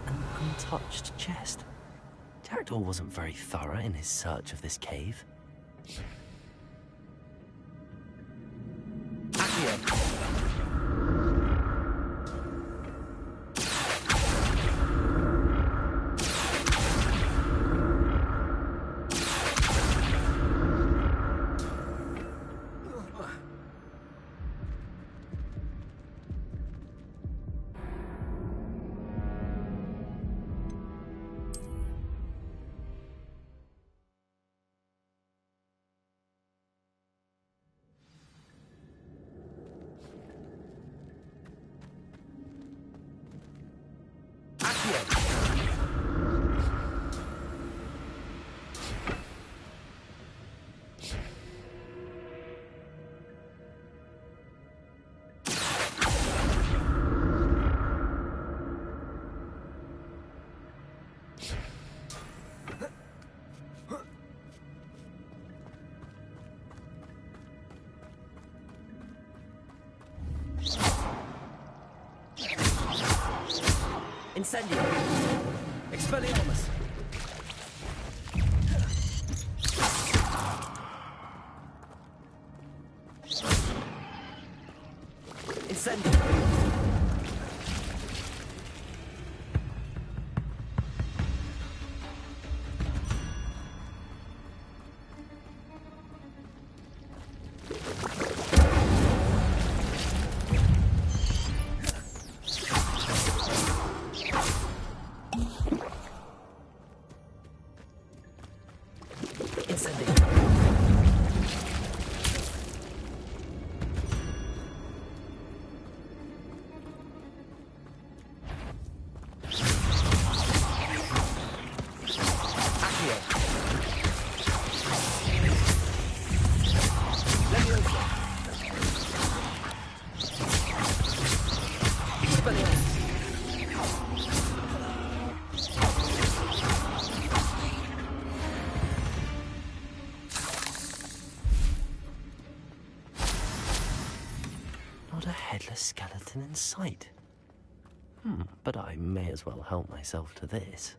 An untouched chest. Jackdaw wasn't very thorough in his search of this cave. Incendio! Expelliarmus! Incendio! Not a headless skeleton in sight. But I may as well help myself to this.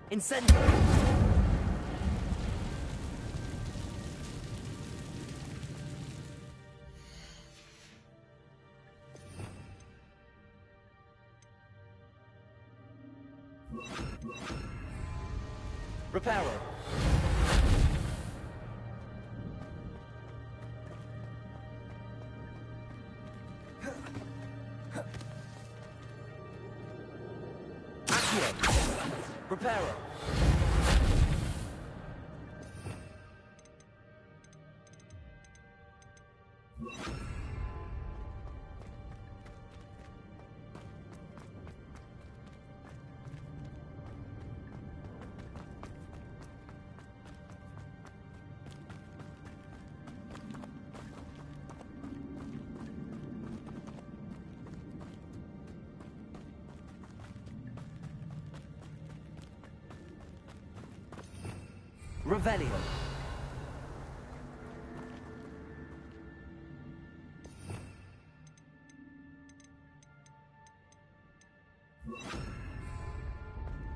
Incendio! Reparo! Reparo! Revelio.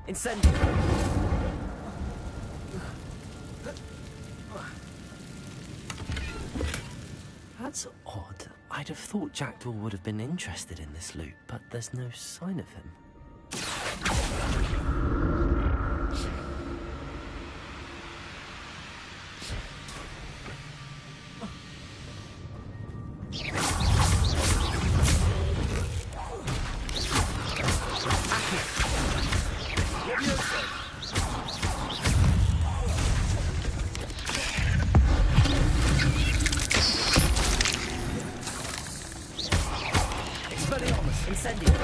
Incendio. That's odd. I'd have thought Jackdaw would have been interested in this loot, but there's no sign of him. Incendio!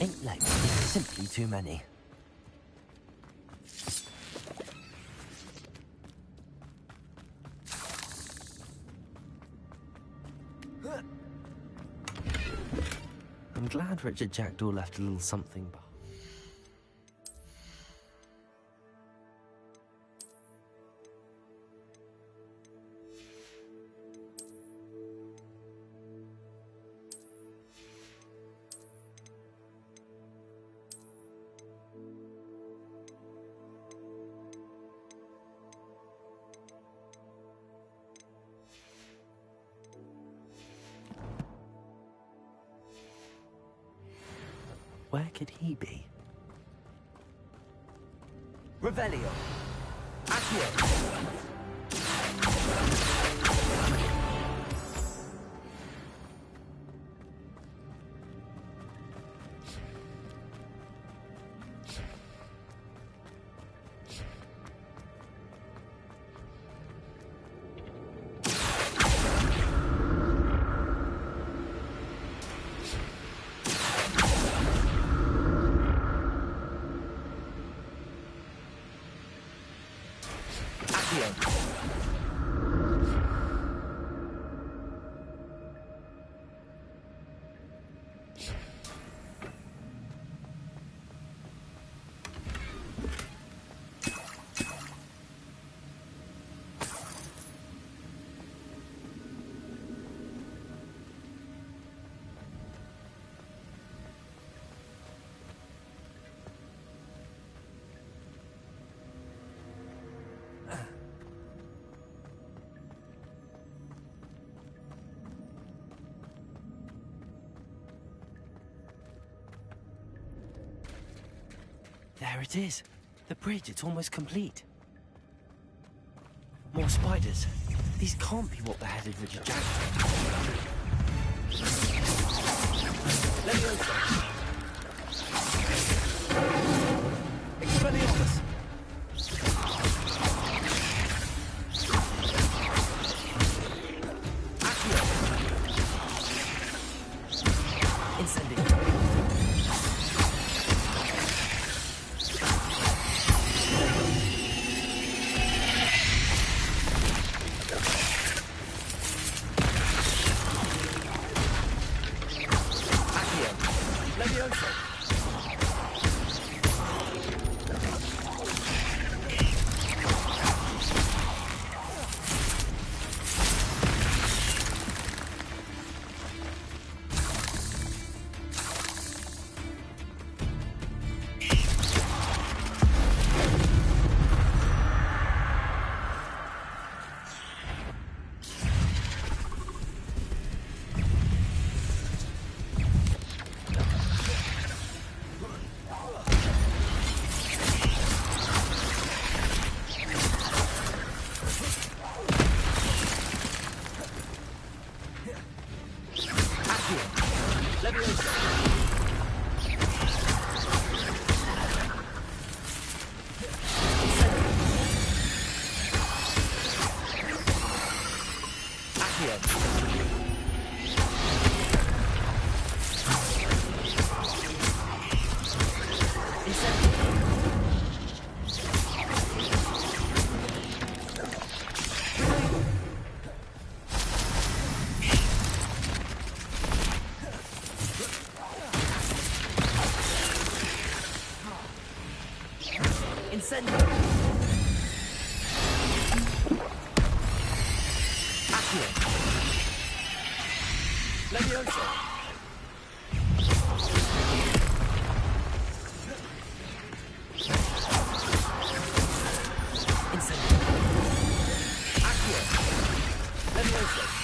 Ain't legs, simply too many. I'm glad Richard Jackdaw left a little something behind. Where could he be? Revelio! Accio! There it is. The bridge, it's almost complete. More spiders. These can't be what beheaded Richard Jackdaw. Let me open. Expelliarmus! Accio! Incendio! Incendio! Accio! Levioso! Incendio! Accio! Levioso!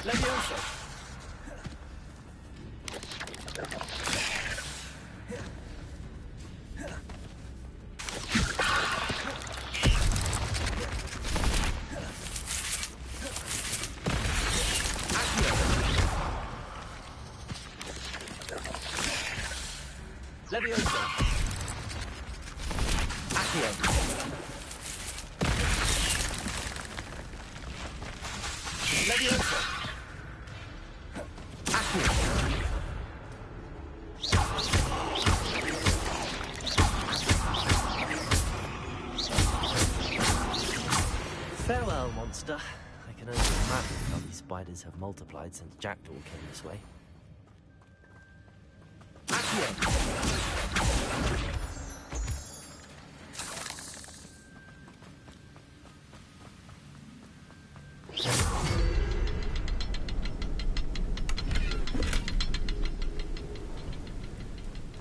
Levioso! Farewell, monster. I can only imagine how these spiders have multiplied since Jackdaw came this way.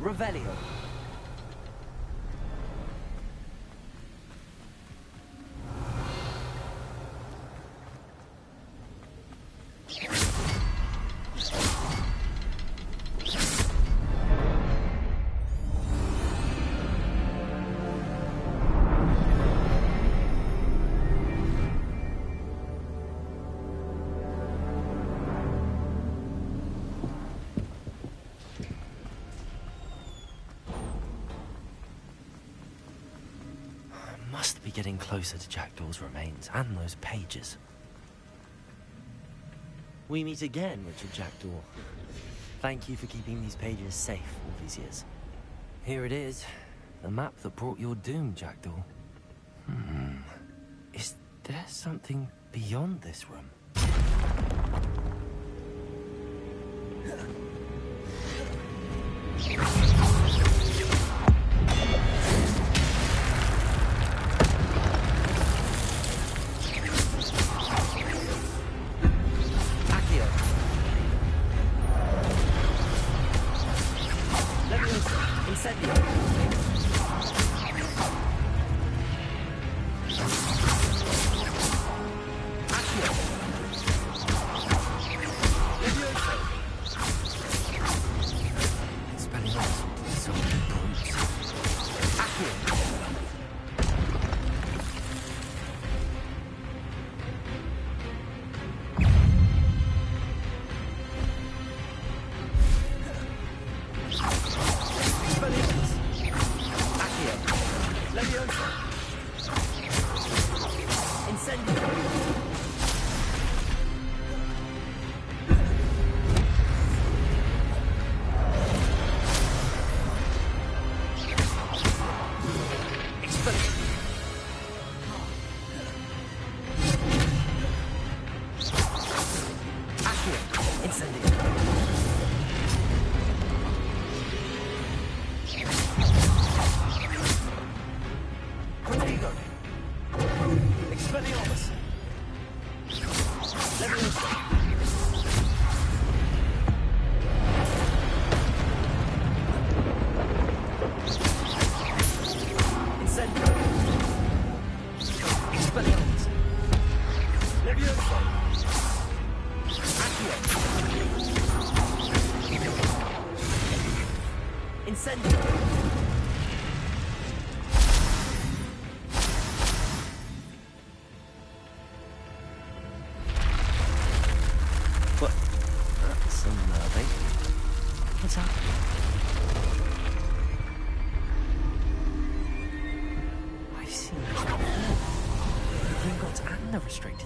Revelio. Must be getting closer to Jackdaw's remains and those pages. We meet again, Richard Jackdaw. Thank you for keeping these pages safe all these years. Here it is, the map that brought your doom, Jackdaw. Is there something beyond this room?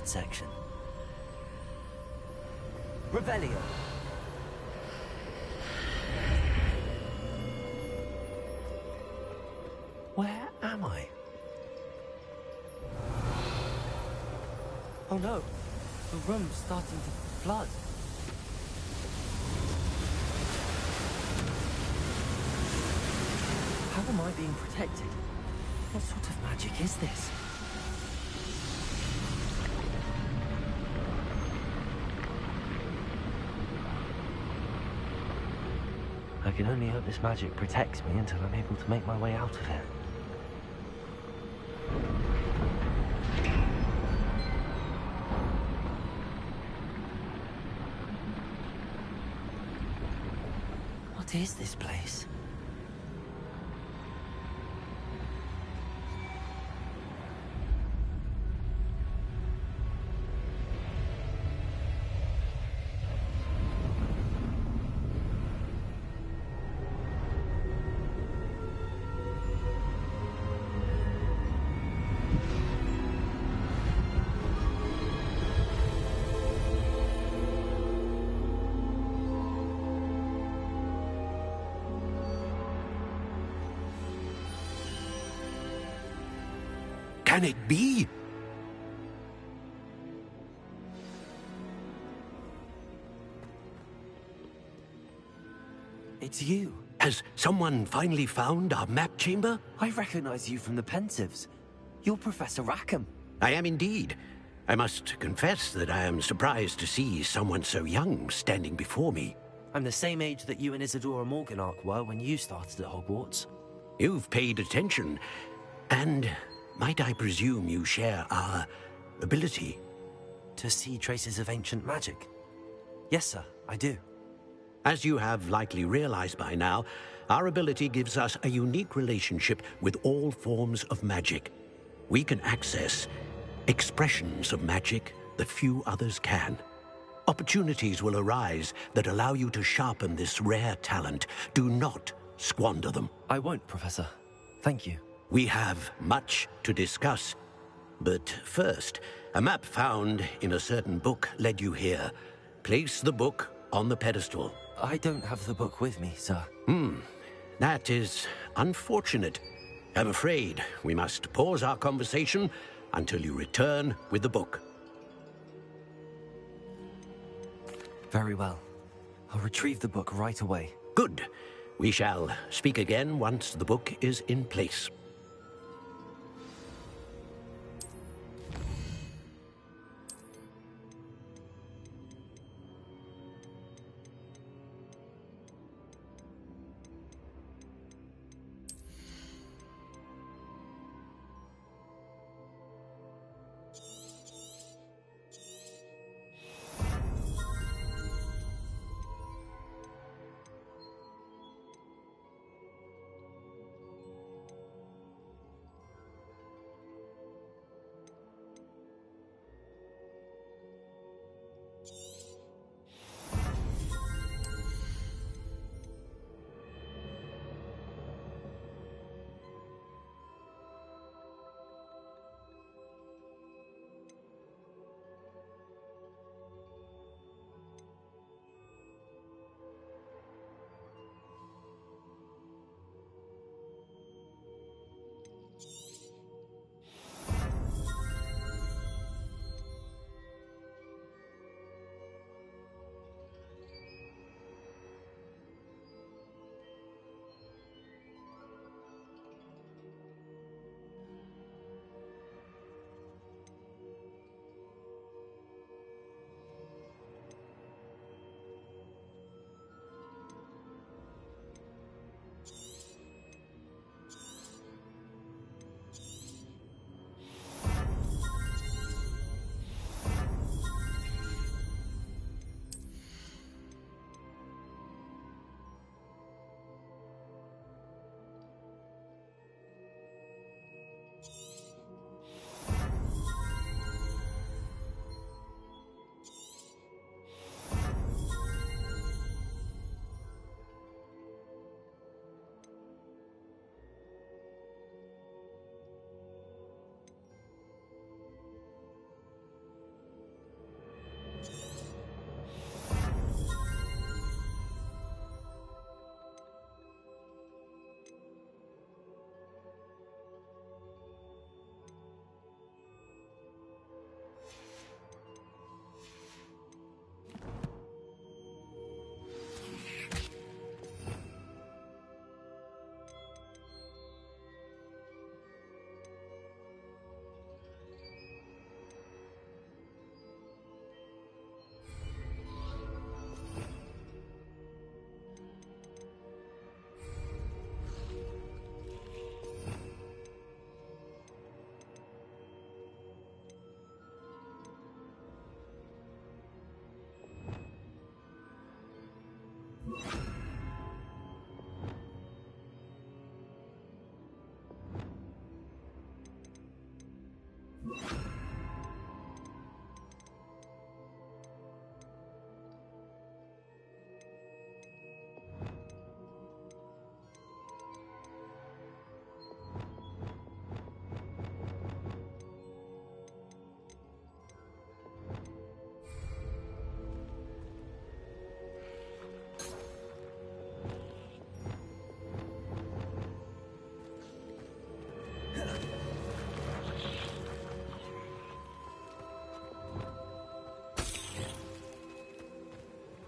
Section. Revelio. Where am I?
Oh no, the room's starting to flood.
How am I being protected? What sort of magic is this? I can only hope this magic protects me until I'm able to make my way out of here. What is this place?
can it be?
It's you.
Has someone finally found our map chamber?
I recognize you from the Pensives. You're Professor Rackham.
I am indeed. I must confess that I am surprised to see someone so young standing before me.
I'm the same age that you and Isadora Morganach were when you started at Hogwarts.
You've paid attention. And might I presume you share our ability?
To see traces of ancient magic? Yes, sir, I do.
As you have likely realized by now, our ability gives us a unique relationship with all forms of magic. We can access expressions of magic that few others can. Opportunities will arise that allow you to sharpen this rare talent. Do not squander them.
I won't, Professor. Thank you.
We have much to discuss. But first, a map found in a certain book led you here. Place the book on the pedestal.
I don't have the book with me, sir.
That is unfortunate. I'm afraid we must pause our conversation until you return with the book.
Very well. I'll retrieve the book right away.
Good. We shall speak again once the book is in place.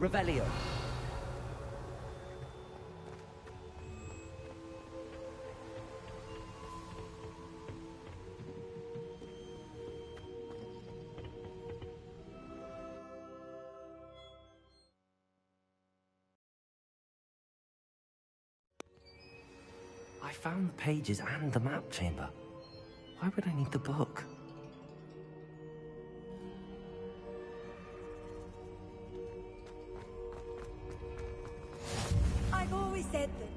Revelio. I found the pages and the map chamber. Why would I need the book?
I've always said that.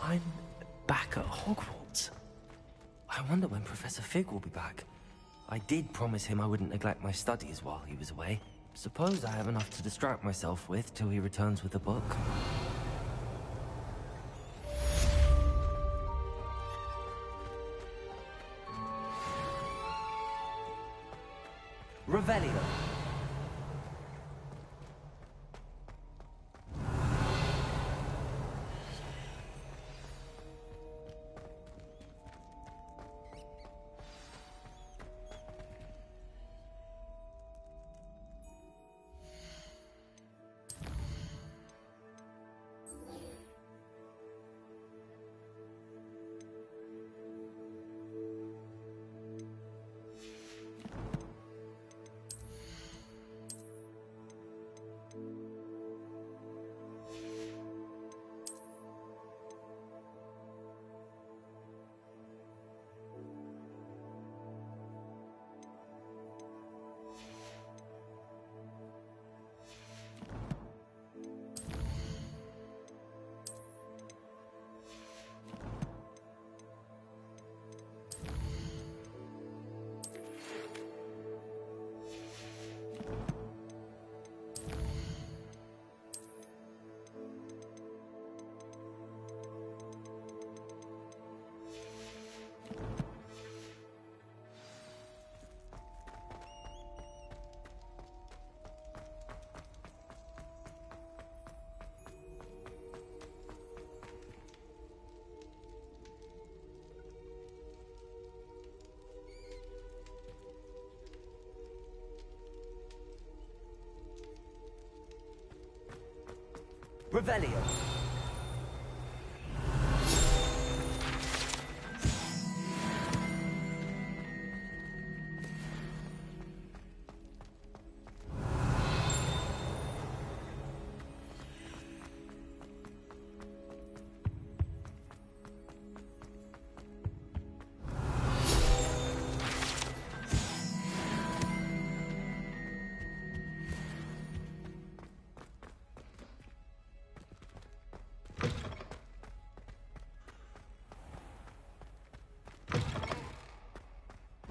I'm back at Hogwarts. I wonder when Professor Fig will be back. I did promise him I wouldn't neglect my studies while he was away. Suppose I have enough to distract myself with till he returns with a book. Revelio. Revelio.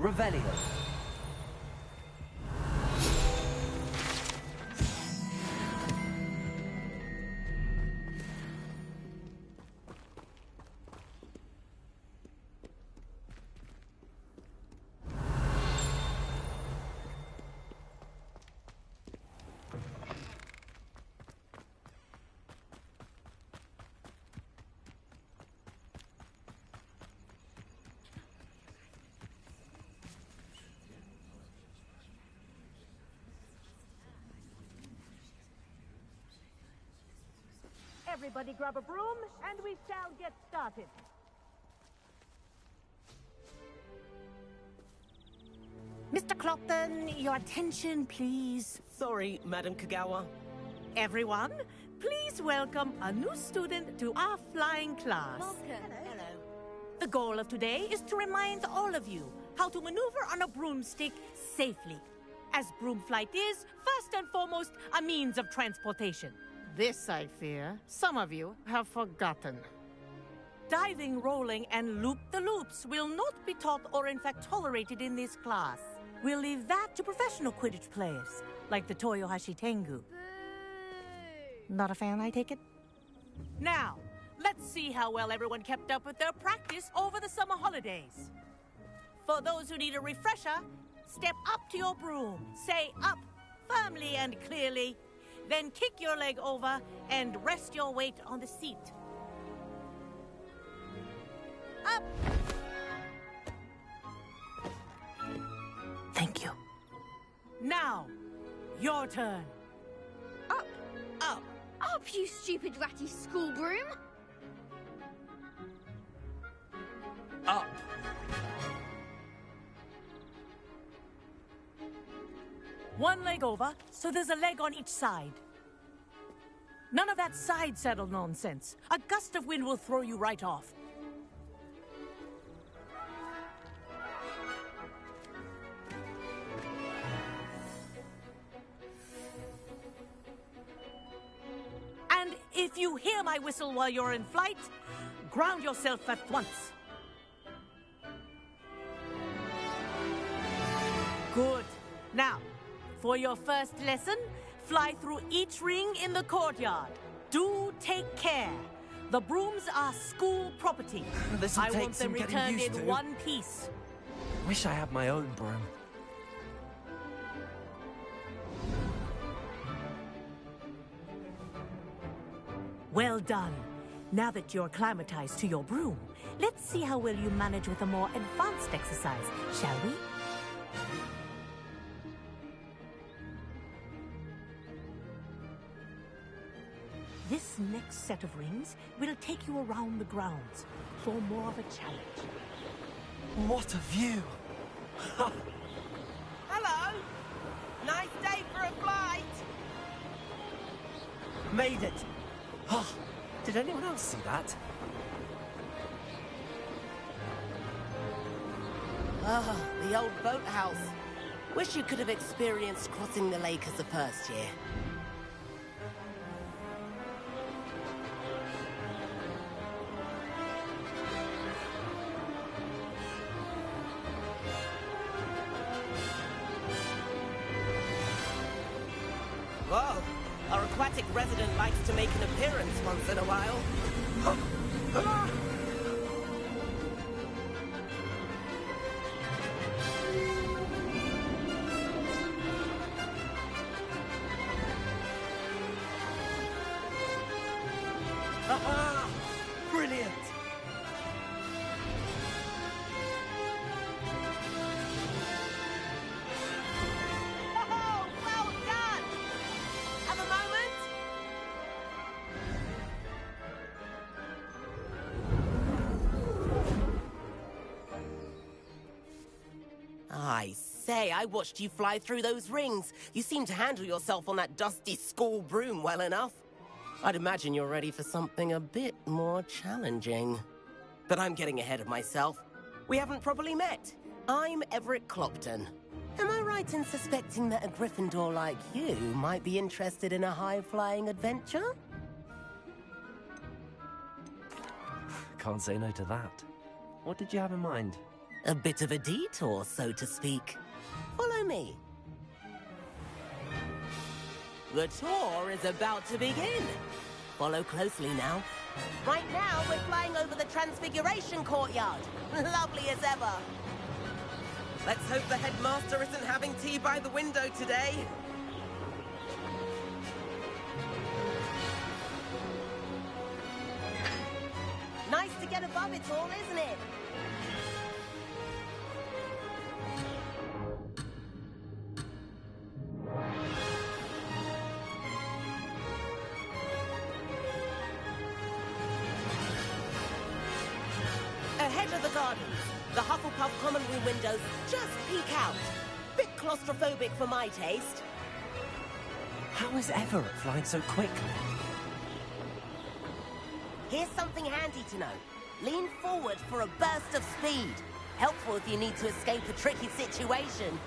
Revelio.
Everybody grab a broom, and we shall get started. Mr. Clopton, your attention, please.
Sorry, Madam Kagawa.
Everyone, please welcome a new student to our flying class.
Welcome. Hello.
The goal of today is to remind all of you how to maneuver on a broomstick safely, as broom flight is, first and foremost, a means of transportation. This, I fear, some of you have forgotten. Diving, rolling, and loop-the-loops will not be taught or in fact tolerated in this class. We'll leave that to professional Quidditch players, like the Toyohashi Tengu. Not a fan, I take it? Now, let's see how well everyone kept up with their practice over the summer holidays. For those who need a refresher, step up to your broom. Say up firmly and clearly. Then kick your leg over and rest your weight on the seat. Up!
Thank you.
Now, your turn.
Up!
Up!
Up, you stupid ratty school broom!
Up!
One leg over, so there's a leg on each side. None of that side saddle nonsense. A gust of wind will throw you right off. And if you hear my whistle while you're in flight, ground yourself at once. Good. Now, for your first lesson, fly through each ring in the courtyard. Do take care. The brooms are school property.
This'll
I
take
want them
some getting
returned
used
in
to.
one piece.
Wish I had my own broom.
Well done. Now that you're acclimatized to your broom, let's see how well you manage with a more advanced exercise, shall we? This next set of rings will take you around the grounds for more of a challenge.
What a view!
Hello! Nice day for a flight!
Made it! Oh, did anyone else see that?
Ah, the old boathouse. Wish you could have experienced crossing the lake as a first year. Whoa! Our aquatic resident likes to make an appearance once in a while.
Aha! Brilliant!
Oh, well done! Have a moment? I say, I watched you fly through those rings. You seem to handle yourself on that dusty school broom well enough. I'd imagine you're ready for something a bit more challenging. But I'm getting ahead of myself. We haven't properly met. I'm Everett Clopton. Am I right in suspecting that a Gryffindor like you might be interested in a high-flying adventure?
Can't say no to that. What did you have in mind?
A bit of a detour, so to speak. Follow me. The tour is about to begin. Follow closely now. Right now, we're flying over the Transfiguration Courtyard. Lovely as ever. Let's hope the headmaster isn't having tea by the window today. Nice to get above it all, isn't it? Ahead of the gardens, the Hufflepuff common room windows just peek out. Bit claustrophobic for my taste.
How is Everett flying so quickly?
Here's something handy to know. Lean forward for a burst of speed. Helpful if you need to escape a tricky situation.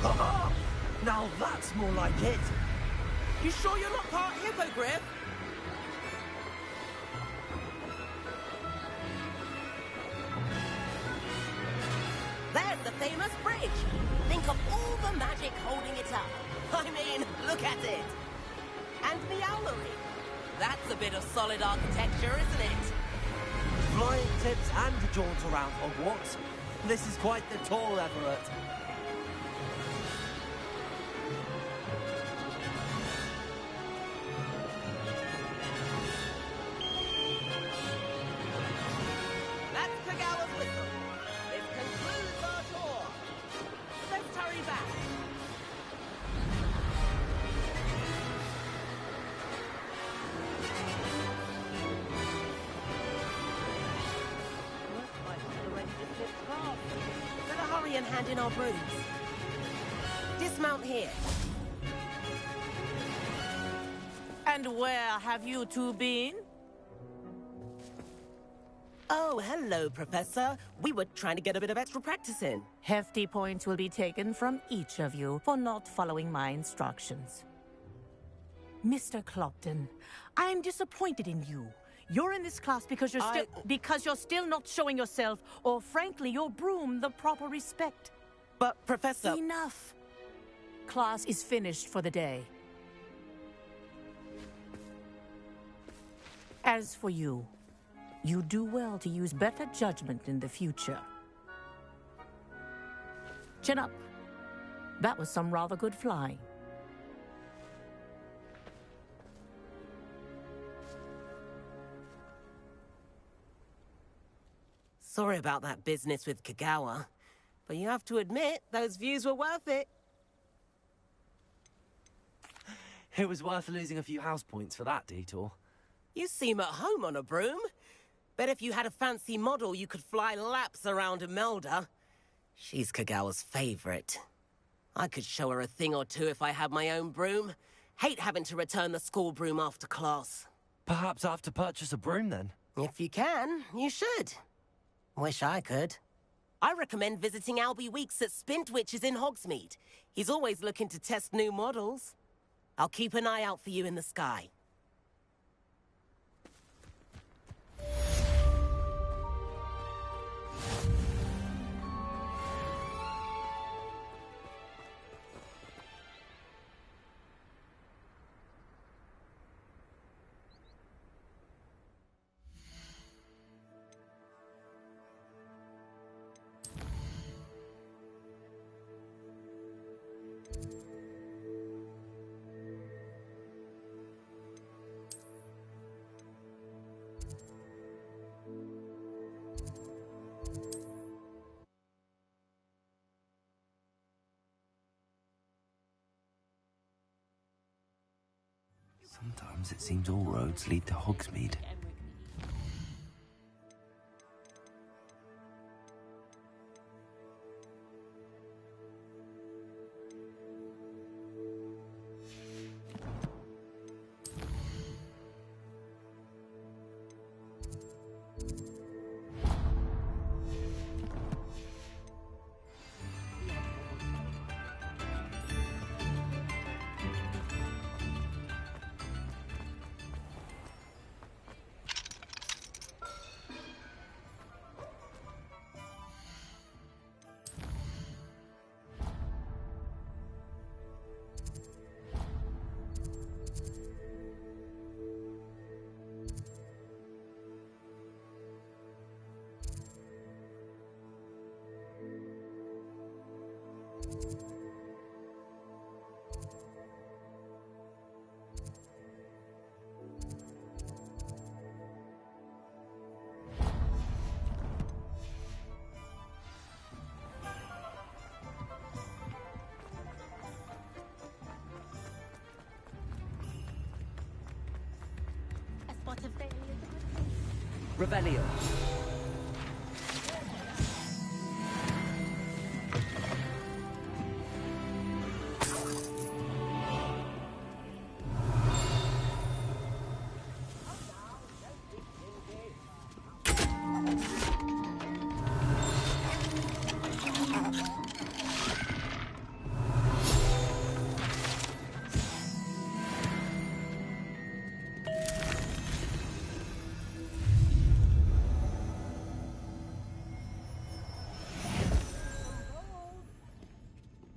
Ah! Now that's more like it!
You sure you're not part hippogriff? There's the famous bridge. Think of all the magic holding it up. I mean, look at it. And the owlery. That's a bit of solid architecture, isn't it?
Flying tips and a jaunt around Hogwarts. This is quite the tour, Everett.
and hand in our brooms. Dismount here.
And where have you two been?
Oh, hello, Professor. We were trying to get a bit of extra practice in.
Hefty points will be taken from each of you for not following my instructions. Mr. Clopton, I am disappointed in you. You're in this class because you're still not showing yourself, or frankly, your broom the proper respect.
But, Professor...
Enough. Class is finished for the day. As for you, you do well to use better judgment in the future. Chin up. That was some rather good flying.
Sorry about that business with Kagawa, but you have to admit, those views were worth it.
It was worth losing a few house points for that detour.
You seem at home on a broom. Bet if you had a fancy model, you could fly laps around Imelda. She's Kagawa's favorite. I could show her a thing or two if I had my own broom. Hate having to return the school broom after class.
Perhaps I have to purchase a broom then?
If you can, you should. Wish I could. I recommend visiting Albie Weeks at Spintwitches in Hogsmeade. He's always looking to test new models. I'll keep an eye out for you in the sky.
Sometimes it seems all roads lead to Hogsmeade. Revelio.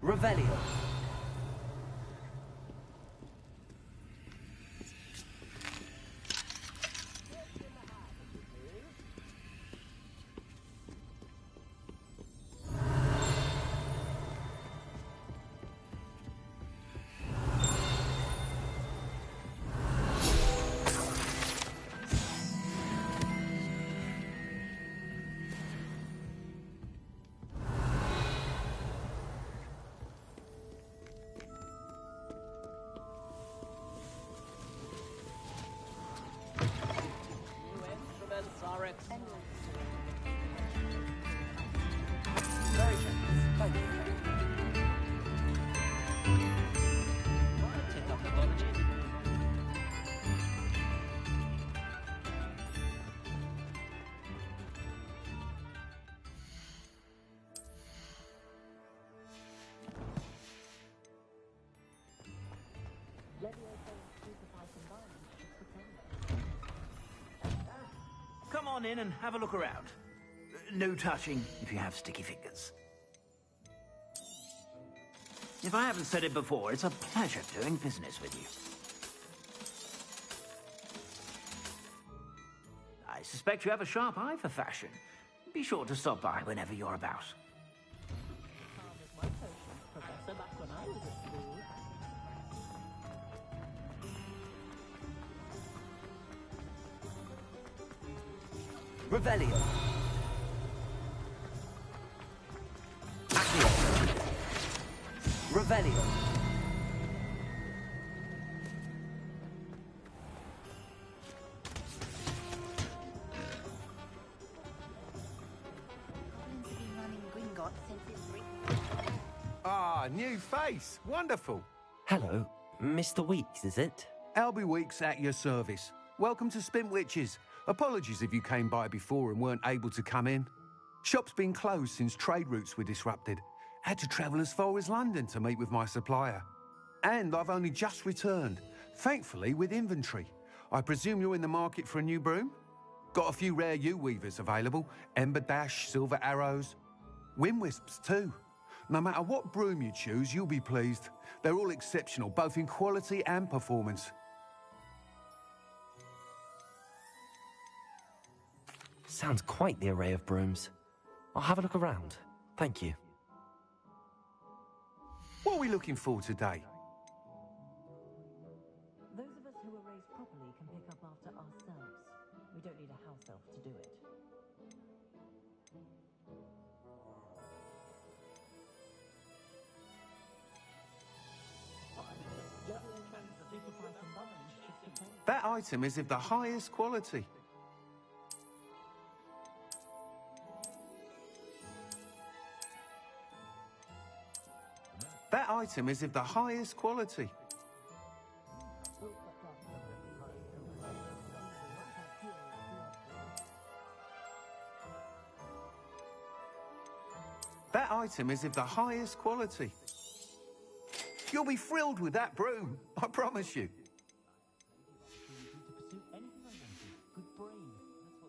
Revelio.
on in and have a look around. No touching if you have sticky fingers. If I haven't said it before, it's a pleasure doing business with you. I suspect you have a sharp eye for fashion. Be sure to stop by whenever you're about.
Revelio. Accio. Revelio.
Ah, new face. Wonderful.
Hello, Mr. Weeks, is it?
Albie Weeks at your service. Welcome to Spintwitches. Apologies if you came by before and weren't able to come in. Shop's been closed since trade routes were disrupted. Had to travel as far as London to meet with my supplier. And I've only just returned, thankfully with inventory. I presume you're in the market for a new broom? Got a few rare yew-weavers available. Ember Dash, Silver Arrows. Wind-wisps too. No matter what broom you choose, you'll be pleased. They're all exceptional, both in quality and performance.
Sounds quite the array of brooms. I'll have a look around. Thank you.
What are we looking for today?
Those of us who were raised properly can pick up after ourselves. We don't need a house elf to do it.
That item is of the highest quality. That item is of the highest quality. That item is of the highest quality. You'll be thrilled with that broom, I promise you.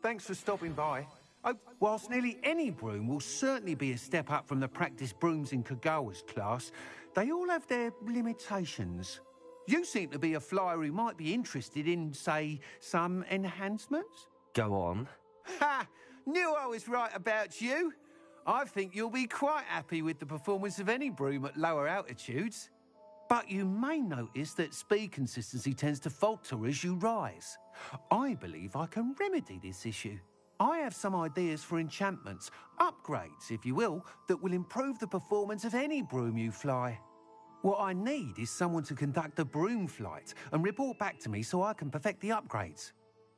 Thanks for stopping by. Whilst nearly any broom will certainly be a step up from the practice brooms in Kagawa's class, they all have their limitations. You seem to be a flyer who might be interested in, say, some enhancements?
Go on.
Ha! Knew I was right about you. I think you'll be quite happy with the performance of any broom at lower altitudes. But you may notice that speed consistency tends to falter as you rise. I believe I can remedy this issue. I have some ideas for enchantments, upgrades, if you will, that will improve the performance of any broom you fly. What I need is someone to conduct a broom flight and report back to me so I can perfect the upgrades.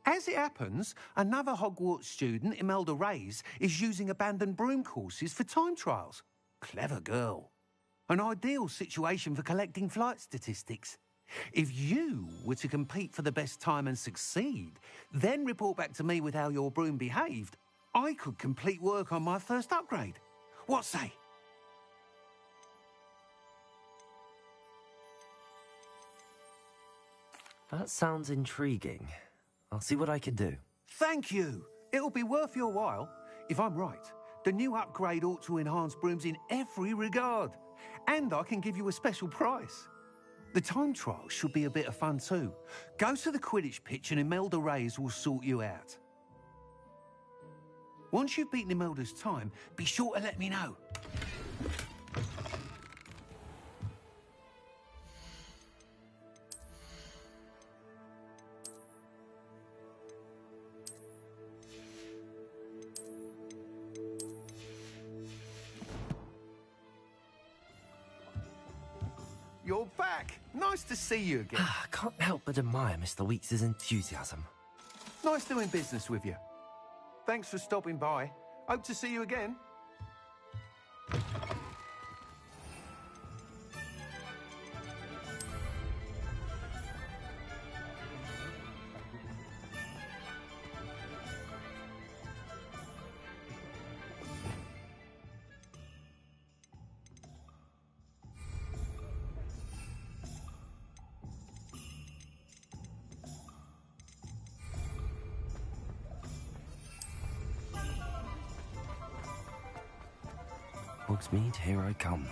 As it happens, another Hogwarts student, Imelda Reyes, is using abandoned broom courses for time trials. Clever girl. An ideal situation for collecting flight statistics. If you were to compete for the best time and succeed, then report back to me with how your broom behaved, I could complete work on my first upgrade. What say?
That sounds intriguing. I'll see what I can do.
Thank you. It'll be worth your while. If I'm right, the new upgrade ought to enhance brooms in every regard. And I can give you a special price. The time trial should be a bit of fun too. Go to the Quidditch pitch and Imelda Reyes will sort you out. Once you've beaten Imelda's time, be sure to let me know. You're back. Nice to see you again.
I can't help but admire Mr. Weeks' enthusiasm.
Nice doing business with you. Thanks for stopping by. Hope to see you again.
Hogsmeade, here I come.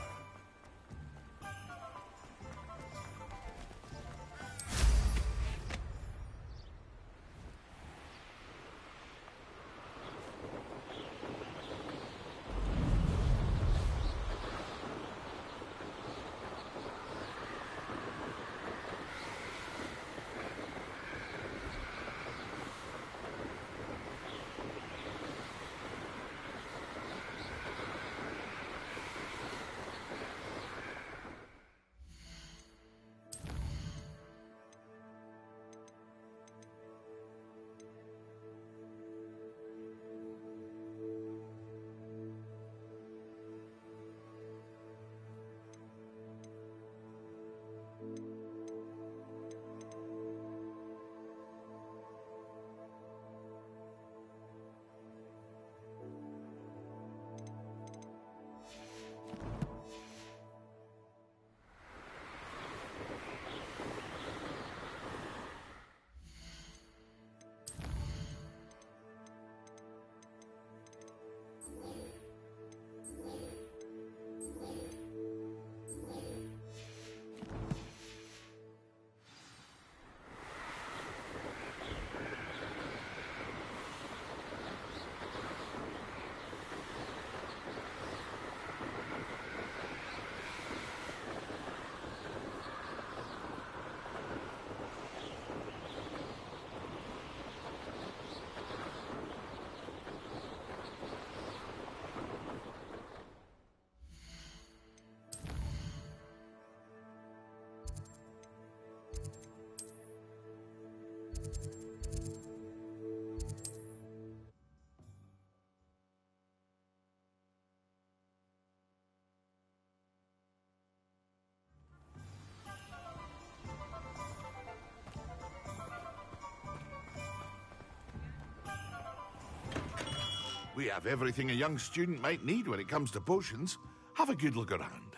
We have everything a young student might need when it comes to potions. Have a good look around.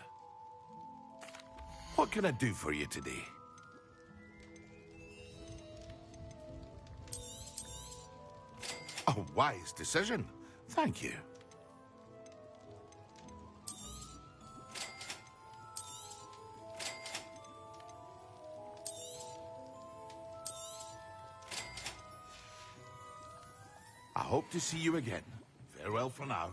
What can I do for you today? A wise decision. Thank you. I hope to see you again. Farewell for now.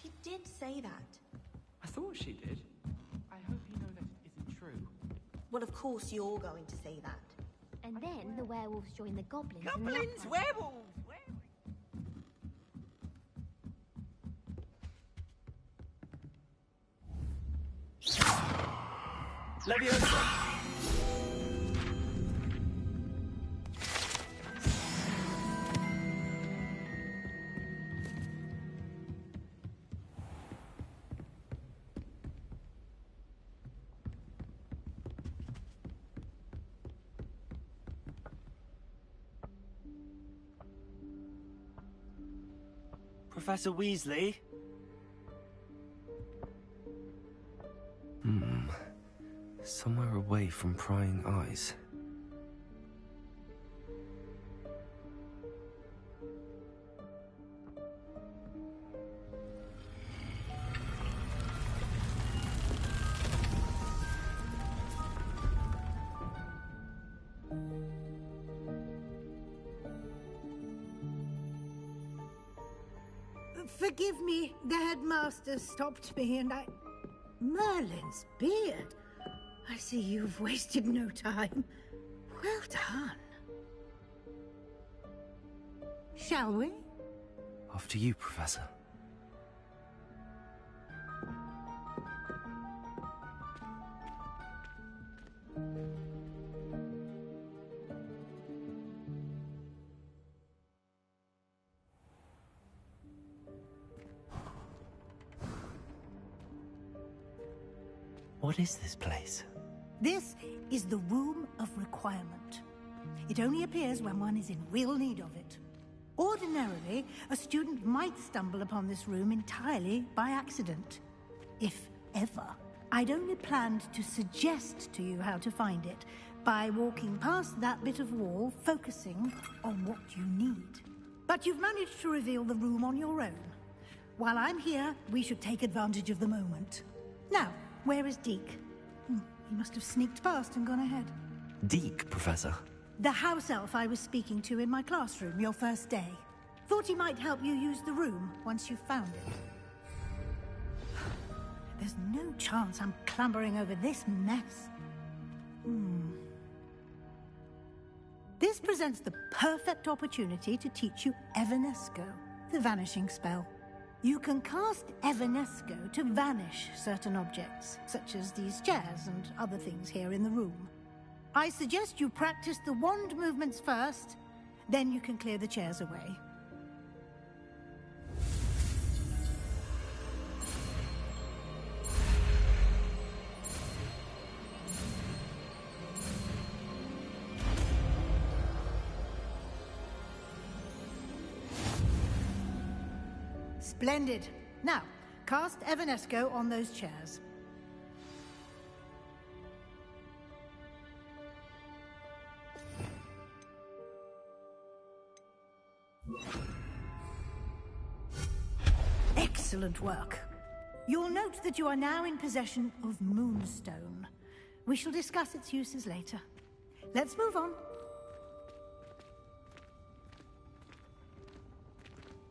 She did say that.
I thought she did. I hope you know that isn't true.
Well, of course you're going to say that.
And then the werewolves join the goblins.
Goblins, werewolves!
Leviosa!
Professor Weasley? Somewhere away from prying eyes.
Forgive me, the headmaster stopped me and I... Merlin's beard. I see you've wasted no time. Well done. Shall we?
After you, Professor. What is this place?
This is the Room of Requirement. It only appears when one is in real need of it. Ordinarily, a student might stumble upon this room entirely by accident. If ever. I'd only planned to suggest to you how to find it by walking past that bit of wall, focusing on what you need. But you've managed to reveal the room on your own. While I'm here, we should take advantage of the moment. Now, where is Deke? He must have sneaked past and gone ahead.
Deke, Professor.
The house elf I was speaking to in my classroom your first day. Thought he might help you use the room once you've found it. There's no chance I'm clambering over this mess. This presents the perfect opportunity to teach you Evanesco, the vanishing spell. You can cast Evanesco to vanish certain objects, such as these chairs and other things here in the room. I suggest you practice the wand movements first, then you can clear the chairs away. Splendid. Now, cast Evanesco on those chairs. Excellent work. You'll note that you are now in possession of Moonstone. We shall discuss its uses later. Let's move on.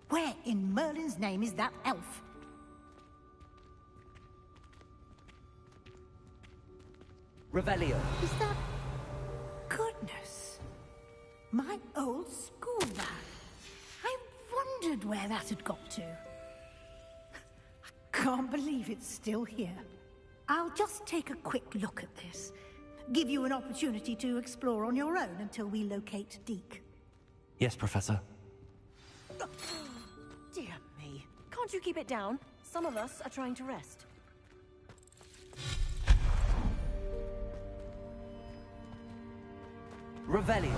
Where in Merlin's name is that elf?
Revelio.
Is that... Goodness. My old school bag. I wondered where that had got to. I can't believe it's still here. I'll just take a quick look at this. Give you an opportunity to explore on your own until we locate Deke.
Yes, Professor.
Dear me. Can't you keep it down? Some of us are trying to rest.
Revelio.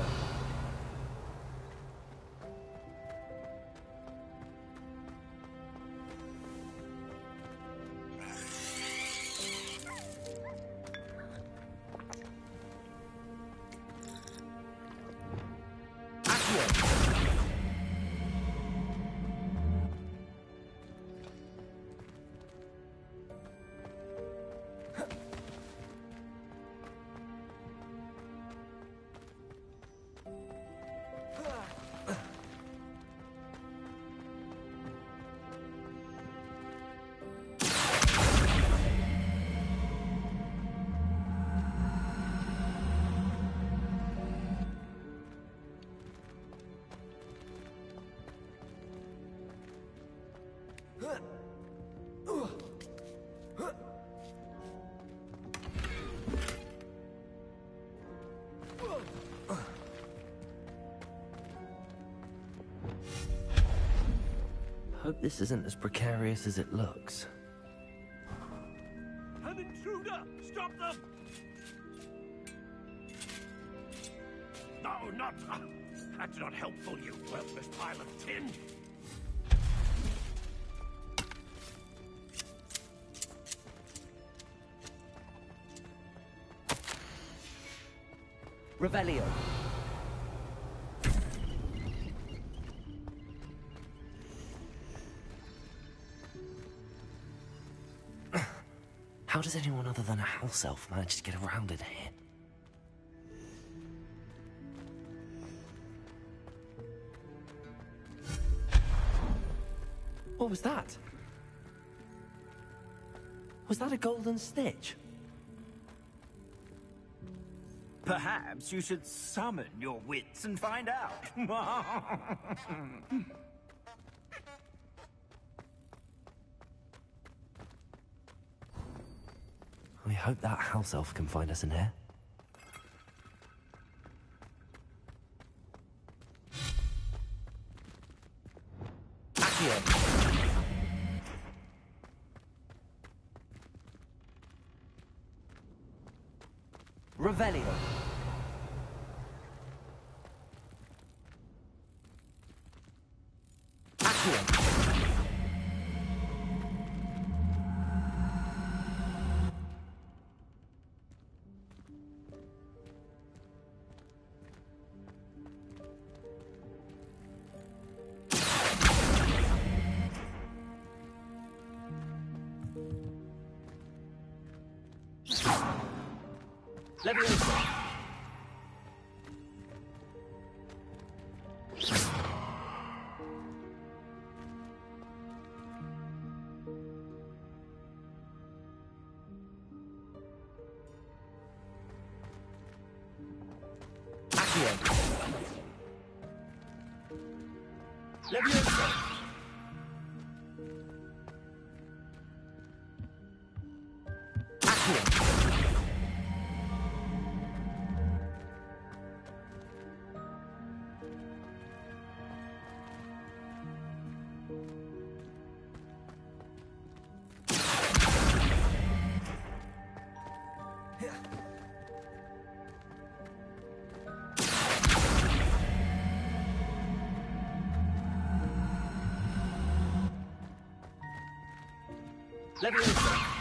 Hope this isn't as precarious as it looks.
An intruder! Stop them! No, not... That's not helpful, you worthless pile of tin.
Revelio.
How does anyone other than a house elf manage to get around in here? What was that? Was that a golden snitch?
Perhaps you should summon your wits and find out.
We hope that house elf can find us in here. Accio.
Revelio. Accio.
Leviosa. Leviosa. Leviosa.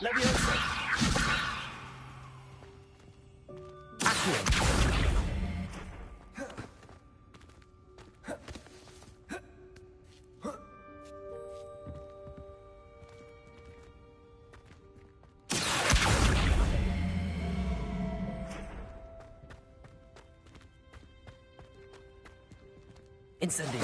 Leviosa. Accio.
Incendio.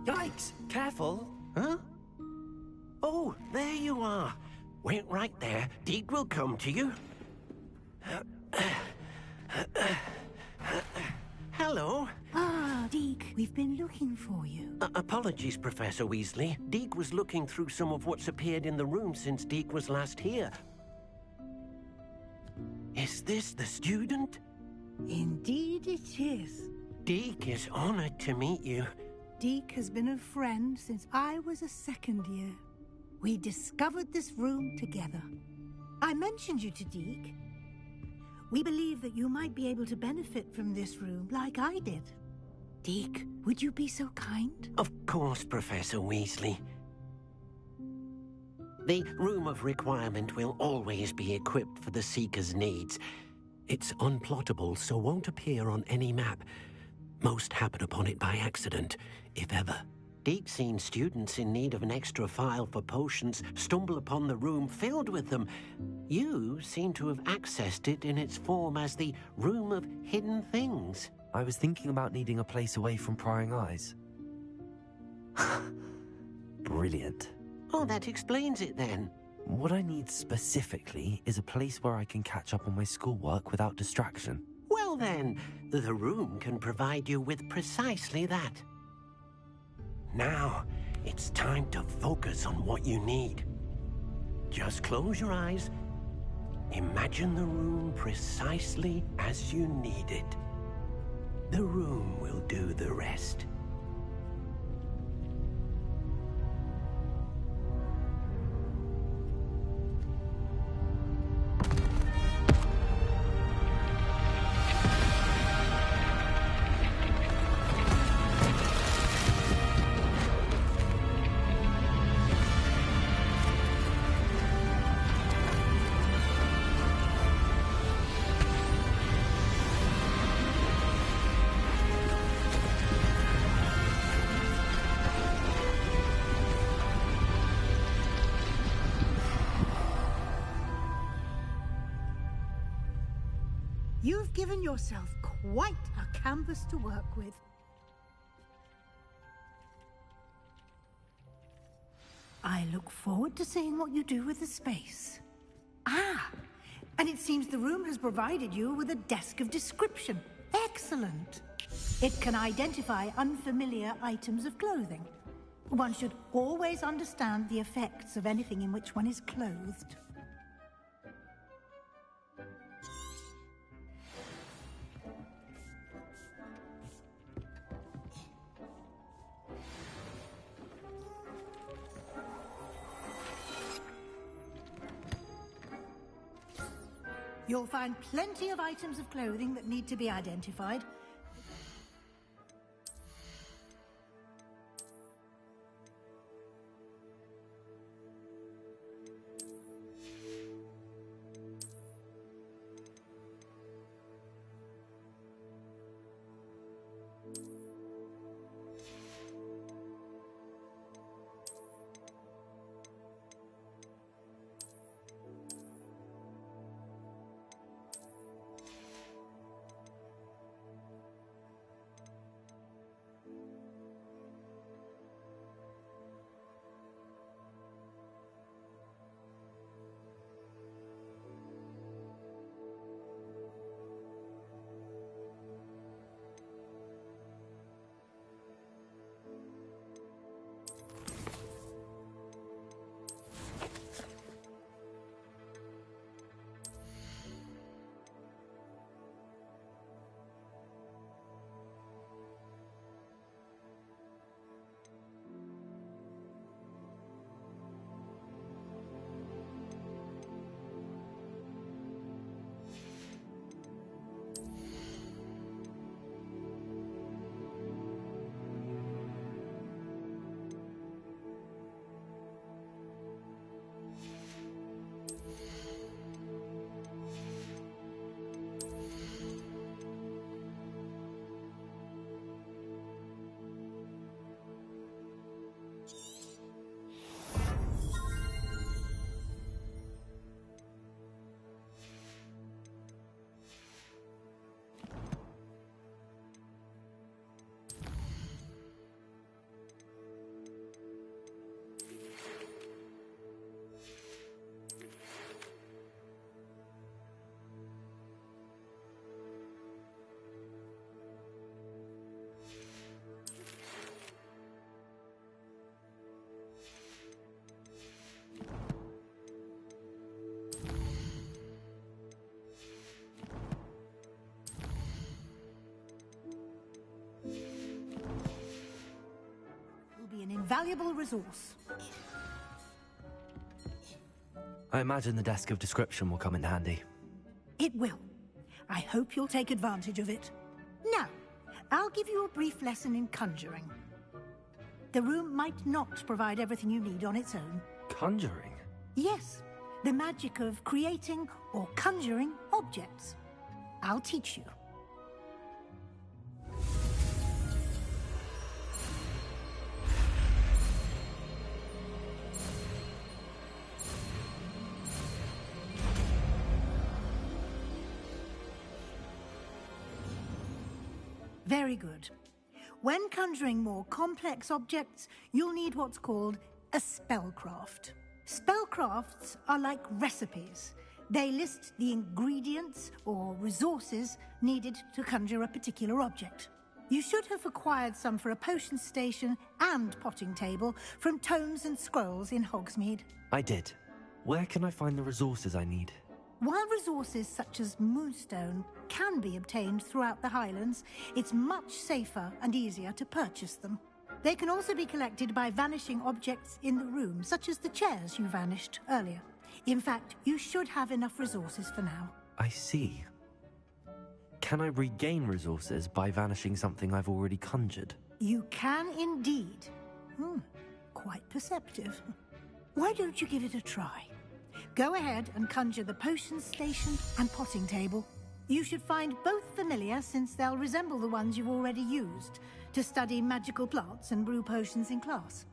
Yikes! Careful! Huh? Oh, there you are. Wait right there. Deke will come to you. Hello.
Ah, Deke, we've been looking for you.
Apologies, Professor Weasley. Deke was looking through some of what's appeared in the room since Deke was last here. Is this the student?
Indeed it is.
Deke is honored to meet you.
Deke has been a friend since I was a second year. We discovered this room together. I mentioned you to Deke. We believe that you might be able to benefit from this room like I did. Deke, would you be so kind?
Of course, Professor Weasley. The Room of Requirement will always be equipped for the Seeker's needs. It's unplottable, so won't appear on any map. Most happen upon it by accident, if ever. Deep-seen students in need of an extra file for potions stumble upon the room filled with them. You seem to have accessed it in its form as the Room of Hidden Things.
I was thinking about needing a place away from prying eyes. Brilliant.
Oh, that explains it then.
What I need specifically is a place where I can catch up on my schoolwork without distraction.
Well then, the room can provide you with precisely that. Now, it's time to focus on what you need. Just close your eyes. Imagine the room precisely as you need it. The room will do the rest.
You've given yourself quite a canvas to work with. I look forward to seeing what you do with the space. Ah, and it seems the room has provided you with a desk of description. Excellent. It can identify unfamiliar items of clothing. One should always understand the effects of anything in which one is clothed. You'll find plenty of items of clothing that need to be identified. An invaluable resource.
I imagine the desk of description will come in handy.
It will. I hope you'll take advantage of it. Now, I'll give you a brief lesson in conjuring. The room might not provide everything you need on its own.
Conjuring?
Yes, the magic of creating or conjuring objects. I'll teach you. Very good. When conjuring more complex objects, you'll need what's called a spellcraft. Spellcrafts are like recipes. They list the ingredients or resources needed to conjure a particular object. You should have acquired some for a potion station and potting table from tomes and scrolls in Hogsmeade.
I did. Where can I find the resources I need?
While resources such as moonstone can be obtained throughout the Highlands, it's much safer and easier to purchase them. They can also be collected by vanishing objects in the room, such as the chairs you vanished earlier. In fact, you should have enough resources for now.
I see. Can I regain resources by vanishing something I've already conjured?
You can indeed. Quite perceptive. Why don't you give it a try? Go ahead and conjure the potion station and potting table. You should find both familiar, since they'll resemble the ones you've already used to study magical plants and brew potions in class.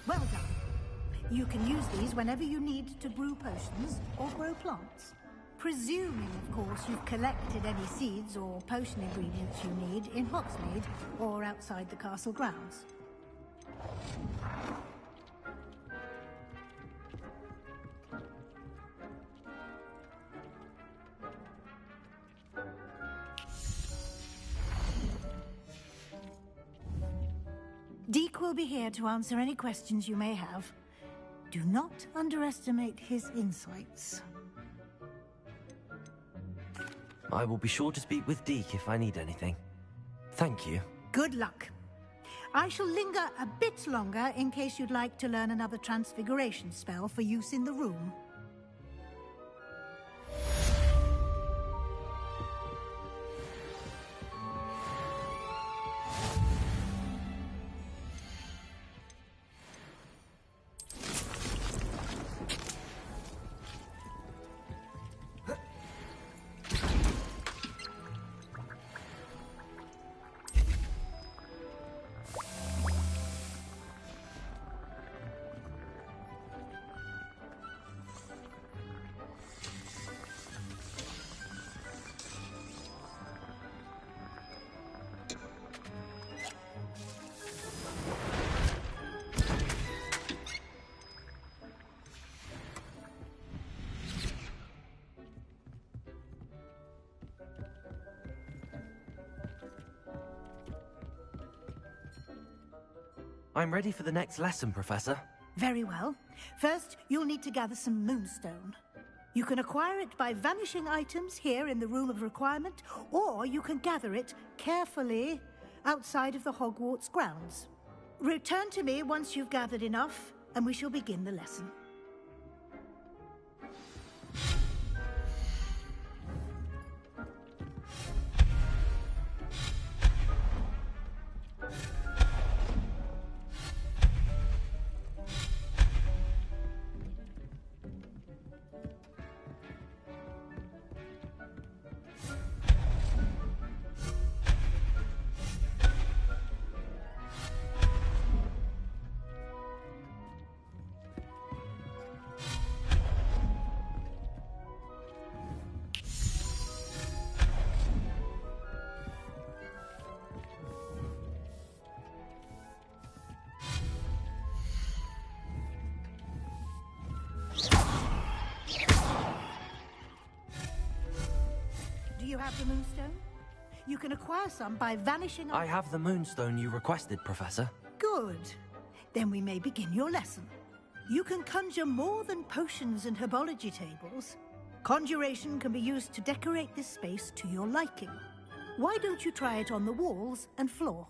Well done. You can use these whenever you need to brew potions or grow plants. Presuming, of course, you've collected any seeds or potion ingredients you need in Hogsmeade or outside the castle grounds. Deke will be here to answer any questions you may have. Do not underestimate his insights.
I will be sure to speak with Deke if I need anything. Thank you.
Good luck. I shall linger a bit longer in case you'd like to learn another transfiguration spell for use in the room.
I'm ready for the next lesson, Professor.
Very well. First, you'll need to gather some moonstone. You can acquire it by vanishing items here in the Room of Requirement, or you can gather it carefully outside of the Hogwarts grounds. Return to me once you've gathered enough, and we shall begin the lesson. Do you have the moonstone? You can acquire some by vanishing...
I have the moonstone you requested, Professor.
Good. Then we may begin your lesson. You can conjure more than potions and herbology tables. Conjuration can be used to decorate this space to your liking. Why don't you try it on the walls and floor?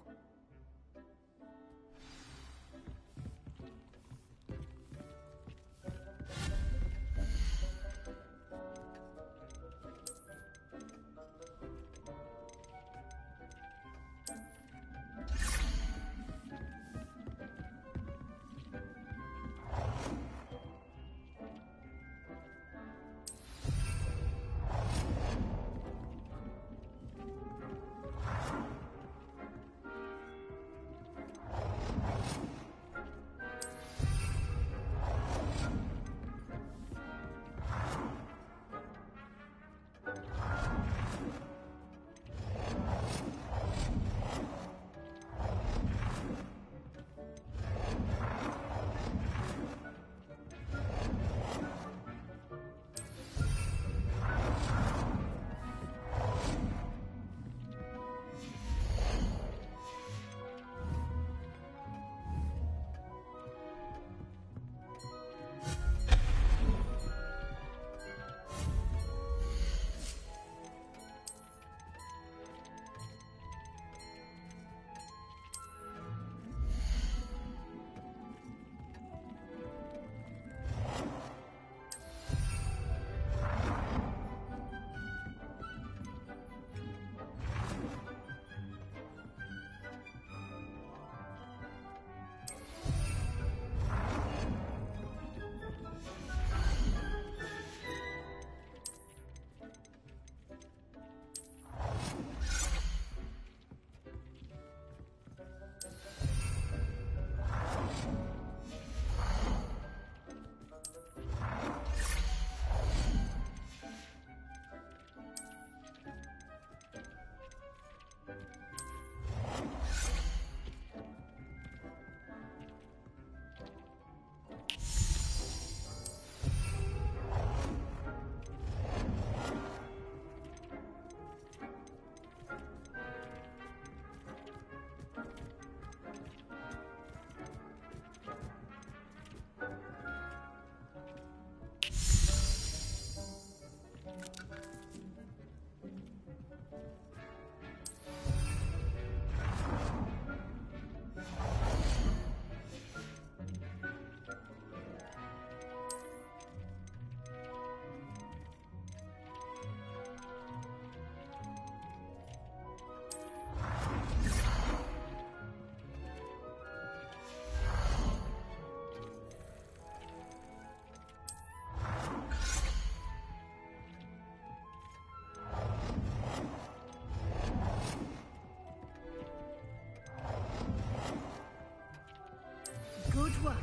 Good work.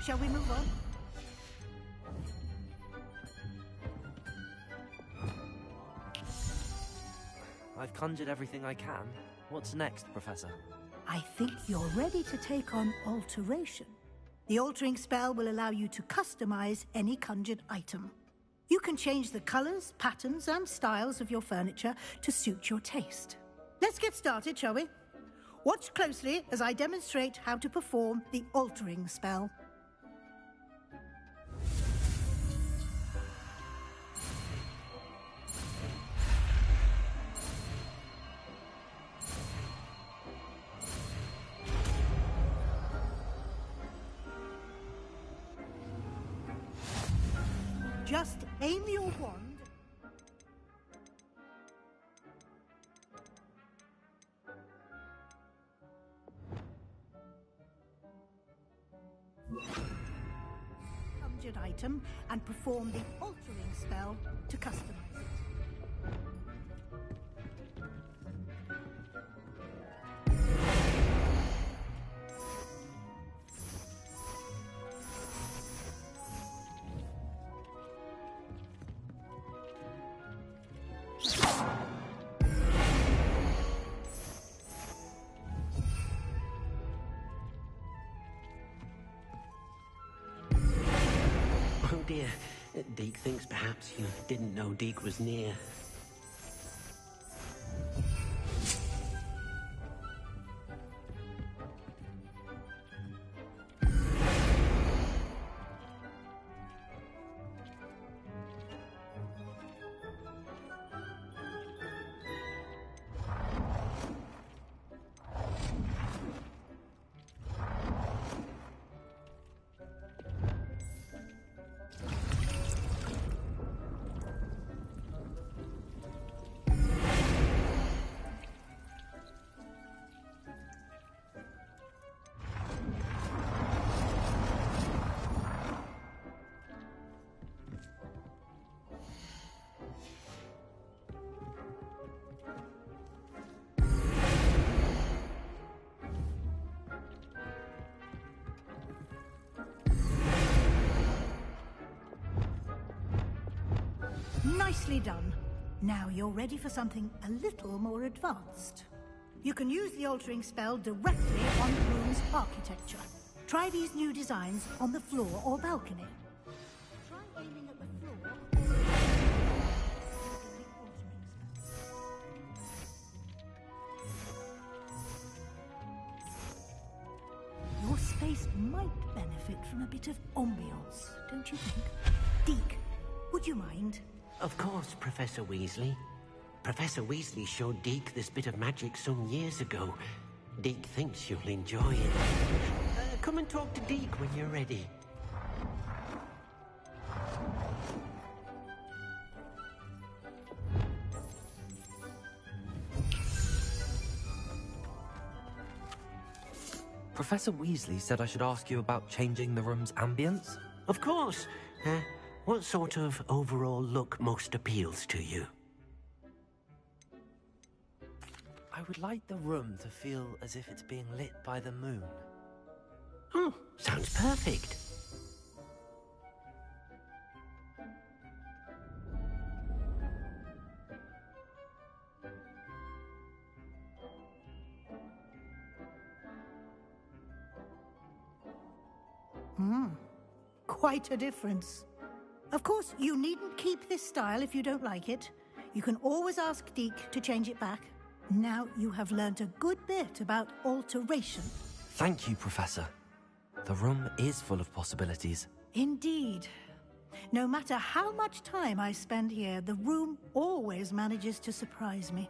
Shall we move on?
I've conjured everything I can. What's next, Professor?
I think you're ready to take on alteration. The altering spell will allow you to customize any conjured item. You can change the colors, patterns, and styles of your furniture to suit your taste. Let's get started, shall we? Watch closely as I demonstrate how to perform the altering spell. Just aim your wand. Conjured item and perform the altering spell to customize it.
Oh dear. Deke thinks perhaps you didn't know Deke was near.
Nicely done. Now you're ready for something a little more advanced. You can use the altering spell directly on the room's architecture. Try these new designs on the floor or balcony. Try aiming at the floor or... Your space might benefit from a bit of ambiance, don't you think? Deke, would you mind?
Of course, Professor Weasley. Professor Weasley showed Deke this bit of magic some years ago. Deke thinks you'll enjoy it. Come and talk to Deke when you're ready.
Professor Weasley said I should ask you about changing the room's ambience?
Of course. What sort of overall look most appeals to you?
I would like the room to feel as if it's being lit by the moon.
Oh, sounds perfect.
Quite a difference. Of course, you needn't keep this style if you don't like it. You can always ask Deke to change it back. Now you have learned a good bit about alteration.
Thank you, Professor. The room is full of possibilities.
Indeed. No matter how much time I spend here, the room always manages to surprise me.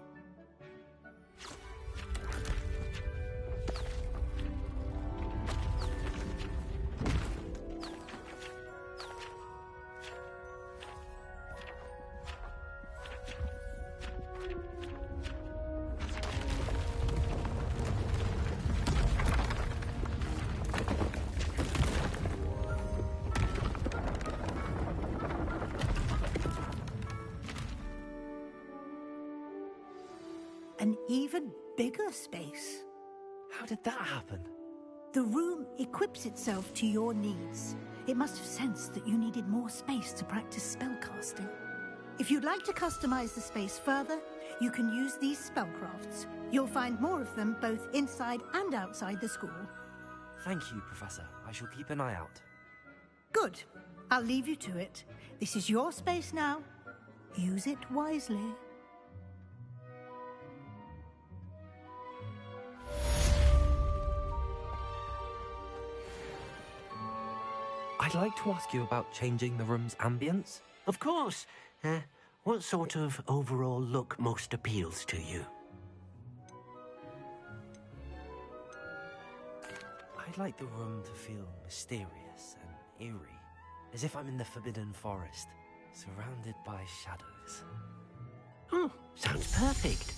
An even bigger space.
How did that happen?
The room equips itself to your needs. It must have sensed that you needed more space to practice spellcasting. If you'd like to customize the space further, you can use these spellcrafts. You'll find more of them both inside and outside the school.
Thank you, Professor. I shall keep an eye out.
Good. I'll leave you to it. This is your space now. Use it wisely.
I'd like to ask you about changing the room's ambience.
Of course. What sort of overall look most appeals to you?
I'd like the room to feel mysterious and eerie, as if I'm in the Forbidden Forest, surrounded by shadows.
Oh, sounds perfect.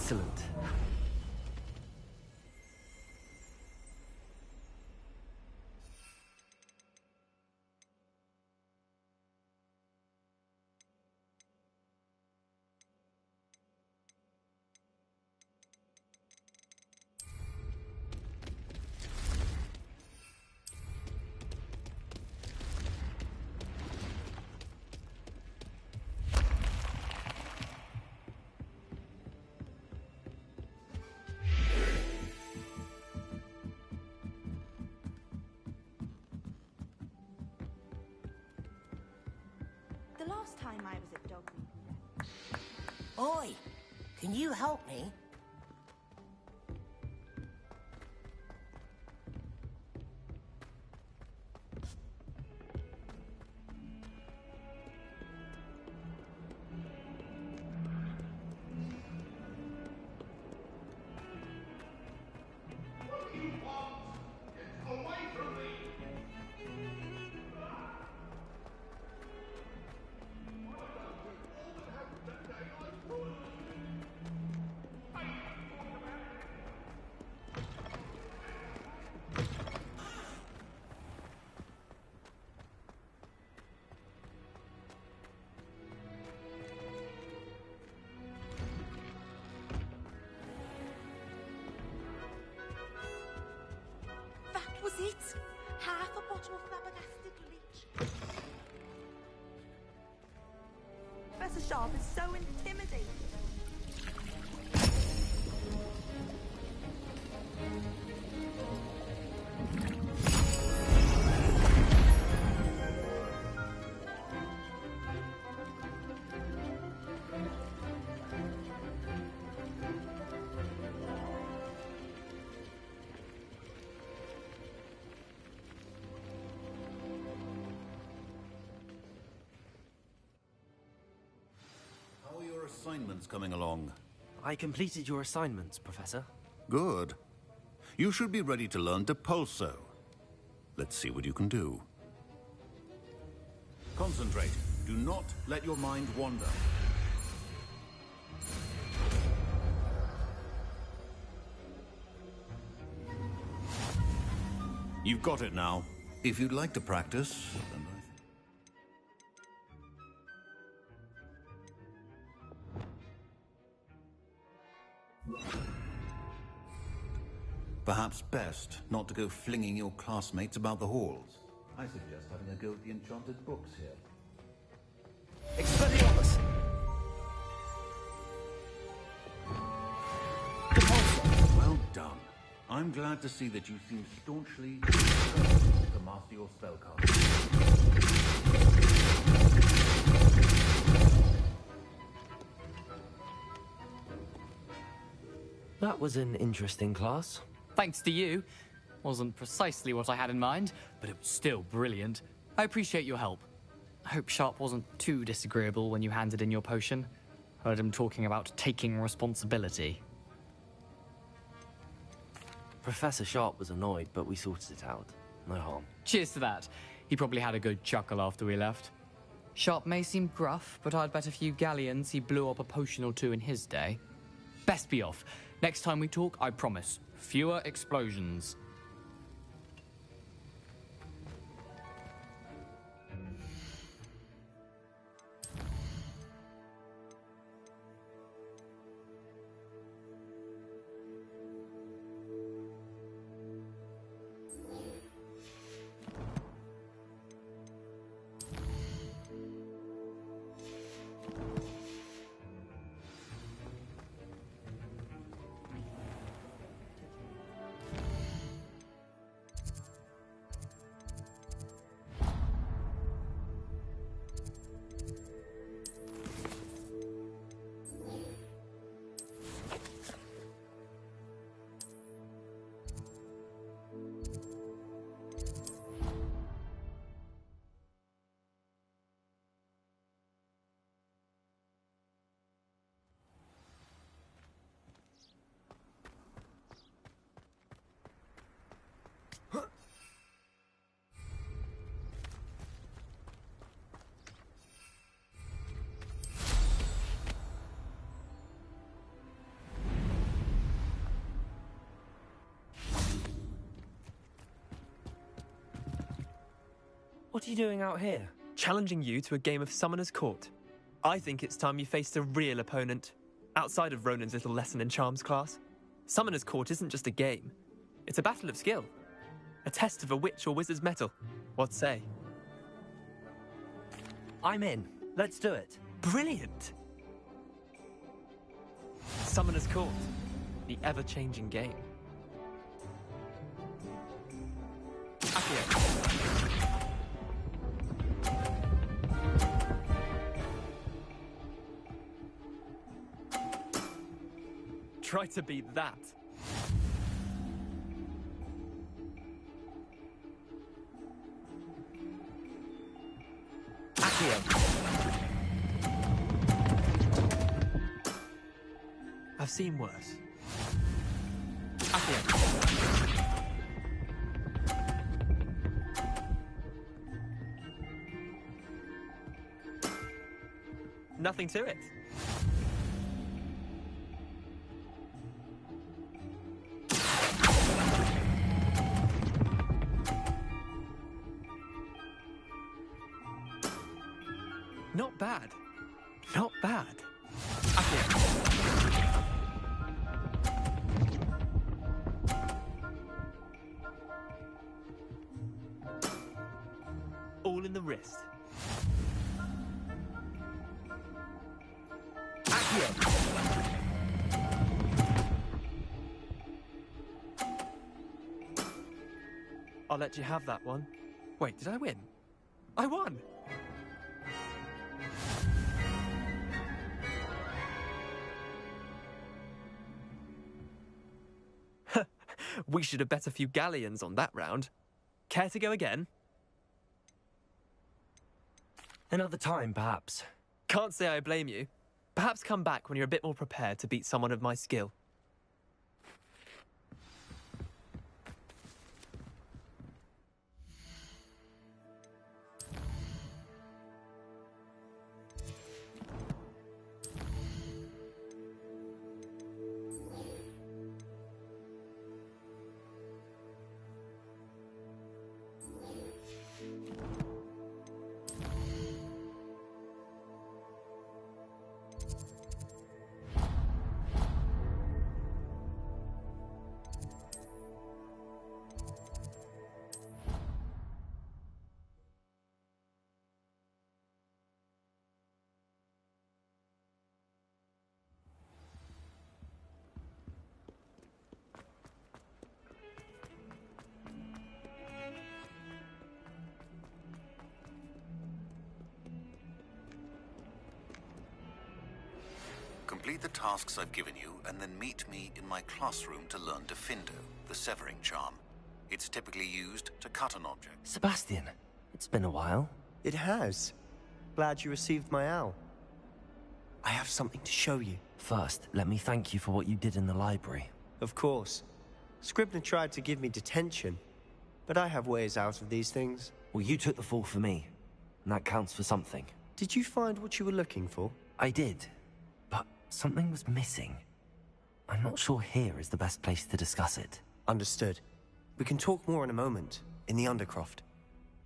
Excellent.
The last time I was at Dogmeat.
Oi! Can you help me?
That was it! Half a bottle of flabbergasted leech. Professor Sharp is so intimidating.
How are your assignments coming along?
I completed your assignments, Professor.
Good. You should be ready to learn Depulso. Let's see what you can do. Concentrate. Do not let your mind wander. You've got it now. If you'd like to practice, then perhaps best not to go flinging your classmates about the halls. I suggest having a go at the enchanted books here.
Expelliarmus!
Well done. I'm glad to see that you seem staunchly determined to master your spellcasting.
That was an interesting class.
Thanks to you. Wasn't precisely what I had in mind, but it was still brilliant. I appreciate your help. I hope Sharp wasn't too disagreeable when you handed in your potion. Heard him talking about taking responsibility.
Professor Sharp was annoyed, but we sorted it out. No harm.
Cheers to that. He probably had a good chuckle after we left. Sharp may seem gruff, but I'd bet a few galleons he blew up a potion or two in his day. Best be off. Next time we talk, I promise, fewer explosions.
What are you doing out here?
Challenging you to a game of Summoner's Court. I think it's time you faced a real opponent, outside of Ronan's little lesson in charms class. Summoner's Court isn't just a game. It's a battle of skill. A test of a witch or wizard's mettle. What say?
I'm in. Let's do it.
Brilliant! Summoner's Court. The ever-changing game. Accio. Try to beat that.
Accio.
I've seen worse. Accio. Nothing to it. Not bad. Not bad. All in the wrist. I'll let you have that one. Wait, did I win? I won! We should have bet a few galleons on that round. Care to go again?
Another time, perhaps.
Can't say I blame you. Perhaps come back when you're a bit more prepared to beat someone of my skill.
Complete the tasks I've given you, and then meet me in my classroom to learn Diffindo, the severing charm. It's typically used to cut an object.
Sebastian, it's been a while.
It has. Glad you received my owl. I have something to show you.
First, let me thank you for what you did in the library.
Of course. Scribner tried to give me detention, but I have ways out of these things.
Well, you took the fall for me, and that counts for something.
Did you find what you were looking for?
I did, but something was missing. I'm not sure here is the best place to discuss it.
Understood. We can talk more in a moment, in the Undercroft.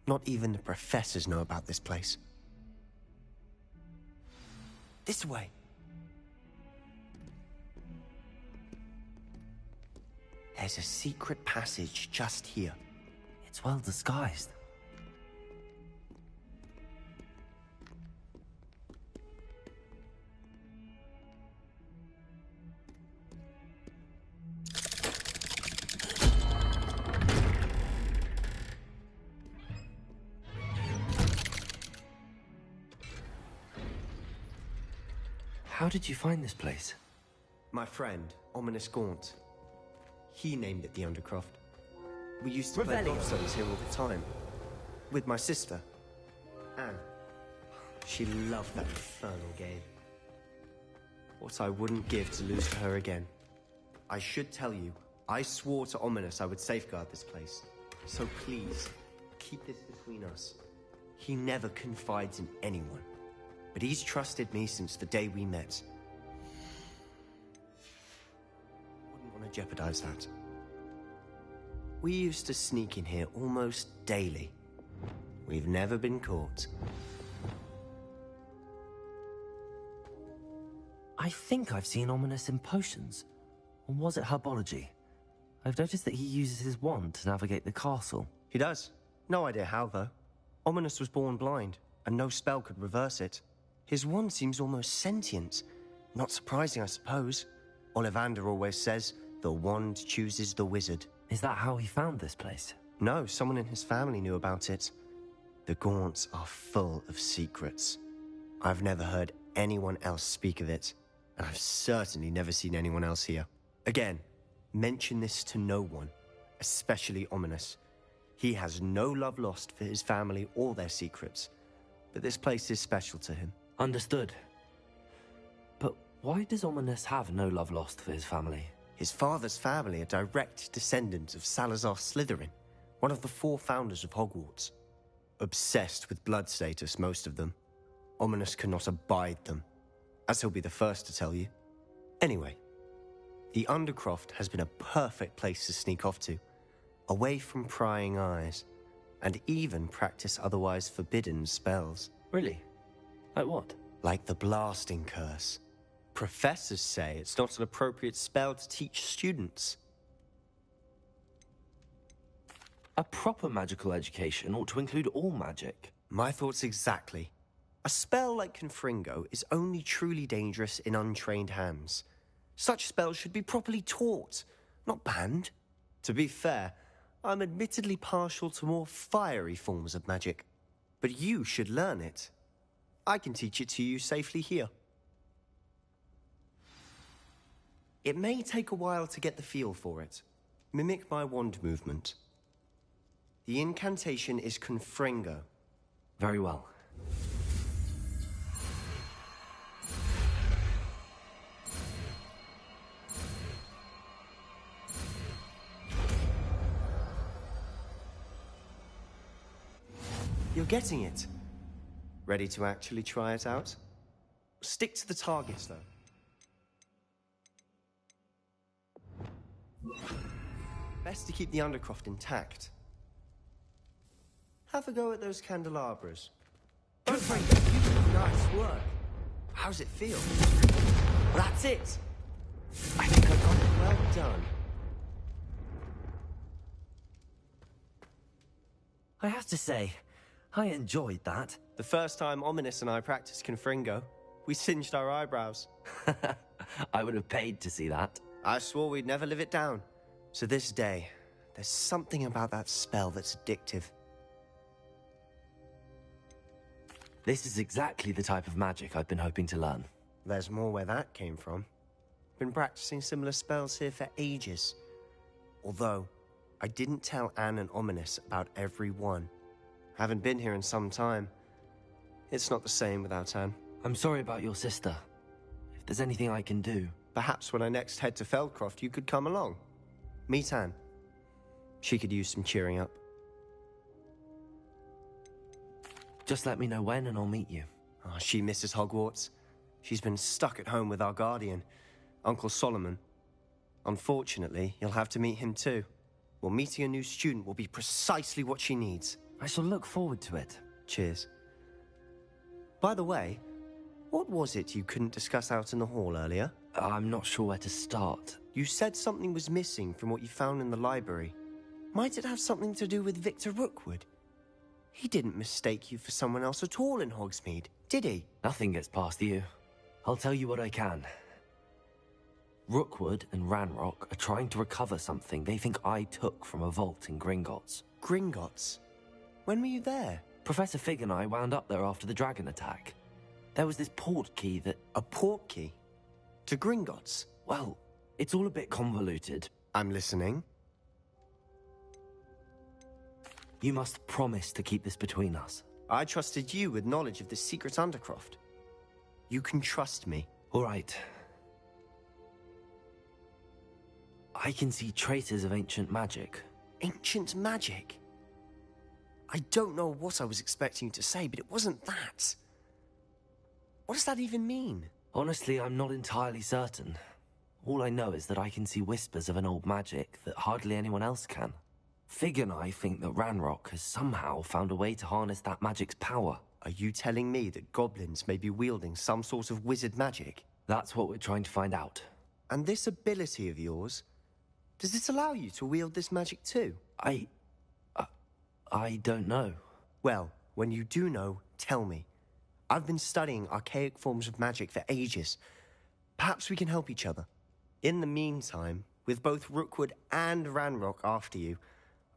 Not even the professors know about this place. This way. There's a secret passage just here.
It's well disguised. How did you find this place?
My friend, Ominous Gaunt. He named it the Undercroft. We used to play golf studies here all the time. With my sister, Anne. She loved that infernal game. What I wouldn't give to lose to her again. I should tell you, I swore to Ominous I would safeguard this place. So please, keep this between us. He never confides in anyone. But he's trusted me since the day we met. Wouldn't want to jeopardize that. We used to sneak in here almost daily. We've never been caught.
I think I've seen Ominous in potions. Or was it herbology? I've noticed that he uses his wand to navigate the castle.
He does. No idea how, though. Ominous was born blind, and no spell could reverse it. His wand seems almost sentient. Not surprising, I suppose. Ollivander always says, the wand chooses the wizard.
Is that how he found this place?
No, someone in his family knew about it. The Gaunts are full of secrets. I've never heard anyone else speak of it, and I've certainly never seen anyone else here. Again, mention this to no one, especially Ominous. He has no love lost for his family or their secrets, but this place is special to him.
Understood. But why does Ominous have no love lost for his family?
His father's family are direct descendants of Salazar Slytherin, one of the 4 founders of Hogwarts. Obsessed with blood status, most of them. Ominous cannot abide them, as he'll be the first to tell you. Anyway, the Undercroft has been a perfect place to sneak off to, away from prying eyes, and even practice otherwise forbidden spells.
Really? Like what?
Like the Blasting Curse. Professors say it's not an appropriate spell to teach students.
A proper magical education ought to include all magic.
My thoughts exactly. A spell like Confringo is only truly dangerous in untrained hands. Such spells should be properly taught, not banned. To be fair, I'm admittedly partial to more fiery forms of magic. But you should learn it. I can teach it to you safely here. It may take a while to get the feel for it. Mimic my wand movement. The incantation is Confringo.
Very well.
You're getting it. Ready to actually try it out? Stick to the targets, though. Best to keep the Undercroft intact. Have a go at those candelabras. Nice work. How's it feel? That's it. I think I got it. Well done.
I have to say, I enjoyed that.
The first time Ominous and I practiced Confringo, we singed our eyebrows.
I would have paid to see that.
I swore we'd never live it down. To this day, there's something about that spell that's addictive.
This is exactly the type of magic I've been hoping to learn.
There's more where that came from. Been practicing similar spells here for ages. Although, I didn't tell Anne and Ominous about every one. Haven't been here in some time. It's not the same without Anne.
I'm sorry about your sister. If there's anything I can do...
Perhaps when I next head to Feldcroft, you could come along. Meet Anne. She could use some cheering up.
Just let me know when and I'll meet you.
Oh, she misses Hogwarts. She's been stuck at home with our guardian, Uncle Solomon. Unfortunately, you'll have to meet him too. Well, meeting a new student will be precisely what she needs.
I shall look forward to it.
Cheers. By the way, what was it you couldn't discuss out in the hall earlier?
I'm not sure where to start.
You said something was missing from what you found in the library. Might it have something to do with Victor Rookwood? He didn't mistake you for someone else at all in Hogsmeade, did he?
Nothing gets past you. I'll tell you what I can. Rookwood and Ranrock are trying to recover something they think I took from a vault in Gringotts.
Gringotts? When were you there?
Professor Fig and I wound up there after the dragon attack. There was this port key that...
A port key? To Gringotts?
Well, it's all a bit convoluted.
I'm listening.
You must promise to keep this between us.
I trusted you with knowledge of the secret Undercroft. You can trust me.
All right. I can see traces of ancient magic.
Ancient magic? I don't know what I was expecting you to say, but it wasn't that. What does that even mean?
Honestly, I'm not entirely certain. All I know is that I can see whispers of an old magic that hardly anyone else can.
Fig and I think that Ranrock has somehow found a way to harness that magic's power.
Are you telling me that goblins may be wielding some sort of wizard magic?
That's what we're trying to find out.
And this ability of yours, does it allow you to wield this magic too?
I don't know.
Well, when you do know, tell me. I've been studying archaic forms of magic for ages. Perhaps we can help each other. In the meantime, with both Rookwood and Ranrock after you,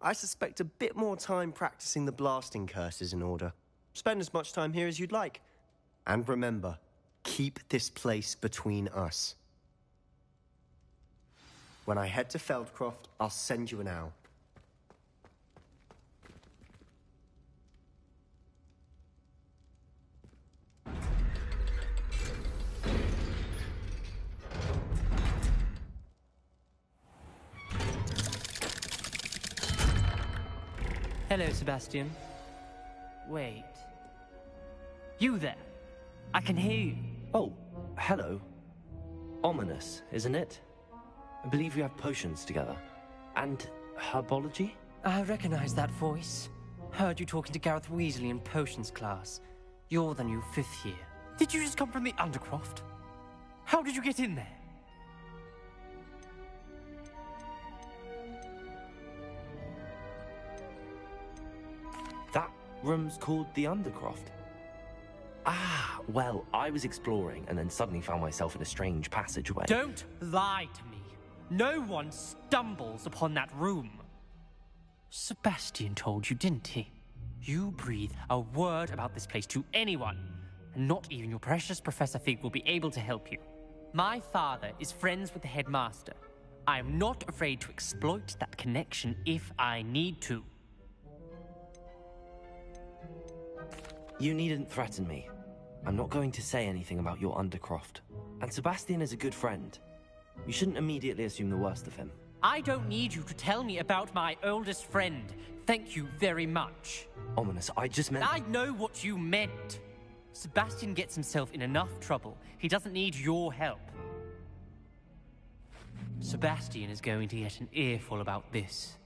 I suspect a bit more time practicing the blasting curse is in order. Spend as much time here as you'd like. And remember, keep this place between us. When I head to Feldcroft, I'll send you an owl.
Hello, Sebastian. Wait. You there? I can hear you.
Oh, hello. Ominous, isn't it? I believe we have potions together. And herbology?
I recognize that voice. Heard you talking to Gareth Weasley in potions class. You're the new 5th year. Did you just come from the Undercroft? How did you get in there?
That room's called the Undercroft. Ah, well, I was exploring and then suddenly found myself in a strange passageway.
Don't lie to me. No one stumbles upon that room. Sebastian told you, didn't he? You breathe a word about this place to anyone, and not even your precious Professor Fig will be able to help you. My father is friends with the headmaster. I am not afraid to exploit that connection if I need to.
You needn't threaten me. I'm not going to say anything about your Undercroft. And Sebastian is a good friend. You shouldn't immediately assume the worst of him.
I don't need you to tell me about my oldest friend. Thank you very much.
Ominous, I just meant...
I know what you meant. Sebastian gets himself in enough trouble. He doesn't need your help. Sebastian is going to get an earful about this.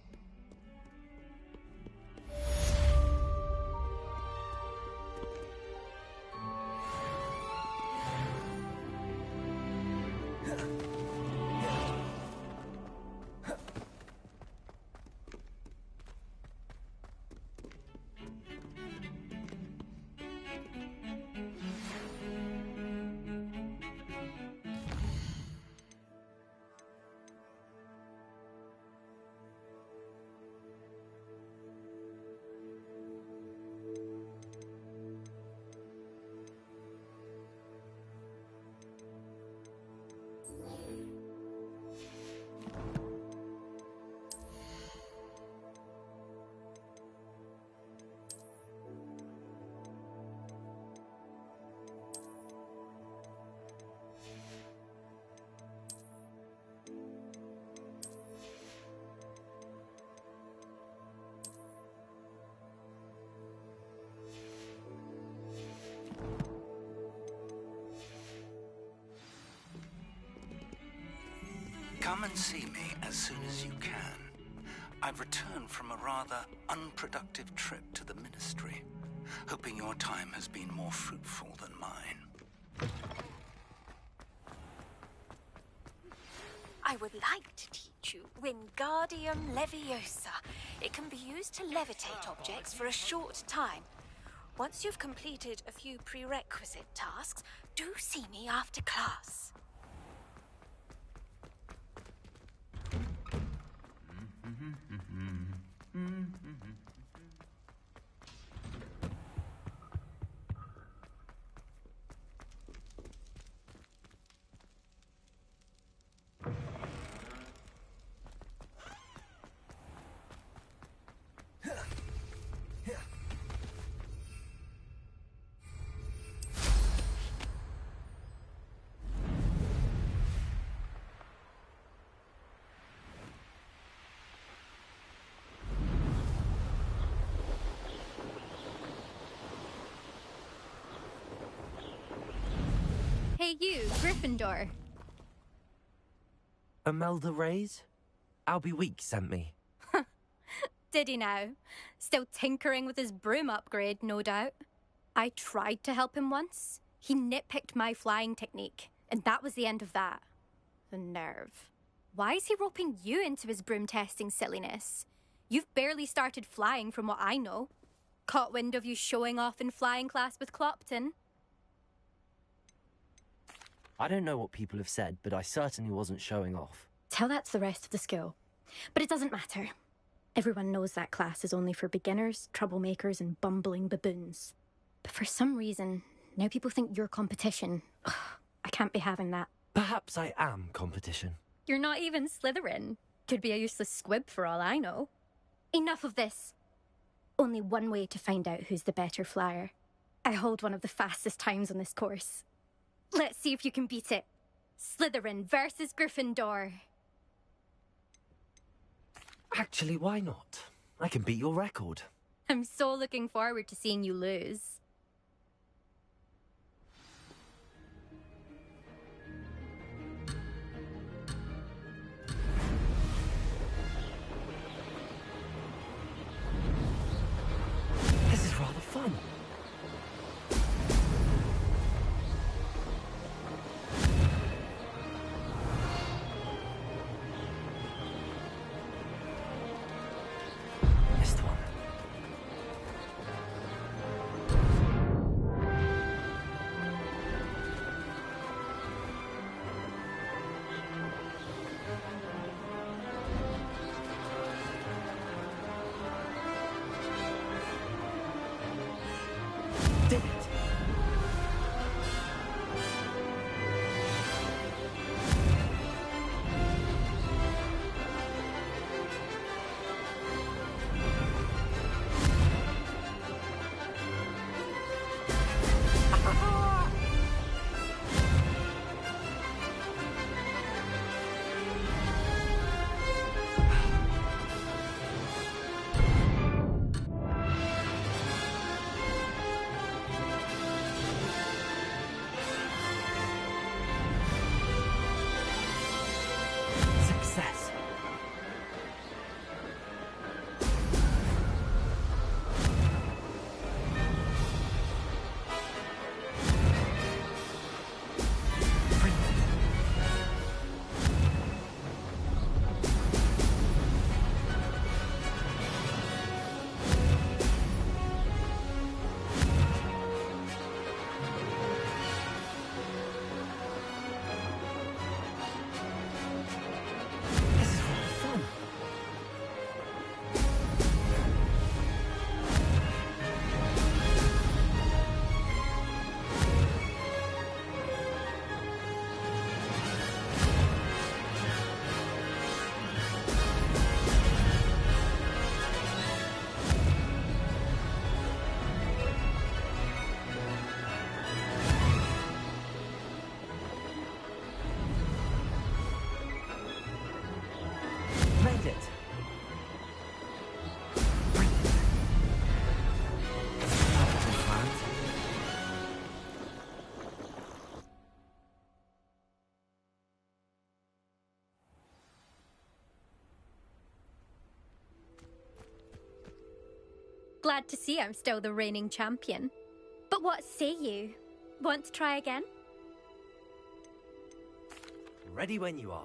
Come and see me as soon as you can. I've returned from a rather unproductive trip to the Ministry, hoping your time has been more fruitful than mine.
I would like to teach you Wingardium Leviosa. It can be used to levitate objects for a short time. Once you've completed a few prerequisite tasks, do see me after class.
Hey you, Gryffindor.
Imelda Reyes? Albie Week sent me.
Did he now? Still tinkering with his broom upgrade, no doubt. I tried to help him once. He nitpicked my flying technique, and that was the end of that. The nerve. Why is he roping you into his broom testing silliness? You've barely started flying from what I know. Caught wind of you showing off in flying class with Clopton.
I don't know what people have said, but I certainly wasn't showing off.
Tell that to the rest of the school. But it doesn't matter. Everyone knows that class is only for beginners, troublemakers, and bumbling baboons. But for some reason, now people think you're competition. Ugh, I can't be having that.
Perhaps I am competition.
You're not even Slytherin. Could be a useless squib for all I know. Enough of this. Only one way to find out who's the better flyer. I hold one of the fastest times on this course. Let's see if you can beat it. Slytherin versus Gryffindor.
Actually, why not? I can beat your record.
I'm so looking forward to seeing you lose.
This is rather fun. Missed one. Did it? Success. This is rather fun. Made it.
Glad to see I'm still the reigning champion. But what say you? Want to try again?
Ready when you are.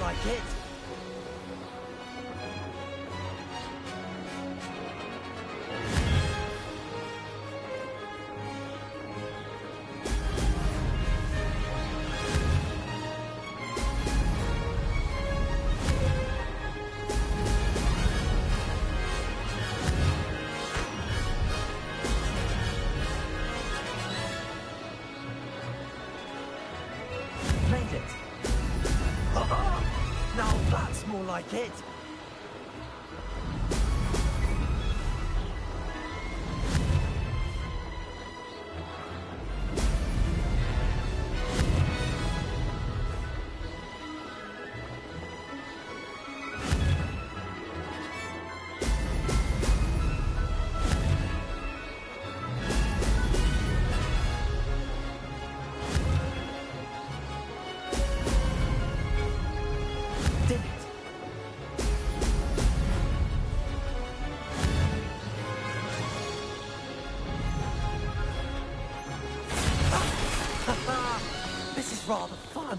like it. Made it. Now that's more like it. Did it. This is rather fun.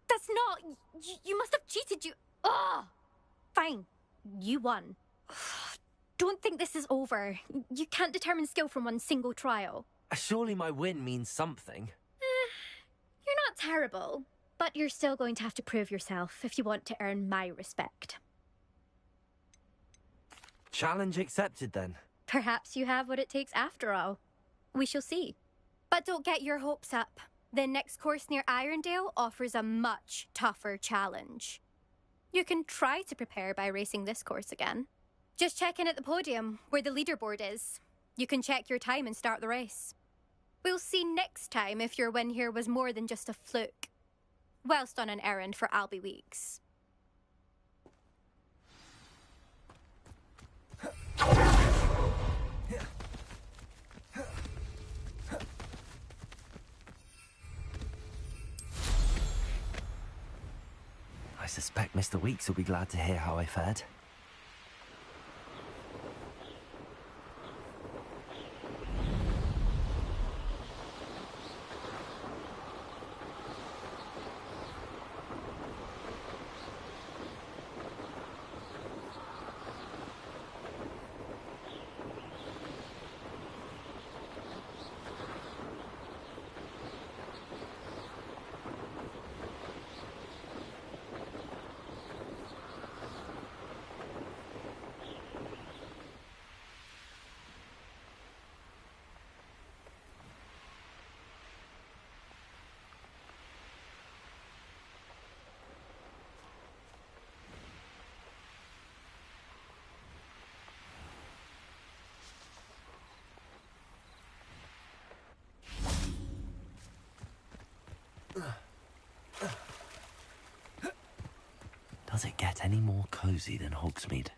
That's not... You must have cheated, you... Ugh! Fine. You won. Don't think this is over. You can't determine skill from one single trial.
Surely my win means something.
You're not terrible, but you're still going to have to prove yourself if you want to earn my respect.
Challenge accepted then.
Perhaps you have what it takes after all. We shall see. But don't get your hopes up. The next course near Irondale offers a much tougher challenge. You can try to prepare by racing this course again. Just check in at the podium, where the leaderboard is. You can check your time and start the race. We'll see next time if your win here was more than just a fluke. Whilst on an errand for Albie Weeks.
I suspect Mr. Weeks will be glad to hear how I fared. Does it get any more cozy than Hogsmeade?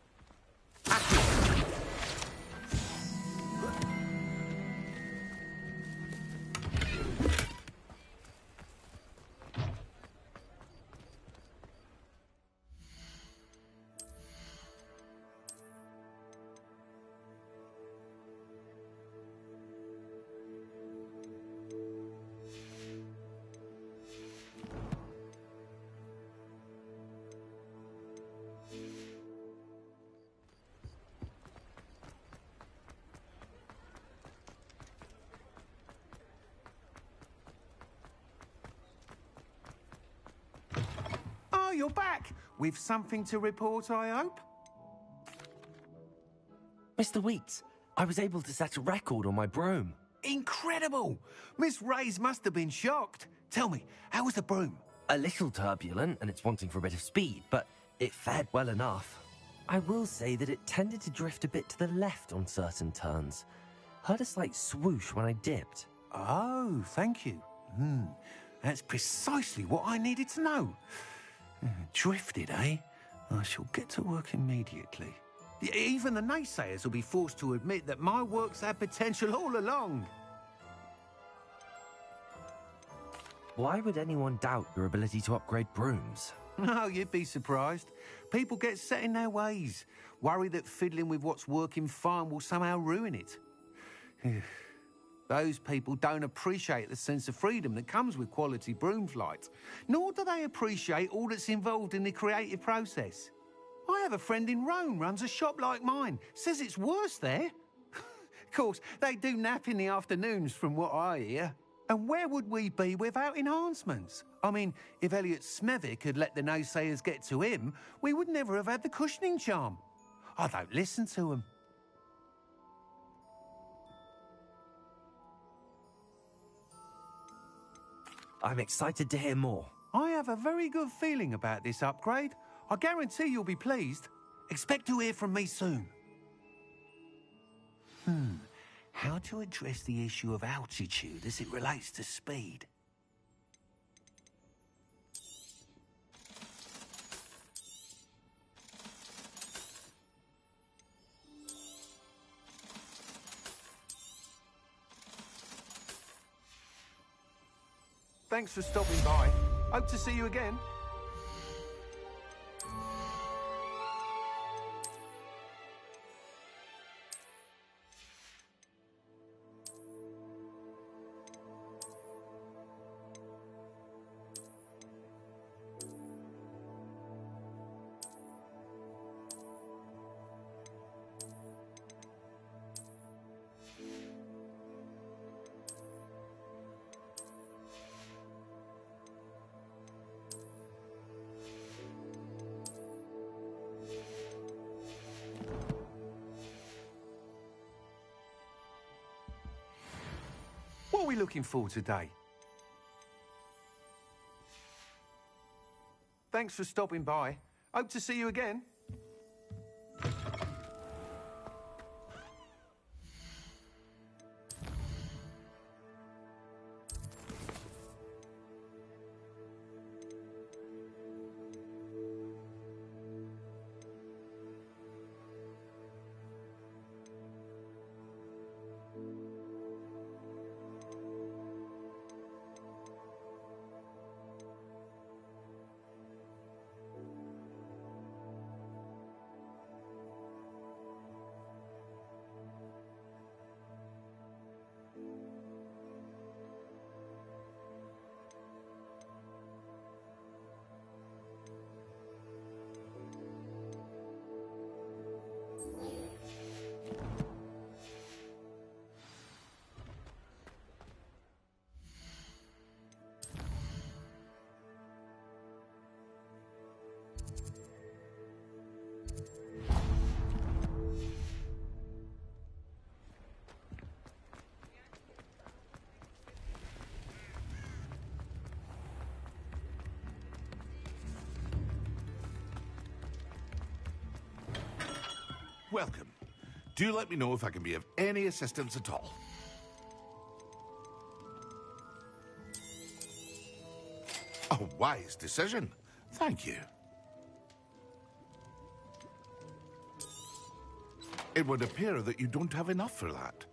Oh, you're back. With something to report, I hope?
Mr. Weeks, I was able to set a record on my broom.
Incredible! Miss Reyes must have been shocked. Tell me, how was the broom?
A little turbulent, and it's wanting for a bit of speed, but it fared well enough. I will say that it tended to drift a bit to the left on certain turns. Heard a slight swoosh when I dipped.
Oh, thank you. That's precisely what I needed to know. Drifted, eh? I shall get to work immediately. Even the naysayers will be forced to admit that my work's had potential all along.
Why would anyone doubt your ability to upgrade brooms?
No, you'd be surprised. People get set in their ways, worry that fiddling with what's working fine will somehow ruin it. Those people don't appreciate the sense of freedom that comes with quality broom flight, nor do they appreciate all that's involved in the creative process. I have a friend in Rome runs a shop like mine, says it's worse there. Of course, they do nap in the afternoons from what I hear. And where would we be without enhancements? I mean, if Elliot Smethwick had let the naysayers get to him, we would never have had the cushioning charm. I don't listen to them.
I'm excited to hear more.
I have a very good feeling about this upgrade. I guarantee you'll be pleased. Expect to hear from me soon. How to address the issue of altitude as it relates to speed? Thanks for stopping by. Hope to see you again. What are we looking for today? Thanks for stopping by. Hope to see you again.
Welcome. Do let me know if I can be of any assistance at all. A wise decision. Thank you. It would appear that you don't have enough for that.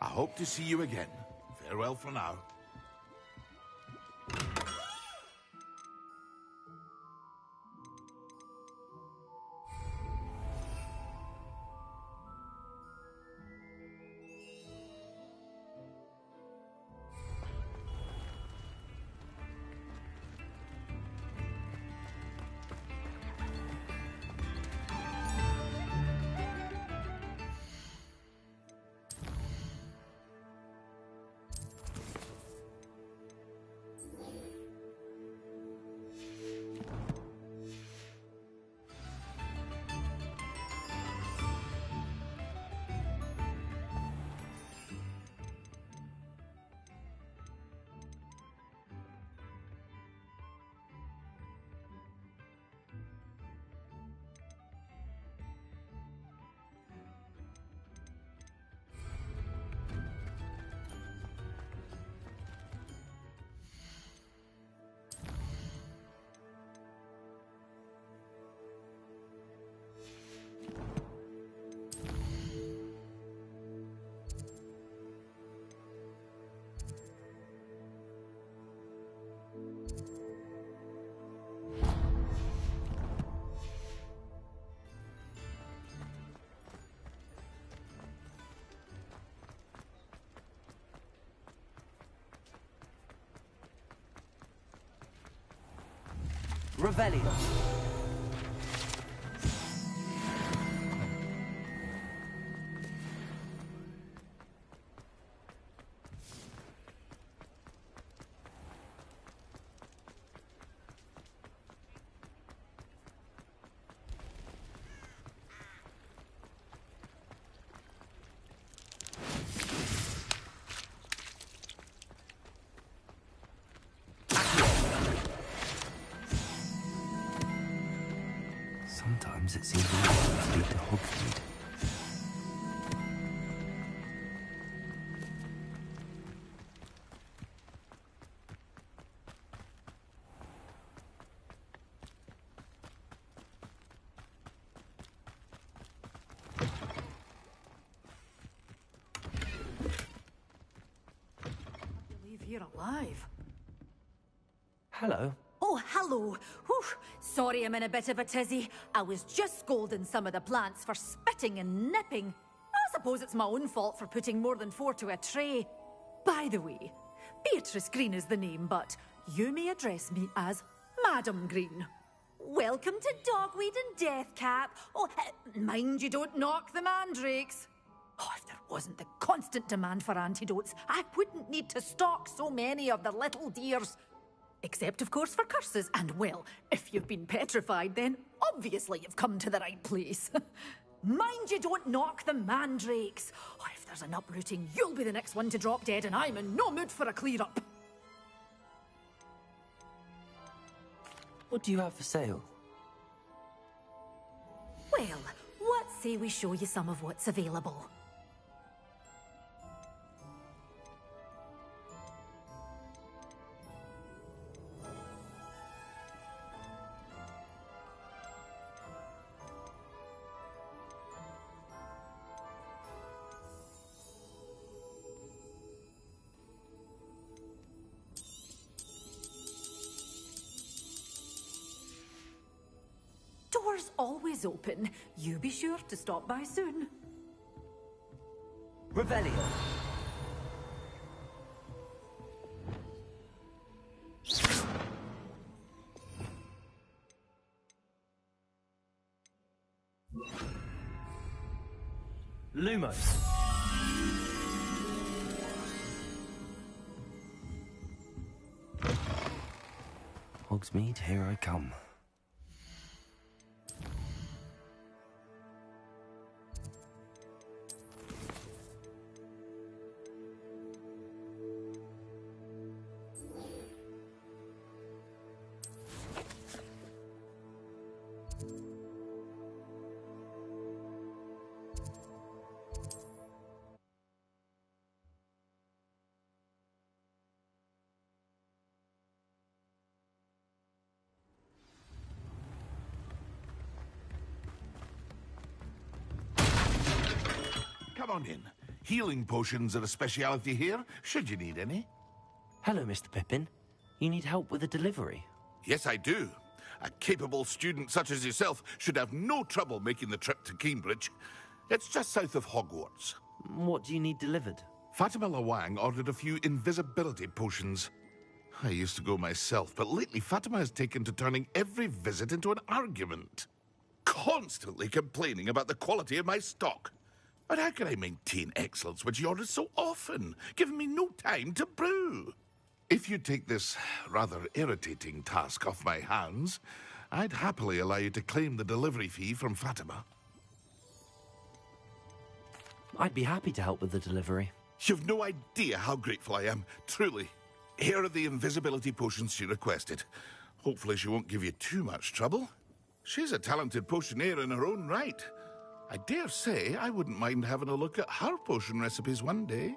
I hope to see you again. Farewell for now.
Revelio.
Sometimes it seems easier to speak to Hogsmeade.
Believe you're alive.
Hello.
Oh, hello. Whew. Sorry I'm in a bit of a tizzy. I was just scolding some of the plants for spitting and nipping. I suppose it's my own fault for putting more than 4 to a tray. By the way, Beatrice Green is the name, but you may address me as Madam Green. Welcome to Dogweed and Deathcap. Oh, mind you don't knock the mandrakes. Oh, if there wasn't the constant demand for antidotes, I wouldn't need to stock so many of the little dears. Except, of course, for curses. And, well, if you've been petrified, then obviously you've come to the right place. Mind you don't knock the mandrakes. Oh, if there's an uprooting, you'll be the next one to drop dead, and I'm in no mood for a clear-up.
What do you have for sale?
Well, what say we show you some of what's available? Doors always open. You be sure to stop by soon.
Revelio.
Lumos. Hogsmeade, here I come.
Come on in. Healing potions are a speciality here, should you need any.
Hello, Mr. Pippin. You need help with a delivery?
Yes, I do. A capable student such as yourself should have no trouble making the trip to Cambridge. It's just south of Hogwarts.
What do you need delivered?
Fatima Lawang ordered a few invisibility potions. I used to go myself, but lately Fatima has taken to turning every visit into an argument. Constantly complaining about the quality of my stock. But how can I maintain excellence when she orders so often, giving me no time to brew? If you take this rather irritating task off my hands, I'd happily allow you to claim the delivery fee from Fatima.
I'd be happy to help with the delivery.
You've no idea how grateful I am, truly. Here are the invisibility potions she requested. Hopefully she won't give you too much trouble. She's a talented potioneer in her own right. I dare say I wouldn't mind having a look at her potion recipes one day.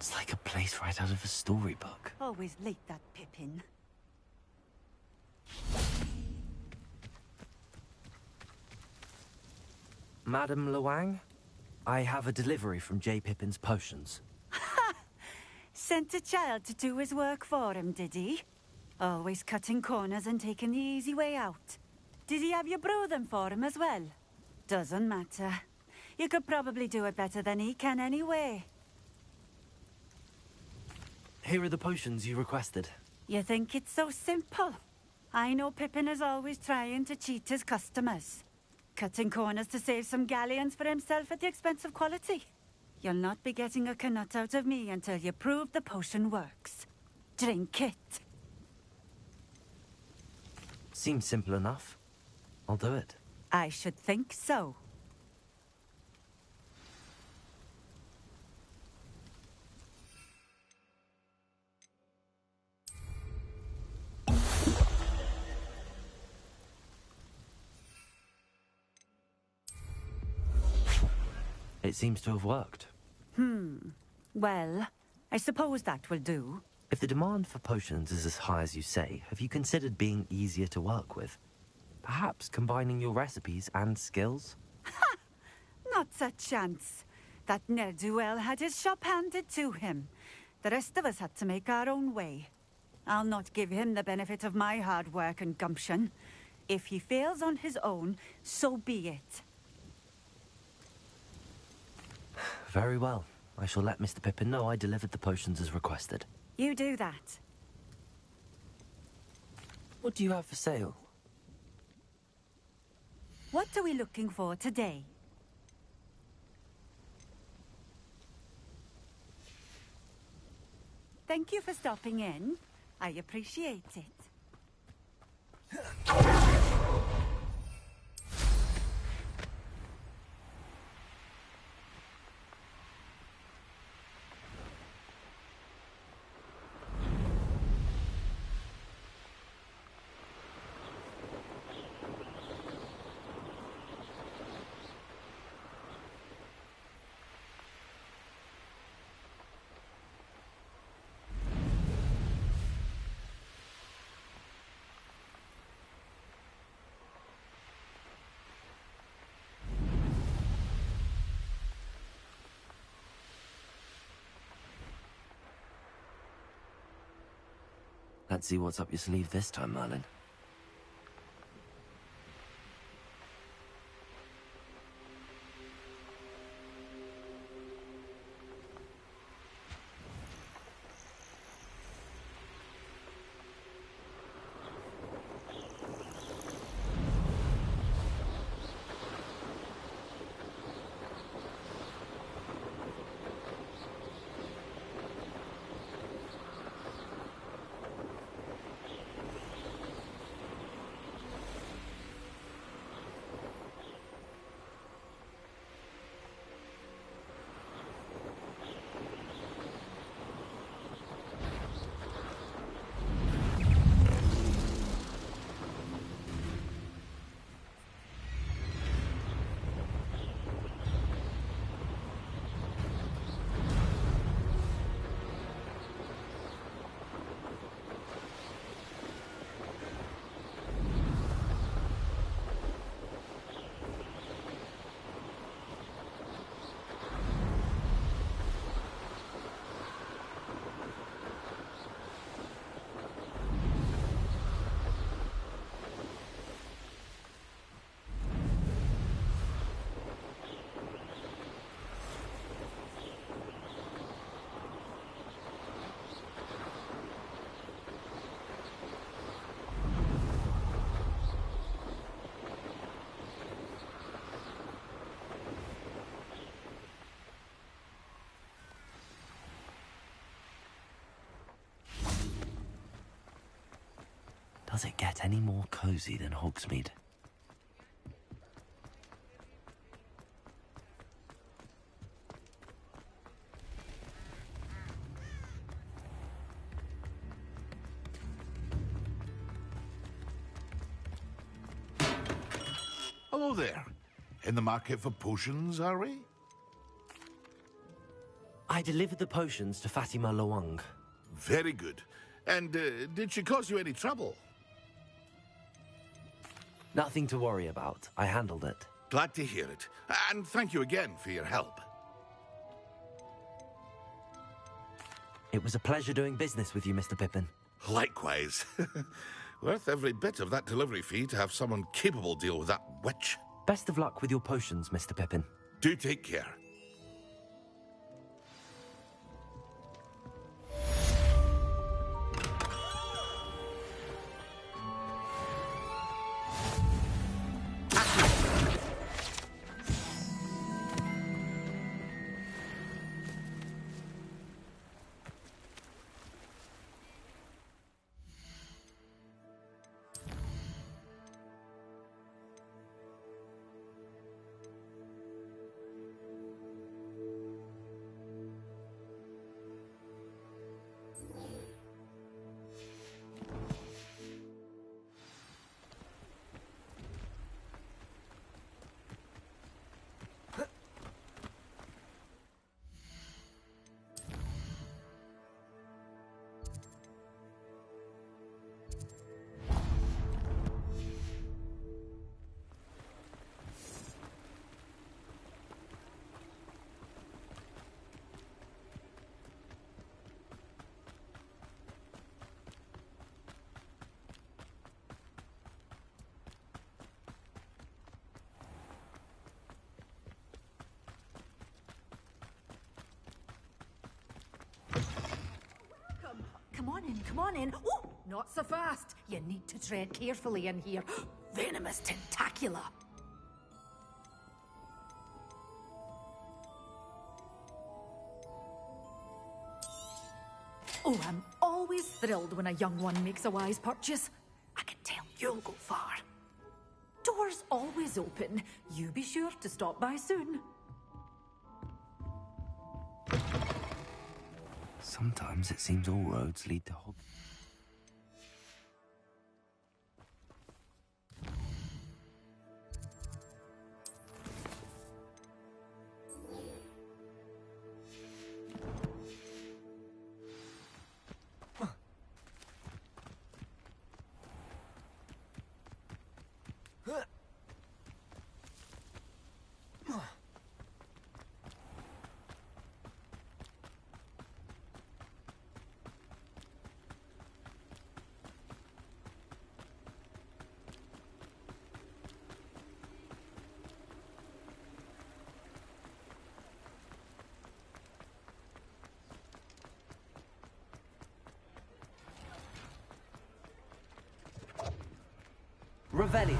It's like a place right out of a storybook.
Always like that Pippin.
Madam Luang, I have a delivery from J. Pippin's potions.
Sent a child to do his work for him, did he? Always cutting corners and taking the easy way out. Did he have you brew them for him as well? Doesn't matter. You could probably do it better than he can anyway.
Here are the potions you requested.
You think it's so simple? I know Pippin is always trying to cheat his customers. Cutting corners to save some galleons for himself at the expense of quality. You'll not be getting a canut out of me until you prove the potion works. Drink it.
Seems simple enough. I'll do it.
I should think so.
It seems to have worked.
Well, I suppose that will do.
If the demand for potions is as high as you say, have you considered being easier to work with? Perhaps combining your recipes and skills?
Not a chance. That ne'er-do-well had his shop handed to him. The rest of us had to make our own way. I'll not give him the benefit of my hard work and gumption. If he fails on his own, so be it.
Very well. I shall let Mr. Pippin know I delivered the potions as requested.
You do that.
What do you have for sale?
What are we looking for today? Thank you for stopping in. I appreciate it.
Let's see what's up your sleeve this time, Merlin. Does it get any more cozy than Hogsmeade?
Hello there. In the market for potions, are we?
I delivered the potions to Fatima Lawang.
Very good. And did she cause you any trouble?
Nothing to worry about. I handled it.
Glad to hear it. And thank you again for your help.
It was a pleasure doing business with you, Mr. Pippin.
Likewise. Worth every bit of that delivery fee to have someone capable deal with that witch.
Best of luck with your potions, Mr. Pippin.
Do take care.
Come on in. Oh, not so fast. You need to tread carefully in here. Venomous tentacula. Oh, I'm always thrilled when a young one makes a wise purchase. I can tell you'll go far. Doors always open. You be sure to stop by soon.
Sometimes it seems all roads lead to Hogwarts. Revelio.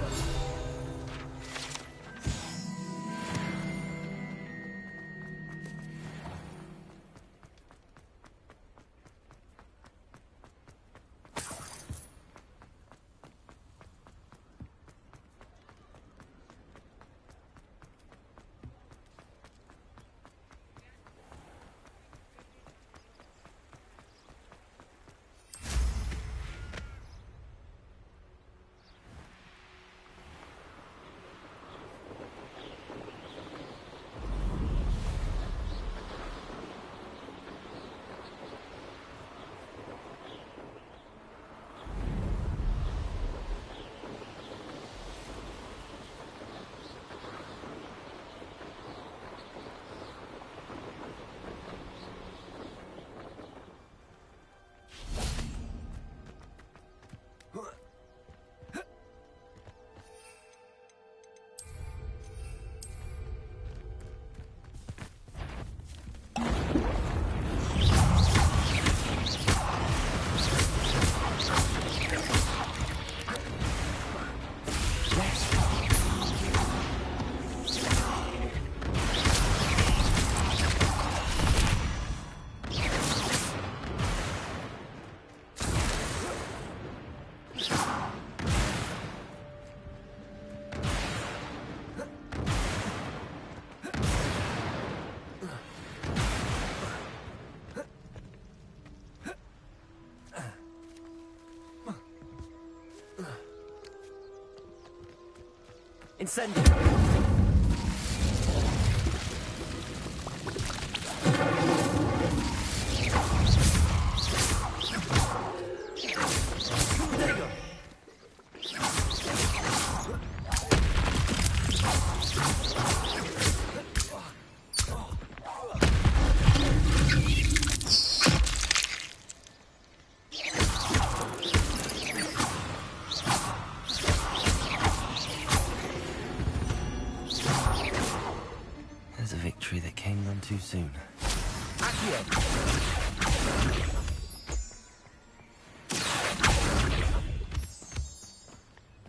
Incendio.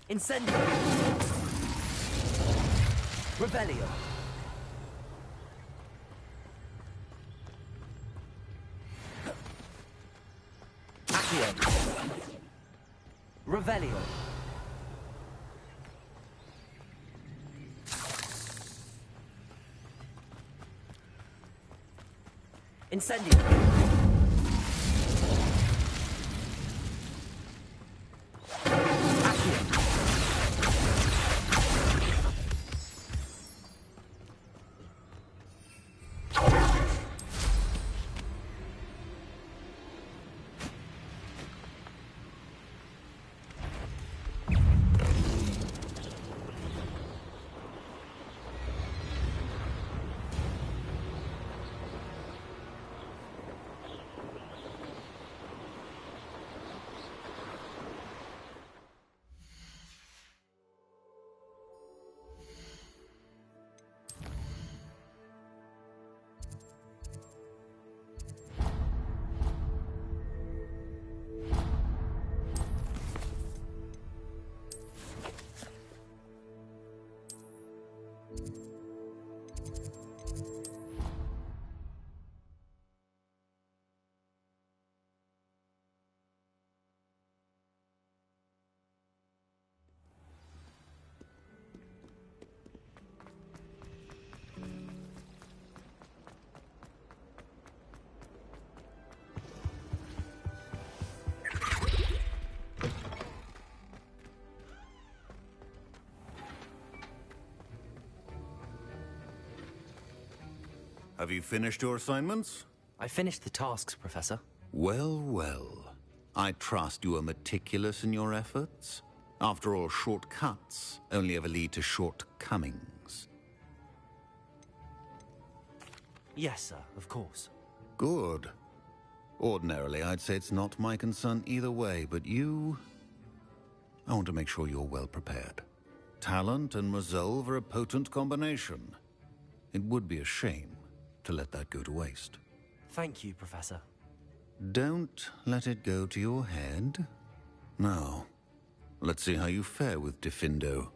Incendio! Revelio! Accio! Revelio! Incendio!
Have you finished your assignments?
I finished the tasks, Professor.
Well, well. I trust you are meticulous in your efforts. After all, shortcuts only ever lead to shortcomings.
Yes, sir, of course.
Good. Ordinarily, I'd say it's not my concern either way, but you... I want to make sure you're well prepared. Talent and resolve are a potent combination. It would be a shame to let that go to waste.
Thank you, Professor.
Don't let it go to your head. Now, let's see how you fare with Diffindo.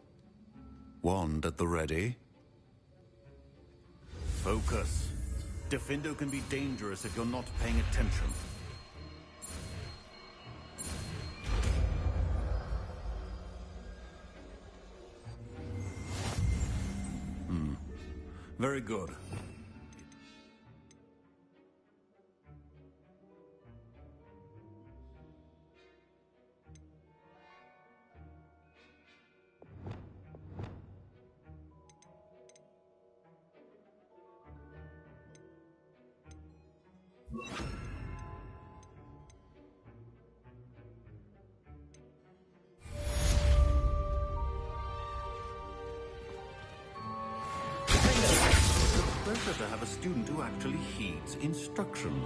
Wand at the ready. Focus. Diffindo can be dangerous if you're not paying attention. Very good. Better to have a student who actually heeds instruction.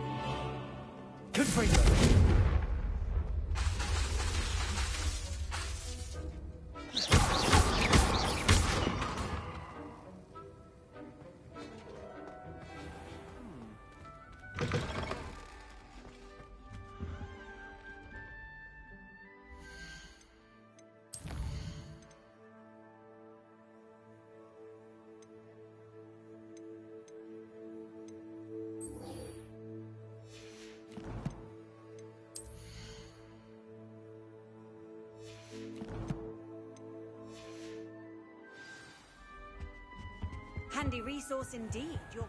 Gryffindor!
Handy resource indeed. You're...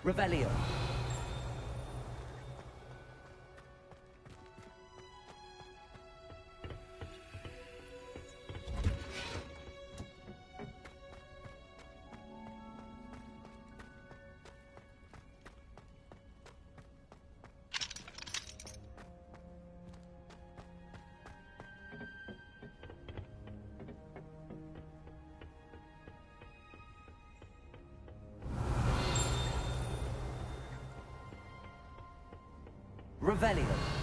Revelio.
Revelio.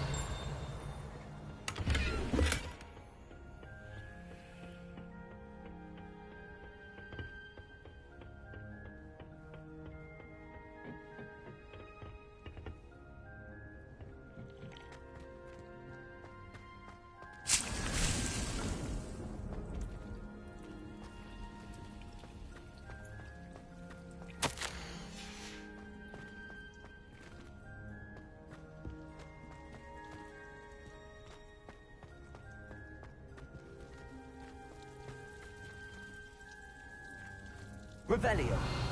Revelio.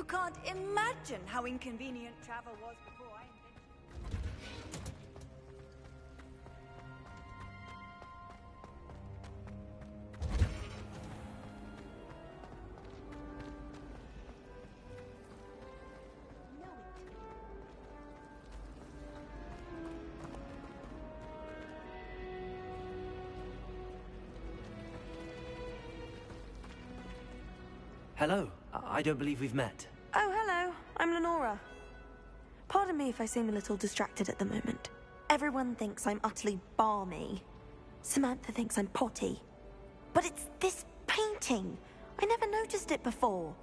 You can't imagine how inconvenient travel was before I invented.
Hello. I don't believe we've met.
Oh, hello. I'm Lenora. Pardon me if I seem a little distracted at the moment. Everyone thinks I'm utterly balmy. Samantha thinks I'm potty. But it's this painting. I never noticed it before.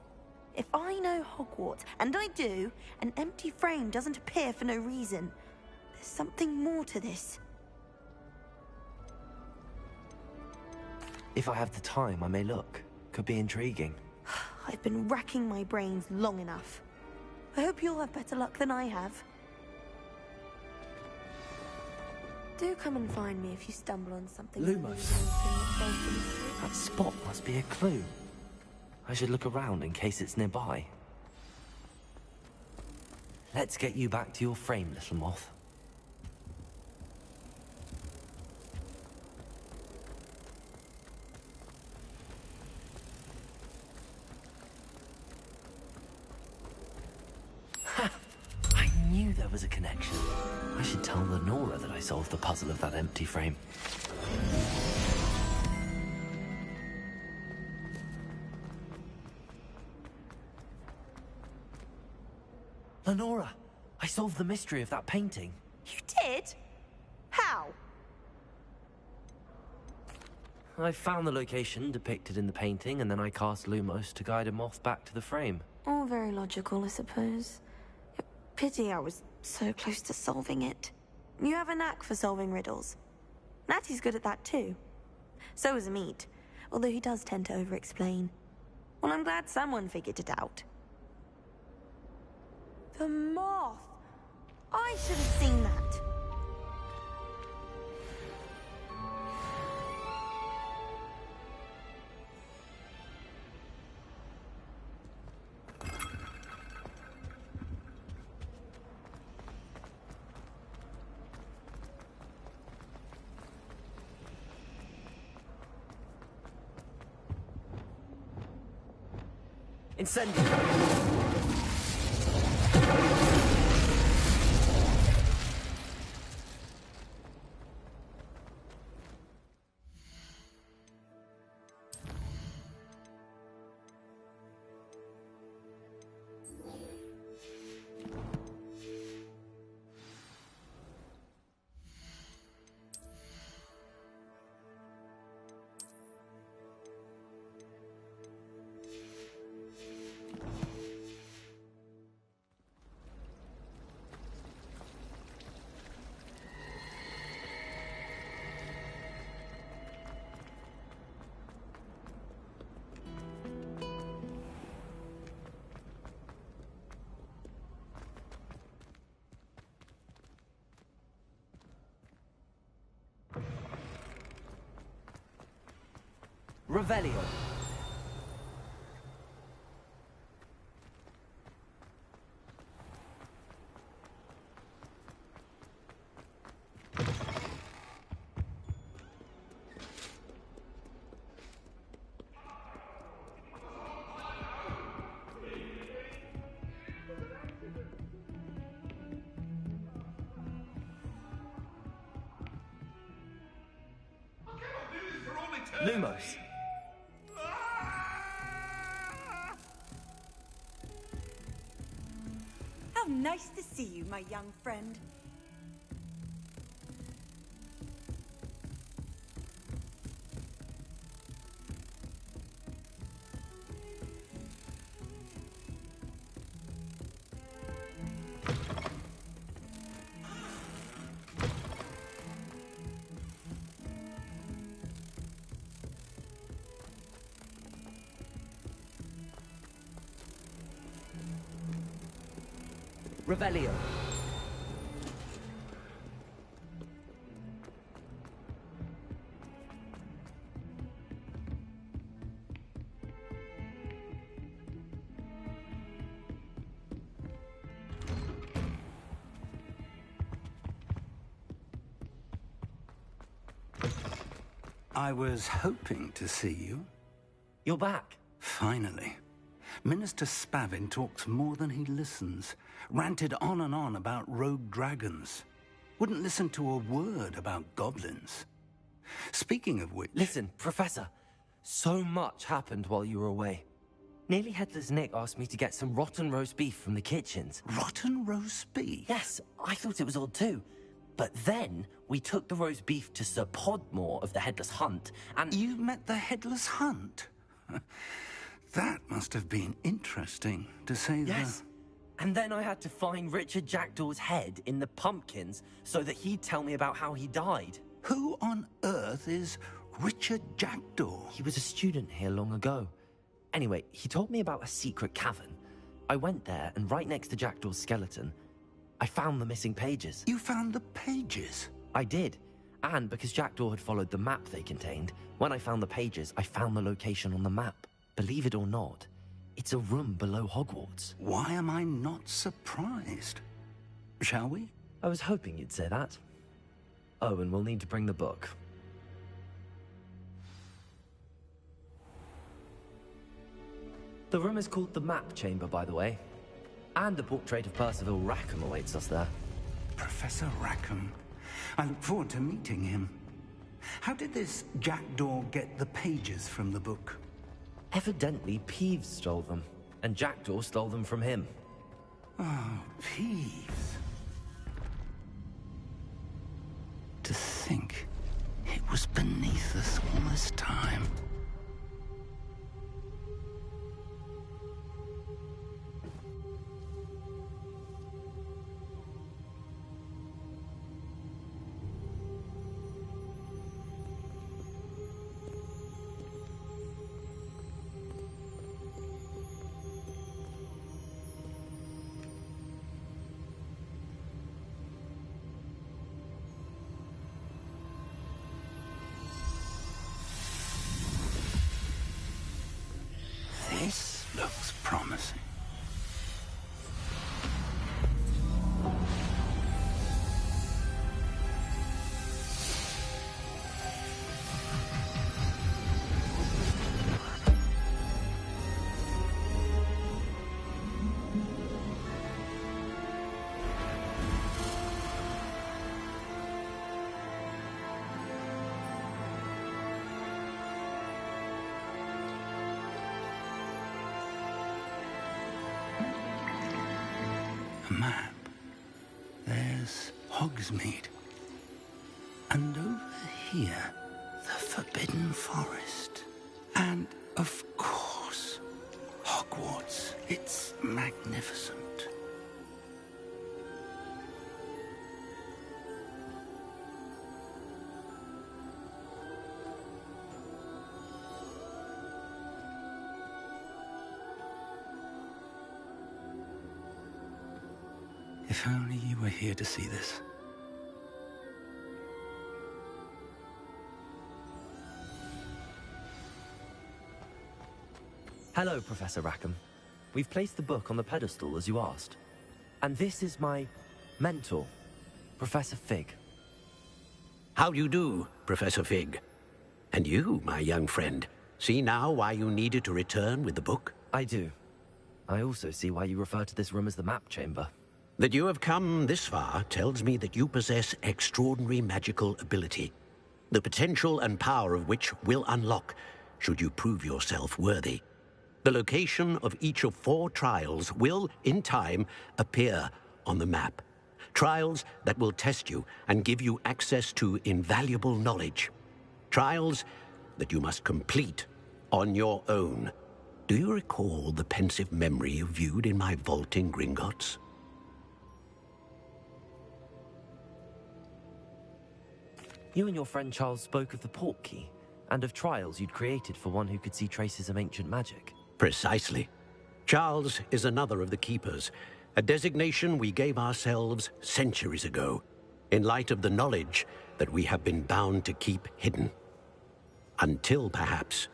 If I know Hogwarts, and I do, an empty frame doesn't appear for no reason. There's something more to this.
If I have the time, I may look. Could be intriguing.
I've been racking my brains long enough. I hope you'll have better luck than I have. Do come and find me if you stumble on something.
Lumos. That spot must be a clue. I should look around in case it's nearby. Let's get you back to your frame, little moth. I knew there was a connection. I should tell Lenora that I solved the puzzle of that empty frame. Lenora, I solved the mystery of that painting.
You did? How?
I found the location depicted in the painting, and then I cast Lumos to guide a moth back to the frame.
All very logical, I suppose. Pity I was so close to solving it. You have a knack for solving riddles. Natty's good at that too. So is Amit, although he does tend to over-explain. Well, I'm glad someone figured it out. The moth! I should have seen that.
Incendio! Revelio. Lumos.
How nice to see you, my young friend.
Revelio.
I was hoping to see you.
You're back.
Finally. Minister Spavin talks more than he listens. Ranted on and on about rogue dragons. Wouldn't listen to a word about goblins. Speaking of which...
Listen, Professor. So much happened while you were away. Nearly Headless Nick asked me to get some rotten roast beef from the kitchens.
Rotten roast beef?
Yes, I thought it was odd too. But then we took the roast beef to Sir Podmore of the Headless Hunt, and...
You met the Headless Hunt? That must have been interesting, to say the...
Yes. And then I had to find Richard Jackdaw's head in the pumpkins so that he'd tell me about how he died.
Who on earth is Richard Jackdaw?
He was a student here long ago. Anyway, he told me about a secret cavern. I went there, and right next to Jackdaw's skeleton, I found the missing pages.
You found the pages?
I did. And because Jackdaw had followed the map they contained, when I found the pages, I found the location on the map. Believe it or not, it's a room below Hogwarts.
Why am I not surprised? Shall we?
I was hoping you'd say that. Oh, and we'll need to bring the book. The room is called the Map Chamber, by the way. And a portrait of Percival Rackham awaits us there.
Professor Rackham. I look forward to meeting him. How did this Jackdaw get the pages from the book?
Evidently, Peeves stole them, and Jackdaw stole them from him.
Oh, Peeves. To think it was beneath us all this time. This looks promising. Map. There's Hogsmeade. And over here, the Forbidden Forest. And, of course, Hogwarts. It's magnificent. If only you were here to see this.
Hello, Professor Rackham. We've placed the book on the pedestal, as you asked. And this is my mentor, Professor Fig.
How do you do, Professor Fig? And you, my young friend, see now why you needed to return with the book?
I do. I also see why you refer to this room as the Map Chamber.
That you have come this far tells me that you possess extraordinary magical ability, the potential and power of which will unlock should you prove yourself worthy. The location of each of 4 trials will, in time, appear on the map. Trials that will test you and give you access to invaluable knowledge. Trials that you must complete on your own. Do you recall the pensive memory you viewed in my vault in Gringotts?
You and your friend Charles spoke of the portkey, and of trials you'd created for one who could see traces of ancient magic.
Precisely. Charles is another of the Keepers, a designation we gave ourselves centuries ago, in light of the knowledge that we have been bound to keep hidden. Until, perhaps,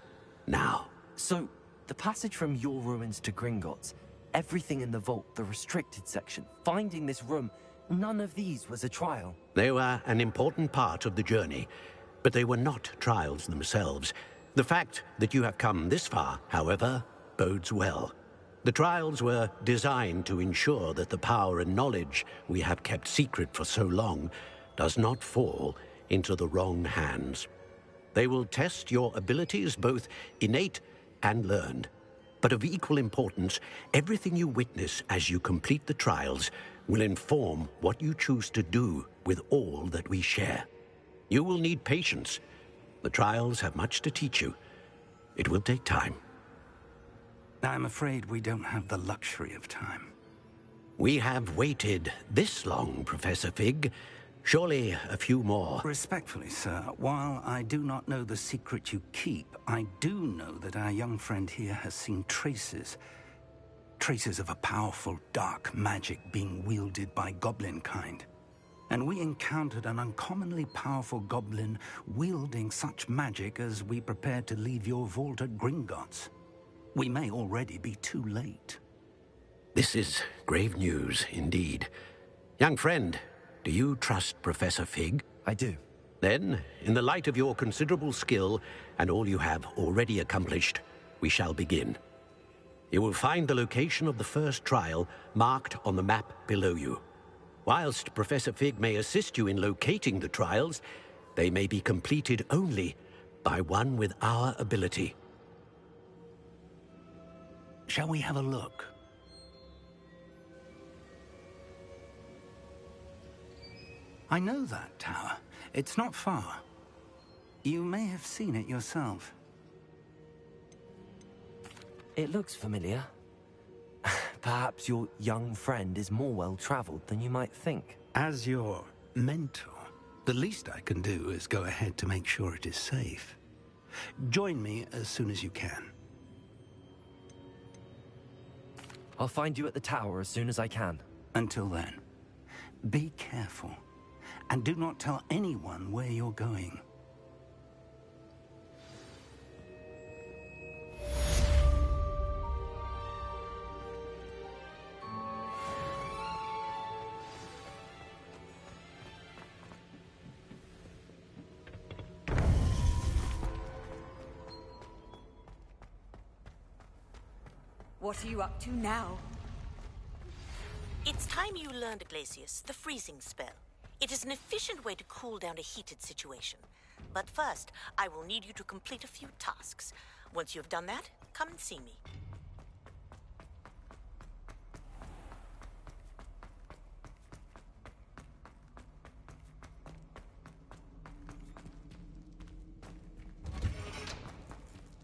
now.
So, the passage from your ruins to Gringotts, everything in the vault, the restricted section, finding this room, none of these was a trial.
They were an important part of the journey, But they were not trials themselves. The fact that you have come this far, however, bodes well. The trials were designed to ensure that the power and knowledge we have kept secret for so long does not fall into the wrong hands. They will test your abilities, both innate and learned. But of equal importance, everything you witness as you complete the trials will inform what you choose to do with all that we share. You will need patience. The trials have much to teach you. It will take time.
I'm afraid we don't have the luxury of time.
We have waited this long, Professor Fig. Surely a few more.
Respectfully, sir, while I do not know the secret you keep, I do know that our young friend here has seen traces of a powerful dark magic being wielded by goblin kind. And we encountered an uncommonly powerful goblin wielding such magic as we prepared to leave your vault at Gringotts. We may already be too late.
This is grave news, indeed. Young friend, do you trust Professor Fig?
I do.
Then, in the light of your considerable skill and all you have already accomplished, we shall begin. You will find the location of the first trial marked on the map below you. Whilst Professor Fig may assist you in locating the trials, they may be completed only by one with our ability.
Shall we have a look? I know that tower. It's not far. You may have seen it yourself.
It looks familiar. Perhaps your young friend is more well-traveled than you might think.
As your mentor, the least I can do is go ahead to make sure it is safe. Join me as soon as you can.
I'll find you at the tower as soon as I can.
Until then, be careful. And do not tell anyone where you're going.
What are you up to now?
It's time you learned, Glacius, the freezing spell. It is an efficient way to cool down a heated situation. But first, I will need you to complete a few tasks. Once you have done that, come and see me.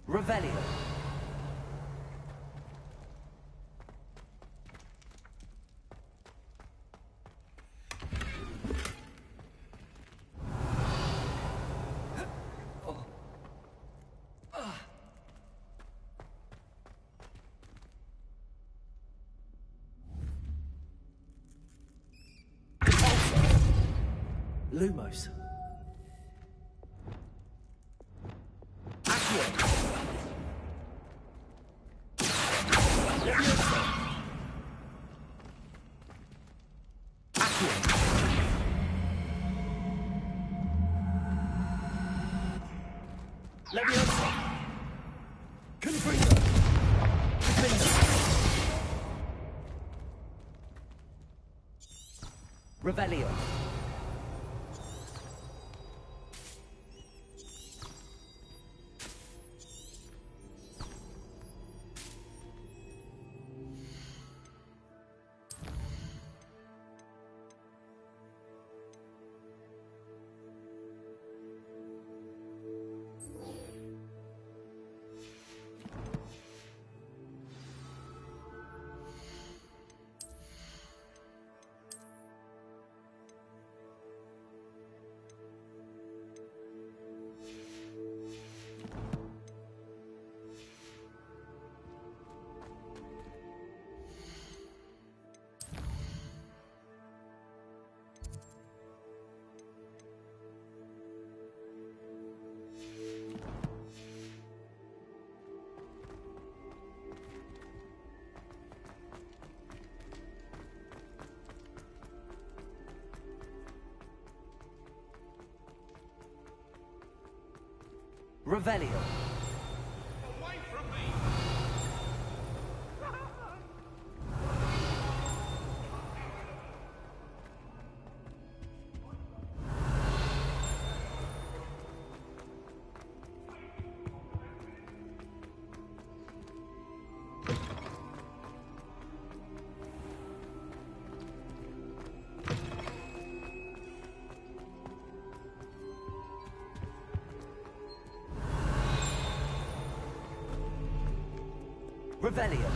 Revelio.
Lumos.
Revelio. Revelio.
Away from me!
Revelio.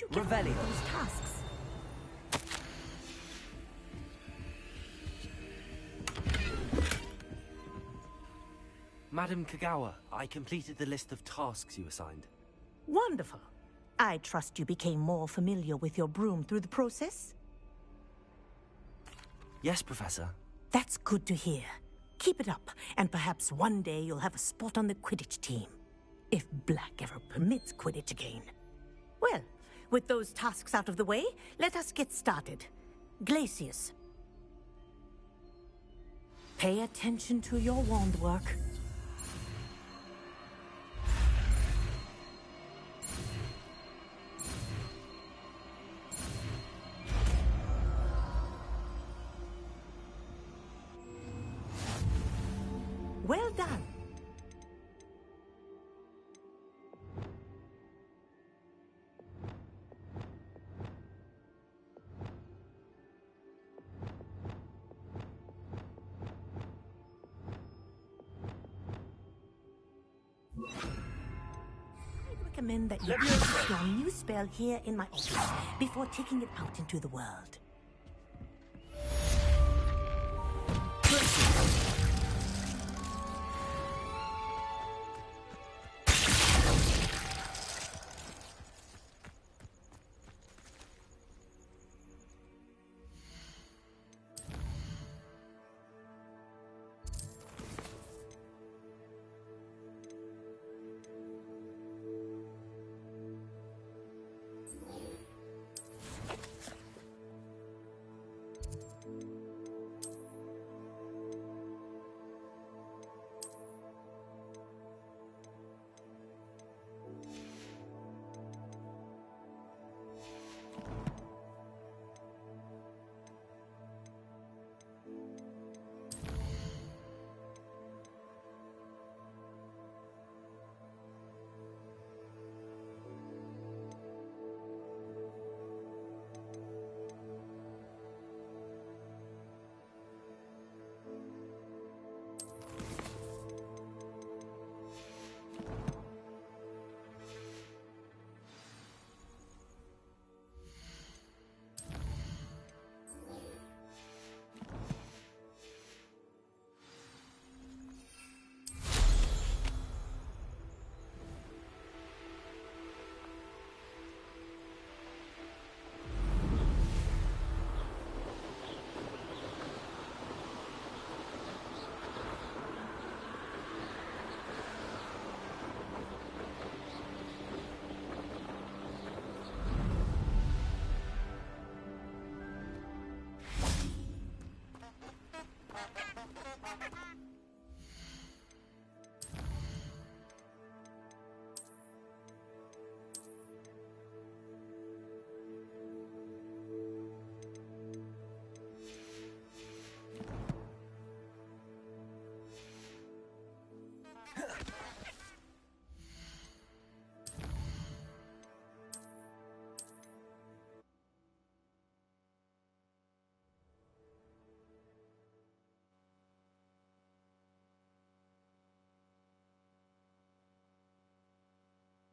How'd you get on with those tasks?
Madam Kagawa, I completed the list of tasks you assigned.
Wonderful. I trust you became more familiar with your broom through the process?
Yes, Professor.
That's good to hear. Keep it up, and perhaps one day you'll have a spot on the Quidditch team. If Black ever permits Quidditch again. Well, with those tasks out of the way, let us get started. Glacius. Pay attention to your wand work. Well done. I recommend that you test your new spell here in my office before taking it out into the world.